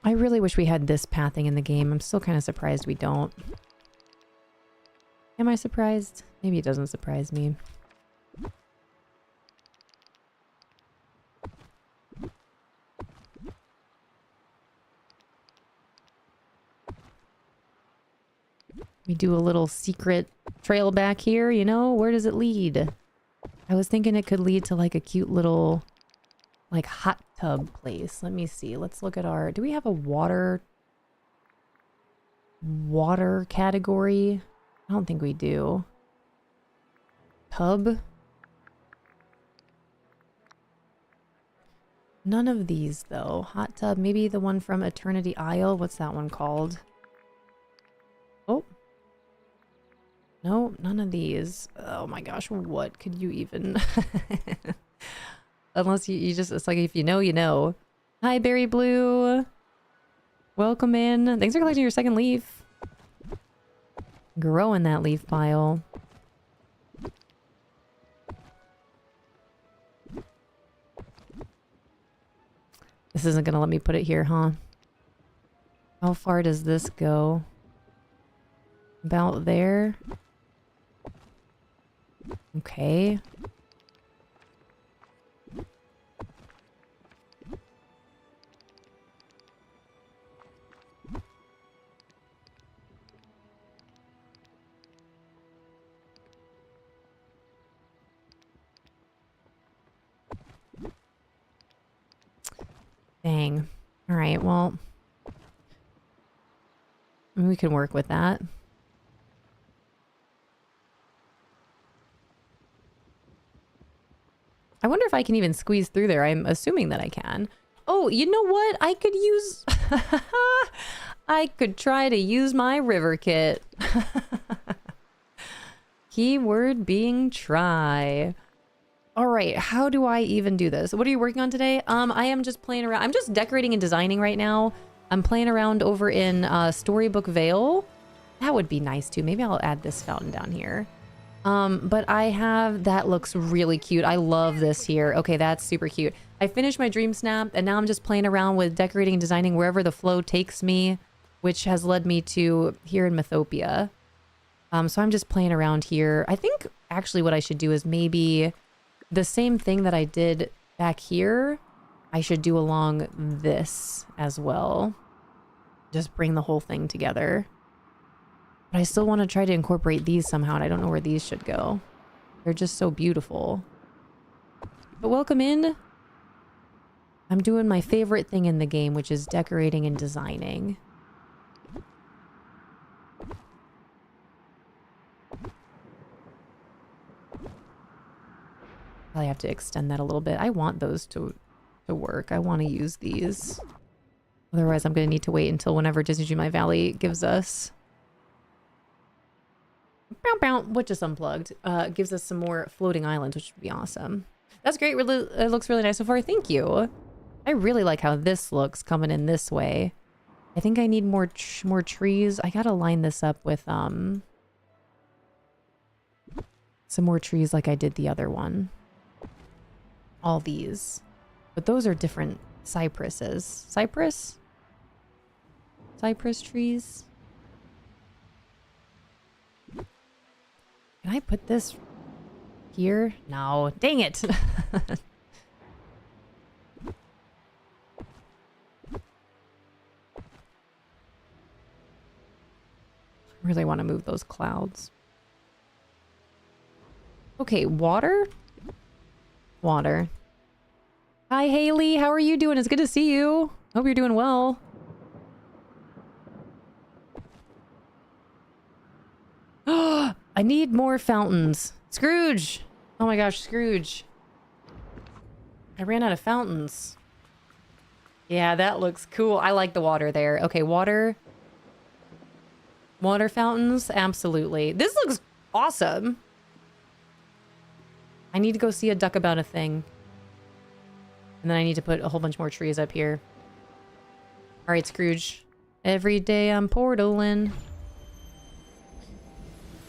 I really wish we had this pathing in the game. I'm still kind of surprised we don't. Am I surprised? Maybe it doesn't surprise me. We do a little secret trail back here, you know? Where does it lead? I was thinking it could lead to like a cute little like hot tub place. Let me see. Let's look at our... Do we have a water category? I don't think we do. Tub? None of these though. Hot tub, maybe the one from Eternity Isle. What's that one called? Oh. No, none of these. Oh my gosh, what could you even... Unless you just, it's like if you know, you know. Hi, Berry Blue. Welcome in. Thanks for collecting your second leaf. Growing that leaf pile. This isn't gonna let me put it here, huh? How far does this go? About there? Okay. Dang. All right, well, we can work with that. I wonder if I can even squeeze through there. I'm assuming that I can. Oh, you know what? I could use... I could try to use my river kit. Keyword being try. All right, how do I even do this? What are you working on today? I am just playing around. I'm just decorating and designing right now. I'm playing around over in Storybook Vale. That would be nice too. Maybe I'll add this fountain down here. But I have, that looks really cute. I love this here. Okay, that's super cute. I finished my dream snap and now I'm just playing around with decorating and designing wherever the flow takes me, which has led me to here in Mythopia. So I'm just playing around here. I think actually what I should do is maybe the same thing that I did back here, I should do along this as well. Just bring the whole thing together. But I still want to try to incorporate these somehow, and I don't know where these should go. They're just so beautiful. But welcome in. I'm doing my favorite thing in the game, which is decorating and designing. Probably have to extend that a little bit. I want those to work. I want to use these. Otherwise, I'm going to need to wait until whenever Disney Dream Valley gives us... What just unplugged? Gives us some more floating islands, which would be awesome. That's great. Really, it looks really nice so far. Thank you. I really like how this looks coming in this way. I think I need more trees. I gotta line this up with some more trees like I did the other one. All these. But those are different cypresses. Cypress trees. Can I put this here? No. Dang it. I really want to move those clouds. Okay, water? Water. Hi, Haley. How are you doing? It's good to see you. Hope you're doing well. I need more fountains. Scrooge! Oh my gosh, Scrooge. I ran out of fountains. Yeah, that looks cool. I like the water there. Okay, water. Water fountains? Absolutely. This looks awesome. I need to go see a duck about a thing. And then I need to put a whole bunch more trees up here. All right, Scrooge. Every day I'm portaling.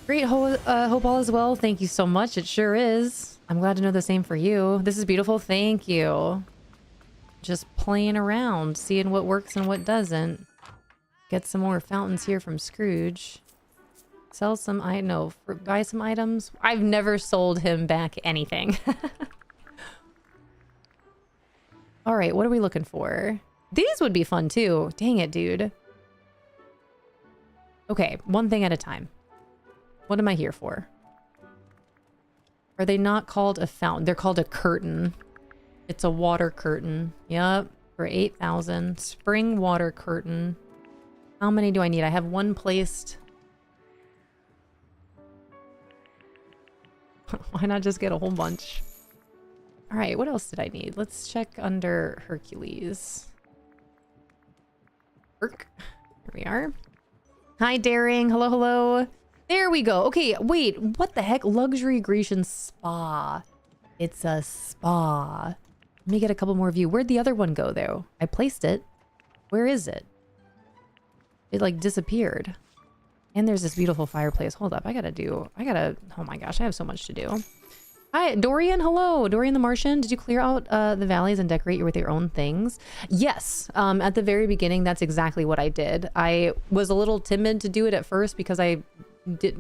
Great hope all is well. Thank you so much. It sure is. I'm glad to know the same for you. This is beautiful. Thank you. Just playing around, seeing what works and what doesn't. Get some more fountains here from Scrooge. Sell some, buy some items. I've never sold him back anything. All right, what are we looking for? These would be fun too. Dang it, dude. Okay, one thing at a time. What am I here for? Are they not called a fountain? They're called a curtain. It's a water curtain. Yep, for 8,000. Spring water curtain. How many do I need? I have one placed. Why not just get a whole bunch? All right, what else did I need? Let's check under Hercules. Here we are. Hi, Daring. Hello, hello. There we go. Okay, wait. What the heck? Luxury Grecian Spa. It's a spa. Let me get a couple more view. Where'd the other one go, though? I placed it. Where is it? It, like, disappeared. And there's this beautiful fireplace. Hold up. Oh my gosh. I have so much to do. Hi, Dorian. Hello. Dorian the Martian. Did you clear out the valleys and decorate with your own things? Yes. At the very beginning, that's exactly what I did. I was a little timid to do it at first because I did,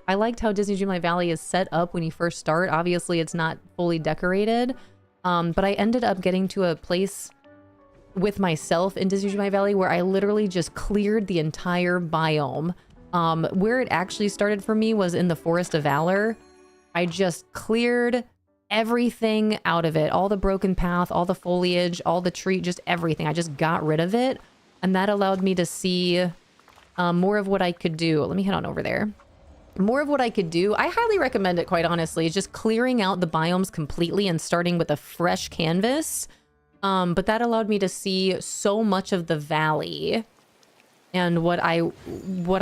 I liked how Disney Dreamlight Valley is set up when you first start. Obviously, it's not fully decorated. But I ended up getting to a place with myself in Disney Dreamlight Valley where I literally just cleared the entire biome. Where it actually started for me was in the Forest of Valor. I just cleared everything out of it. All the broken path, all the foliage, all the tree, just everything. I just got rid of it. And that allowed me to see more of what I could do. Let me head on over there. More of what I could do. I highly recommend it, quite honestly. Just clearing out the biomes completely and starting with a fresh canvas. But that allowed me to see so much of the valley. And what I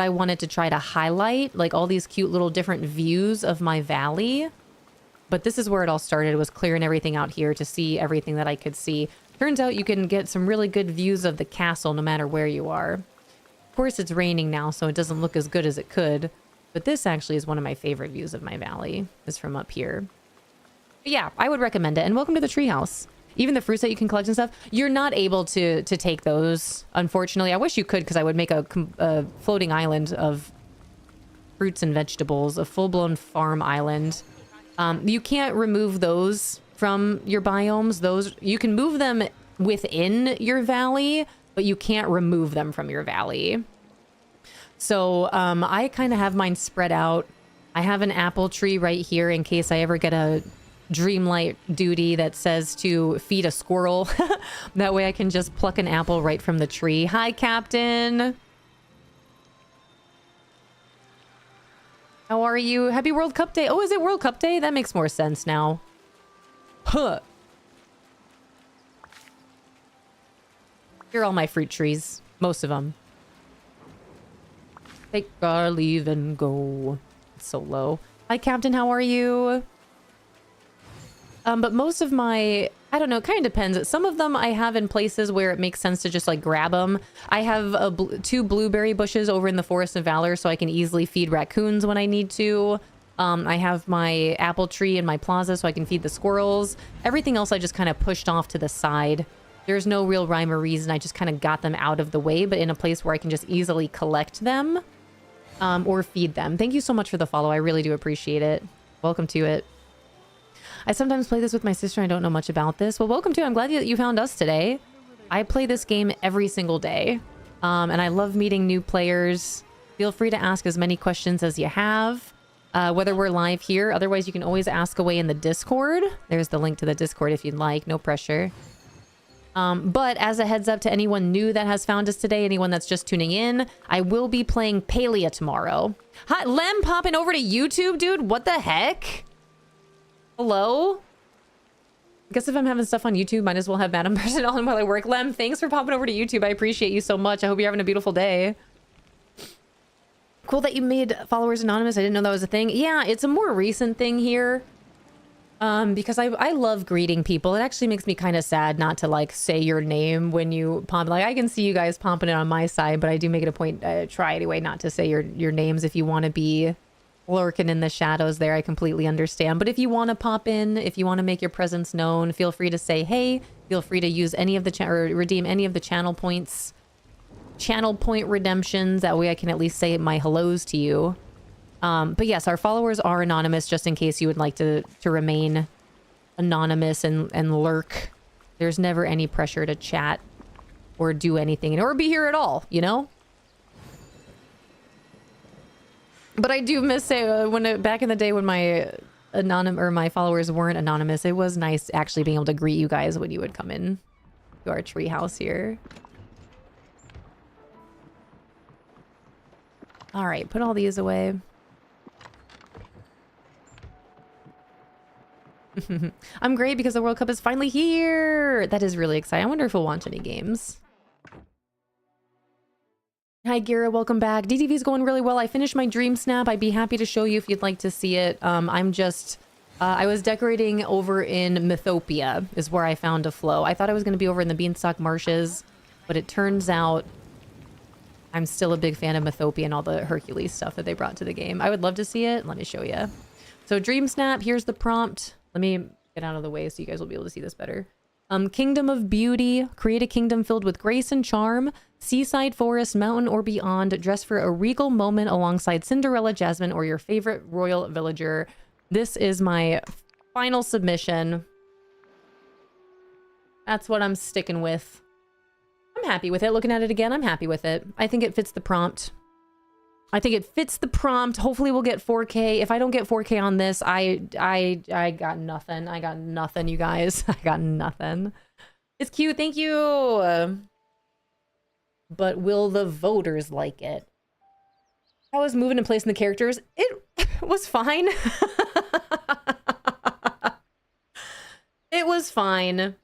wanted to try to highlight, like all these cute little different views of my valley. But this is where it all started, was clearing everything out here to see everything that I could see. Turns out you can get some really good views of the castle no matter where you are. Of course, it's raining now, so it doesn't look as good as it could. But this actually is one of my favorite views of my valley, is from up here. But yeah, I would recommend it. And welcome to the treehouse. Even the fruits that you can collect and stuff, you're not able to take those, unfortunately. I wish you could, because I would make a floating island of fruits and vegetables, a full-blown farm island. You can't remove those from your biomes. Those, you can move them within your valley, but you can't remove them from your valley. So I kind of have mine spread out. I have an apple tree right here in case I ever get a Dreamlight duty that says to feed a squirrel. That way I can just pluck an apple right from the tree. Hi, Captain. How are you? Happy World Cup Day. Oh, is it World Cup Day? That makes more sense now. Huh. Here are all my fruit trees. Most of them. Take our leave and go. It's so low. Hi, Captain. How are you? But most of my, I don't know, it kind of depends. Some of them I have in places where it makes sense to just like grab them. I have 2 blueberry bushes over in the Forest of Valor, so I can easily feed raccoons when I need to. I have my apple tree in my plaza, so I can feed the squirrels. Everything else I just kind of pushed off to the side. There's no real rhyme or reason. I just kind of got them out of the way, but in a place where I can just easily collect them or feed them. Thank you so much for the follow. I really do appreciate it. Welcome to it. I sometimes play this with my sister. I don't know much about this. Well, welcome to it. I'm glad that you found us today. I play this game every single day. And I love meeting new players. Feel free to ask as many questions as you have, whether we're live here. Otherwise, you can always ask away in the Discord. There's the link to the Discord if you'd like. No pressure. But as a heads up to anyone new that has found us today, anyone that's just tuning in, I will be playing Palia tomorrow. Hi, Lem popping over to YouTube, dude. What the heck? Hello? I guess if I'm having stuff on YouTube, might as well have Madam Person on while I work. Lem, thanks for popping over to YouTube. I appreciate you so much. I hope you're having a beautiful day. Cool that you made followers anonymous. I didn't know that was a thing. Yeah, it's a more recent thing here. Because I love greeting people. It actually makes me kind of sad not to like say your name when you pop. Like I can see you guys pumping it on my side, but I do make it a point, try anyway, not to say your names if you want to be lurking in the shadows there. I completely understand. But if you want to pop in, if you want to make your presence known, feel free to say hey. Feel free to use any of the or redeem any of the channel points, channel point redemptions. That way I can at least say my hellos to you. But yes, our followers are anonymous, just in case you would like to remain anonymous and lurk. There's never any pressure to chat or do anything or be here at all, you know? But I do miss it back in the day when my my followers weren't anonymous. It was nice actually being able to greet you guys when you would come in to our treehouse here. All right, put all these away. I'm great because the World Cup is finally here. That is really exciting. I wonder if we'll launch any games. Hi, Gira. Welcome back. DDV's going really well. I finished my dream snap. I'd be happy to show you if you'd like to see it. I'm just... I was decorating over in Mythopia is where I found a flow. I thought I was going to be over in the Beanstalk Marshes, but it turns out I'm still a big fan of Mythopia and all the Hercules stuff that they brought to the game. I would love to see it. Let me show you. So dream snap, here's the prompt. Let me get out of the way so you guys will be able to see this better. Kingdom of Beauty. Create a kingdom filled with grace and charm. Seaside, forest, mountain, or beyond. Dress for a regal moment alongside Cinderella, Jasmine, or your favorite royal villager. This is my final submission. That's what I'm sticking with. I'm happy with it. Looking at it again, I'm happy with it. I think it fits the prompt. Hopefully we'll get 4K. If I don't get 4K on this, I got nothing. I got nothing, you guys. I got nothing. It's cute. Thank you. But will the voters like it? I was moving and placing the characters. It was fine. It was fine.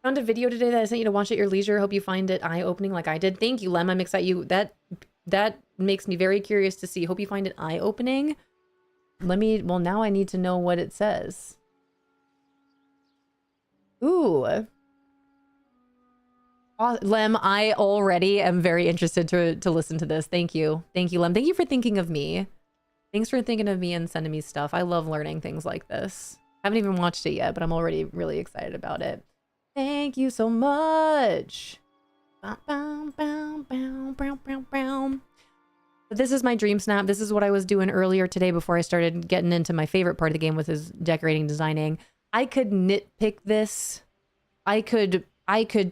Found a video today that I sent you to watch at your leisure. Hope you find it eye-opening like I did. Thank you, Lem. I'm excited. That makes me very curious to see. Hope you find it eye-opening. Well, now I need to know what it says. Ooh. Lem, I already am very interested to listen to this. Thank you. Thank you, Lem. Thank you for thinking of me. Thanks for thinking of me and sending me stuff. I love learning things like this. I haven't even watched it yet, but I'm already really excited about it. Thank you so much. This is my dream snap. This is what I was doing earlier today before I started getting into my favorite part of the game, which is decorating, designing. I could nitpick this. I could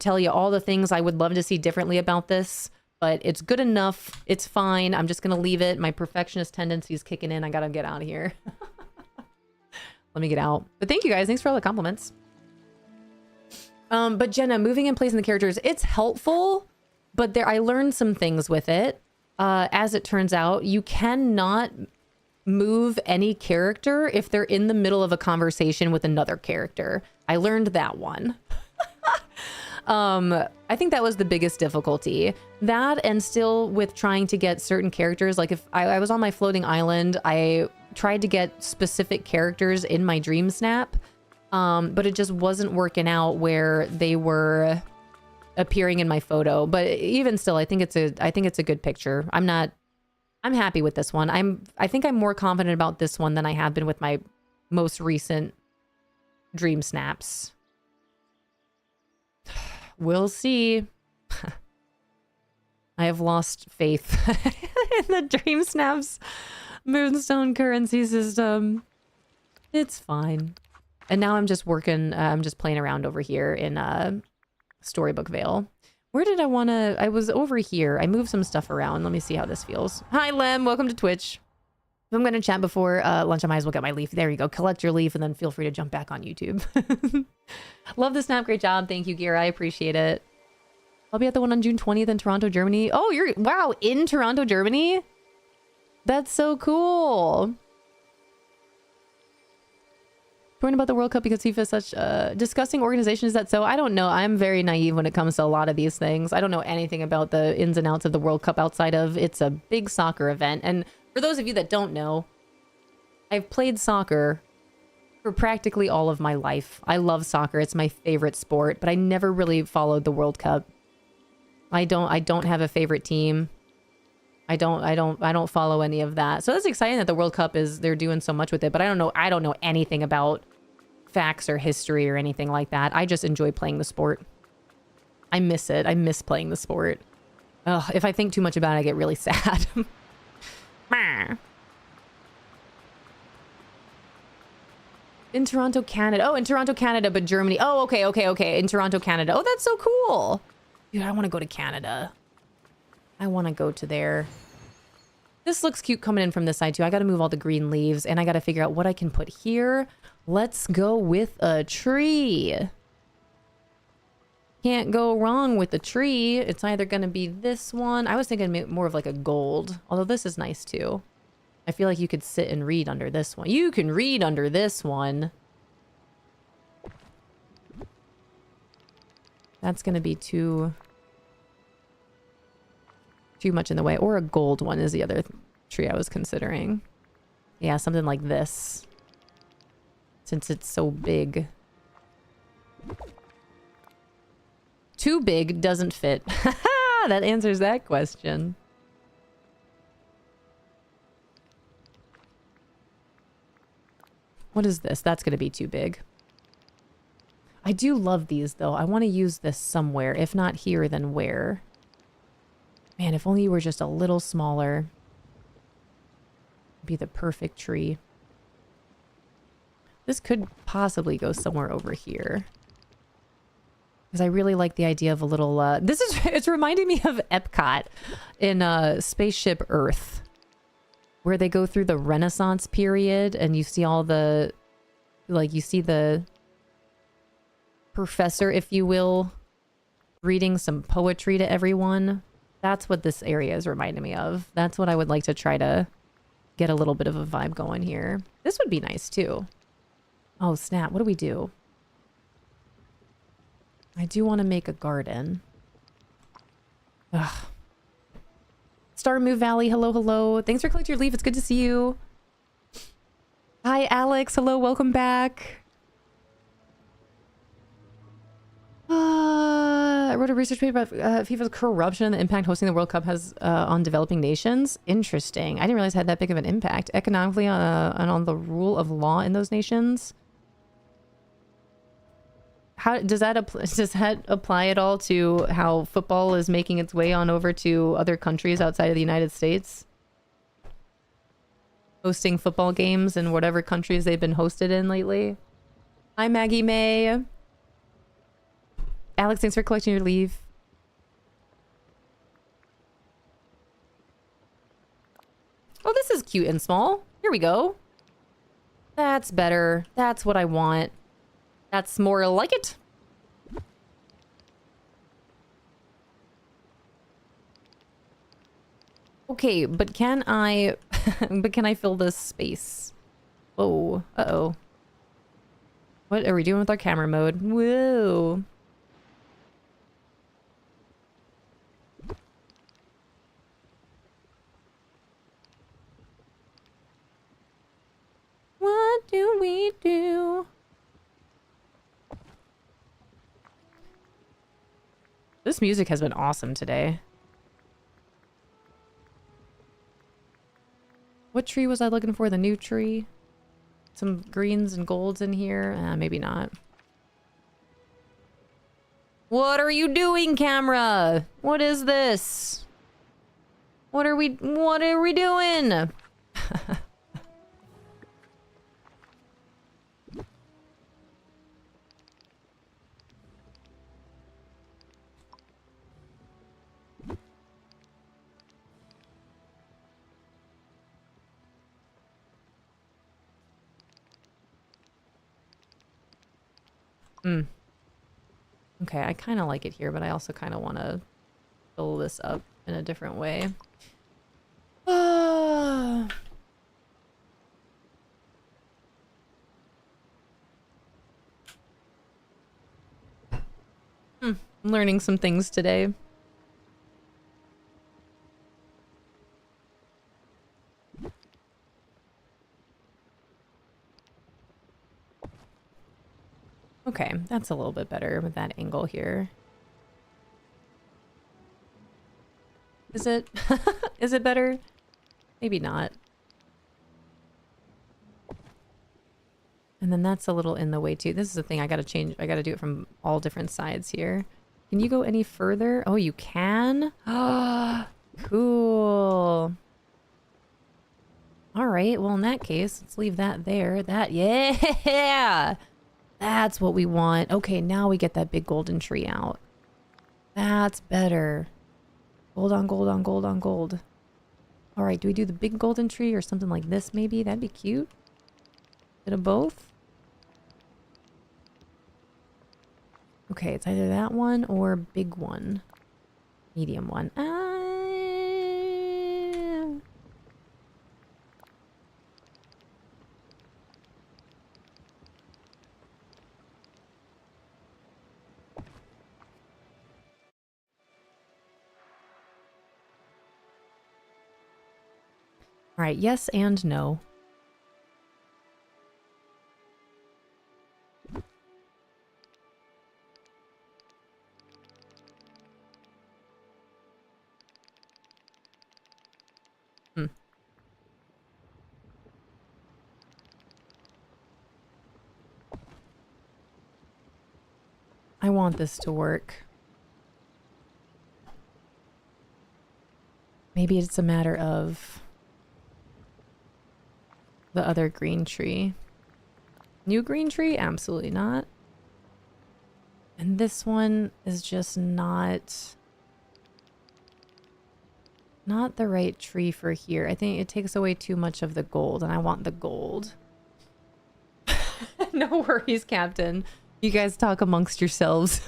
tell you all the things I would love to see differently about this, but it's good enough. It's fine. I'm just going to leave it. My perfectionist tendencies kicking in. I got to get out of here. Let me get out. But thank you guys. Thanks for all the compliments. But Jenna, moving and placing the characters, it's helpful, but I learned some things with it. As it turns out, you cannot move any character if they're in the middle of a conversation with another character. I learned that one. I think that was the biggest difficulty. That, and still with trying to get certain characters, like if I was on my floating island, I tried to get specific characters in my dream snap, but it just wasn't working out where they were appearing in my photo. But even still, I think it's a good picture. I'm happy with this one. I think I'm more confident about this one than I have been with my most recent dream snaps. We'll see. I have lost faith in the dream snaps moonstone currency system. It's fine. And now I'm just working, I'm just playing around over here in Storybook Vale. Where did I want to... I was over here. I moved some stuff around. Let me see how this feels. Hi, Lem. Welcome to Twitch. If I'm going to chat before lunch, I might as well get my leaf. There you go. Collect your leaf and then feel free to jump back on YouTube. Love the snap. Great job. Thank you, Gira. I appreciate it. I'll be at the one on June 20th in Toronto, Germany. Oh, you're... Wow, in Toronto, Germany? That's so cool. Talking about the World Cup because FIFA is such a disgusting organization. Is that so? I don't know. I'm very naive when it comes to a lot of these things. I don't know anything about the ins and outs of the World Cup outside of it's a big soccer event. And for those of you that don't know, I've played soccer for practically all of my life. I love soccer. It's my favorite sport, but I never really followed the World Cup. I don't have a favorite team. I don't follow any of that. So it's exciting that the World Cup they're doing so much with it, but I don't know anything about facts or history or anything like that. I just enjoy playing the sport. I miss it. I miss playing the sport. Ugh, if I think too much about it, I get really sad. In Toronto, Canada. Oh, in Toronto, Canada, but Germany. Oh, okay. In Toronto, Canada. Oh, that's so cool. Dude, I want to go to Canada. I want to go to there. This looks cute coming in from this side, too. I got to move all the green leaves, and I got to figure out what I can put here. Let's go with a tree. Can't go wrong with the tree. It's either going to be this one. I was thinking more of like a gold, although this is nice, too. I feel like you could sit and read under this one. You can read under this one. That's going to be too much in the way. Or a gold one is the other tree I was considering. Yeah, something like this. Since it's so big. Too big doesn't fit. That answers that question. What is this? That's going to be too big. I do love these, though. I want to use this somewhere. If not here, then where? Man, if only you were just a little smaller. Be the perfect tree. This could possibly go somewhere over here. Because I really like the idea of a little... it's reminding me of Epcot in Spaceship Earth. Where they go through the Renaissance period and you see all the... Like, you see the professor, if you will, reading some poetry to everyone. That's what this area is reminding me of. That's what I would like to try to get a little bit of a vibe going here. This would be nice, too. Oh, snap. What do we do? I do want to make a garden. Ugh. Star Move Valley, hello, hello. Thanks for collecting your leaf. It's good to see you. Hi, Alex. Hello, welcome back. I wrote a research paper about FIFA's corruption and the impact hosting the World Cup has on developing nations. Interesting. I didn't realize it had that big of an impact economically and on the rule of law in those nations. How does that apply at all to how football is making its way on over to other countries outside of the United States? Hosting football games in whatever countries they've been hosted in lately. Hi, Maggie May. Alex, thanks for collecting your leave. Oh, this is cute and small. Here we go. That's better. That's what I want. That's more like it. Okay, but can I... but can I fill this space? Oh, uh-oh. What are we doing with our camera mode? Whoa. What do we do? This music has been awesome today. What tree was I looking for? The new tree? Some greens and golds in here? Maybe not. What are you doing, camera? What is this? What are we doing? Okay, I kind of like it here, but I also kind of want to fill this up in a different way. I'm learning some things today. Okay, that's a little bit better with that angle here. Is it? Is it better? Maybe not. And then that's a little in the way too. This is the thing I gotta change. I gotta do it from all different sides here. Can you go any further? Oh, you can? Ah, cool. All right, well in that case, let's leave that there. That, yeah! That's what we want. Okay, now we get that big golden tree out. That's better. Gold on gold on gold on gold. All right, do we do the big golden tree or something like this maybe? That'd be cute. Bit of both. Okay, it's either that one or big one. Medium one. All right, yes and no. I want this to work. Maybe it's a matter of the other green tree. New green tree? Absolutely not. And this one is just not the right tree for here. I think it takes away too much of the gold, and I want the gold. No worries, Captain. You guys talk amongst yourselves.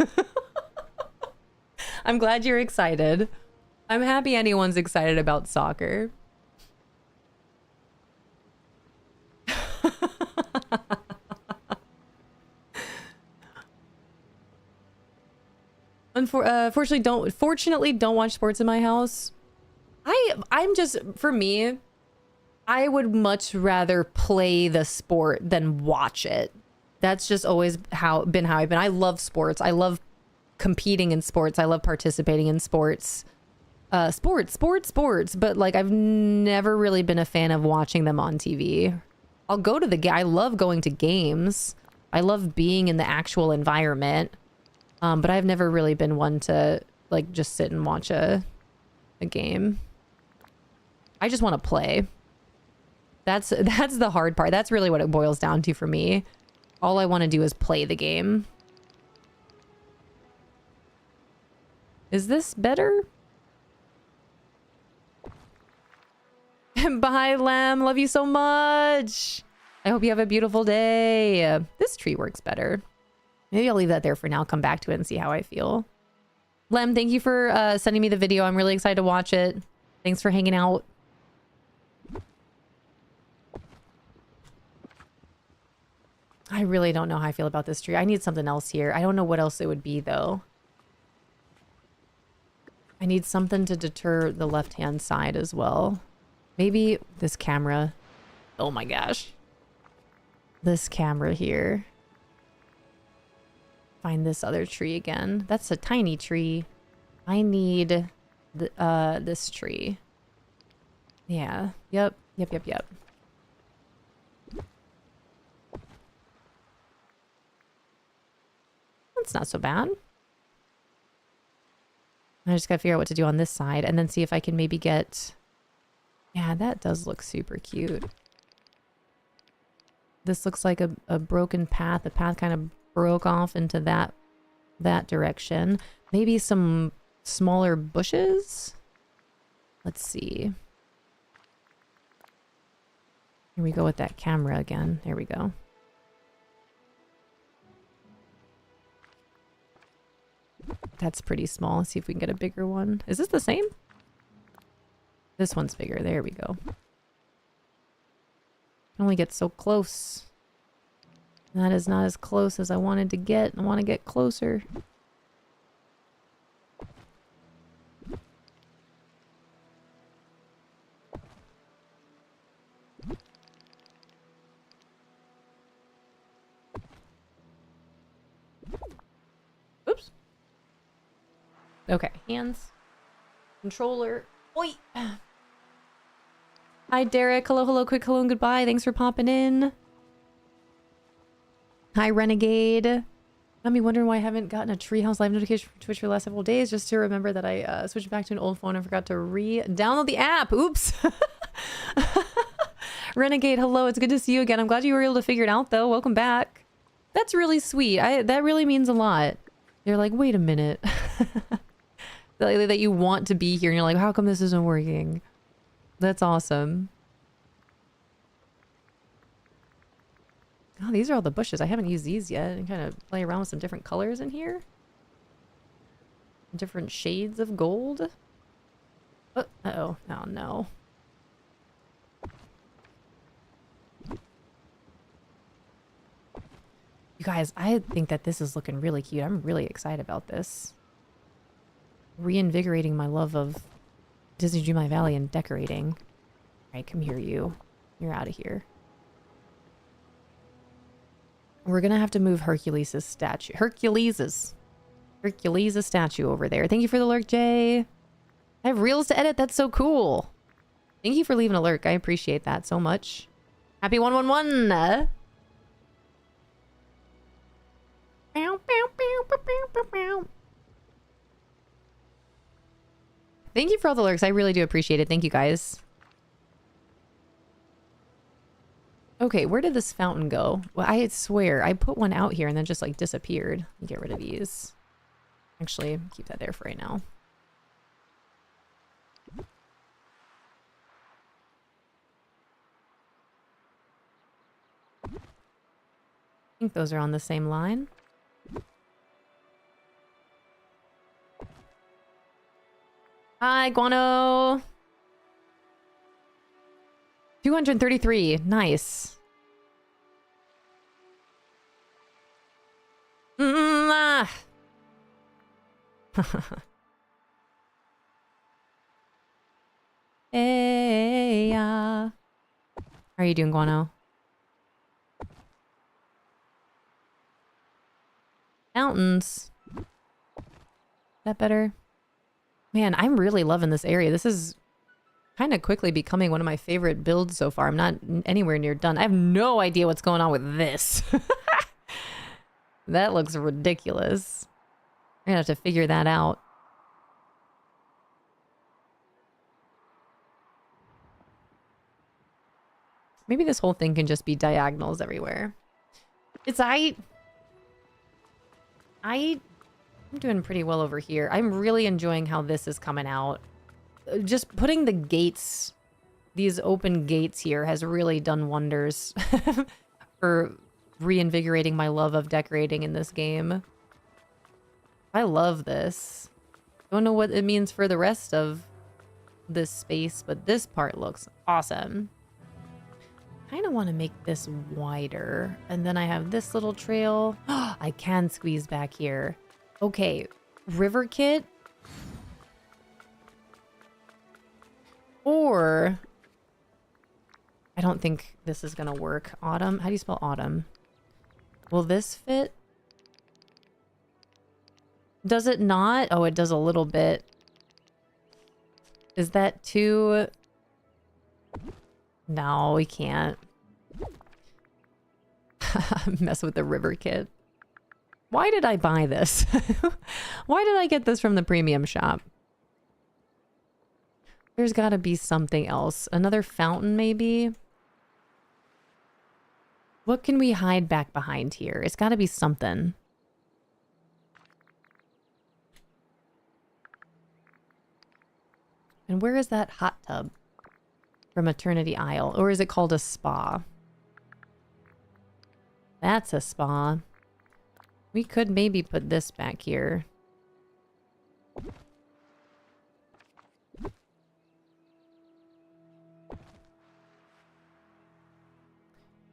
I'm glad you're excited. I'm happy anyone's excited about soccer. Fortunately don't watch sports in my house. I'm just, for me, I would much rather play the sport than watch it. That's just always been how I've been. I love sports. I love competing in sports. I love participating in sports. Sports. But like, I've never really been a fan of watching them on TV. I'll go to the game. I love going to games. I love being in the actual environment. But I've never really been one to like just sit and watch a game. I just want to play. That's the hard part. That's really what it boils down to for me. All I want to do is play the game. Is this better? Bye, Lamb. Love you so much. I hope you have a beautiful day. This tree works better. Maybe I'll leave that there for now. Come back to it and see how I feel. Lem, thank you for sending me the video. I'm really excited to watch it. Thanks for hanging out. I really don't know how I feel about this tree. I need something else here. I don't know what else it would be, though. I need something to deter the left-hand side as well. Maybe this camera. Oh my gosh. This camera here. Find this other tree again. That's a tiny tree. I need this tree. Yeah. Yep. That's not so bad. I just gotta figure out what to do on this side and then see if I can maybe get... Yeah, that does look super cute. This looks like a broken path. The path kind of broke off into that direction. Maybe some smaller bushes? Let's see. Here we go with that camera again. There we go. That's pretty small. Let's see if we can get a bigger one. Is this the same? This one's bigger. There we go. Only get so close. That is not as close as I wanted to get. I want to get closer. Okay, hands. Controller. Oi! Hi, Derek. Hello, hello, quick hello and goodbye. Thanks for popping in. Hi, Renegade. Got me wondering why I haven't gotten a Treehouse live notification from Twitch for the last several days, just to remember that I switched back to an old phone and forgot to re-download the app. Oops. Renegade, hello. It's good to see you again. I'm glad you were able to figure it out, though. Welcome back. That's really sweet. That really means a lot. You're like, wait a minute. That you want to be here, and you're like, how come this isn't working? That's awesome. Oh, these are all the bushes. I haven't used these yet. And kind of play around with some different colors in here. Different shades of gold. Uh-oh. Oh, no. You guys, I think that this is looking really cute. I'm really excited about this. Reinvigorating my love of Disney Dreamlight Valley and decorating. All right, come here, you. You're out of here. We're gonna have to move Hercules' statue. Hercules' statue over there. Thank you for the lurk, Jay. I have reels to edit. That's so cool. Thank you for leaving a lurk. I appreciate that so much. Happy 111. Thank you for all the lurks. I really do appreciate it. Thank you, guys. Okay, where did this fountain go? Well, I swear, I put one out here and then just, like, disappeared. Get rid of these. Actually, keep that there for right now. I think those are on the same line. Hi, Guano! 233. Nice. Hey, how are you doing, Guano? Mountains. Is that better? Man, I'm really loving this area. This is kind of quickly becoming one of my favorite builds so far. I'm not anywhere near done. I have no idea what's going on with this. That looks ridiculous. I'm gonna have to figure that out. Maybe this whole thing can just be diagonals everywhere. I'm doing pretty well over here. I'm really enjoying how this is coming out. Just putting the gates, these open gates here, has really done wonders for reinvigorating my love of decorating in this game. I love this. Don't know what it means for the rest of this space, but this part looks awesome. I kind of want to make this wider, and then I have this little trail. I can squeeze back here. Okay, river kit. Or I don't think this is gonna work. Autumn? How do you spell autumn? Will this fit? Does it not? Oh, it does a little bit. Is that too... No, we can't. Mess with the river kit. Why did I buy this? Why did I get this from the premium shop? There's got to be something else. Another fountain, maybe? What can we hide back behind here? It's got to be something. And where is that hot tub? From Eternity Isle. Or is it called a spa? That's a spa. We could maybe put this back here.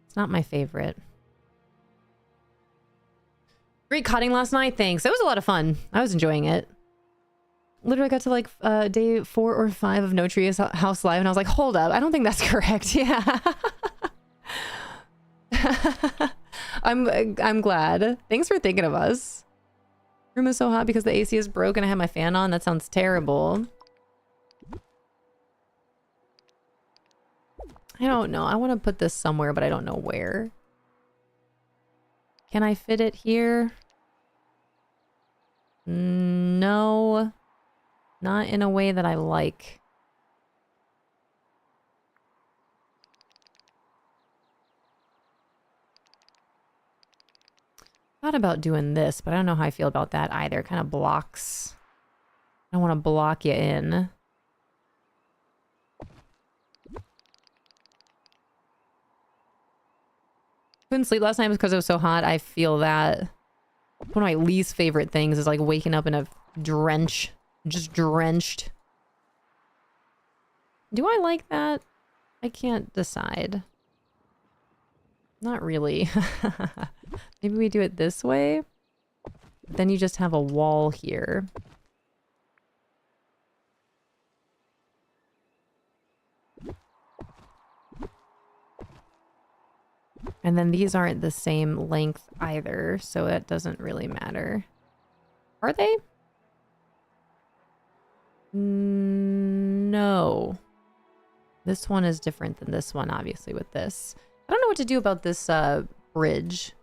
It's not my favorite. Great cutting last night, thanks. It was a lot of fun. I was enjoying it. Literally got to like day 4 or 5 of No Tree House Live, and I was like, hold up, I don't think that's correct. Yeah. I'm glad. Thanks for thinking of us. Room is so hot because the AC is broken. I have my fan on. That sounds terrible. I don't know. I want to put this somewhere, but I don't know where. Can I fit it here? No. Not in a way that I like. Thought about doing this, but I don't know how I feel about that either. It kind of blocks. I don't want to block you in. Couldn't sleep last night because it was so hot. I feel that. One of my least favorite things is like waking up in a drench. Just drenched. Do I like that? I can't decide. Not really. Maybe we do it this way. Then you just have a wall here. And then these aren't the same length either, so that doesn't really matter. Are they? No. This one is different than this one, obviously, with this. I don't know what to do about this bridge.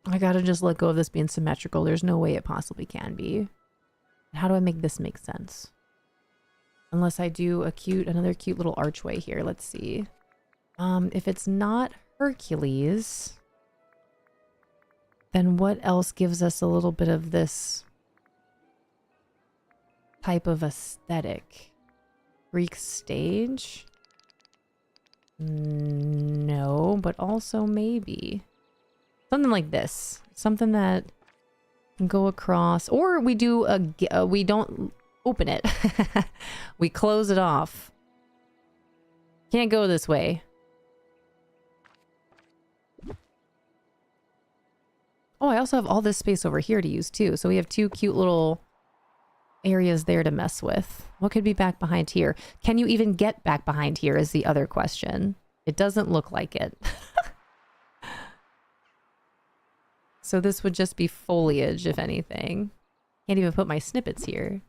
I gotta just let go of this being symmetrical. There's no way it possibly can be. How do I make this make sense? Unless I do another cute little archway here. Let's see. If it's not Hercules, then what else gives us a little bit of this type of aesthetic? Greek stage? No, but also maybe. Something like this. Something that can go across. Or we do we don't open it. We close it off. Can't go this way. Oh, I also have all this space over here to use too. So we have two cute little areas there to mess with. What could be back behind here? Can you even get back behind here is the other question. It doesn't look like it. So this would just be foliage, if anything. Can't even put my snippets here.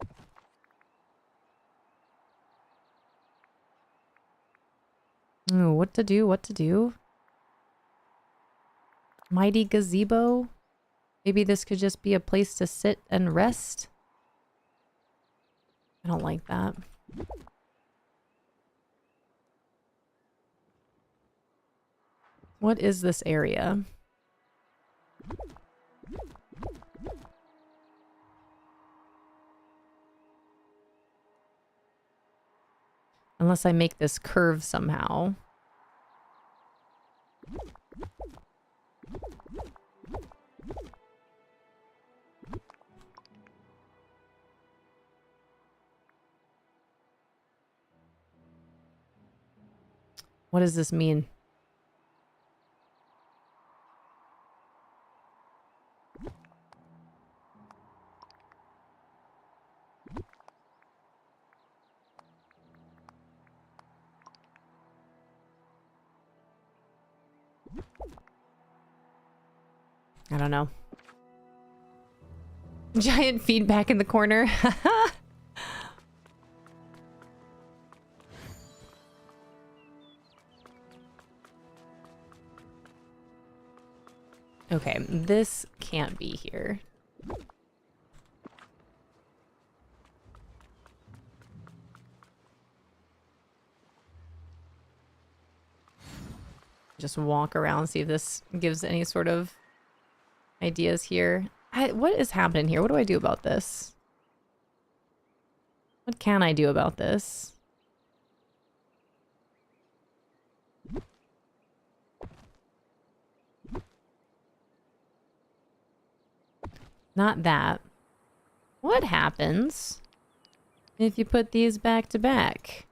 Ooh, what to do, what to do? Mighty gazebo? Maybe this could just be a place to sit and rest? I don't like that. What is this area? Unless I make this curve somehow. What does this mean? I don't know. Giant feedback in the corner. Okay, this can't be here. Just walk around, see if this gives any sort of ideas here. What is happening here? What do I do about this? What can I do about this? Not that. What happens if you put these back to back?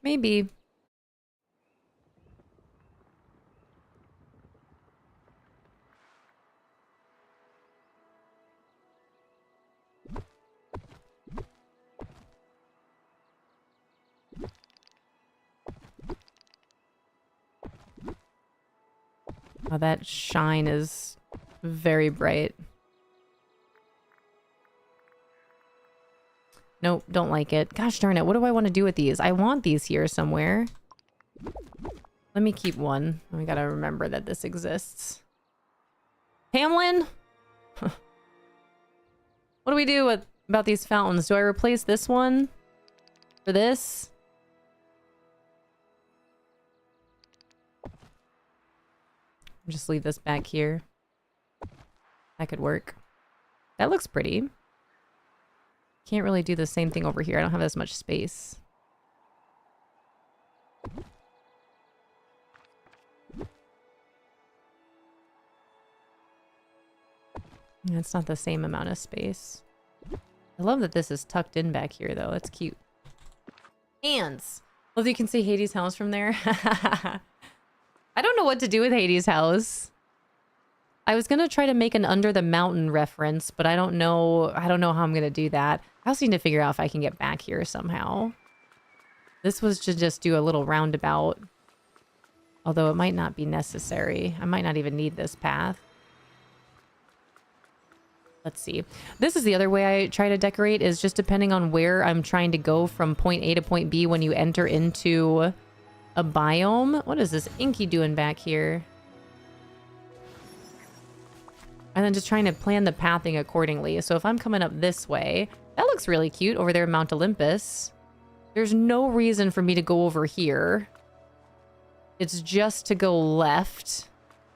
Maybe. Oh, that shine is very bright. Nope, don't like it. Gosh darn it, what do I want to do with these? I want these here somewhere. Let me keep one. We gotta remember that this exists. Hamlin? What do we do about these fountains? Do I replace this one for this? Just leave this back here. That could work. That looks pretty. Can't really do the same thing over here. I don't have as much space. It's not the same amount of space. I love that this is tucked in back here, though. It's cute. Hands! Well, you can see Hades' house from there. I don't know what to do with Hades' house. I was gonna try to make an Under the Mountain reference, but I don't know how I'm gonna do that. I also need to figure out if I can get back here somehow. This was to just do a little roundabout. Although it might not be necessary. I might not even need this path. Let's see. This is the other way I try to decorate, is just depending on where I'm trying to go from point A to point B when you enter into a biome. What is this Inky doing back here? And then just trying to plan the pathing accordingly. So if I'm coming up this way, that looks really cute over there in Mount Olympus. There's no reason for me to go over here. It's just to go left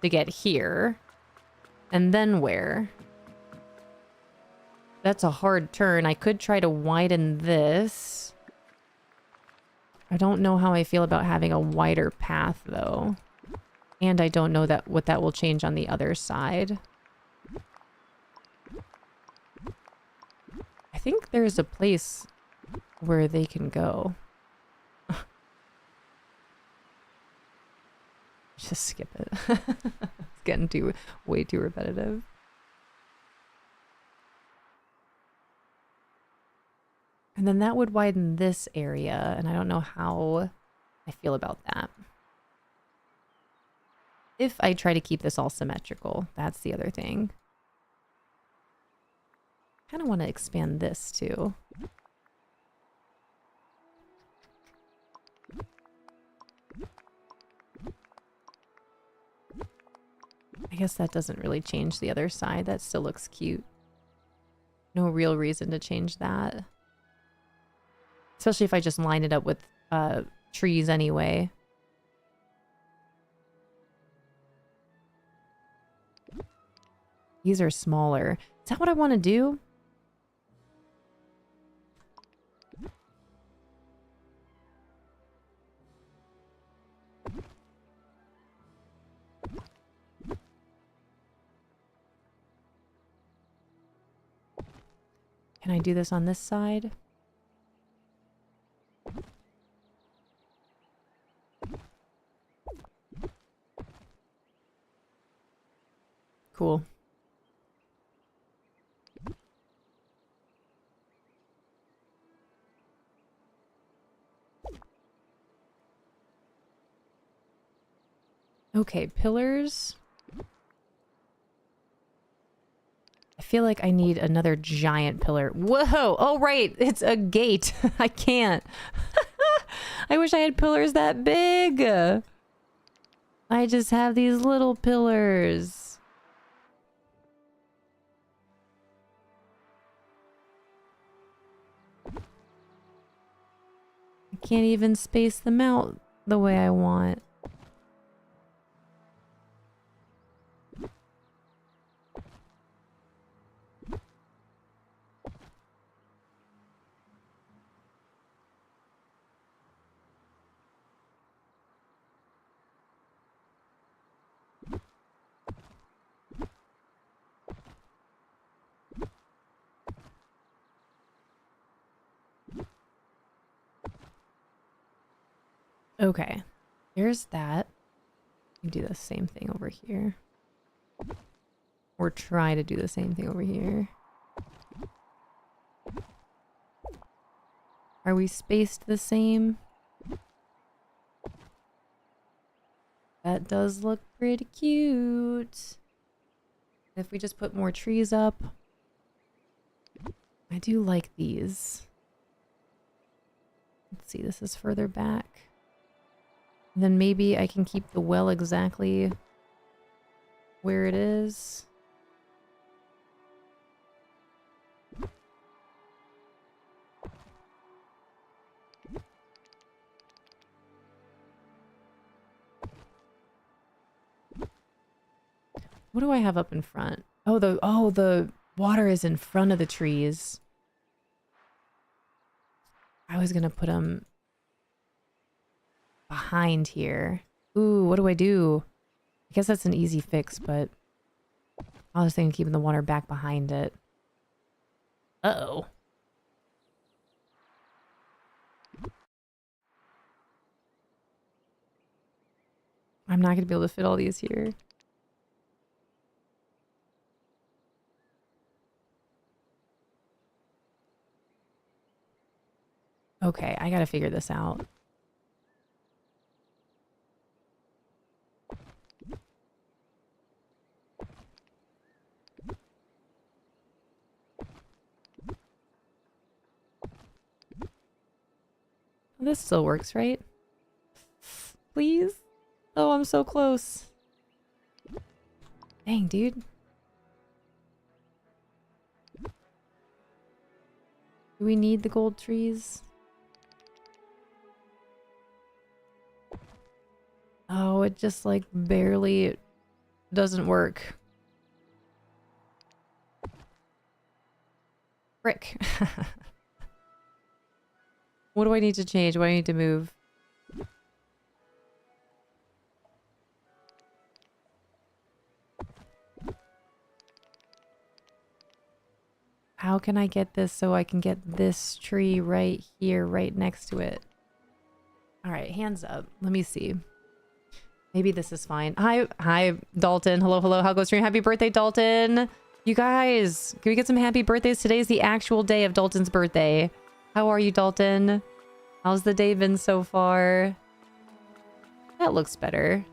to get here. And then where? That's a hard turn. I could try to widen this. I don't know how I feel about having a wider path, though. And I don't know what that will change on the other side. I think there's a place where they can go. Just skip it. It's getting way too repetitive. And then that would widen this area, and I don't know how I feel about that. If I try to keep this all symmetrical, that's the other thing. Kind of want to expand this too. I guess that doesn't really change the other side. That still looks cute. No real reason to change that. Especially if I just line it up with trees anyway. These are smaller. Is that what I want to do? Can I do this on this side? Cool. Okay, pillars. I feel like I need another giant pillar. Whoa! Oh, right! It's a gate. I can't. I wish I had pillars that big. I just have these little pillars. I can't even space them out the way I want. Okay, there's that. You do the same thing over here. Or try to do the same thing over here. Are we spaced the same? That does look pretty cute. If we just put more trees up. I do like these. Let's see, this is further back. Then maybe I can keep the well exactly where it is. What do I have up in front? Oh, the water is in front of the trees. I was gonna put them behind here. Ooh, what do I do? I guess that's an easy fix, but I was thinking keeping the water back behind it. Uh-oh. I'm not gonna be able to fit all these here. Okay, I gotta figure this out. This still works, right? Please? Oh, I'm so close. Dang, dude. Do we need the gold trees? Oh, it just like barely doesn't work. Frick. What do I need to change? What do I need to move? How can I get this so I can get this tree right here, right next to it? All right, hands up. Let me see. Maybe this is fine. Hi, Dalton. Hello, hello. How goes stream? Happy birthday, Dalton. You guys, can we get some happy birthdays? Today is the actual day of Dalton's birthday. How are you, Dalton? How's the day been so far? That looks better.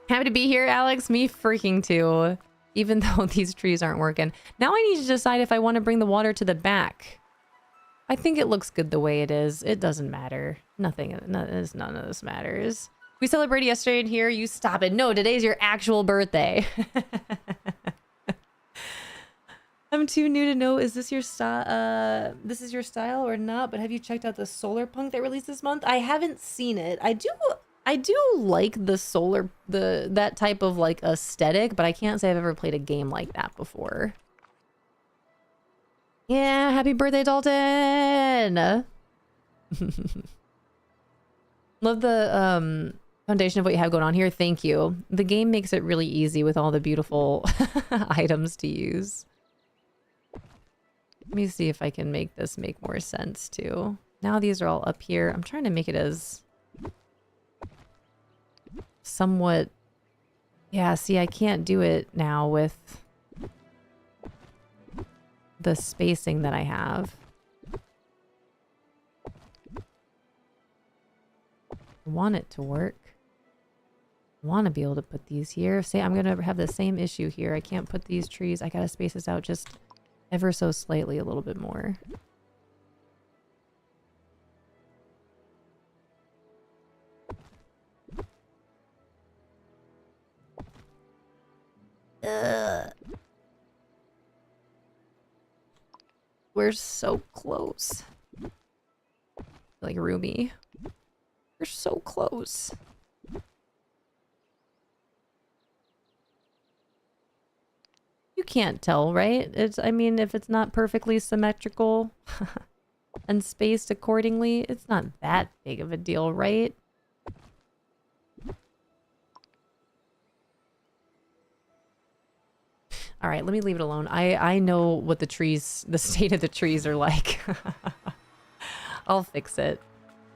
Happy to be here, Alex. Me freaking too. Even though these trees aren't working. Now I need to decide if I want to bring the water to the back. I think it looks good the way it is. It doesn't matter. None of this matters. We celebrated yesterday in here. You stop it. No, today's your actual birthday. I'm too new to know. Is this your style? This is your style or not? But have you checked out the solar punk that released this month? I haven't seen it. I do like the solar, that type of like aesthetic, but I can't say I've ever played a game like that before. Yeah, happy birthday, Dalton! Love the foundation of what you have going on here. Thank you. The game makes it really easy with all the beautiful items to use. Let me see if I can make this make more sense too. Now these are all up here. I'm trying to make it as somewhat... Yeah, see, I can't do it now with the spacing that I have. I want it to work. I want to be able to put these here. Say I'm going to have the same issue here. I can't put these trees. I got to space this out just ever so slightly a little bit more. We're so close. Like Rumi. We're so close. You can't tell, right? I mean, if it's not perfectly symmetrical and spaced accordingly, it's not that big of a deal, right? All right, let me leave it alone. I know what the state of the trees are like. I'll fix it.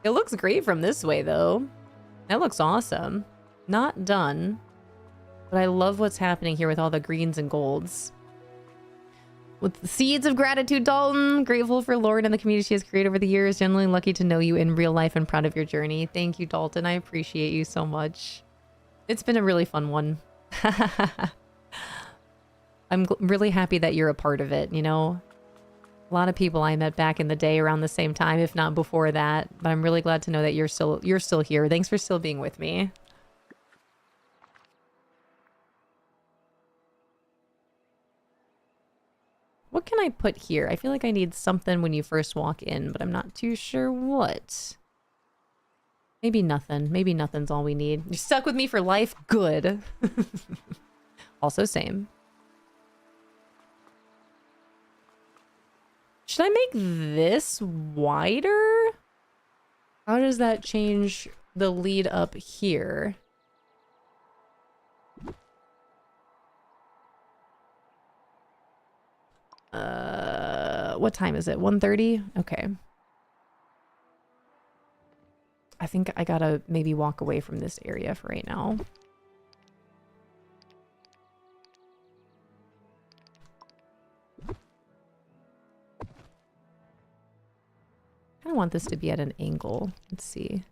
It looks great from this way, though. That looks awesome. Not done. But I love what's happening here with all the greens and golds. With the seeds of gratitude, Dalton. Grateful for Lauren and the community she has created over the years. Genuinely lucky to know you in real life and proud of your journey. Thank you, Dalton. I appreciate you so much. It's been a really fun one. I'm really happy that you're a part of it, you know? A lot of people I met back in the day around the same time, if not before that. But I'm really glad to know that you're still here. Thanks for still being with me. What can I put here? I feel like I need something when you first walk in, but I'm not too sure what. Maybe nothing. Maybe nothing's all we need. You're stuck with me for life? Good. Also same. Should I make this wider? How does that change the lead up here? What time is it? 1:30? Okay. I think I gotta maybe walk away from this area for right now. I want this to be at an angle. Let's see.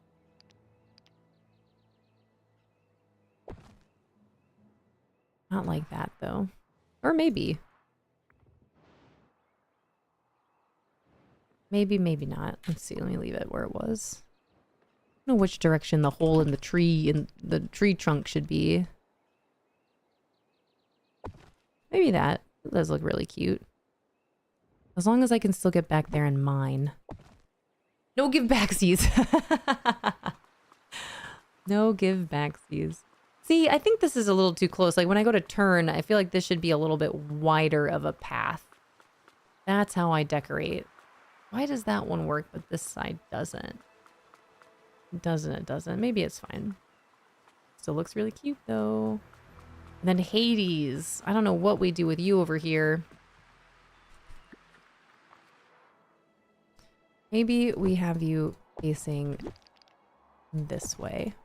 Not like that though. Or maybe. Maybe, maybe not. Let's see. Let me leave it where it was. I don't know which direction the hole in the tree trunk should be. Maybe that. It does look really cute. As long as I can still get back there and mine. No give backsies. No give backsies. See, I think this is a little too close. Like when I go to turn, I feel like this should be a little bit wider of a path. That's how I decorate. Why does that one work, but this side doesn't? It doesn't. Maybe it's fine. Still looks really cute though. And then Hades. I don't know what we do with you over here. Maybe we have you facing this way.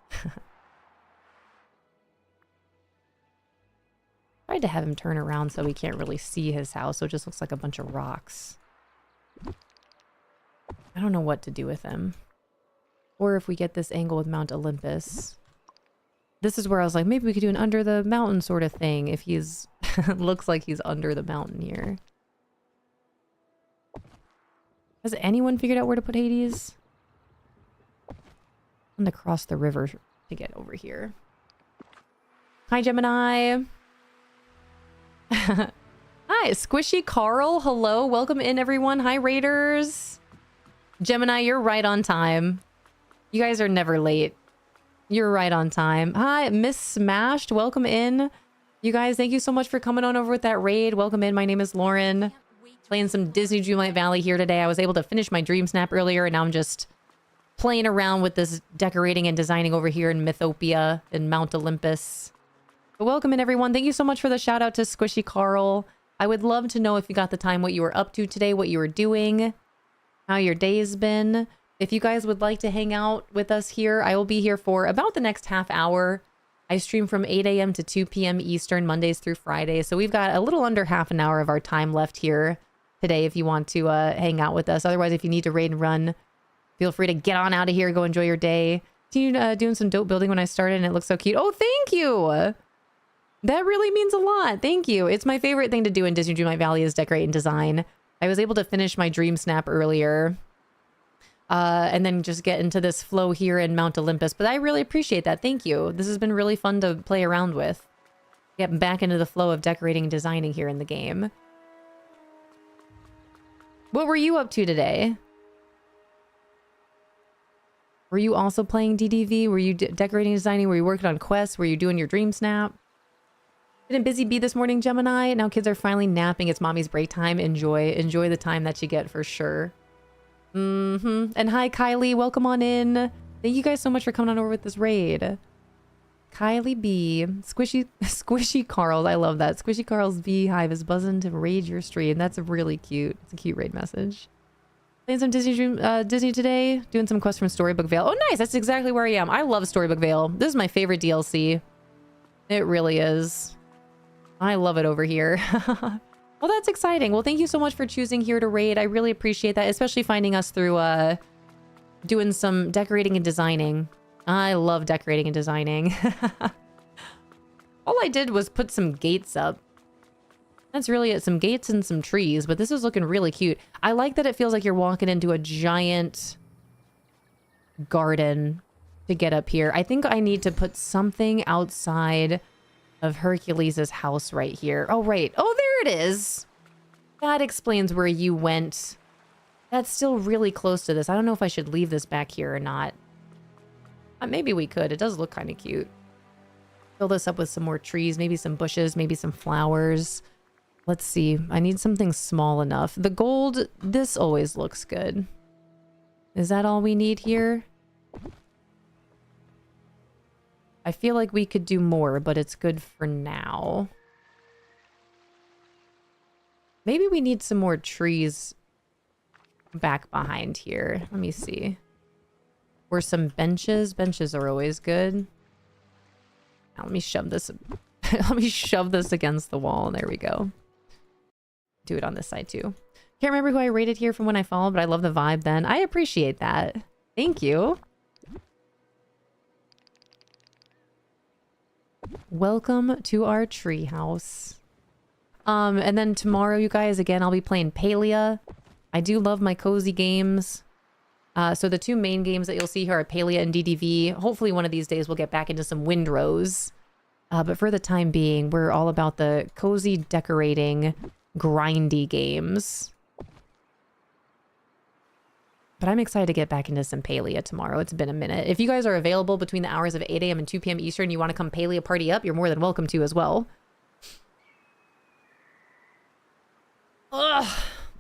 Tried to have him turn around so we can't really see his house, so it just looks like a bunch of rocks. I don't know what to do with him. Or if we get this angle with Mount Olympus. This is where I was like, maybe we could do an under the mountain sort of thing if he's... looks like he's under the mountain here. Has anyone figured out where to put Hades? I'm gonna cross the river to get over here. Hi, Gemini. Hi, Squishy Carl. Hello. Welcome in, everyone. Hi, Raiders. Gemini, you're right on time. You guys are never late. You're right on time. Hi, Miss Smashed. Welcome in. You guys, thank you so much for coming on over with that raid. Welcome in. My name is Lauren. Playing some Disney Dreamlight Valley here today. I was able to finish my Dream Snap earlier, and now I'm just playing around with this decorating and designing over here in Mythopia and Mount Olympus. But welcome in, everyone. Thank you so much for the shout out to Squishy Carl. I would love to know if you got the time what you were up to today, what you were doing, how your day's been. If you guys would like to hang out with us here, I will be here for about the next half hour. I stream from 8 a.m. to 2 p.m. Eastern, Mondays through Fridays. So we've got a little under half an hour of our time left here today if you want to hang out with us. Otherwise, if you need to raid and run, feel free to get on out of here, go enjoy your day. You doing some dope building when I started and it looks so cute. Oh, thank you. That really means a lot. Thank you. It's my favorite thing to do in Disney Dreamlight Valley is decorate and design. I was able to finish my Dream Snap earlier. And then just get into this flow here in Mount Olympus. But I really appreciate that. Thank you. This has been really fun to play around with. Getting back into the flow of decorating and designing here in the game. What were you up to today? Were you also playing DDV? Were you decorating and designing? Were you working on quests? Were you doing your Dream Snap? Been a busy bee this morning, Gemini. Now kids are finally napping. It's mommy's break time. Enjoy the time that you get for sure. And hi, Kylie. Welcome on in. Thank you guys so much for coming on over with this raid. Kylie B. Squishy Carl. I love that. Squishy Carl's beehive is buzzing to raid your stream. That's really cute. It's a cute raid message. Playing some Disney today. Doing some quests from Storybook Vale. Oh, nice. That's exactly where I am. I love Storybook Vale. This is my favorite DLC. It really is. I love it over here. Well, that's exciting. Well, thank you so much for choosing here to raid. I really appreciate that, especially finding us through doing some decorating and designing. I love decorating and designing. All I did was put some gates up. That's really it. Some gates and some trees, but this is looking really cute. I like that it feels like you're walking into a giant garden to get up here. I think I need to put something outside of Hercules' house right here. Oh, right. Oh, there it is. That explains where you went. That's still really close to this. I don't know if I should leave this back here or not. Maybe we could. It does look kind of cute. Fill this up with some more trees, maybe some bushes, maybe some flowers. Let's see. I need something small enough. The gold, this always looks good. Is that all we need here? I feel like we could do more, but it's good for now. Maybe we need some more trees back behind here. Let me see. Or some benches. Benches are always good. Now let me shove this. Let me shove this against the wall. There we go. Do it on this side too. Can't remember who I rated here from when I followed, but I love the vibe then. I appreciate that. Thank you. Welcome to our treehouse. And then tomorrow, you guys, again, I'll be playing Palia. I do love my cozy games. So the two main games that you'll see here are Palia and DDV. Hopefully one of these days we'll get back into some Windrose. But for the time being, we're all about the cozy decorating, grindy games. But I'm excited to get back into some Palia tomorrow. It's been a minute. If you guys are available between the hours of 8 a.m. and 2 p.m. Eastern, you want to come Palia party up, you're more than welcome to as well. Ugh.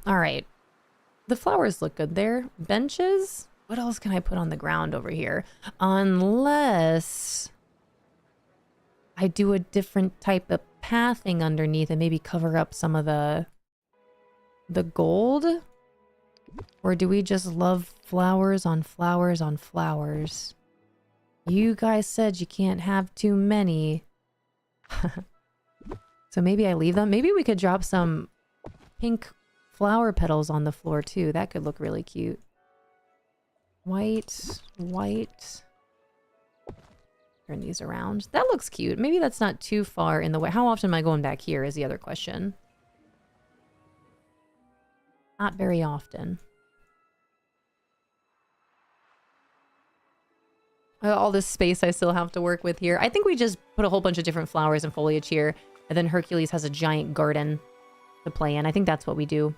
All right. The flowers look good there. Benches? What else can I put on the ground over here? Unless I do a different type of pathing underneath and maybe cover up some of the gold? Or do we just love flowers on flowers on flowers? You guys said you can't have too many. So maybe I leave them. Maybe we could drop some pink flower petals on the floor too. That could look really cute. White, white. Turn these around. That looks cute. Maybe that's not too far in the way. How often am I going back here is the other question. Not very often. All this space I still have to work with here. I think we just put a whole bunch of different flowers and foliage here. And then Hercules has a giant garden to play in. I think that's what we do.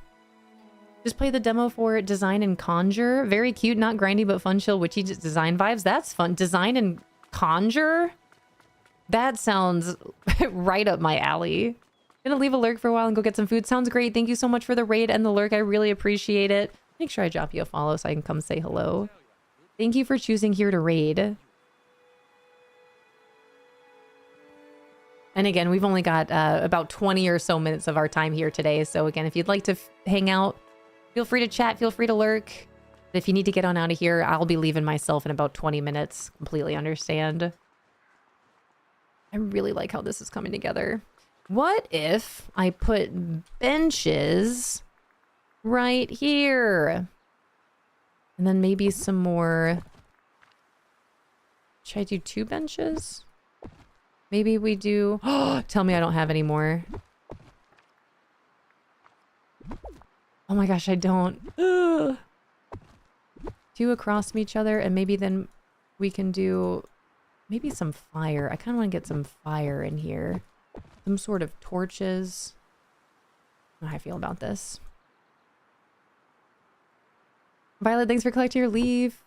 Just play the demo for Design and Conjure. Very cute, not grindy, but fun, chill, witchy design vibes. That's fun. Design and Conjure? That sounds right up my alley. Gonna leave a lurk for a while and go get some food. Sounds great. Thank you so much for the raid and the lurk. I really appreciate it. Make sure I drop you a follow so I can come say hello. Thank you for choosing here to raid. And again, we've only got about 20 or so minutes of our time here today. So again, if you'd like to hang out, feel free to chat, feel free to lurk. If you need to get on out of here, I'll be leaving myself in about 20 minutes. Completely understand. I really like how this is coming together. What if I put benches right here? And then maybe some more. Should I do 2 benches? Maybe we do. Oh, tell me I don't have any more. Oh my gosh, I don't. Ugh. 2 across from each other, and maybe then we can do maybe some fire. I kind of want to get some fire in here. Some sort of torches. I don't know how I feel about this. Violet, thanks for collecting your leaf.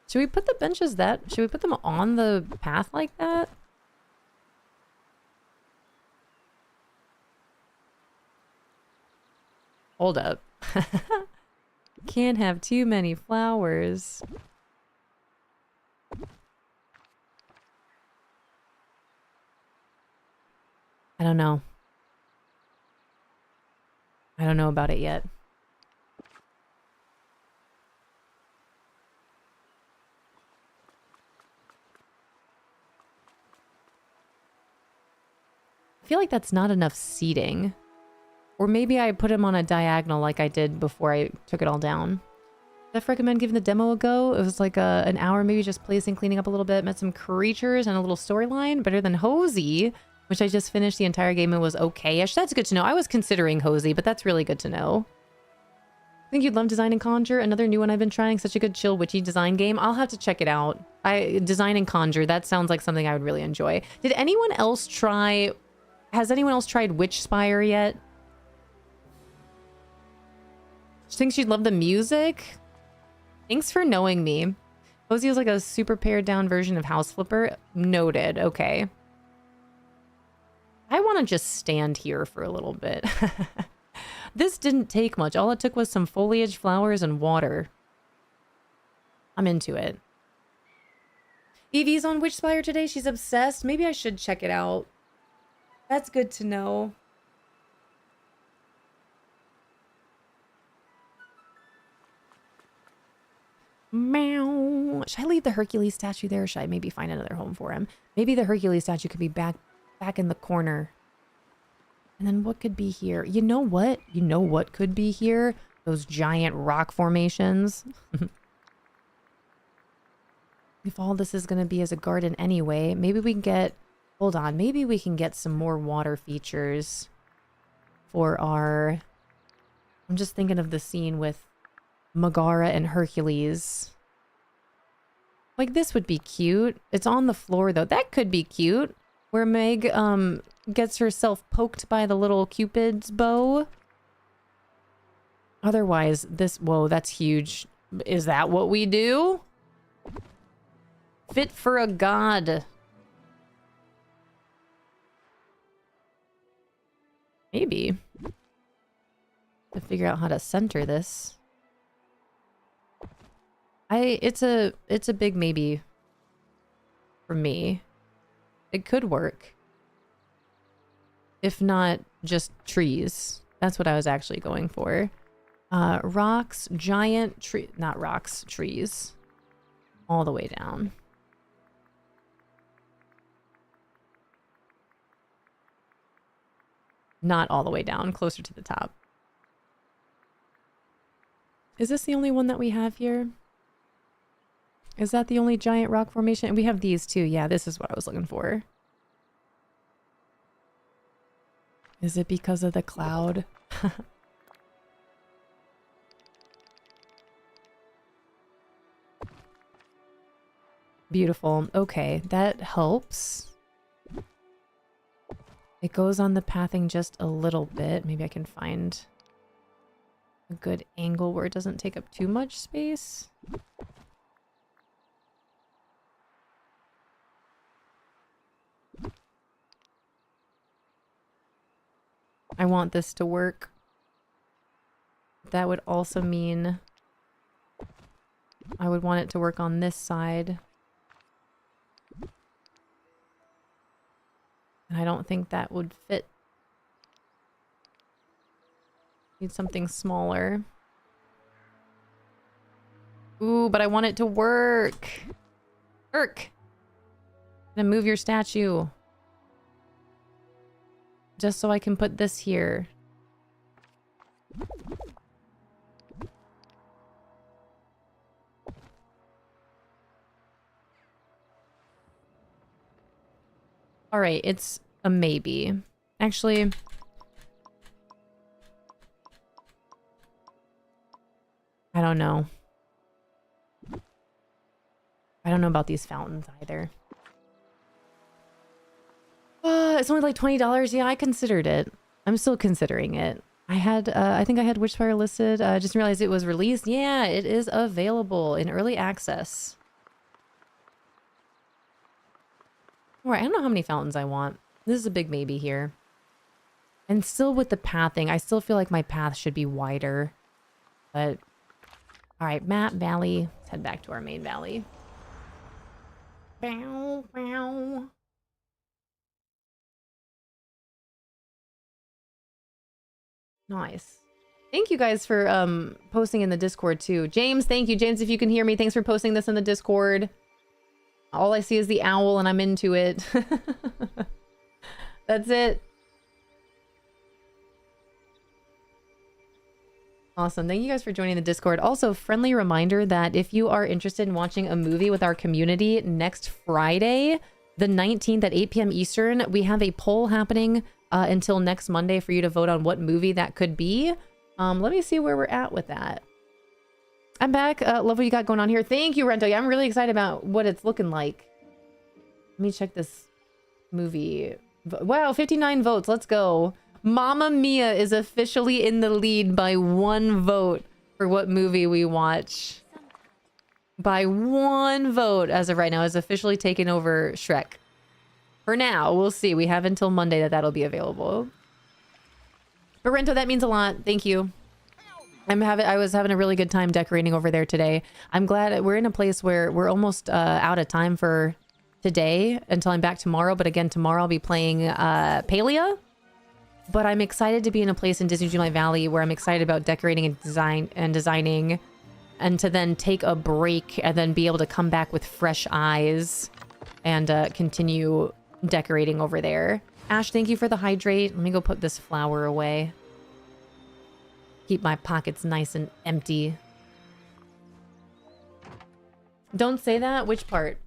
Should we put the benches should we put them on the path like that? Hold up. Can't have too many flowers. I don't know. I don't know about it yet. I feel like that's not enough seating. Or maybe I put him on a diagonal like I did before I took it all down. I'd recommend giving the demo a go. It was like an hour, maybe just placing, cleaning up a little bit, met some creatures and a little storyline. Better than Hosey, which I just finished the entire game and was okay-ish. That's good to know. I was considering Hosey, but that's really good to know. I think you'd love Design and Conjure, another new one I've been trying. Such a good chill witchy design game. I'll have to check it out. Design and Conjure, that sounds like something I would really enjoy. Did anyone else try... Has anyone else tried Witch Spire yet? She thinks she'd love the music? Thanks for knowing me. Hosey was like a super pared down version of House Flipper. Noted. Okay. I want to just stand here for a little bit. This didn't take much. All it took was some foliage, flowers, and water. I'm into it. Evie's on Witch Spire today. She's obsessed. Maybe I should check it out. That's good to know. Meow. Should I leave the Hercules statue there, or should I maybe find another home for him? Maybe the Hercules statue could be back in the corner. And then what could be here? You know what? You know what could be here? Those giant rock formations. If all this is going to be as a garden anyway, maybe we can get... Hold on. Maybe we can get some more water features for our... I'm just thinking of the scene with Megara and Hercules. Like, this would be cute. It's on the floor, though. That could be cute. Where Meg, gets herself poked by the little Cupid's bow. Otherwise, this... Whoa, that's huge. Is that what we do? Fit for a god. Maybe. To figure out how to center this. It's a big maybe for me. It could work. If not just trees. That's what I was actually going for. Rocks, giant tree, not rocks, trees. All the way down. Not all the way down, closer to the top. Is this the only one that we have here? Is that the only giant rock formation? We have these too. Yeah, this is what I was looking for. Is it because of the cloud? Beautiful. Okay, that helps. It goes on the pathing just a little bit. Maybe I can find a good angle where it doesn't take up too much space. I want this to work. That would also mean I would want it to work on this side. And I don't think that would fit. Need something smaller. Ooh, but I want it to work. Work. Gonna move your statue. Just so I can put this here. All right, it's a maybe. Actually, I don't know. I don't know about these fountains either. It's only like $20. Yeah, I considered it. I'm still considering it. I had, I think I had Witchfire listed. Just realized it was released. Yeah, it is available in early access. All right, I don't know how many fountains I want. This is a big maybe here. And still with the pathing, I still feel like my path should be wider. But, all right, map, valley. Let's head back to our main valley. Bow, bow. Nice. Thank you guys for posting in the Discord too. James, thank you. James, if you can hear me, thanks for posting this in the Discord. All I see is the owl and I'm into it. That's it. Awesome. Thank you guys for joining the Discord. Also, friendly reminder that if you are interested in watching a movie with our community next Friday, the 19th at 8 p.m. Eastern, we have a poll happening until next Monday for you to vote on what movie that could be. Let me see where we're at with that. I'm back. Love what you got going on here. Thank you, Rento. Yeah, I'm really excited about what it's looking like. Let me check this movie. Wow, 59 votes. Let's go. Mamma Mia is officially in the lead by 1 vote for what movie we watch. By 1 vote as of right now is officially taken over Shrek. For now, we'll see. We have until Monday that that'll be available. But Rento, that means a lot. Thank you. I was having a really good time decorating over there today. I'm glad we're in a place where we're almost out of time for today until I'm back tomorrow. But again, tomorrow I'll be playing Palia. But I'm excited to be in a place in Disney Dreamlight Valley where I'm excited about decorating and designing, and to then take a break and then be able to come back with fresh eyes and continue decorating over there. Ash, thank you for the hydrate. Let me go put this flower away. Keep my pockets nice and empty. Don't say that. Which part?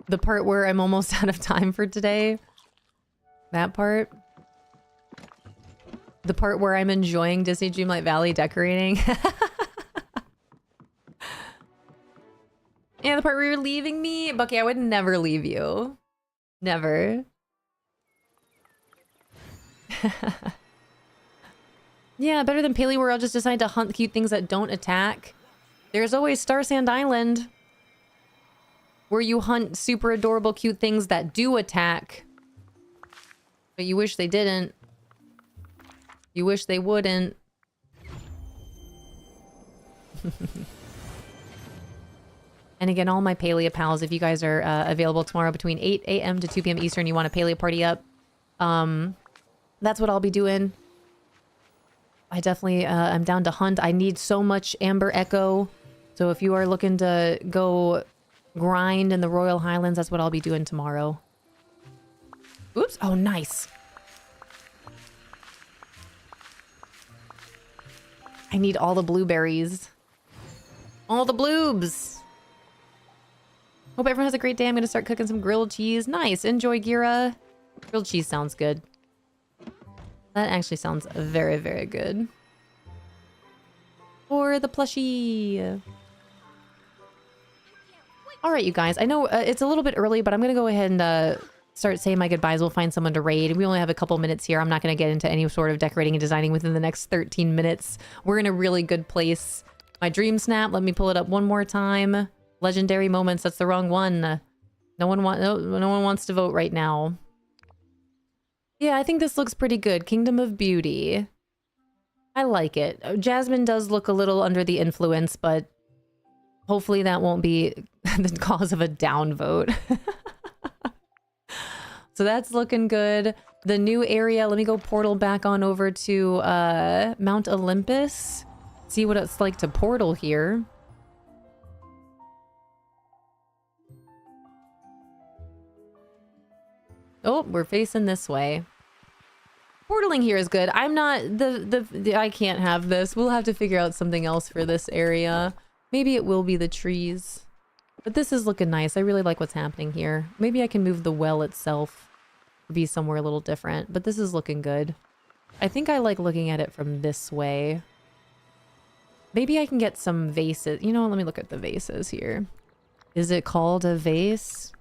The part where I'm almost out of time for today? That part? The part where I'm enjoying Disney Dreamlight Valley decorating? Yeah, the part where you're leaving me? Bucky, I would never leave you. Never. Yeah, better than Paley where I'll just decide to hunt cute things that don't attack. There's always Star Sand Island, where you hunt super adorable cute things that do attack. But you wish they didn't. You wish they wouldn't. And again, all my Palea pals, if you guys are available tomorrow between 8 a.m. to 2 p.m. Eastern, you want a Palea party up, that's what I'll be doing. I definitely am down to hunt. I need so much Amber Echo. So if you are looking to go grind in the Royal Highlands, that's what I'll be doing tomorrow. Oops. Oh, nice. I need all the blueberries. All the bloobs. Hope everyone has a great day. I'm going to start cooking some grilled cheese. Nice. Enjoy, Gira. Grilled cheese sounds good. That actually sounds very, very good. For the plushie. All right, you guys. I know it's a little bit early, but I'm going to go ahead and start saying my goodbyes. We'll find someone to raid. We only have a couple minutes here. I'm not going to get into any sort of decorating and designing within the next 13 minutes. We're in a really good place. My dream snap. Let me pull it up one more time. Legendary moments. That's the wrong one. No one wants to vote right now. Yeah, I think this looks pretty good. Kingdom of Beauty. I like it. Jasmine does look a little under the influence, but hopefully that won't be the cause of a downvote. So that's looking good. The new area, let me go portal back on over to Mount Olympus. See what it's like to portal here. Oh, we're facing this way. Portaling here is good. I'm not I can't have this. We'll have to figure out something else for this area. Maybe it will be the trees. But this is looking nice. I really like what's happening here. Maybe I can move the well itself to be somewhere a little different. But this is looking good. I think I like looking at it from this way. Maybe I can get some vases. You know, let me look at the vases here. Is it called a vase?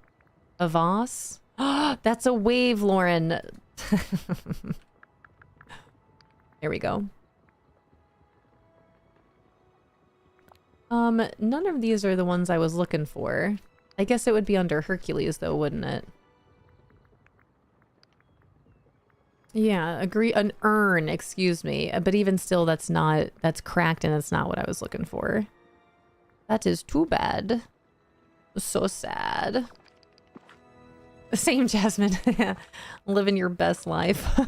A vase? That's a wave, Lauren. There we go. None of these are the ones I was looking for. I guess it would be under Hercules though, wouldn't it? Yeah, agree. An urn, excuse me. But even still, that's cracked and that's not what I was looking for. That is too bad. So sad. Same, Jasmine. Living your best life.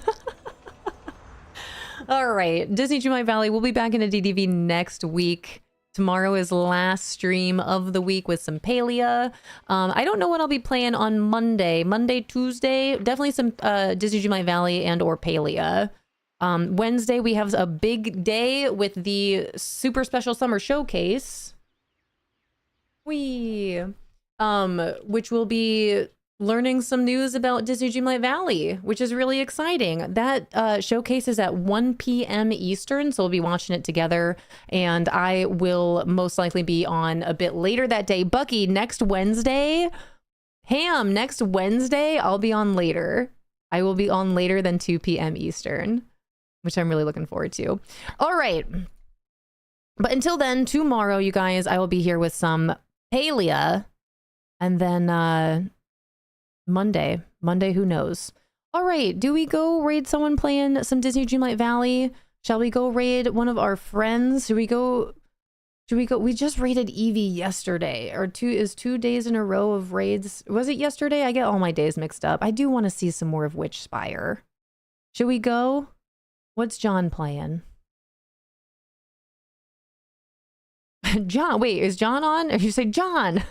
All right. Disney Dreamlight Valley. We'll be back into DDV next week Tomorrow is last stream of the week with some Palia. I don't know what I'll be playing on Monday. Monday, Tuesday, definitely some Disney Dreamlight Valley and or Palia. Wednesday, we have a big day with the super special summer showcase. Which will be learning some news about Disney Dreamlight Valley, which is really exciting. That showcase is at 1 p.m. Eastern, so we'll be watching it together, and I will most likely be on a bit later that day. Bucky, next Wednesday, Ham, next Wednesday, I'll be on later. I will be on later than 2 p.m. Eastern, which I'm really looking forward to. All right. But until then, tomorrow, you guys, I will be here with some Palia, and then Monday, who knows? All right, do we go raid someone playing some Disney Dreamlight Valley? Shall we go raid one of our friends? Should we go? We just raided Evie yesterday, or 2 days in a row of raids. Was it yesterday? I get all my days mixed up. I do want to see some more of Witch Spire. Should we go? What's John playing? John, wait, is John on? If you say John.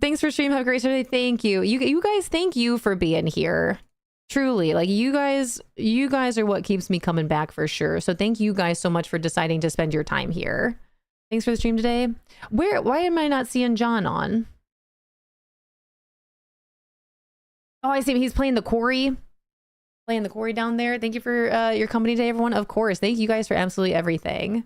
Thanks for stream. Have a great Saturday. Thank you. You guys, thank you for being here. Truly, like you guys are what keeps me coming back for sure. So thank you guys so much for deciding to spend your time here. Thanks for the stream today. Why am I not seeing John on? Oh, I see. He's playing the quarry. Playing the quarry down there. Thank you for your company today, everyone. Of course. Thank you guys for absolutely everything.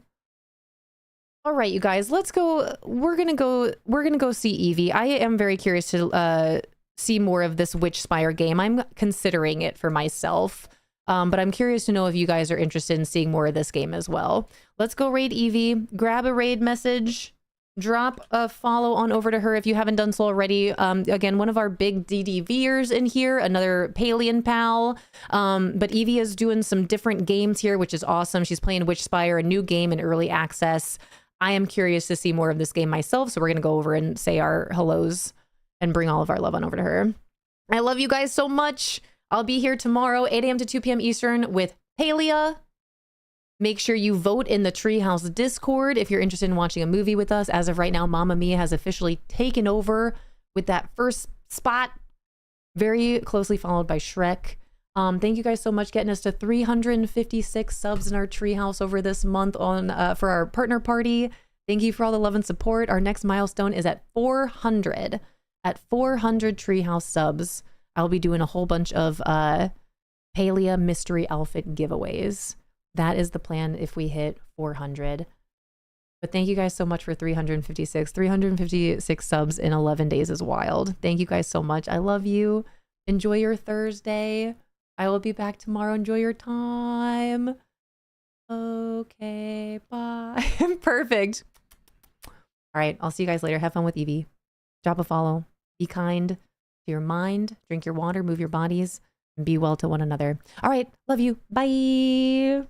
All right, you guys, let's go. We're gonna go see Evie. I am very curious to see more of this Witch Spire game. I'm considering it for myself, but I'm curious to know if you guys are interested in seeing more of this game as well. Let's go raid Evie. Grab a raid message. Drop a follow on over to her if you haven't done so already. Again, one of our big DDVers in here, another Palian pal. But Evie is doing some different games here, which is awesome. She's playing Witch Spire, a new game in early access. I am curious to see more of this game myself, so we're going to go over and say our hellos and bring all of our love on over to her. I love you guys so much. I'll be here tomorrow, 8 a.m. to 2 p.m. Eastern with Palia. Make sure you vote in the Treehouse Discord if you're interested in watching a movie with us. As of right now, Mamma Mia has officially taken over with that first spot, very closely followed by Shrek. Thank you guys so much, getting us to 356 subs in our Treehouse over this month on for our partner party. Thank you for all the love and support. Our next milestone is at 400. At 400 Treehouse subs, I'll be doing a whole bunch of Palia mystery outfit giveaways. That is the plan if we hit 400. But thank you guys so much for 356. 356 subs in 11 days is wild. Thank you guys so much. I love you. Enjoy your Thursday. I will be back tomorrow. Enjoy your time. Okay, bye. Perfect. All right, I'll see you guys later. Have fun with Evie. Drop a follow. Be kind to your mind. Drink your water. Move your bodies. And be well to one another. All right, love you. Bye.